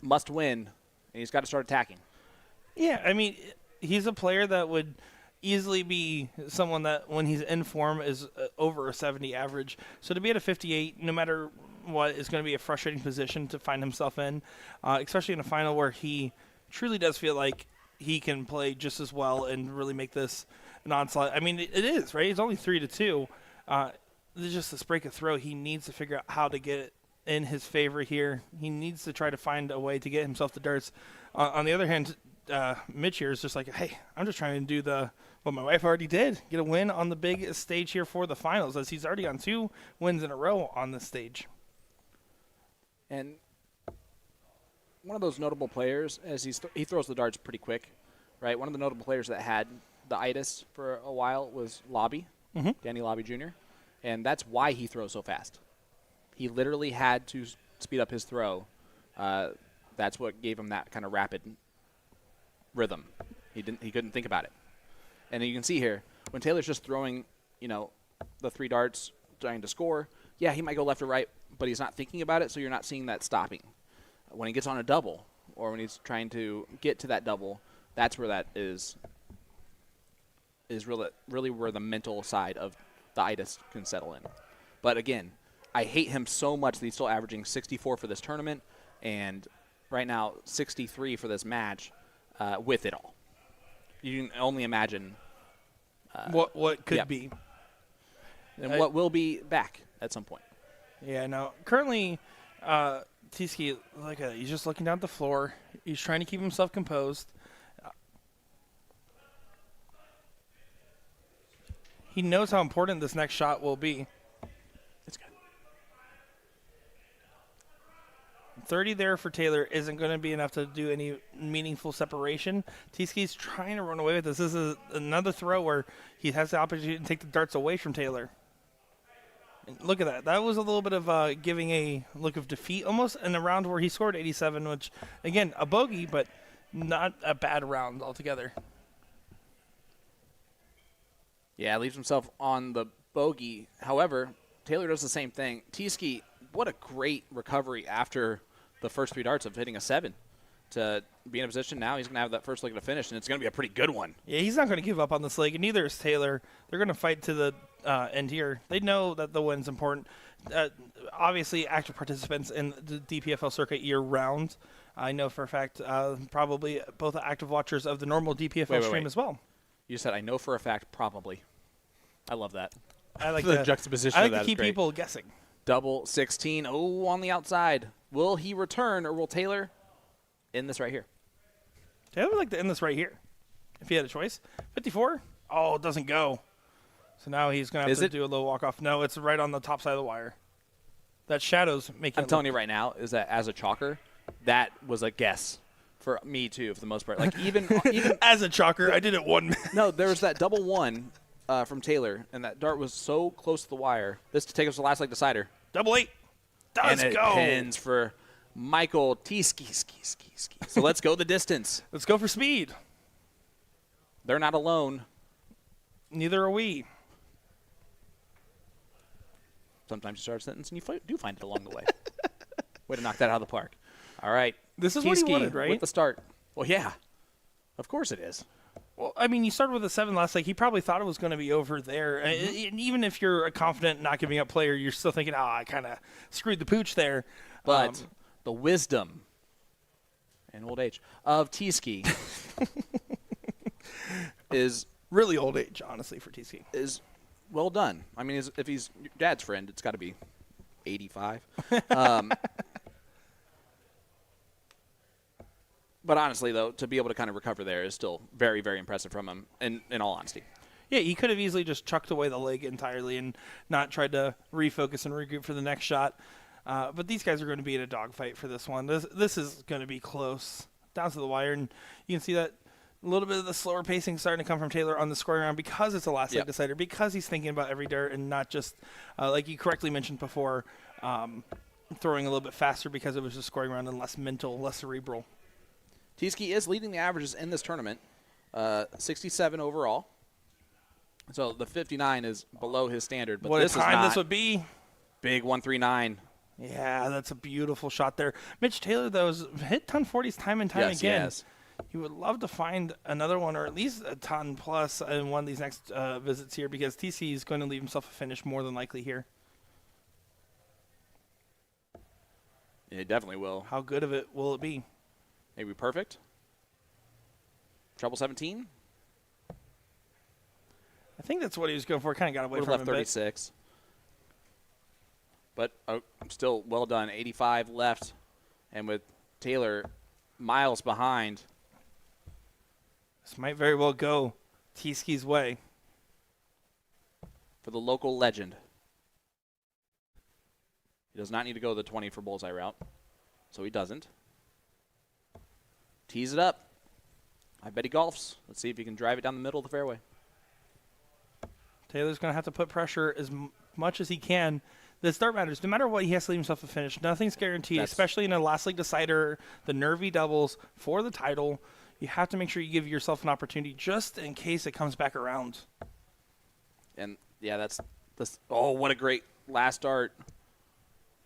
must win, and he's got to start attacking. Yeah, I mean, he's a player that would easily be someone that, when he's in form, is over a 70 average. So to be at a 58, no matter what, is going to be a frustrating position to find himself in, especially in a final where he truly does feel like he can play just as well and really make this an onslaught. I mean, it is, right? It's only 3-2. There's just this break of throw. He needs to figure out how to get it in his favor here. He needs to try to find a way to get himself the darts. On the other hand, Mitch here is just like, hey, I'm just trying to do what my wife already did, get a win on the big stage here for the finals, as he's already on 2 wins in a row on this stage. And one of those notable players, as he throws the darts pretty quick, right? One of the notable players that had the itis for a while was Lobby, Danny Lobby Jr., and that's why he throws so fast. He literally had to speed up his throw. That's what gave him that kind of rapid rhythm. He couldn't think about it. And you can see here, when Taylor's just throwing, the 3 darts, trying to score, yeah, he might go left or right, but he's not thinking about it, so you're not seeing that stopping. When he gets on a double, or when he's trying to get to that double, that's where that is really where the mental side of the itis can settle in. But again, I hate him so much that he's still averaging 64 for this tournament, and right now 63 for this match with it all. You can only imagine what could be. And what will be back at some point. Yeah, no. Currently, Tski, he's just looking down at the floor. He's trying to keep himself composed. He knows how important this next shot will be. It's good. 30 there for Taylor isn't going to be enough to do any meaningful separation. Tski's trying to run away with this. This is another throw where he has the opportunity to take the darts away from Taylor. And look at that. That was a little bit of giving a look of defeat almost in a round where he scored 87, which, again, a bogey, but not a bad round altogether. Yeah, leaves himself on the bogey. However, Taylor does the same thing. Tski, what a great recovery after the first 3 darts of hitting a 7. To be in a position now, he's going to have that first leg to finish, and it's going to be a pretty good one. Yeah, he's not going to give up on this leg, and neither is Taylor. They're going to fight to the end here. They know that the win's important. Obviously, active participants in the DPFL circuit year-round. I know for a fact probably both active watchers of the normal DPFL stream as well. You said, I know for a fact, probably. I love that. I like the juxtaposition of that. I like to keep people guessing. Double 16. Oh, on the outside. Will he return, or will Taylor end this right here? Taylor would like to end this right here if he had a choice. 54. Oh, it doesn't go. So now he's going to have to do a little walk-off. No, it's right on the top side of the wire. That shadow's making I'm telling you right now is that as a chalker, that was a guess for me, too, for the most part. Like, even as a chalker, I did it 1 minute. No, there was that double 1 from Taylor, and that dart was so close to the wire. This to take us to the last leg decider. Double 8. Does and it go. Pins for Michael Tski. So let's go the distance. Let's go for speed. They're not alone. Neither are we. Sometimes you start a sentence and you do find it along the way. Way to knock that out of the park. All right. This is what he wanted, right? With the start. Well, yeah. Of course it is. Well, I mean, you started with a 7 last leg. He probably thought it was going to be over there. And even if you're a confident, not giving up player, you're still thinking, I kind of screwed the pooch there. But the wisdom and old age of Tski is really old age, honestly, for Tski. Is well done. I mean, if he's your dad's friend, it's got to be 85. But honestly, though, to be able to kind of recover there is still very, very impressive from him, in all honesty. Yeah, he could have easily just chucked away the leg entirely and not tried to refocus and regroup for the next shot. But these guys are going to be in a dogfight for this one. This is going to be close, down to the wire. And you can see that a little bit of the slower pacing starting to come from Taylor on the scoring round because it's a last leg decider, because he's thinking about every dart and not just, like you correctly mentioned before, throwing a little bit faster because it was a scoring round and less mental, less cerebral. Tski is leading the averages in this tournament, 67 overall. So the 59 is below his standard. But what this a time is not this would be. Big 139. Yeah, that's a beautiful shot there. Mitch Taylor, though, has hit ton 40s time and time again. Yes. He would love to find another one, or at least a ton plus in one of these next visits here, because TC is going to leave himself a finish more than likely here. Yeah, it definitely will. How good of it will it be? Maybe perfect. Treble 17. I think that's what he was going for. Kind of got away Would from have him left a bit. 36. But still well done. 85 left. And with Taylor miles behind. This might very well go Tieski's way. For the local legend. He does not need to go the 20 for bullseye route. So he doesn't. Tees it up. I bet he golfs. Let's see if he can drive it down the middle of the fairway. Taylor's going to have to put pressure as much as he can. The start matters. No matter what, he has to leave himself a finish. Nothing's guaranteed, especially in a last league decider, the nervy doubles for the title. You have to make sure you give yourself an opportunity just in case it comes back around. And, yeah, that's oh, what a great last dart.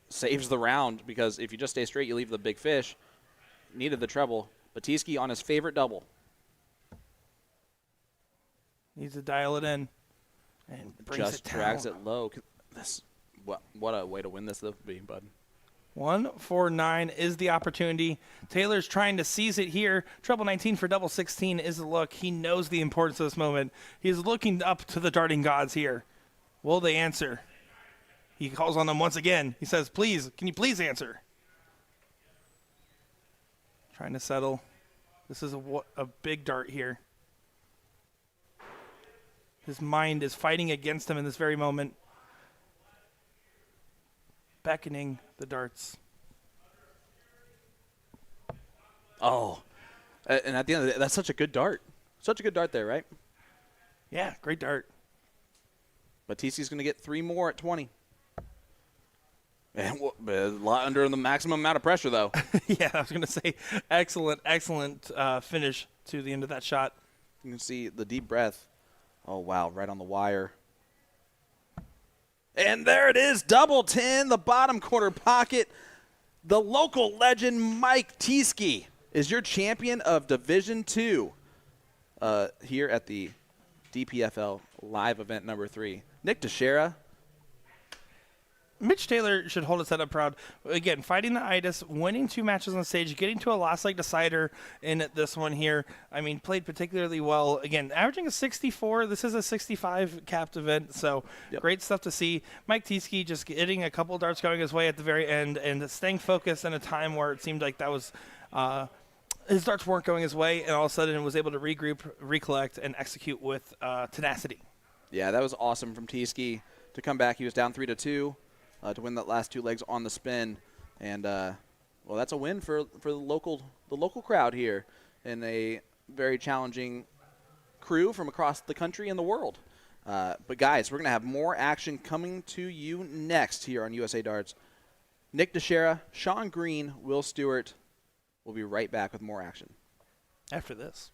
Saves the round because if you just stay straight, you leave the big fish. Needed the treble. Batiski on his favorite double. Needs to dial it in. And brings Just it down. drags it low. What a way to win this would be, bud. 1-4-9 is the opportunity. Taylor's trying to seize it here. Treble 19 for double 16 is the look. He knows the importance of this moment. He's looking up to the darting gods here. Will they answer? He calls on them once again. He says, please, can you please answer? Trying to settle. This is a big dart here. His mind is fighting against him in this very moment. Beckoning the darts. Oh. And at the end of the day, that's such a good dart. Such a good dart there, right? Yeah, great dart. Batiski's going to get 3 more at 20. And a lot under the maximum amount of pressure, though. Yeah, I was going to say excellent finish to the end of that shot. You can see the deep breath. Oh, wow, right on the wire. And there it is, double 10, the bottom corner pocket. The local legend, Mike Tieski, is your champion of Division II here at the DPFL Live Event number 3. Nick Dichiria. Mitch Taylor should hold his head up proud. Again, fighting the itis, winning 2 matches on stage, getting to a last leg decider in this one here. I mean, played particularly well. Again, averaging a 64. This is a 65 capped event, so great stuff to see. Mike Tieski just getting a couple darts going his way at the very end and staying focused in a time where it seemed like that was his darts weren't going his way, and all of a sudden was able to regroup, recollect, and execute with tenacity. Yeah, that was awesome from Tieski to come back. He was down 3-2. To win that last 2 legs on the spin, and well, that's a win for the local crowd here in a very challenging crew from across the country and the world. But guys, we're gonna have more action coming to you next here on USA Darts. Nick Dichiria, Sean Green, Will Stewart. We'll be right back with more action after this.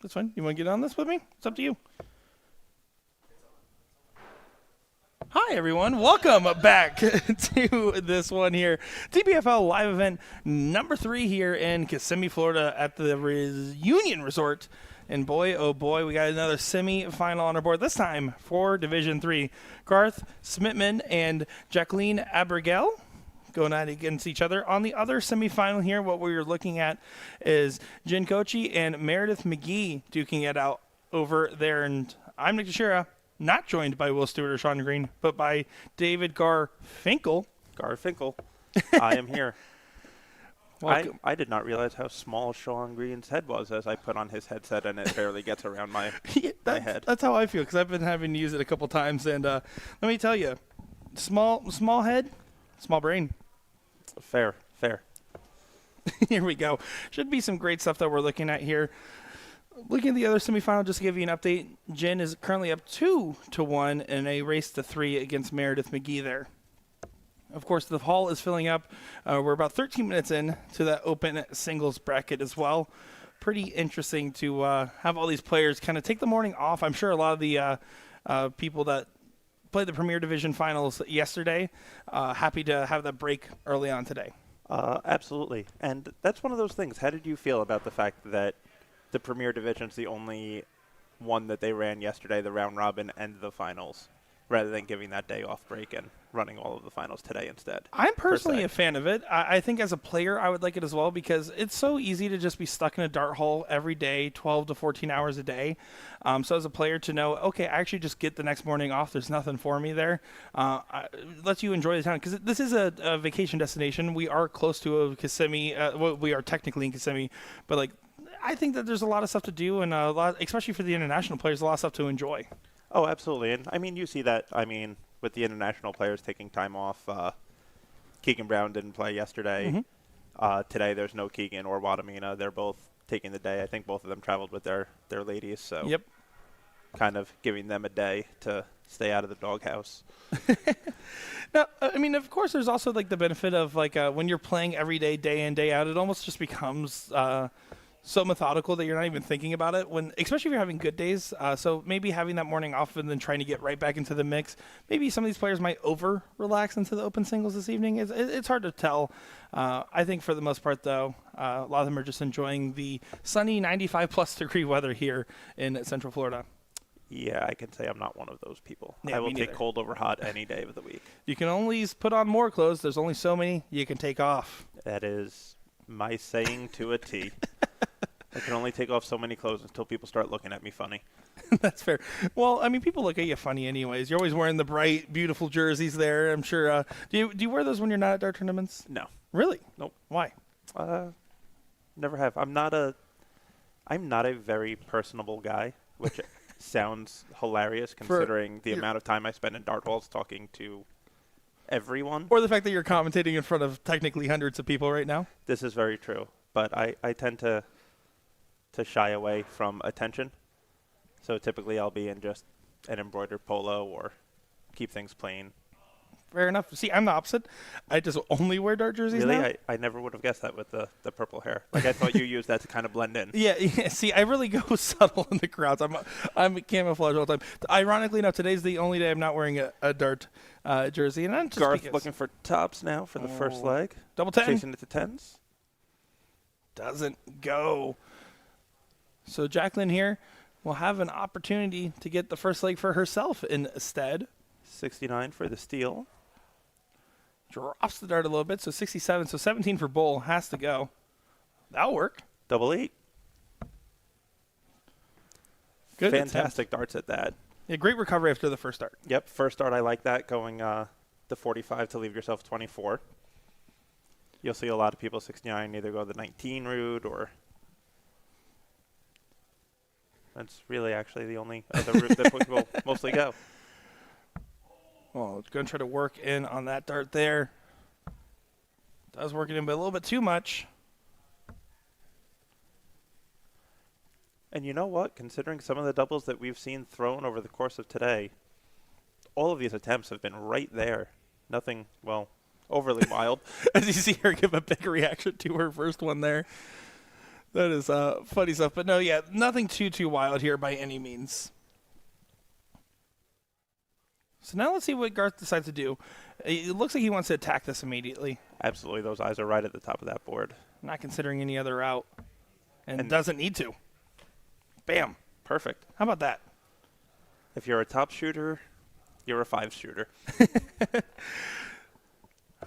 That's fine. You want to get on this with me? It's up to you. Hi, everyone. Welcome back to this one here. DPFL Live Event number 3 here in Kissimmee, Florida at the Union Resort. And boy, oh boy, we got another semi-final on our board. This time for Division 3. Garth Smitman and Jacqueline Abergel going at it against each other. On the other semi-final here, what we're looking at is Jen Kochi and Meredith McGee duking it out over there. And I'm Nick Dichiria, not joined by Will Stuart or Sean Green, but by David Garfinkel. Garfinkel. I am here. I did not realize how small Sean Green's head was as I put on his headset and it barely gets around my head. That's how I feel, because I've been having to use it a couple times. And let me tell you, small head, small brain. Fair. Here we go. Should be some great stuff that we're looking at here. Looking at the other semifinal, just to give you an update, Jen is currently up 2-1 in a race to 3 against Meredith McGee there. Of course, the hall is filling up. We're about 13 minutes in to that open singles bracket as well. Pretty interesting to have all these players kind of take the morning off. I'm sure a lot of the people that played the Premier Division finals yesterday, happy to have that break early on today. Absolutely. And that's one of those things. How did you feel about the fact that the Premier Division's the only one that they ran yesterday, the round robin and the finals, rather than giving that day off break and running all of the finals today instead? I'm personally a fan of it. I think as a player, I would like it as well, because it's so easy to just be stuck in a dart hole every day, 12 to 14 hours a day. So as a player to know, okay, I actually just get the next morning off. There's nothing for me there. Lets you enjoy the town, because this is a vacation destination. We are close to a Kissimmee. Well, we are technically in Kissimmee, but like, I think that there's a lot of stuff to do, and a lot, especially for the international players, a lot of stuff to enjoy. Oh, absolutely. And I mean, you see that, with the international players taking time off. Keegan Brown didn't play yesterday. Mm-hmm. Today there's no Keegan or Wadamina. They're both taking the day. I think both of them traveled with their ladies. So yep. Kind of giving them a day to stay out of the doghouse. Now, I mean, of course, there's also like the benefit of like when you're playing every day in, day out, it almost just becomes so methodical that you're not even thinking about it, especially if you're having good days. So maybe having that morning off and then trying to get right back into the mix. Maybe some of these players might over-relax into the open singles this evening. It's hard to tell. I think for the most part, though, a lot of them are just enjoying the sunny 95-plus degree weather here in Central Florida. Yeah, I can say I'm not one of those people. Yeah, I will me take neither. cold over hot any day of the week. You can only put on more clothes. There's only so many you can take off. That is my saying to a T. I can only take off so many clothes until people start looking at me funny. That's fair. Well, I mean, people look at you funny anyways. You're always wearing the bright, beautiful jerseys there. I'm sure. Do you wear those when you're not at dart tournaments? No. Really? Nope. Why? Never have. I'm not a very personable guy, which sounds hilarious considering the amount of time I spend in dart halls talking to everyone. Or the fact that you're commentating in front of technically hundreds of people right now. This is very true. But I tend to shy away from attention. So typically I'll be in just an embroidered polo or keep things plain. Fair enough. See, I'm the opposite. I just only wear dart jerseys now. Really? I never would have guessed that with the purple hair. Like, I thought you used that to kind of blend in. Yeah. See, I really go subtle in the crowds. I'm camouflage all the time. Ironically enough, today's the only day I'm not wearing a dart jersey. And I'm just Garth looking for tops now for the first leg. Double 10. Chasing it to tens. Doesn't go. So Jacqueline here will have an opportunity to get the first leg for herself instead. 69 for the steal. Drops the dart a little bit, so 67. So 17 for Bull has to go. That'll work. Double 8. Good Fantastic attempt. darts at that. Yeah, great recovery after the first dart. Yep, first dart I like that, going the 45 to leave yourself 24. You'll see a lot of people 69 either go the 19 route or... That's really actually the only other route that people mostly go. Well, it's going to try to work in on that dart there. Does work it in, but a little bit too much. And you know what? Considering some of the doubles that we've seen thrown over the course of today, all of these attempts have been right there. Nothing, well, overly wild. As you see her give a big reaction to her first one there. That is funny stuff. But no, yeah, nothing too wild here by any means. So now let's see what Garth decides to do. It looks like he wants to attack this immediately, Absolutely, those eyes are right at the top of that board. not considering any other route, and doesn't need to. Bam. Perfect. How about that? If you're a top shooter, you're a 5 shooter.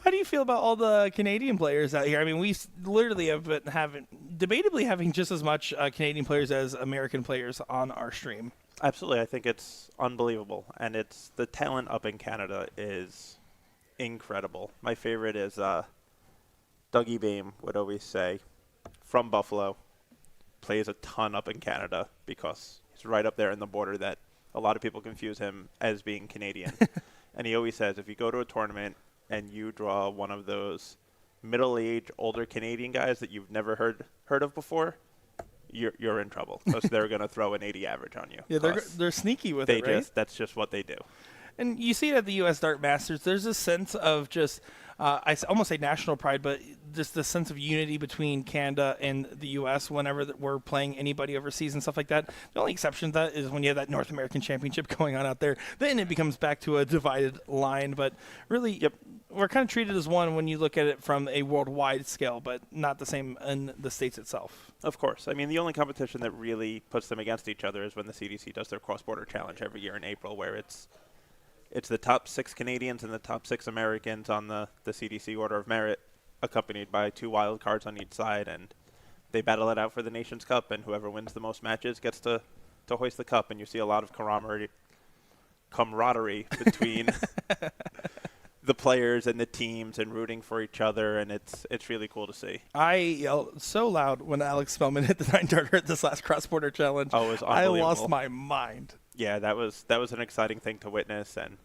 How do you feel about all the Canadian players out here? I mean, we literally have been debatably having just as much Canadian players as American players on our stream. Absolutely, I think it's unbelievable, and it's the talent up in Canada is incredible. My favorite is Dougie Beam would always say, from Buffalo, plays a ton up in Canada because he's right up there in the border that a lot of people confuse him as being Canadian. And he always says, if you go to a tournament and you draw one of those middle-aged, older Canadian guys that you've never heard of before, you're in trouble because they're going to throw an 80 average on you. Yeah, they're sneaky with They it, right? that's just what they do. And you see it at the U.S. Dart Masters. There's a sense of just, almost say national pride, but just the sense of unity between Canada and the U.S. whenever we're playing anybody overseas and stuff like that. The only exception to that is when you have that North American Championship going on out there. Then it becomes back to a divided line. But really, we're kind of treated as one when you look at it from a worldwide scale, but not the same in the States itself. Of course. I mean, the only competition that really puts them against each other is when the CDC does their cross-border challenge every year in April, where it's the top 6 Canadians and the top 6 Americans on the CDC Order of Merit, accompanied by 2 wild cards on each side, and they battle it out for the Nations Cup, and whoever wins the most matches gets to hoist the cup, and you see a lot of camaraderie between the players and the teams and rooting for each other, and it's really cool to see. I yelled so loud when Alex Spellman hit the 9-darter at this last cross-border challenge. Oh, it was I unbelievable. lost my mind. Yeah, that was an exciting thing to witness, and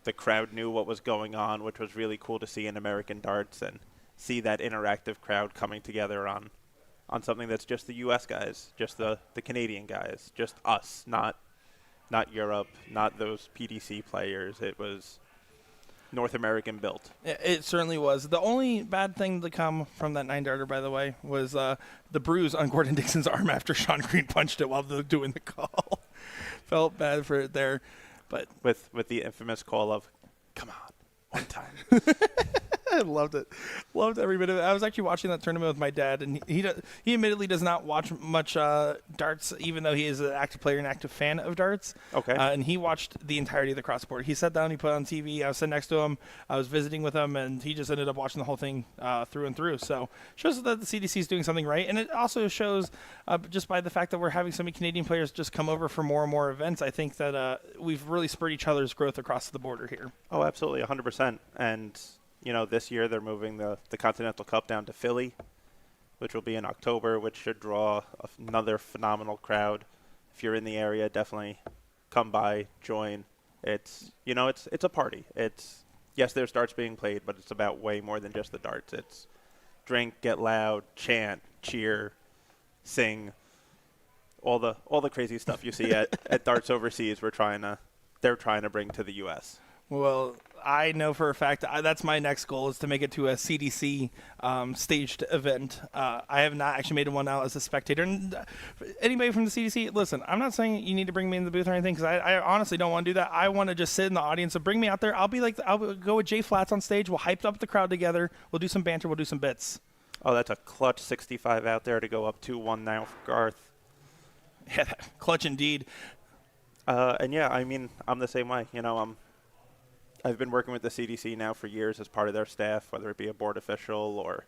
the crowd knew what was going on, which was really cool to see in American darts and see that interactive crowd coming together on something that's just the U.S. guys, just the Canadian guys, just us, not Europe, not those PDC players. It was North American built. It certainly was. The only bad thing to come from that 9-darter, by the way, was the bruise on Gordon Dixon's arm after Sean Green punched it while doing the call. Felt bad for it there. But with the infamous call of, come on, one time. I loved it. Loved every bit of it. I was actually watching that tournament with my dad, and he admittedly does not watch much darts, even though he is an active player and active fan of darts. Okay. And he watched the entirety of the cross-border. He sat down, he put it on TV. I was sitting next to him. I was visiting with him, and he just ended up watching the whole thing through and through. So shows that the CDC is doing something right, and it also shows just by the fact that we're having so many Canadian players just come over for more and more events. I think that we've really spurred each other's growth across the border here. Oh, absolutely, 100%. And this year they're moving the Continental Cup down to Philly, which will be in October, which should draw another phenomenal crowd. If you're in the area, definitely come by, join. It's a party. Yes, there's darts being played, but it's about way more than just the darts. It's drink, get loud, chant, cheer, sing, all the crazy stuff you see at darts overseas. They're trying to bring to the U.S. Well, I know for a fact that's my next goal is to make it to a CDC staged event. I have not actually made one out as a spectator. And anybody from the CDC, listen, I'm not saying you need to bring me in the booth or anything because I honestly don't want to do that. I want to just sit in the audience. So bring me out there. I'll go with Jay Flats on stage. We'll hype up the crowd together. We'll do some banter. We'll do some bits. Oh, that's a clutch 65 out there to go up 2-1 now for Garth. Yeah, clutch indeed. And yeah, I mean, I'm the same way. I've been working with the CDC now for years as part of their staff, whether it be a board official or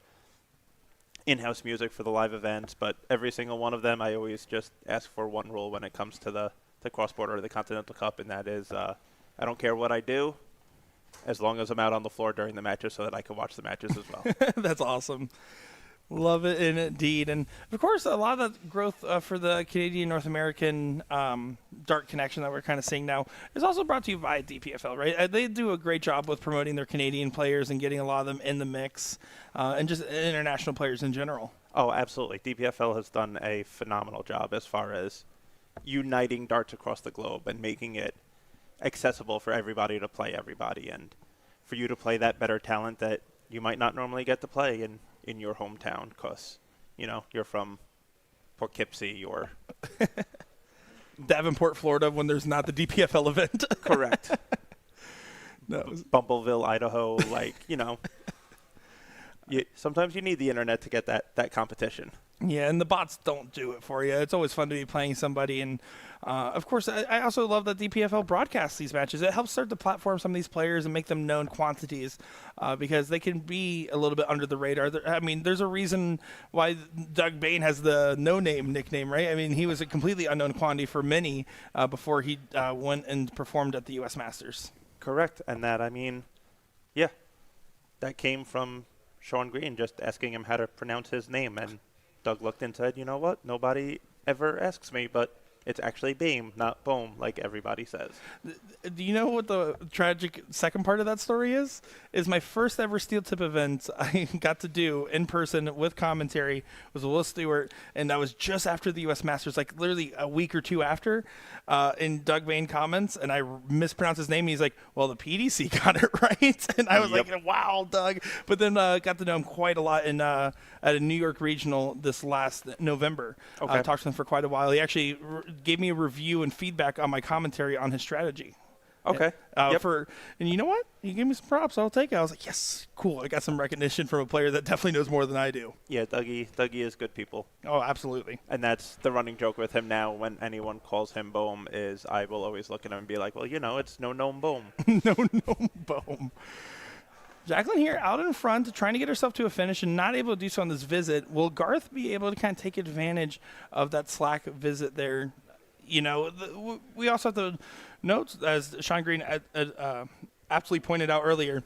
in-house music for the live events. But every single one of them, I always just ask for one rule when it comes to the cross-border or the Continental Cup, and that is I don't care what I do as long as I'm out on the floor during the matches so that I can watch the matches as well. That's awesome. Love it indeed. And, of course, a lot of the growth for the Canadian-North American dart connection that we're kind of seeing now is also brought to you by DPFL, right? They do a great job with promoting their Canadian players and getting a lot of them in the mix and just international players in general. Oh, absolutely. DPFL has done a phenomenal job as far as uniting darts across the globe and making it accessible for everybody to play everybody and for you to play that better talent that you might not normally get to play in your hometown because, you're from Poughkeepsie or Davenport, Florida, when there's not the DPFL event. correct No. Bumbleville, Idaho. Like, sometimes you need the internet to get that competition. Yeah, and the bots don't do it for you. It's always fun to be playing somebody. And, of course, I also love that DPFL broadcasts these matches. It helps start to platform some of these players and make them known quantities because they can be a little bit under the radar. There's a reason why Doug Bain has the no-name nickname, right? I mean, he was a completely unknown quantity for many before he went and performed at the U.S. Masters. Correct. And that, that came from Sean Green just asking him how to pronounce his name. And Doug looked and said, you know what? Nobody ever asks me, but it's actually Beam, not Boom, like everybody says. Do you know what the tragic second part of that story is? Is my first ever steel tip event I got to do in person with commentary was Will Stewart, and that was just after the U.S. Masters, like literally a week or two after, in Doug Bain comments, and I mispronounced his name, and he's like, well, the PDC got it right. And I was like, wow, Doug. But then got to know him quite a lot in at a New York regional this last November. Okay. I talked to him for quite a while. He actually gave me a review and feedback on my commentary on his strategy. Okay. And you know what? He gave me some props. I'll take it. I was like, yes, cool. I got some recognition from a player that definitely knows more than I do. Yeah, Dougie is good people. Oh, absolutely. And that's the running joke with him now. When anyone calls him Boom, is I will always look at him and be like, well, it's no Boom. No boom. Jacqueline here out in front, trying to get herself to a finish and not able to do so on this visit. Will Garth be able to kind of take advantage of that slack visit there? We also have to note, as Sean Green aptly pointed out earlier,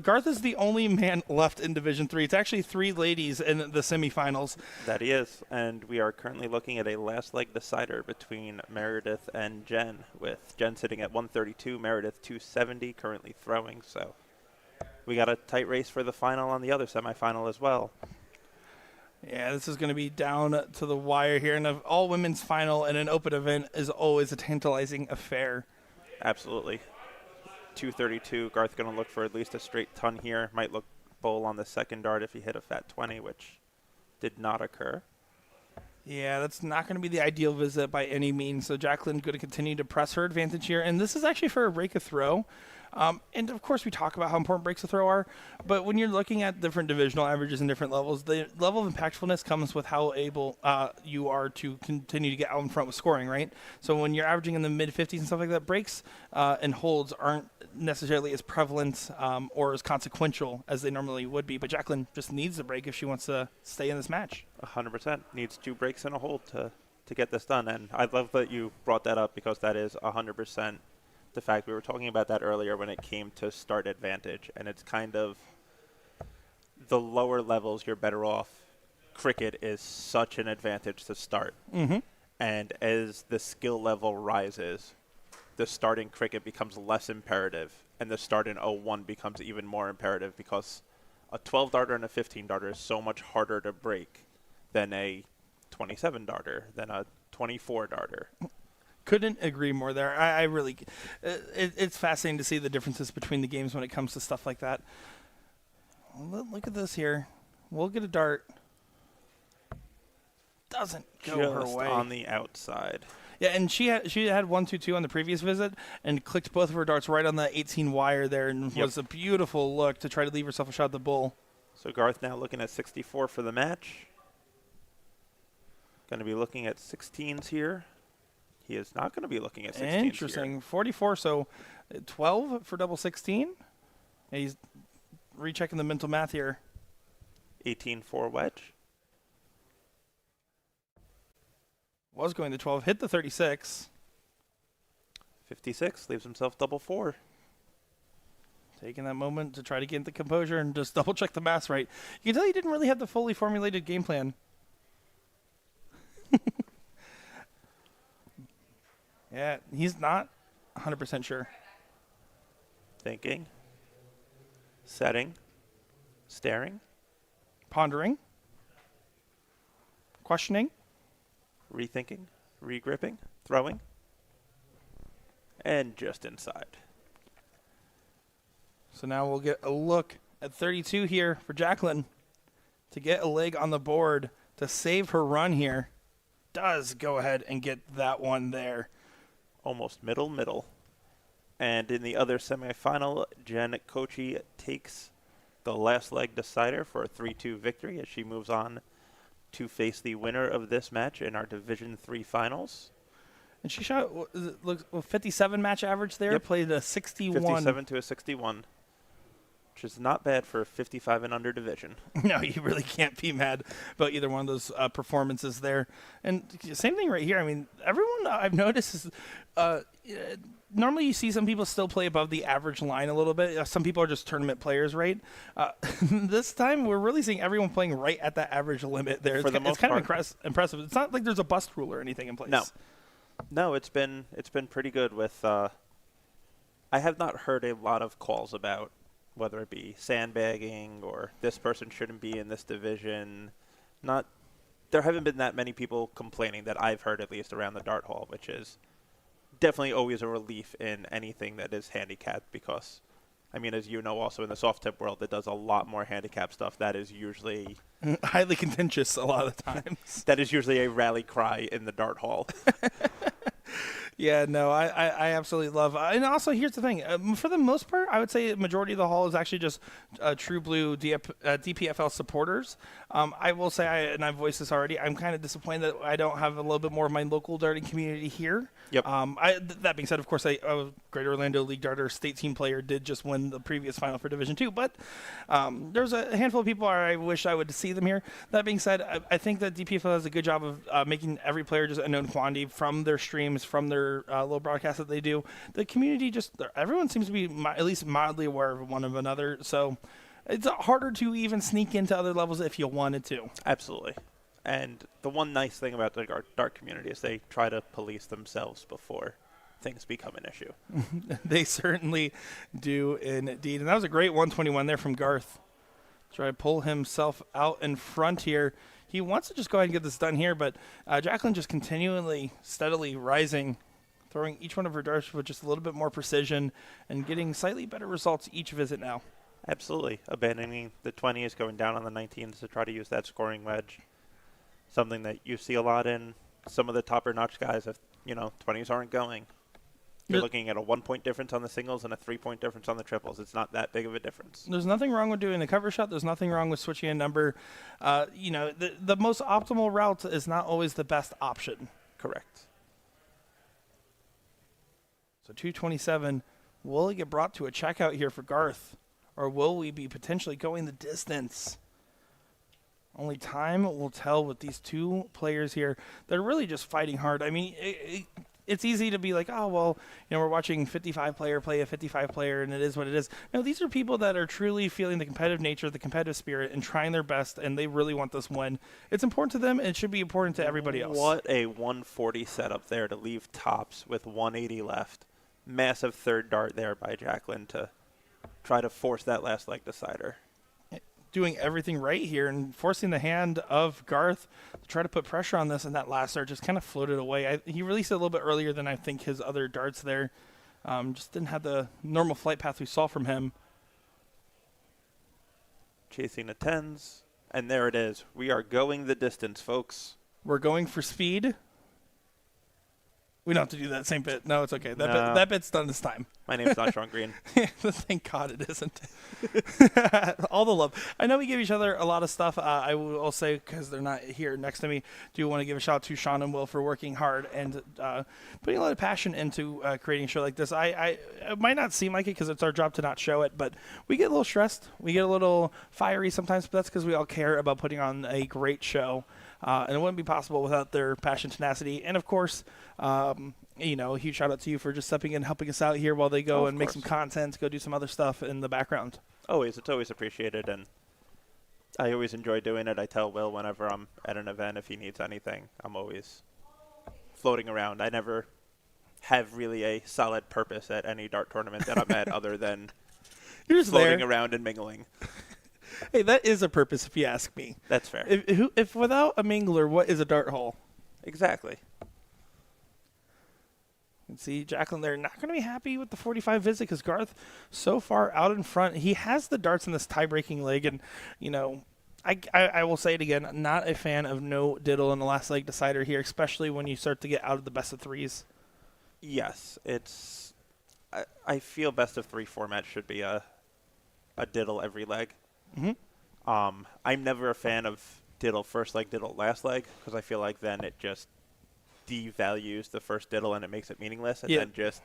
Garth is the only man left in Division 3. It's actually 3 ladies in the semifinals. That he is. And we are currently looking at a last leg decider between Meredith and Jen, with Jen sitting at 132, Meredith 270, currently throwing. So we got a tight race for the final on the other semifinal as well. Yeah, this is going to be down to the wire here. And an all-women's final in an open event is always a tantalizing affair. Absolutely. 232. Garth going to look for at least a straight ton here. Might look bowl on the second dart if he hit a fat 20, which did not occur. Yeah, that's not going to be the ideal visit by any means. So Jacqueline's going to continue to press her advantage here. And this is actually for a break a throw. And, of course, we talk about how important breaks a throw are. But when you're looking at different divisional averages and different levels, the level of impactfulness comes with how able you are to continue to get out in front with scoring, right? So when you're averaging in the mid-50s and stuff like that, breaks and holds aren't necessarily as prevalent or as consequential as they normally would be. But Jacqueline just needs a break if she wants to stay in this match. 100%. Needs 2 breaks and a hold to get this done. And I love that you brought that up, because that is 100% the fact. We were talking about that earlier when it came to start advantage, and it's kind of the lower levels you're better off. Cricket is such an advantage to start. Mm-hmm. And as the skill level rises, the start in cricket becomes less imperative, and the start in 01 becomes even more imperative, because a 12 darter and a 15 darter is so much harder to break than a 27 darter, than a 24 darter. Couldn't agree more there. I really, it's fascinating to see the differences between the games when it comes to stuff like that. Look at this here. We'll get a dart. Doesn't go her Just way. on the outside. Yeah, and she had 1-2-2 on the previous visit and clicked both of her darts right on the 18 wire there, and was a beautiful look to try to leave herself a shot at the bull. So Garth now looking at 64 for the match. Going to be looking at 16s here. He is not going to be looking at 16s Interesting. here. 44, so 12 for double 16. He's rechecking the mental math here. 18 for wedge. Was going to 12, hit the 36. 56, leaves himself double 4. Taking that moment to try to get the composure and just double check the math right. You can tell he didn't really have the fully formulated game plan. Yeah, he's not 100% sure. Thinking. Setting. Staring. Pondering. Questioning. Rethinking. Regripping. Throwing. And just inside. So now we'll get a look at 32 here for Jacqueline to get a leg on the board to save her run here. does go ahead and get that one there. Almost middle. And in the other semifinal, Jen Kochi takes the last leg decider for a 3-2 victory as she moves on to face the winner of this match in our Division III finals. And she shot, looks 57 match average there. Yep. Played a 61. 57 to a 61, which is not bad for a 55 and under division. No, you really can't be mad about either one of those performances there. And same thing right here. I mean, everyone I've noticed is normally you see some people still play above the average line a little bit. Some people are just tournament players, right? This time we're really seeing everyone playing right at that average limit there. For the It's most kind of part. impressive. It's not like there's a bust rule or anything in place. No, it's been pretty good with. I have not heard a lot of calls about whether it be sandbagging or this person shouldn't be in this division. There haven't been that many people complaining that I've heard, at least around the dart hall, which is definitely always a relief in anything that is handicapped because, I mean, as you know, also in the soft tip world, that does a lot more handicap stuff. That is usually highly contentious a lot of the times. That is usually a rally cry in the dart hall. Yeah, no, I absolutely love. And also, here's the thing. For the most part, I would say the majority of the hall is actually just true blue DPFL supporters. I will say, and I've voiced this already, I'm kind of disappointed that I don't have a little bit more of my local darting community here. Yep. That being said, of course, a Greater Orlando League Darter state team player did just win the previous final for Division II. But there's a handful of people I wish I would see them here. That being said, I think that DPFL does a good job of making every player just a known quantity from their streams, from their little broadcasts that they do. The community everyone seems to be at least mildly aware of one of another. So it's harder to even sneak into other levels if you wanted to. Absolutely. And the one nice thing about the dart community is they try to police themselves before things become an issue. They certainly do indeed. And that was a great 121 there from Garth. Try to pull himself out in front here. He wants to just go ahead and get this done here, but Jacqueline just continually, steadily rising, throwing each one of her darts with just a little bit more precision and getting slightly better results each visit now. Absolutely. Abandoning the 20s, going down on the 19s to try to use that scoring wedge. Something that you see a lot in some of the topper-notch guys. If, 20s aren't going. You're looking at a 1-point difference on the singles and a 3-point difference on the triples. It's not that big of a difference. There's nothing wrong with doing a cover shot. There's nothing wrong with switching a number. The most optimal route is not always the best option. Correct. So 227, will it get brought to a checkout here for Garth? Or will we be potentially going the distance? Only time will tell with these two players here. They're really just fighting hard. I mean, it's easy to be like, oh, well, we're watching 55 player play a 55 player, and it is what it is. No, these are people that are truly feeling the competitive nature, the competitive spirit, and trying their best, and they really want this win. It's important to them, and it should be important to everybody else. What a 140 setup there to leave tops with 180 left. Massive third dart there by Jacqueline to try to force that last leg decider. Doing everything right here and forcing the hand of Garth to try to put pressure on this, and that last dart just kind of floated away. He released it a little bit earlier than I think his other darts there. Just didn't have the normal flight path we saw from him. Chasing the 10s, and there it is. We are going the distance, folks. We're going for speed. We don't have to do that same bit. No, it's okay. That bit's done this time. My name's not Sean Green. Thank God it isn't. All the love. I know we give each other a lot of stuff. I will say, because they're not here next to me, do want to give a shout out to Sean and Will for working hard and putting a lot of passion into creating a show like this. It might not seem like it because it's our job to not show it, but we get a little stressed. We get a little fiery sometimes, but that's because we all care about putting on a great show. And it wouldn't be possible without their passion, tenacity, and of course, a huge shout out to you for just stepping in and helping us out here while they go and make some content, go do some other stuff in the background. It's always appreciated, and I always enjoy doing it. I tell Will whenever I'm at an event if he needs anything. I'm always floating around. I never have really a solid purpose at any dart tournament that I'm at other than You're just floating around and mingling. Hey, that is a purpose if you ask me. That's fair. If without a mingler, what is a dart hall? Exactly. You can see Jacqueline there not going to be happy with the 45 visit because Garth so far out in front. He has the darts in this tie-breaking leg, and, I will say it again. Not a fan of no diddle in the last leg decider here, especially when you start to get out of the best of threes. Yes, it's. I feel best of 3 format should be a diddle every leg. I'm never a fan of diddle first leg, diddle last leg, because I feel like then it just devalues the first diddle and it makes it meaningless, and then just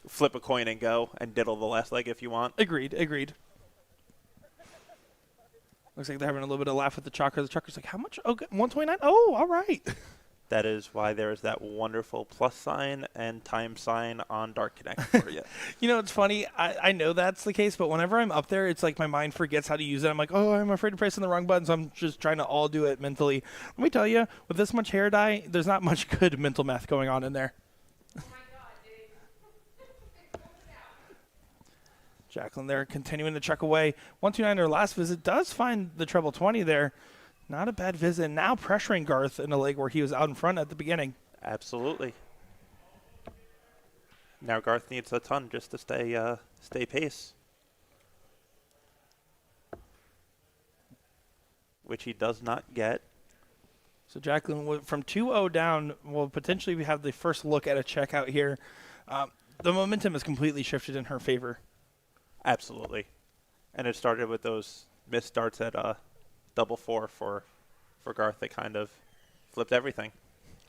flip a coin and go and diddle the last leg if you want. Agreed. Looks like they're having a little bit of laugh with the Chakra. The Chakra's like, how much? Oh, 129? Oh, all right. That is why there is that wonderful plus sign and time sign on Dart Connect for you. You know, it's funny. I know that's the case, but whenever I'm up there, it's like my mind forgets how to use it. I'm like, oh, I'm afraid to press on the wrong button, so I'm just trying to all do it mentally. Let me tell you, with this much hair dye, there's not much good mental math going on in there. Jacqueline there continuing to check away. 129, her last visit, does find the treble 20 there. Not a bad visit. Now pressuring Garth in a leg where he was out in front at the beginning. Absolutely. Now Garth needs a ton just to stay pace. Which he does not get. So Jacqueline, from 2-0 down, will potentially have the first look at a checkout here. The momentum has completely shifted in her favor. Absolutely. And it started with those missed darts at double 4 for Garth. They kind of flipped everything.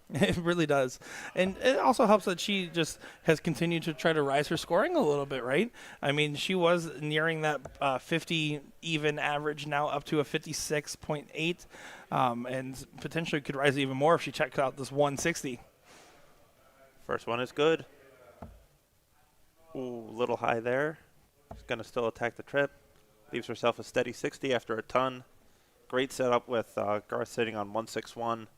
It really does. And it also helps that she just has continued to try to rise her scoring a little bit, right? I mean, she was nearing that 50 even average, now up to a 56.8, and potentially could rise even more if she checks out this 160. First one is good. Ooh, little high there. She's going to still attack the trip. Leaves herself a steady 60 after a ton. Great setup with Garth sitting on 161.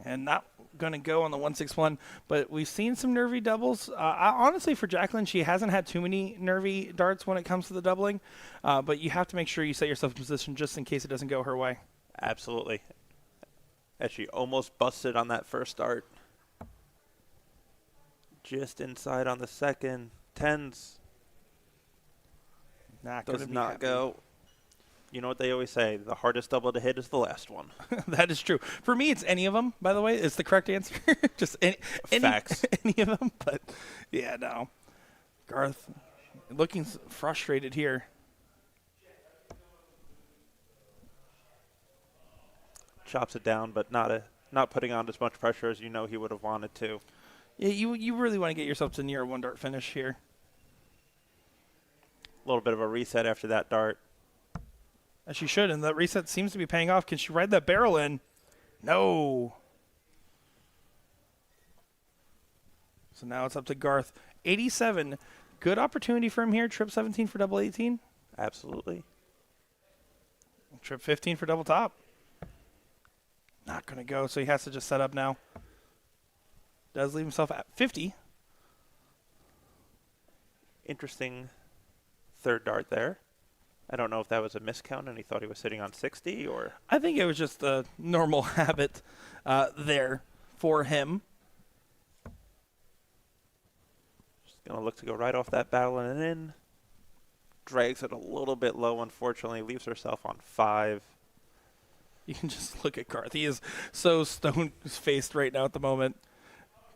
And not going to go on the 161, but we've seen some nervy doubles. Honestly, for Jacqueline, she hasn't had too many nervy darts when it comes to the doubling, but you have to make sure you set yourself in position just in case it doesn't go her way. Absolutely. As she almost busted on that first dart. Just inside on the second. Tens. Does not go. You know what they always say, the hardest double to hit is the last one. That is true. For me, it's any of them, by the way. It's the correct answer. Just Facts. Any of them. But, yeah, no. Garth looking frustrated here. Chops it down, but not putting on as much pressure as you know he would have wanted to. Yeah, you really want to get yourself to near a one dart finish here. A little bit of a reset after that dart. As she should, and that reset seems to be paying off. Can she ride that barrel in? No. So now it's up to Garth. 87. Good opportunity for him here. Trip 17 for double 18. Absolutely. Trip 15 for double top. Not going to go, so he has to just set up now. Does leave himself at 50. Interesting third dart there. I don't know if that was a miscount and he thought he was sitting on 60 or... I think it was just a normal habit there for him. Just going to look to go right off that barrel and in. Drags it a little bit low, unfortunately. Leaves herself on 5. You can just look at Garth. He is so stone-faced right now at the moment.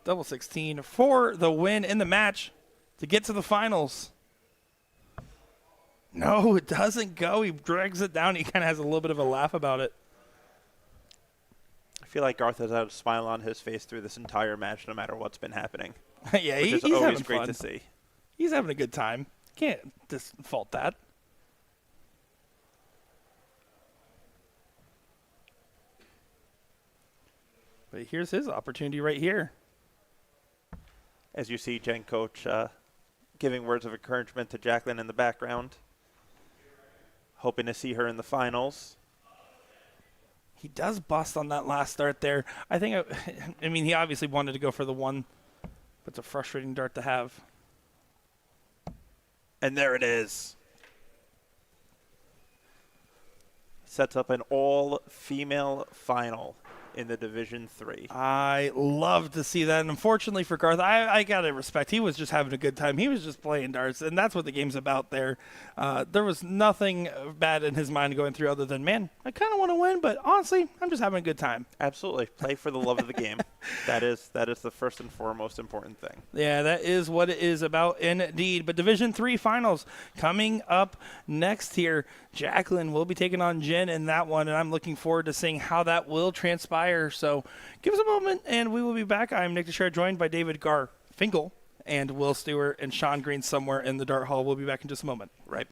Double 16 for the win in the match to get to the finals. No, it doesn't go. He drags it down. He kind of has a little bit of a laugh about it. I feel like Garth has had a smile on his face through this entire match, no matter what's been happening. Yeah, which is he's always having great fun to see. He's having a good time. Can't fault that. But here's his opportunity right here. As you see Jen Coach giving words of encouragement to Jacqueline in the background. Hoping to see her in the finals. He does bust on that last dart there. I think, I mean, he obviously wanted to go for the one, but it's a frustrating dart to have. And there it is. Sets up an all-female final. in the Division 3. I love to see that. And unfortunately for Garth, I got to respect. He was just having a good time. He was just playing darts, and that's what the game's about there. There was nothing bad in his mind going through other than, man, I kind of want to win, but honestly, I'm just having a good time. Absolutely. Play for the love of the game. That is the first and foremost important thing. Yeah, that is what it is about indeed. But Division 3 finals coming up next here. Jacqueline will be taking on Jen in that one, and I'm looking forward to seeing how that will transpire. So give us a moment, and we will be back. I'm Nick Dichiria, joined by David Garfinkel and Will Stewart and Sean Green somewhere in the Dart Hall. We'll be back in just a moment. Right.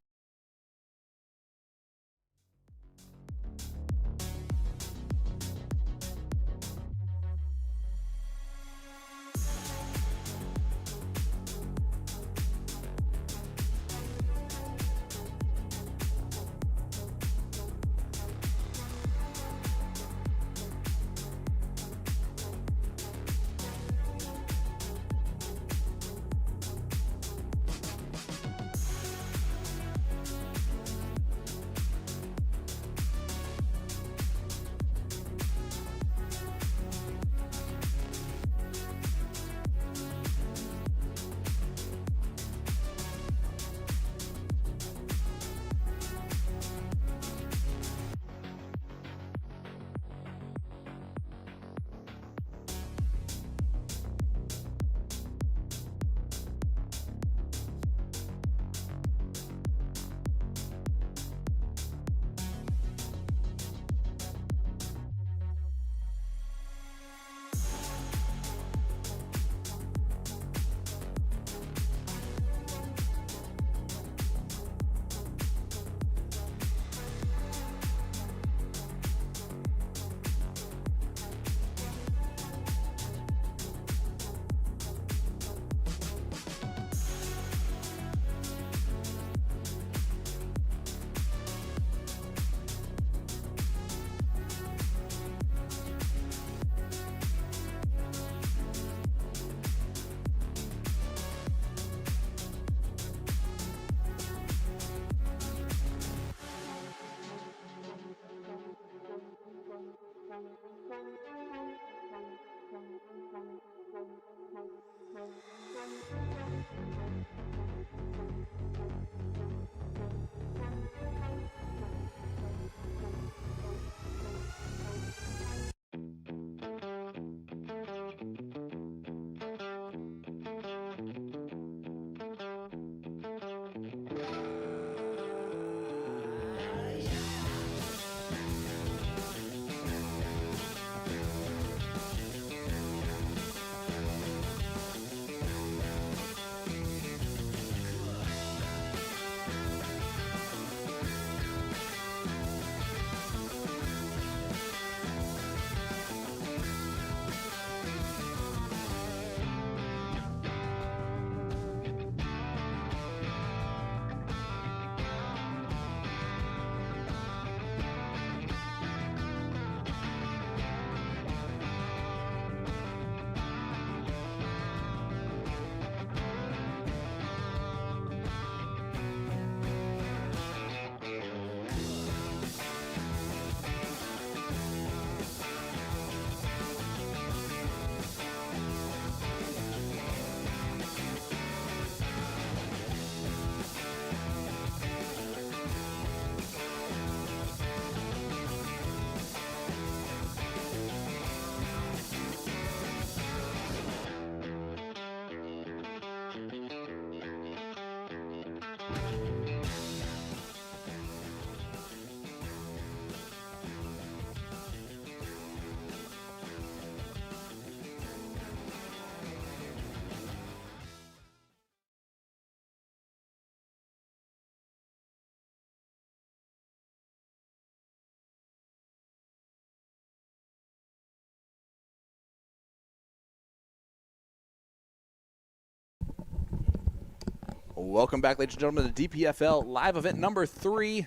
Welcome back, ladies and gentlemen, to DPFL Live Event number 3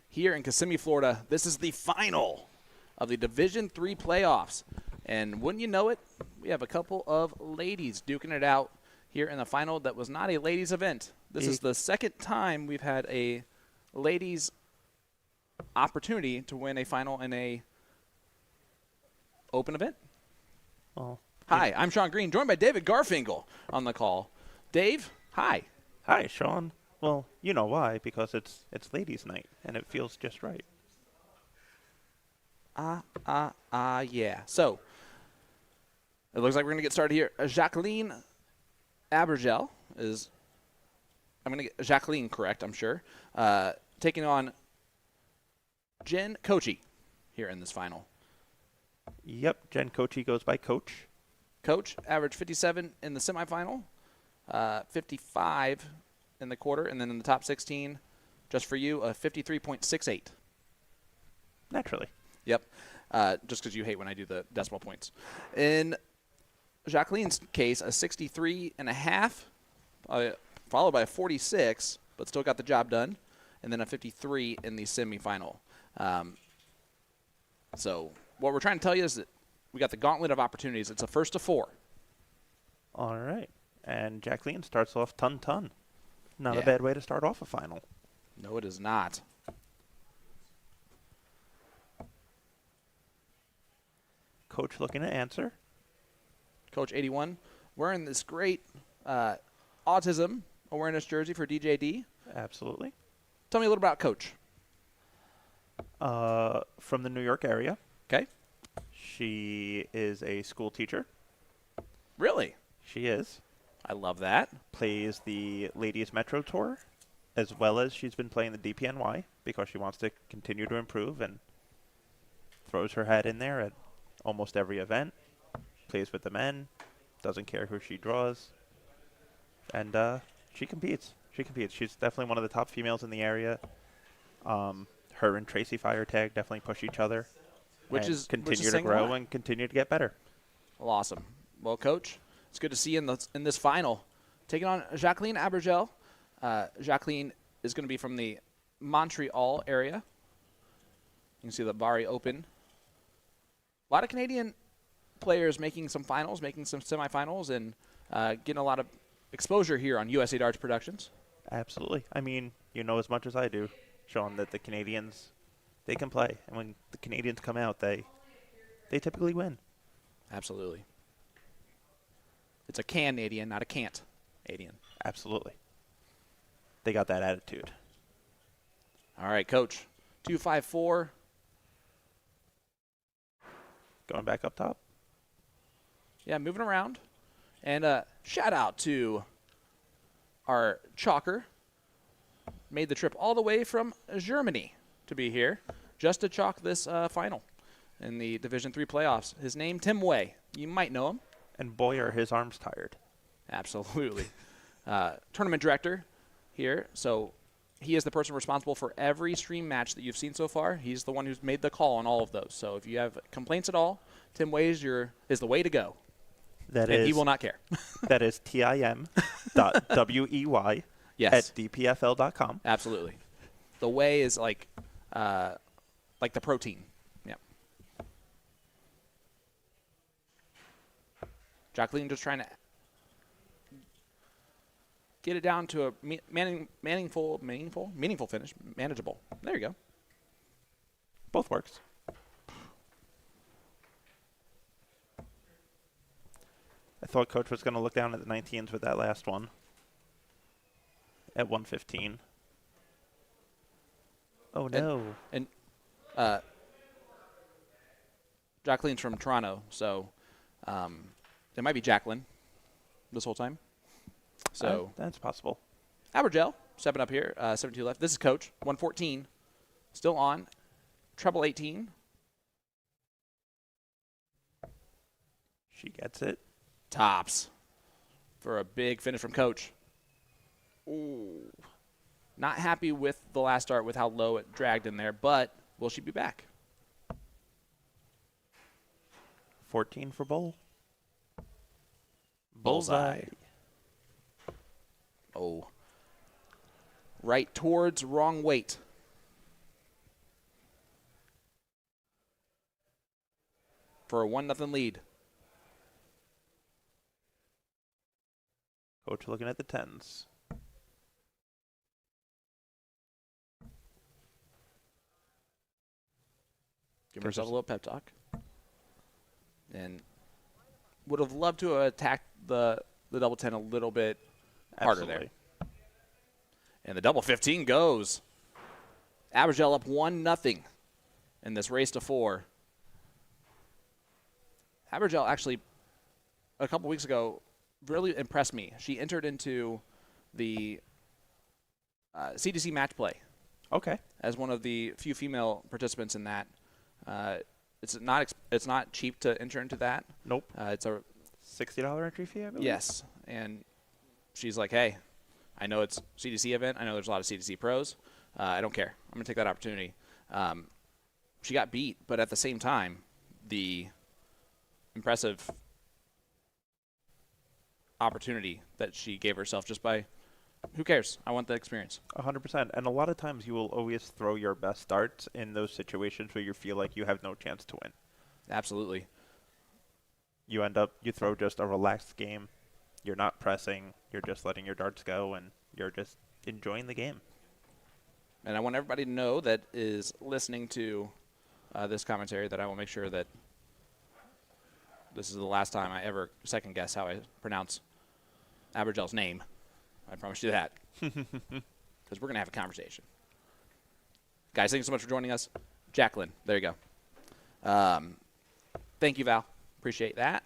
here in Kissimmee, Florida. This is the final of the Division 3 playoffs. And wouldn't you know it, we have a couple of ladies duking it out here in the final that was not a ladies' event. This is the second time we've had a ladies' opportunity to win a final in a open event. Well, Hi, I'm Sean Green, joined by David Garfinkel on the call. Dave, hi. hi, Sean. Well, you know why? Because it's ladies' night, and it feels just right. Yeah. So, it looks like we're going to get started here. Jacqueline Abergel is, I'm going to get Jacqueline correct, I'm sure, taking on Jen Kochi here in this final. Yep, Jen Kochi goes by Coach. Coach averaged 57 in the semifinal, 55 in the quarter, and then in the top 16, just for you, a 53.68. Naturally. Yep, just because you hate when I do the decimal points. In Jacqueline's case, a 63.5, followed by a 46, but still got the job done, and then a 53 in the semifinal. So what we're trying to tell you is that we got the gauntlet of opportunities. It's a first to 4. All right. And Jacqueline starts off ton. Not Yeah. a bad way to start off a final. No, it is not. Coach looking to answer. Coach 81 wearing this great autism awareness jersey for DJD. Absolutely. Tell me a little about Coach. From the New York area. Okay. She is a school teacher. Really? She is. I love that. Plays the Ladies Metro Tour, as well as she's been playing the DPNY because she wants to continue to improve and throws her hat in there at almost every event. Plays with the men. Doesn't care who she draws. And she competes. She's definitely one of the top females in the area. Her and Tracy Firetag definitely push each other. Which and is continue to saying a grow lot. and continue to get better. Well, awesome. Well, Coach, it's good to see you in this final. Taking on Jacqueline Abergel. Jacqueline is going to be from the Montreal area. You can see the Bari Open. A lot of Canadian players making some finals, making some semifinals, and getting a lot of exposure here on USA Darts Productions. Absolutely. I mean, you know as much as I do, Sean, that the Canadians, they can play. And when the Canadians come out, they typically win. Absolutely. It's a Canadian, not a can't Adian. Absolutely. They got that attitude. All right, Coach. 254. Going back up top. Yeah, moving around. And shout out to our chalker. Made the trip all the way from Germany to be here just to chalk this final in the Division III playoffs. His name, Tim Way. You might know him. And boy, are his arms tired. Absolutely. Tournament director here. So he is the person responsible for every stream match that you've seen so far. He's the one who's made the call on all of those. So if you have complaints at all, Tim Way is the way to go. And he will not care. That is tim.wey Yes. at dpfl.com. Absolutely. The way is like the protein. Yeah. Jacqueline just trying to get it down to a meaningful finish. Manageable. There you go. Both works. I thought Coach was going to look down at the 19s with that last one at 115. Oh, no. And Jacqueline's from Toronto, so it might be Jacqueline this whole time. So that's possible. Abergel stepping up here, 72 left. This is Coach, 114, still on, treble 18. She gets it. Tops for a big finish from Coach. Ooh. Not happy with the last start with how low it dragged in there, but will she be back? 14 for Bull. Bullseye. Oh. Right towards wrong weight. For a 1-0 lead. Coach looking at the 10s. Give herself a little pep talk. and would have loved to have attacked the double 10 a little bit harder there. Absolutely. And the double 15 goes. Abergel up 1-0 in this race to 4. Abergel actually, a couple weeks ago, really impressed me. She entered into the CDC match play Okay. as one of the few female participants in that. It's not cheap to enter into that. Nope. It's a $60 entry fee, I believe? yes, and she's like, hey, I know it's CDC event. I know there's a lot of CDC pros. I don't care. I'm gonna take that opportunity. She got beat, but at the same time, the impressive opportunity that she gave herself just by, who cares? I want the experience. 100%. And a lot of times you will always throw your best darts in those situations where you feel like you have no chance to win. Absolutely. You throw just a relaxed game. You're not pressing. You're just letting your darts go, and you're just enjoying the game. And I want everybody to know that is listening to this commentary that I will make sure that this is the last time I ever second guess how I pronounce Abergel's name. I promise you that. Because we're going to have a conversation. Guys, thank you so much for joining us. Jacqueline, there you go. Thank you, Val. Appreciate that.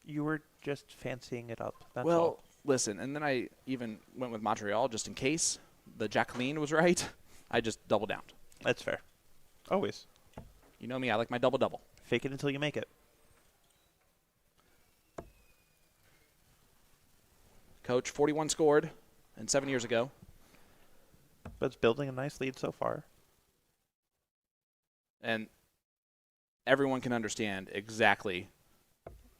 You were just fancying it up. That's Well, all. listen, and then I even went with Montreal just in case the Jacqueline was right. I just double downed. That's fair. Always. You know me, I like my double-double. Fake it until you make it. Coach, 41 scored, and 7 years ago. But it's building a nice lead so far. And everyone can understand exactly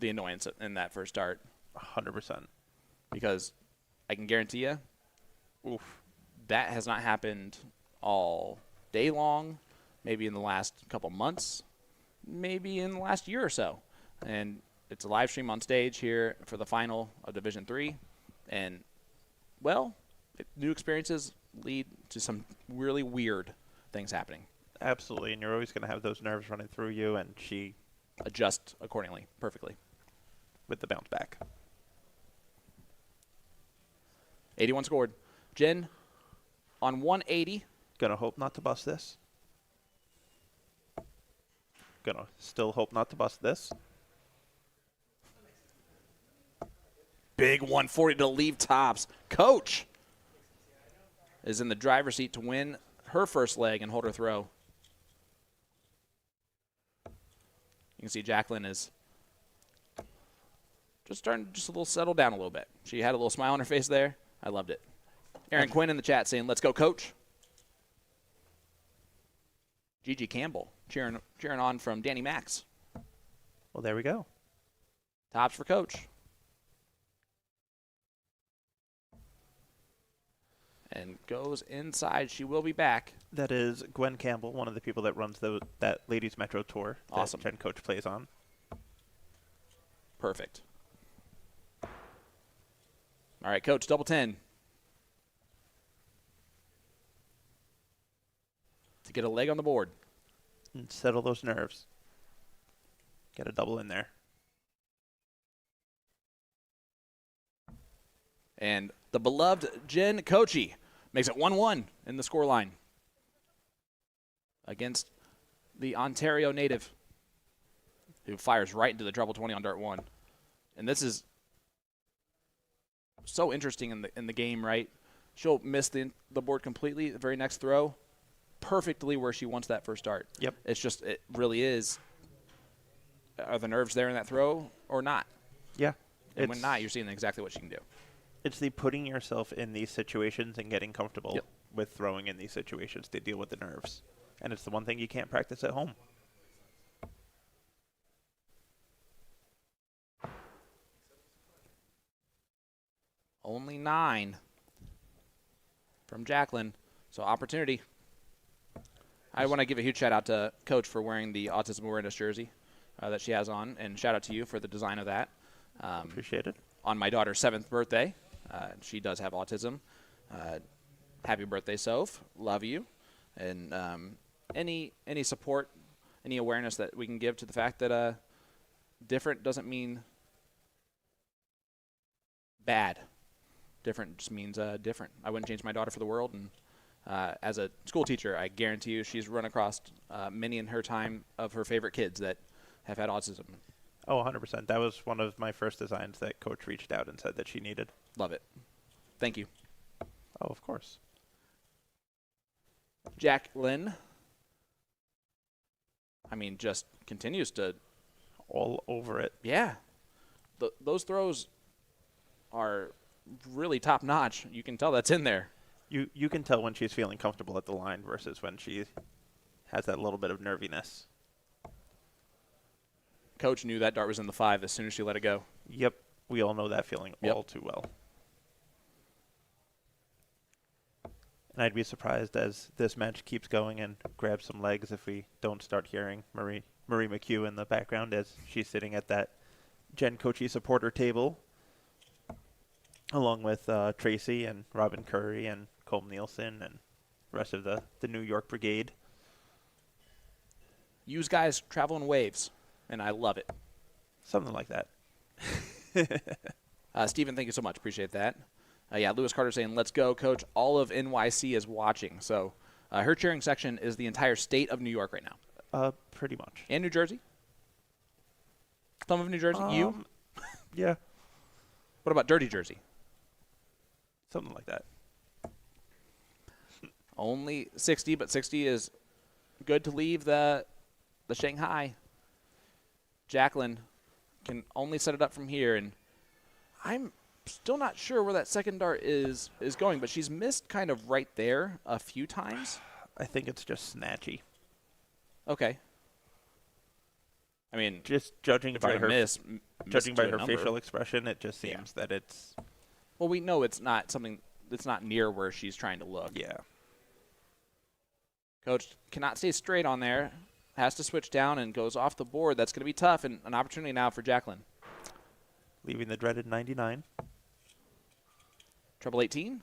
the annoyance in that first start 100%. because I can guarantee you, that has not happened all day long, maybe in the last couple months, maybe in the last year or so. And it's a live stream on stage here for the final of Division III. And, well, new experiences lead to some really weird things happening. Absolutely, and you're always going to have those nerves running through you, and she Adjust accordingly, perfectly. with the bounce back. 81 scored. Jen on 180. Gonna hope not to bust this. Gonna still hope not to bust this. Big 140 to leave tops. Coach is in the driver's seat to win her first leg and hold her throw. You can see Jacqueline is just starting to just a little settle down a little bit. She had a little smile on her face there. I loved it. Aaron Quinn in the chat saying, let's go, Coach. Gigi Campbell cheering on from Danny Max. Well, there we go. Tops for Coach. And goes inside. She will be back. That is Gwen Campbell, one of the people that runs that Ladies Metro Tour Awesome. that Jen Coach plays on. Perfect. All right, Coach, double 10. To get a leg on the board. And settle those nerves. Get a double in there. And the beloved Jen Kochi makes it 1-1 in the scoreline against the Ontario native who fires right into the treble 20 on dart 1. And this is so interesting in the game, right? She'll miss the board completely the very next throw, perfectly where she wants that first dart. Yep. It's just, it really is, are the nerves there in that throw or not? Yeah. And when not, you're seeing exactly what she can do. It's the putting yourself in these situations and getting comfortable Yep. with throwing in these situations to deal with the nerves. And it's the one thing you can't practice at home. Only 9 from Jacqueline. So opportunity. I want to give a huge shout out to Coach for wearing the Autism Awareness jersey that she has on, and shout out to you for the design of that. Appreciate it. On my daughter's 7th birthday. She does have autism. Happy birthday, Soph. Love you. And any support any awareness that we can give to the fact that different doesn't mean bad. Different just means different. I wouldn't change my daughter for the world, and as a school teacher, I guarantee you she's run across many in her time of her favorite kids that have had autism. Oh, 100%. That was one of my first designs that Coach reached out and said that she needed. Love it. Thank you. Oh, of course. Jacqueline, I mean, just continues to. All over it. Yeah. Those throws are really top notch. You can tell that's in there. You can tell when she's feeling comfortable at the line versus when she has that little bit of nerviness. Coach knew that dart was in the 5 as soon as she let it go. Yep. We all know that feeling all too well. And I'd be surprised as this match keeps going and grabs some legs if we don't start hearing Marie McHugh in the background as she's sitting at that Jen Kochi supporter table along with Tracy and Robin Curry and Colm Nielsen and the rest of the New York Brigade. Use guys travel in waves, and I love it. Something like that. Stephen, thank you so much. Appreciate that. Yeah, Lewis Carter saying, let's go, Coach. All of NYC is watching. So her cheering section is the entire state of New York right now. Pretty much. And New Jersey? Some of New Jersey? You? Yeah. What about Dirty Jersey? Something like that. Only 60, but 60 is good to leave the Shanghai. Jacqueline can only set it up from here, and I'm still not sure where that second dart is going, but she's missed kind of right there a few times. I think it's just snatchy. Okay. I mean, just judging if by you're her miss judging by to a her number. facial expression, it just seems that it's. Well, we know it's not something that's not near where she's trying to look. Yeah. Coach cannot stay straight on there. Has to switch down and goes off the board. That's going to be tough, and an opportunity now for Jacqueline. Leaving the dreaded 99. Treble 18.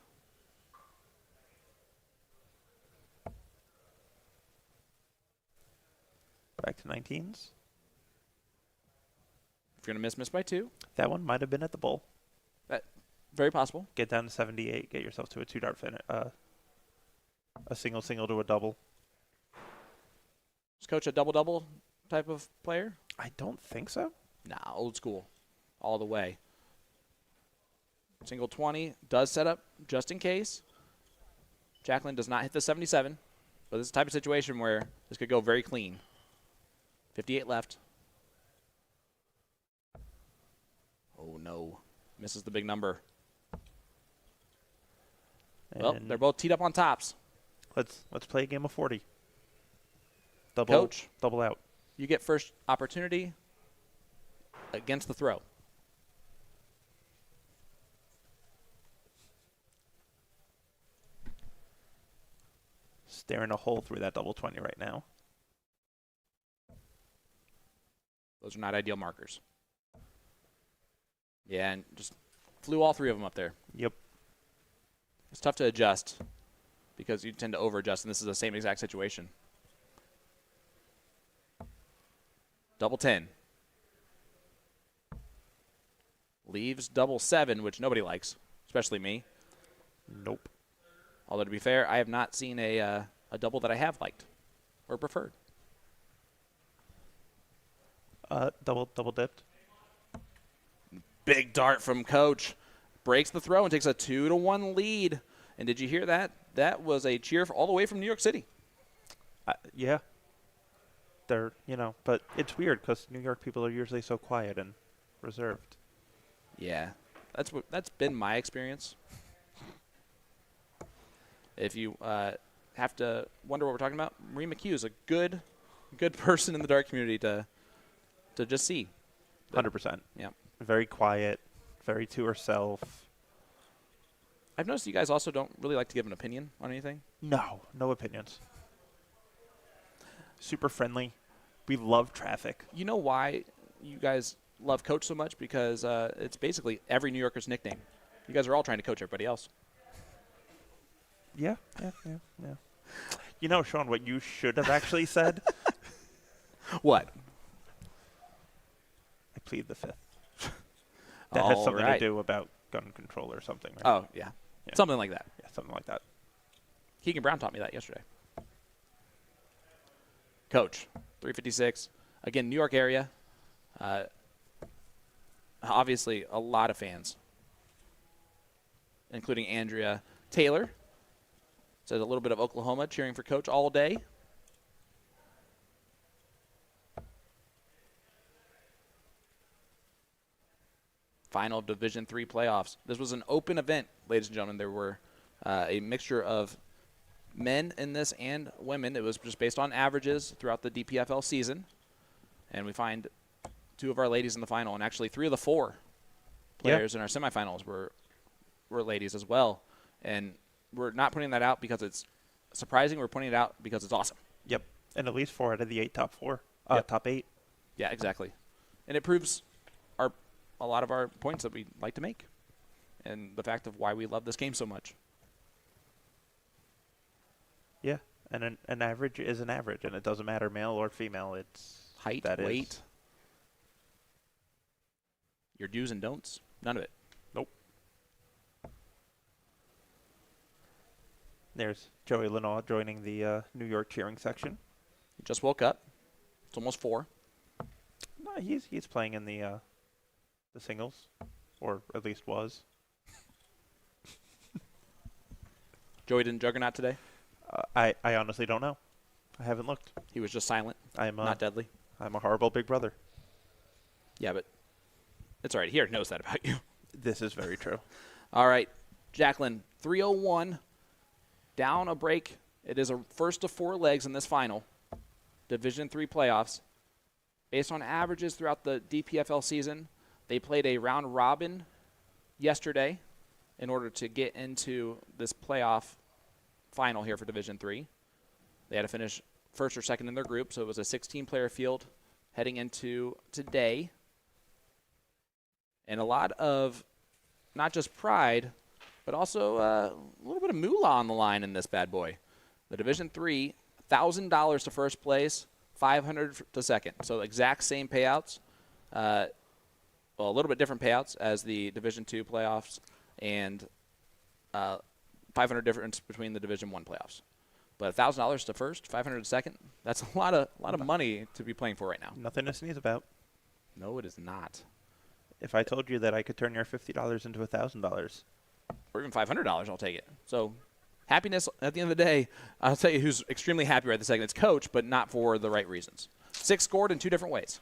Back to 19s. If you're going to miss by 2. That one might have been at the bowl. Very possible. Get down to 78. Get yourself to a 2-dart finish. A single to a double. Is Coach a double-double type of player? I don't think so. Nah, old school. All the way. Single 20 does set up just in case. Jacqueline does not hit the 77, but this is the type of situation where this could go very clean. 58 left. Oh, no. Misses the big number. Well, they're both teed up on tops. Let's play a game of 40. Coach, double out. You get first opportunity against the throw. Staring a hole through that double 20 right now. Those are not ideal markers. Yeah, and just flew all 3 of them up there. Yep. It's tough to adjust because you tend to over-adjust, and this is the same exact situation. Double 10. Leaves double 7, which nobody likes, especially me. Nope. Although, to be fair, I have not seen a double that I have liked or preferred. Double dipped. Big dart from Coach. Breaks the throw and takes a 2-1 lead. And did you hear that? That was a cheer all the way from New York City. Yeah. They're, but it's weird because New York people are usually so quiet and reserved. Yeah, that's been my experience. If you have to wonder what we're talking about, Marie McHugh is a good person in the dart community to just see. 100%. Yeah. Very quiet, very to herself. I've noticed you guys also don't really like to give an opinion on anything. No opinions. Super friendly. We love traffic. You know why you guys love Coach so much? Because it's basically every New Yorker's nickname. You guys are all trying to coach everybody else. Yeah. Sean, what you should have actually said What? I plead the fifth. That has All something right. to do about gun control or something, right? Oh, yeah. Something like that. Yeah, something like that. Keegan Brown taught me that yesterday. Coach, 356. Again, New York area. Obviously, a lot of fans, including Andrea Taylor. Says a little bit of Oklahoma cheering for Coach all day. Final Division III playoffs. This was an open event, ladies and gentlemen. There were a mixture of men in this and women. It was just based on averages throughout the DPFL season. And we find 2 of our ladies in the final, and actually 3 of the 4 players in our semifinals were ladies as well. And we're not putting that out because it's surprising. We're putting it out because it's awesome. Yep. And at least 4 out of the 8 top 4. Yep. Top 8. Yeah, exactly. And it proves a lot of our points that we like to make and the fact of why we love this game so much. Yeah. And an average is an average, and it doesn't matter male or female. It's Height, that is. weight, your do's and don'ts, none of it. Nope. There's Joey Lenoir joining the New York cheering section. He just woke up. It's almost 4. No, he's playing in the singles, or at least was. Joey didn't juggernaut today. I honestly don't know. I haven't looked. He was just silent, I'm not deadly. I'm a horrible big brother. Yeah, but it's all right. He already knows that about you. This is very true. All right, Jacqueline, 301, down a break. It is a first of 4 legs in this final, Division III playoffs. Based on averages throughout the DPFL season, they played a round robin yesterday in order to get into this playoff final here for Division III. They had to finish first or second in their group, so it was a 16-player field heading into today. And a lot of not just pride, but also a little bit of moolah on the line in this bad boy. The Division III, $1,000 to first place, $500 to second. So exact same payouts. Well, a little bit different payouts as the Division II playoffs, and $500 difference between the Division I playoffs. But $1,000 to first, $500 to second. That's a lot of money to be playing for right now. Nothing to sneeze about. No, it is not. If I told you that I could turn your $50 into $1,000, Or even $500, I'll take it. So happiness at the end of the day, I'll tell you who's extremely happy right this second. It's Coach, but not for the right reasons. 6 scored in 2 different ways.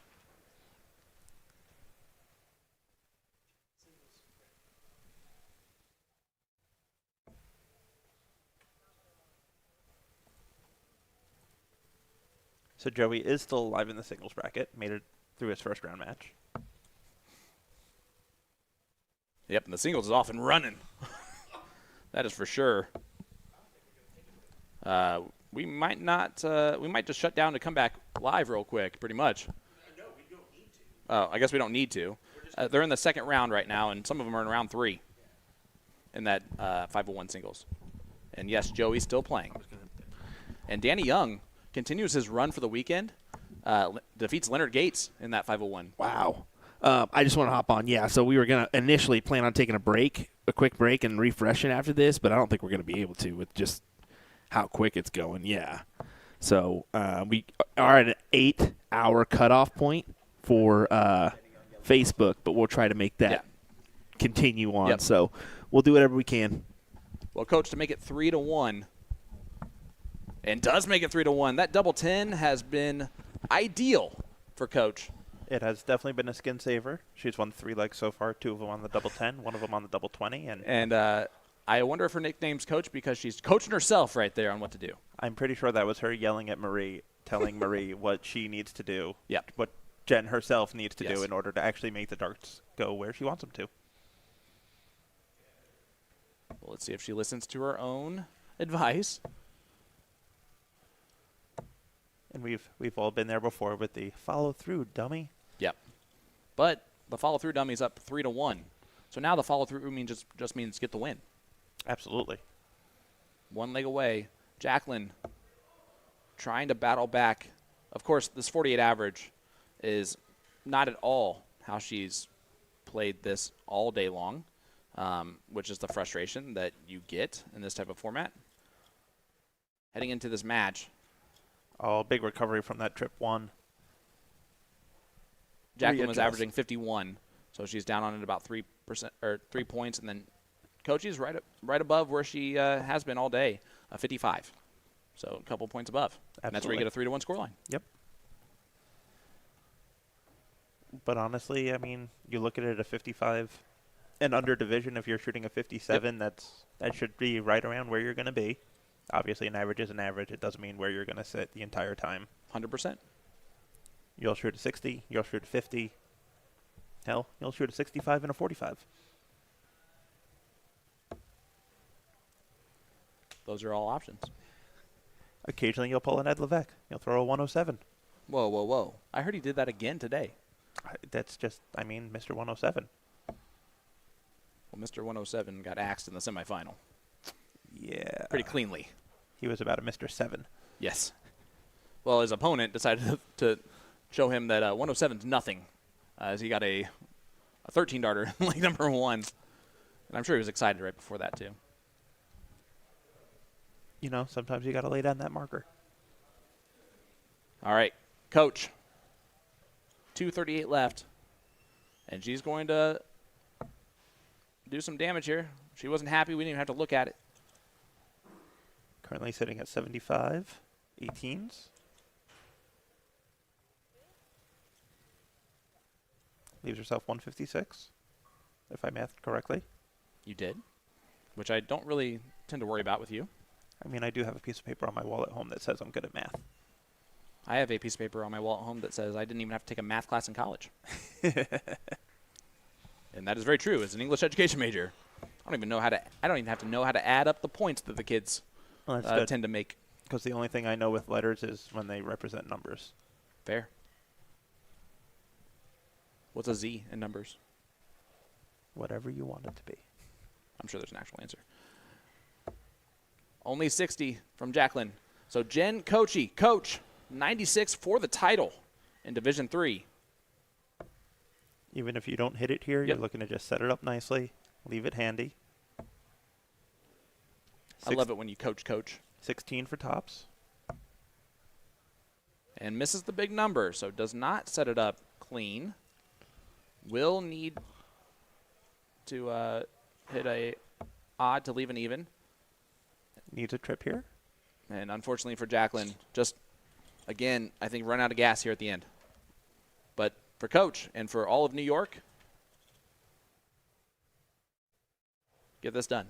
so Joey is still alive in the singles bracket. Made it through his first round match. Yep, and the singles is off and running. That is for sure. We might not. We might just shut down to come back live real quick, pretty much. No, we don't need to. Oh, I guess we don't need to. They're in the second round right now, and some of them are in round 3 in that 501 singles. And yes, Joey's still playing. And Danny Young continues his run for the weekend. Defeats Leonard Gates in that 501. Wow. I just want to hop on. Yeah, so we were going to initially plan on taking a quick break and refreshing after this, but I don't think we're going to be able to with just how quick it's going. Yeah. So we are at an 8-hour cutoff point for Facebook, but we'll try to make that continue on. Yep. So we'll do whatever we can. Well, Coach, to make it 3-1, and does make it 3-1, that double 10 has been ideal for Coach. It has definitely been a skin saver. She's won 3 legs so far, 2 of them on the double 10, 1 of them on the double 20. And I wonder if her nickname's Coach because she's coaching herself right there on what to do. I'm pretty sure that was her yelling at Marie, telling Marie what she needs to do, Yep. what Jen herself needs to Yes. do in order to actually make the darts go where she wants them to. Well, let's see if she listens to her own advice. And we've all been there before with the follow through, dummy. Yep. But the follow-through dummy's up 3-1. So now the follow-through just means get the win. Absolutely. 1 leg away. Jacqueline trying to battle back Of course, this 48 average is not at all how she's played this all day long, which is the frustration that you get in this type of format. Heading into this match, Oh, big recovery from that trip one. Jacqueline was Readjust. averaging 51, so she's down on it about 3% or 3 points, and then Kochi's right above where she has been all day, 55. So a couple points above. And that's where you Absolutely. get a 3-1 scoreline. Yep. But honestly, I mean, you look at it at a 55 and under division. If you're shooting a 57, that should be right around where you're going to be. Obviously, an average is an average. It doesn't mean where you're going to sit the entire time. 100%. You'll shoot a 60. You'll shoot a 50. Hell, you'll shoot a 65 and a 45. Those are all options. Occasionally, you'll pull an Ed Levesque. You'll throw a 107. Whoa, whoa, whoa. I heard he did that again today. That's just, I mean, Mr. 107. Well, Mr. 107 got axed in the semifinal. Yeah. Pretty cleanly. He was about a Mr. 7. Yes. Well, his opponent decided to show him that 107's nothing, as he got a 13-darter like number 1. And I'm sure he was excited right before that, too. You know, sometimes you got to lay down that marker. All right, Coach. 2:38 left. And she's going to do some damage here. She wasn't happy. We didn't even have to look at it. Currently sitting at 75, 18s. Leaves herself 156, if I mathed correctly. You did, which I don't really tend to worry about with you. I mean, I do have a piece of paper on my wall at home that says I'm good at math. I have a piece of paper on my wall at home that says I didn't even have to take a math class in college. And that is very true. As an English education major, I don't even have to know how to add up the points that the kids Well, that's good, tend to make. because the only thing I know with letters is when they represent numbers. Fair. What's a Z in numbers? Whatever you want it to be. I'm sure there's an actual answer. Only 60 from Jacqueline. So Jen Kochi, Coach, 96 for the title in Division 3. Even if you don't hit it here, Yep. you're looking to just set it up nicely, leave it handy. I love it when you coach. 16 for tops. And misses the big number, so does not set it up clean. Will need to hit a odd to leave an even. Needs a trip here. And unfortunately for Jacqueline, just, again, I think run out of gas here at the end. But for Coach and for all of New York, get this done.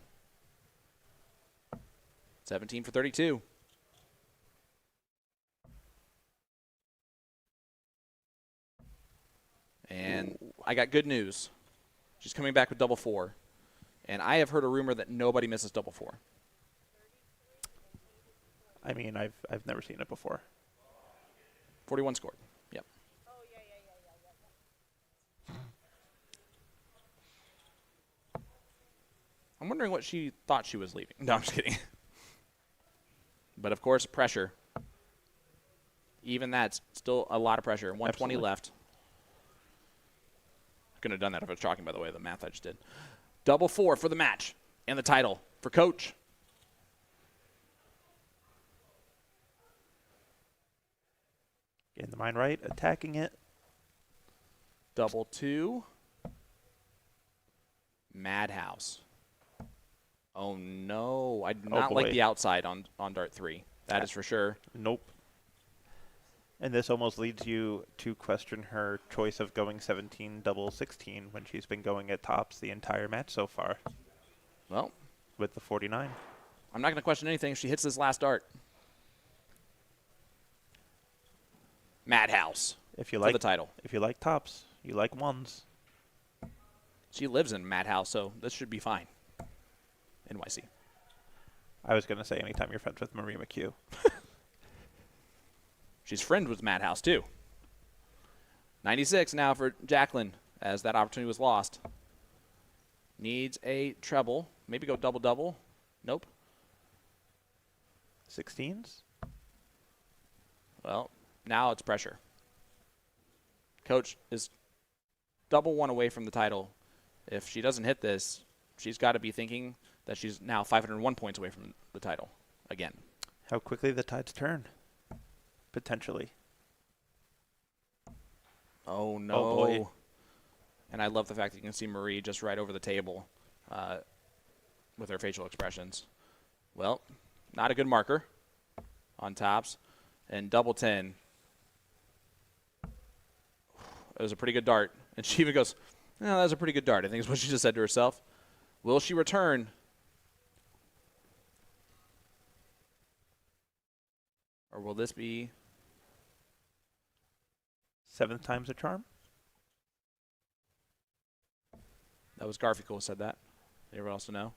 17 for 32. And I got good news. She's coming back with double 4. And I have heard a rumor that nobody misses double 4. I mean, I've never seen it before. 41 scored. Yep. I'm wondering what she thought she was leaving. No, I'm just kidding. But, of course, pressure. Even that's still a lot of pressure. 120 Absolutely. left. Couldn't have done that if I was talking, by the way, the math I just did. Double 4 for the match and the title for Coach. Getting the mind right, attacking it. Double 2. Madhouse. Oh, no. I do Oh, not like boy. the outside on dart 3. That is for sure. Nope. And this almost leads you to question her choice of going 17 double 16 when she's been going at tops the entire match so far Well, with the 49. I'm not going to question anything if she hits this last dart. Madhouse If you for like the title. If you like tops, you like ones. She lives in Madhouse, so this should be fine. NYC. I was going to say anytime you're friends with Marie McHugh. She's friends with Madhouse, too. 96 now for Jacqueline, as that opportunity was lost. Needs a treble. Maybe go double-double. Nope. 16s? Well, now it's pressure. Coach is double one away from the title. If she doesn't hit this, she's got to be thinking that she's now 501 points away from the title again. How quickly the tides turn, potentially. Oh, no. Oh, boy. And I love the fact that you can see Marie just right over the table with her facial expressions. Well, not a good marker on tops. And double 10. It was a pretty good dart. And she even goes, no, that was a pretty good dart, I think is what she just said to herself. Will she return? Or will this be 7th time's a charm? That was Garfield who said that. Anyone else to know?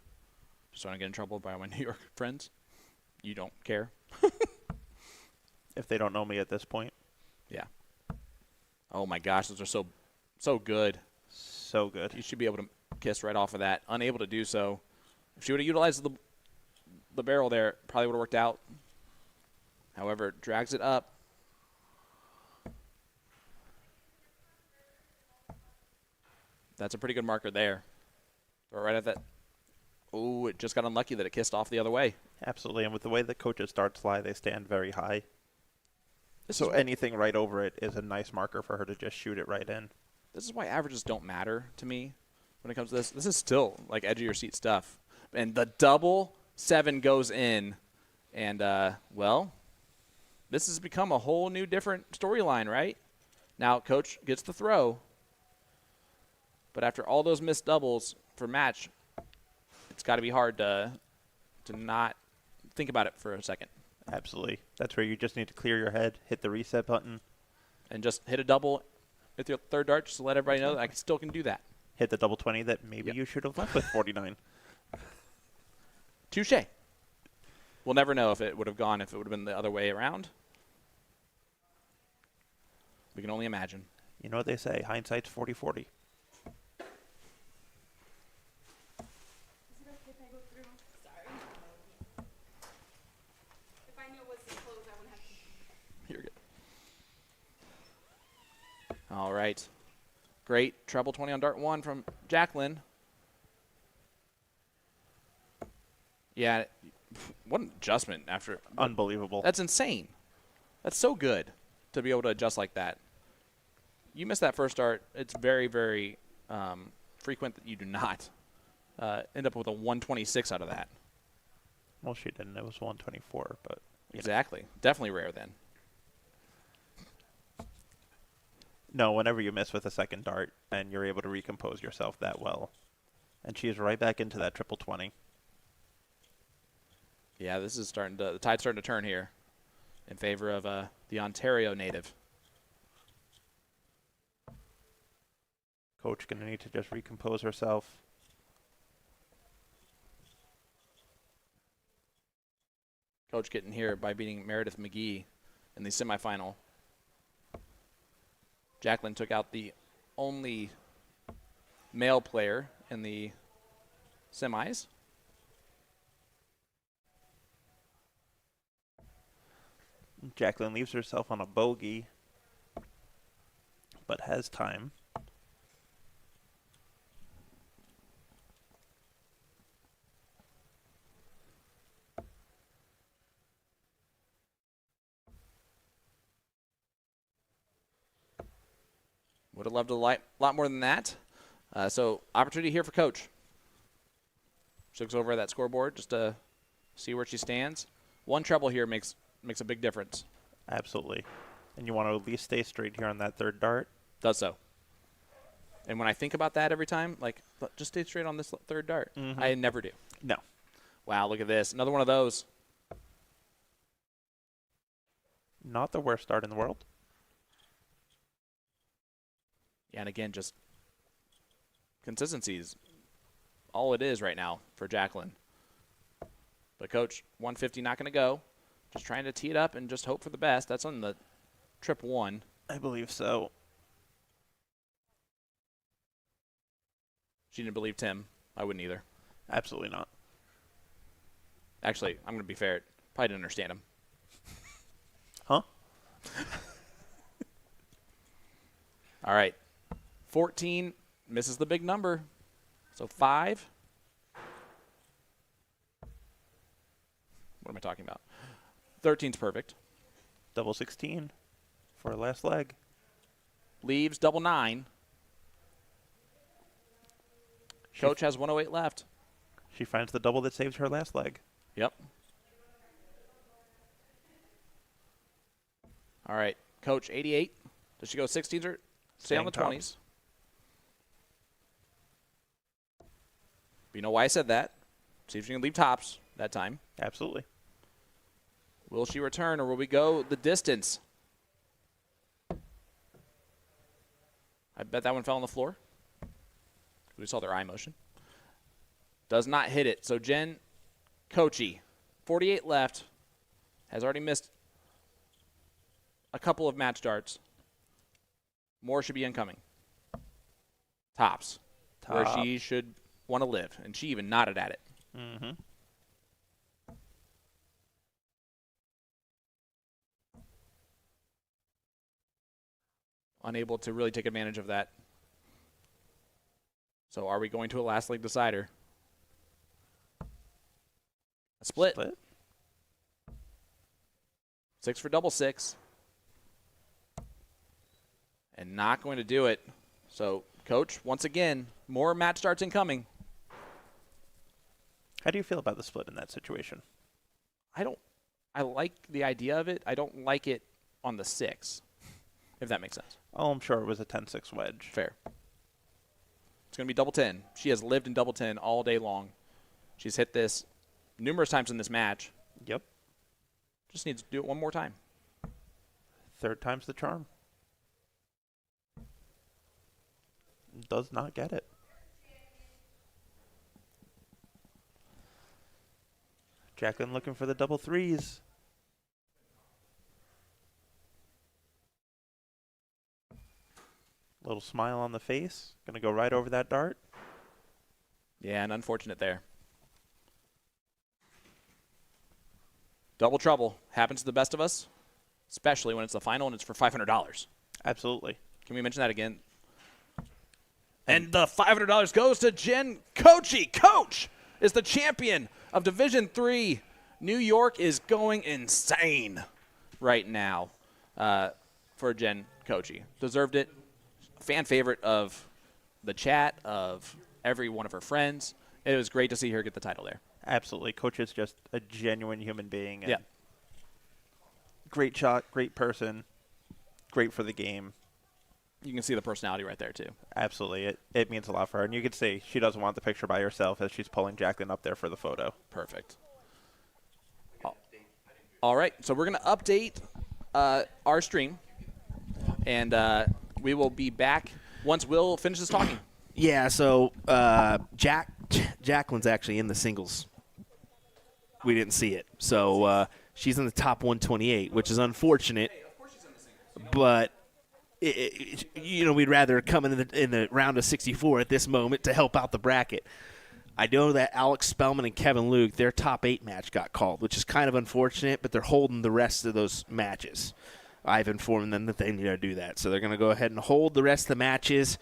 Just want to get in trouble by my New York friends. You don't care. If they don't know me at this point. Yeah. Oh my gosh, those are so good. So good. You should be able to kiss right off of that. Unable to do so. If she would have utilized the barrel there, probably would have worked out. However, drags it up. That's a pretty good marker there. Throw it right at that. Ooh, it just got unlucky that it kissed off the other way. Absolutely, and with the way the coaches darts fly, they stand very high. This So is anything right over it is a nice marker for her to just shoot it right in. This is why averages don't matter to me when it comes to this. This is still like edge of your seat stuff. And the double 7 goes in. And, well, this has become a whole new different storyline, right? Now, Coach gets the throw. But after all those missed doubles for match, it's got to be hard to not think about it for a second. Absolutely. That's where you just need to clear your head, hit the reset button. And just hit a double with your third dart just to let everybody know that I still can do that. Hit the double 20 that maybe you should have left with 49. Touche. We'll never know if it would have gone if it would have been the other way around. We can only imagine. You know what they say, hindsight's 40-40. You're good. All right. Great treble 20 on dart 1 from Jacqueline. Yeah, what an adjustment after. Unbelievable. That's insane. That's so good to be able to adjust like that. You missed that first dart. It's very, very frequent that you do not end up with a 126 out of that. Well, she didn't. It was 124, but. Exactly. Definitely rare then. No, whenever you miss with a second dart and you're able to recompose yourself that well. And she's right back into that triple 20. Yeah, this is the tide's starting to turn here in favor of the Ontario native. Coach going to need to just recompose herself. Coach getting here by beating Meredith McGee in the semifinal. Jacqueline took out the only male player in the semis. Jacqueline leaves herself on a bogey, but has time. Would have loved a lot more than that. So opportunity here for Coach. She looks over at that scoreboard just to see where she stands. One treble here makes a big difference. Absolutely. And you want to at least stay straight here on that third dart. Does so. And when I think about that every time, like, just stay straight on this third dart. Mhm. I never do. No. Wow, look at this. Another one of those. Not the worst dart in the world. Yeah, and again, just consistency is all it is right now for Jacqueline. But Coach, 150 not going to go. Just trying to tee it up and just hope for the best. That's on the trip 1. I believe so. She didn't believe Tim. I wouldn't either. Absolutely not. Actually, I'm going to be fair. Probably didn't understand him. Huh? All right. 14 misses the big number. So 5. What am I talking about? 13's perfect. Double 16 for our last leg. Leaves double 9. Coach has 108 left. She finds the double that saves her last leg. Yep. All right. Coach, 88. Does she go 16s or stay on the Staying top. 20s? But you know why I said that? See if she can leave tops that time. Absolutely. Will she return, or will we go the distance? I bet that one fell on the floor. We saw their eye motion. Does not hit it. So Jen Kochi, 48 left, has already missed a couple of match darts. More should be incoming. Tops. Where Top. she should want to live. And she even nodded at it. Mm-hmm. Unable to really take advantage of that. So are we going to a last leg decider? A split. 6 for double 6. And not going to do it. So, Coach, once again, more match starts incoming. How do you feel about the split in that situation? I like the idea of it. I don't like it on the 6, if that makes sense. Oh, I'm sure it was a 10-6 wedge. Fair. It's going to be double 10. She has lived in double 10 all day long. She's hit this numerous times in this match. Yep. Just needs to do it one more time. Third time's the charm. Does not get it. Jacqueline looking for the double 3s. Little smile on the face. Gonna go right over that dart. Yeah, and unfortunate there. Double trouble. Happens to the best of us, especially when it's the final and it's for $500. Absolutely. Can we mention that again? And the $500 goes to Jen Kochi. Coach is the champion of Division III. New York is going insane right now for Jen Kochi. Deserved it. Fan favorite of the chat, of every one of her friends. It was great to see her get the title there. Absolutely. Coach is just a genuine human being. And Yeah. Great shot, great person, great for the game. You can see the personality right there, too. Absolutely. It means a lot for her. And you can see she doesn't want the picture by herself as she's pulling Jacqueline up there for the photo. Perfect. All right, so we're going to update our stream, and we will be back once Will finishes talking. Yeah, so Jacqueline's actually in the singles. We didn't see it. So she's in the top 128, which is unfortunate. But, we'd rather come in the round of 64 at this moment to help out the bracket. I know that Alex Spellman and Kevin Luke, their top 8 match got called, which is kind of unfortunate, but they're holding the rest of those matches. I've informed them that they need to do that. So they're going to go ahead and hold the rest of the matches.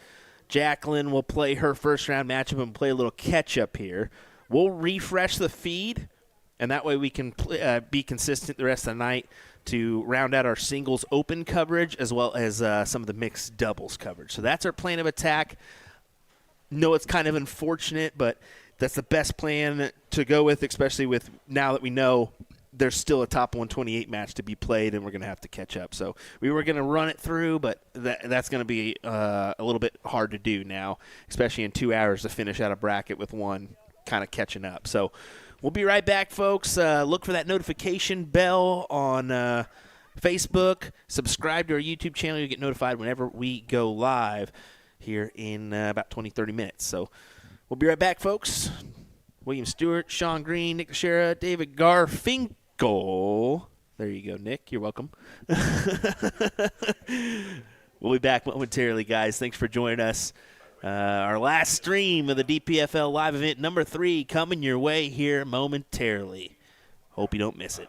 Jacqueline will play her first round matchup and play a little catch-up here. We'll refresh the feed, and that way we can be consistent the rest of the night to round out our singles open coverage as well as some of the mixed doubles coverage. So that's our plan of attack. No, it's kind of unfortunate, but that's the best plan to go with, especially with now that we know there's still a top 128 match to be played, and we're going to have to catch up. So we were going to run it through, but that's going to be a little bit hard to do now, especially in 2 hours to finish out a bracket with one kind of catching up. So we'll be right back, folks. Look for that notification bell on Facebook. Subscribe to our YouTube channel. You'll get notified whenever we go live here in about 20, 30 minutes. So we'll be right back, folks. William Stewart, Sean Green, Nick Dichiria, David Garfinkel. There you go, Nick. You're welcome. We'll be back momentarily, guys. Thanks for joining us. Our last stream of the DPFL Live Event number 3 coming your way here momentarily. Hope you don't miss it.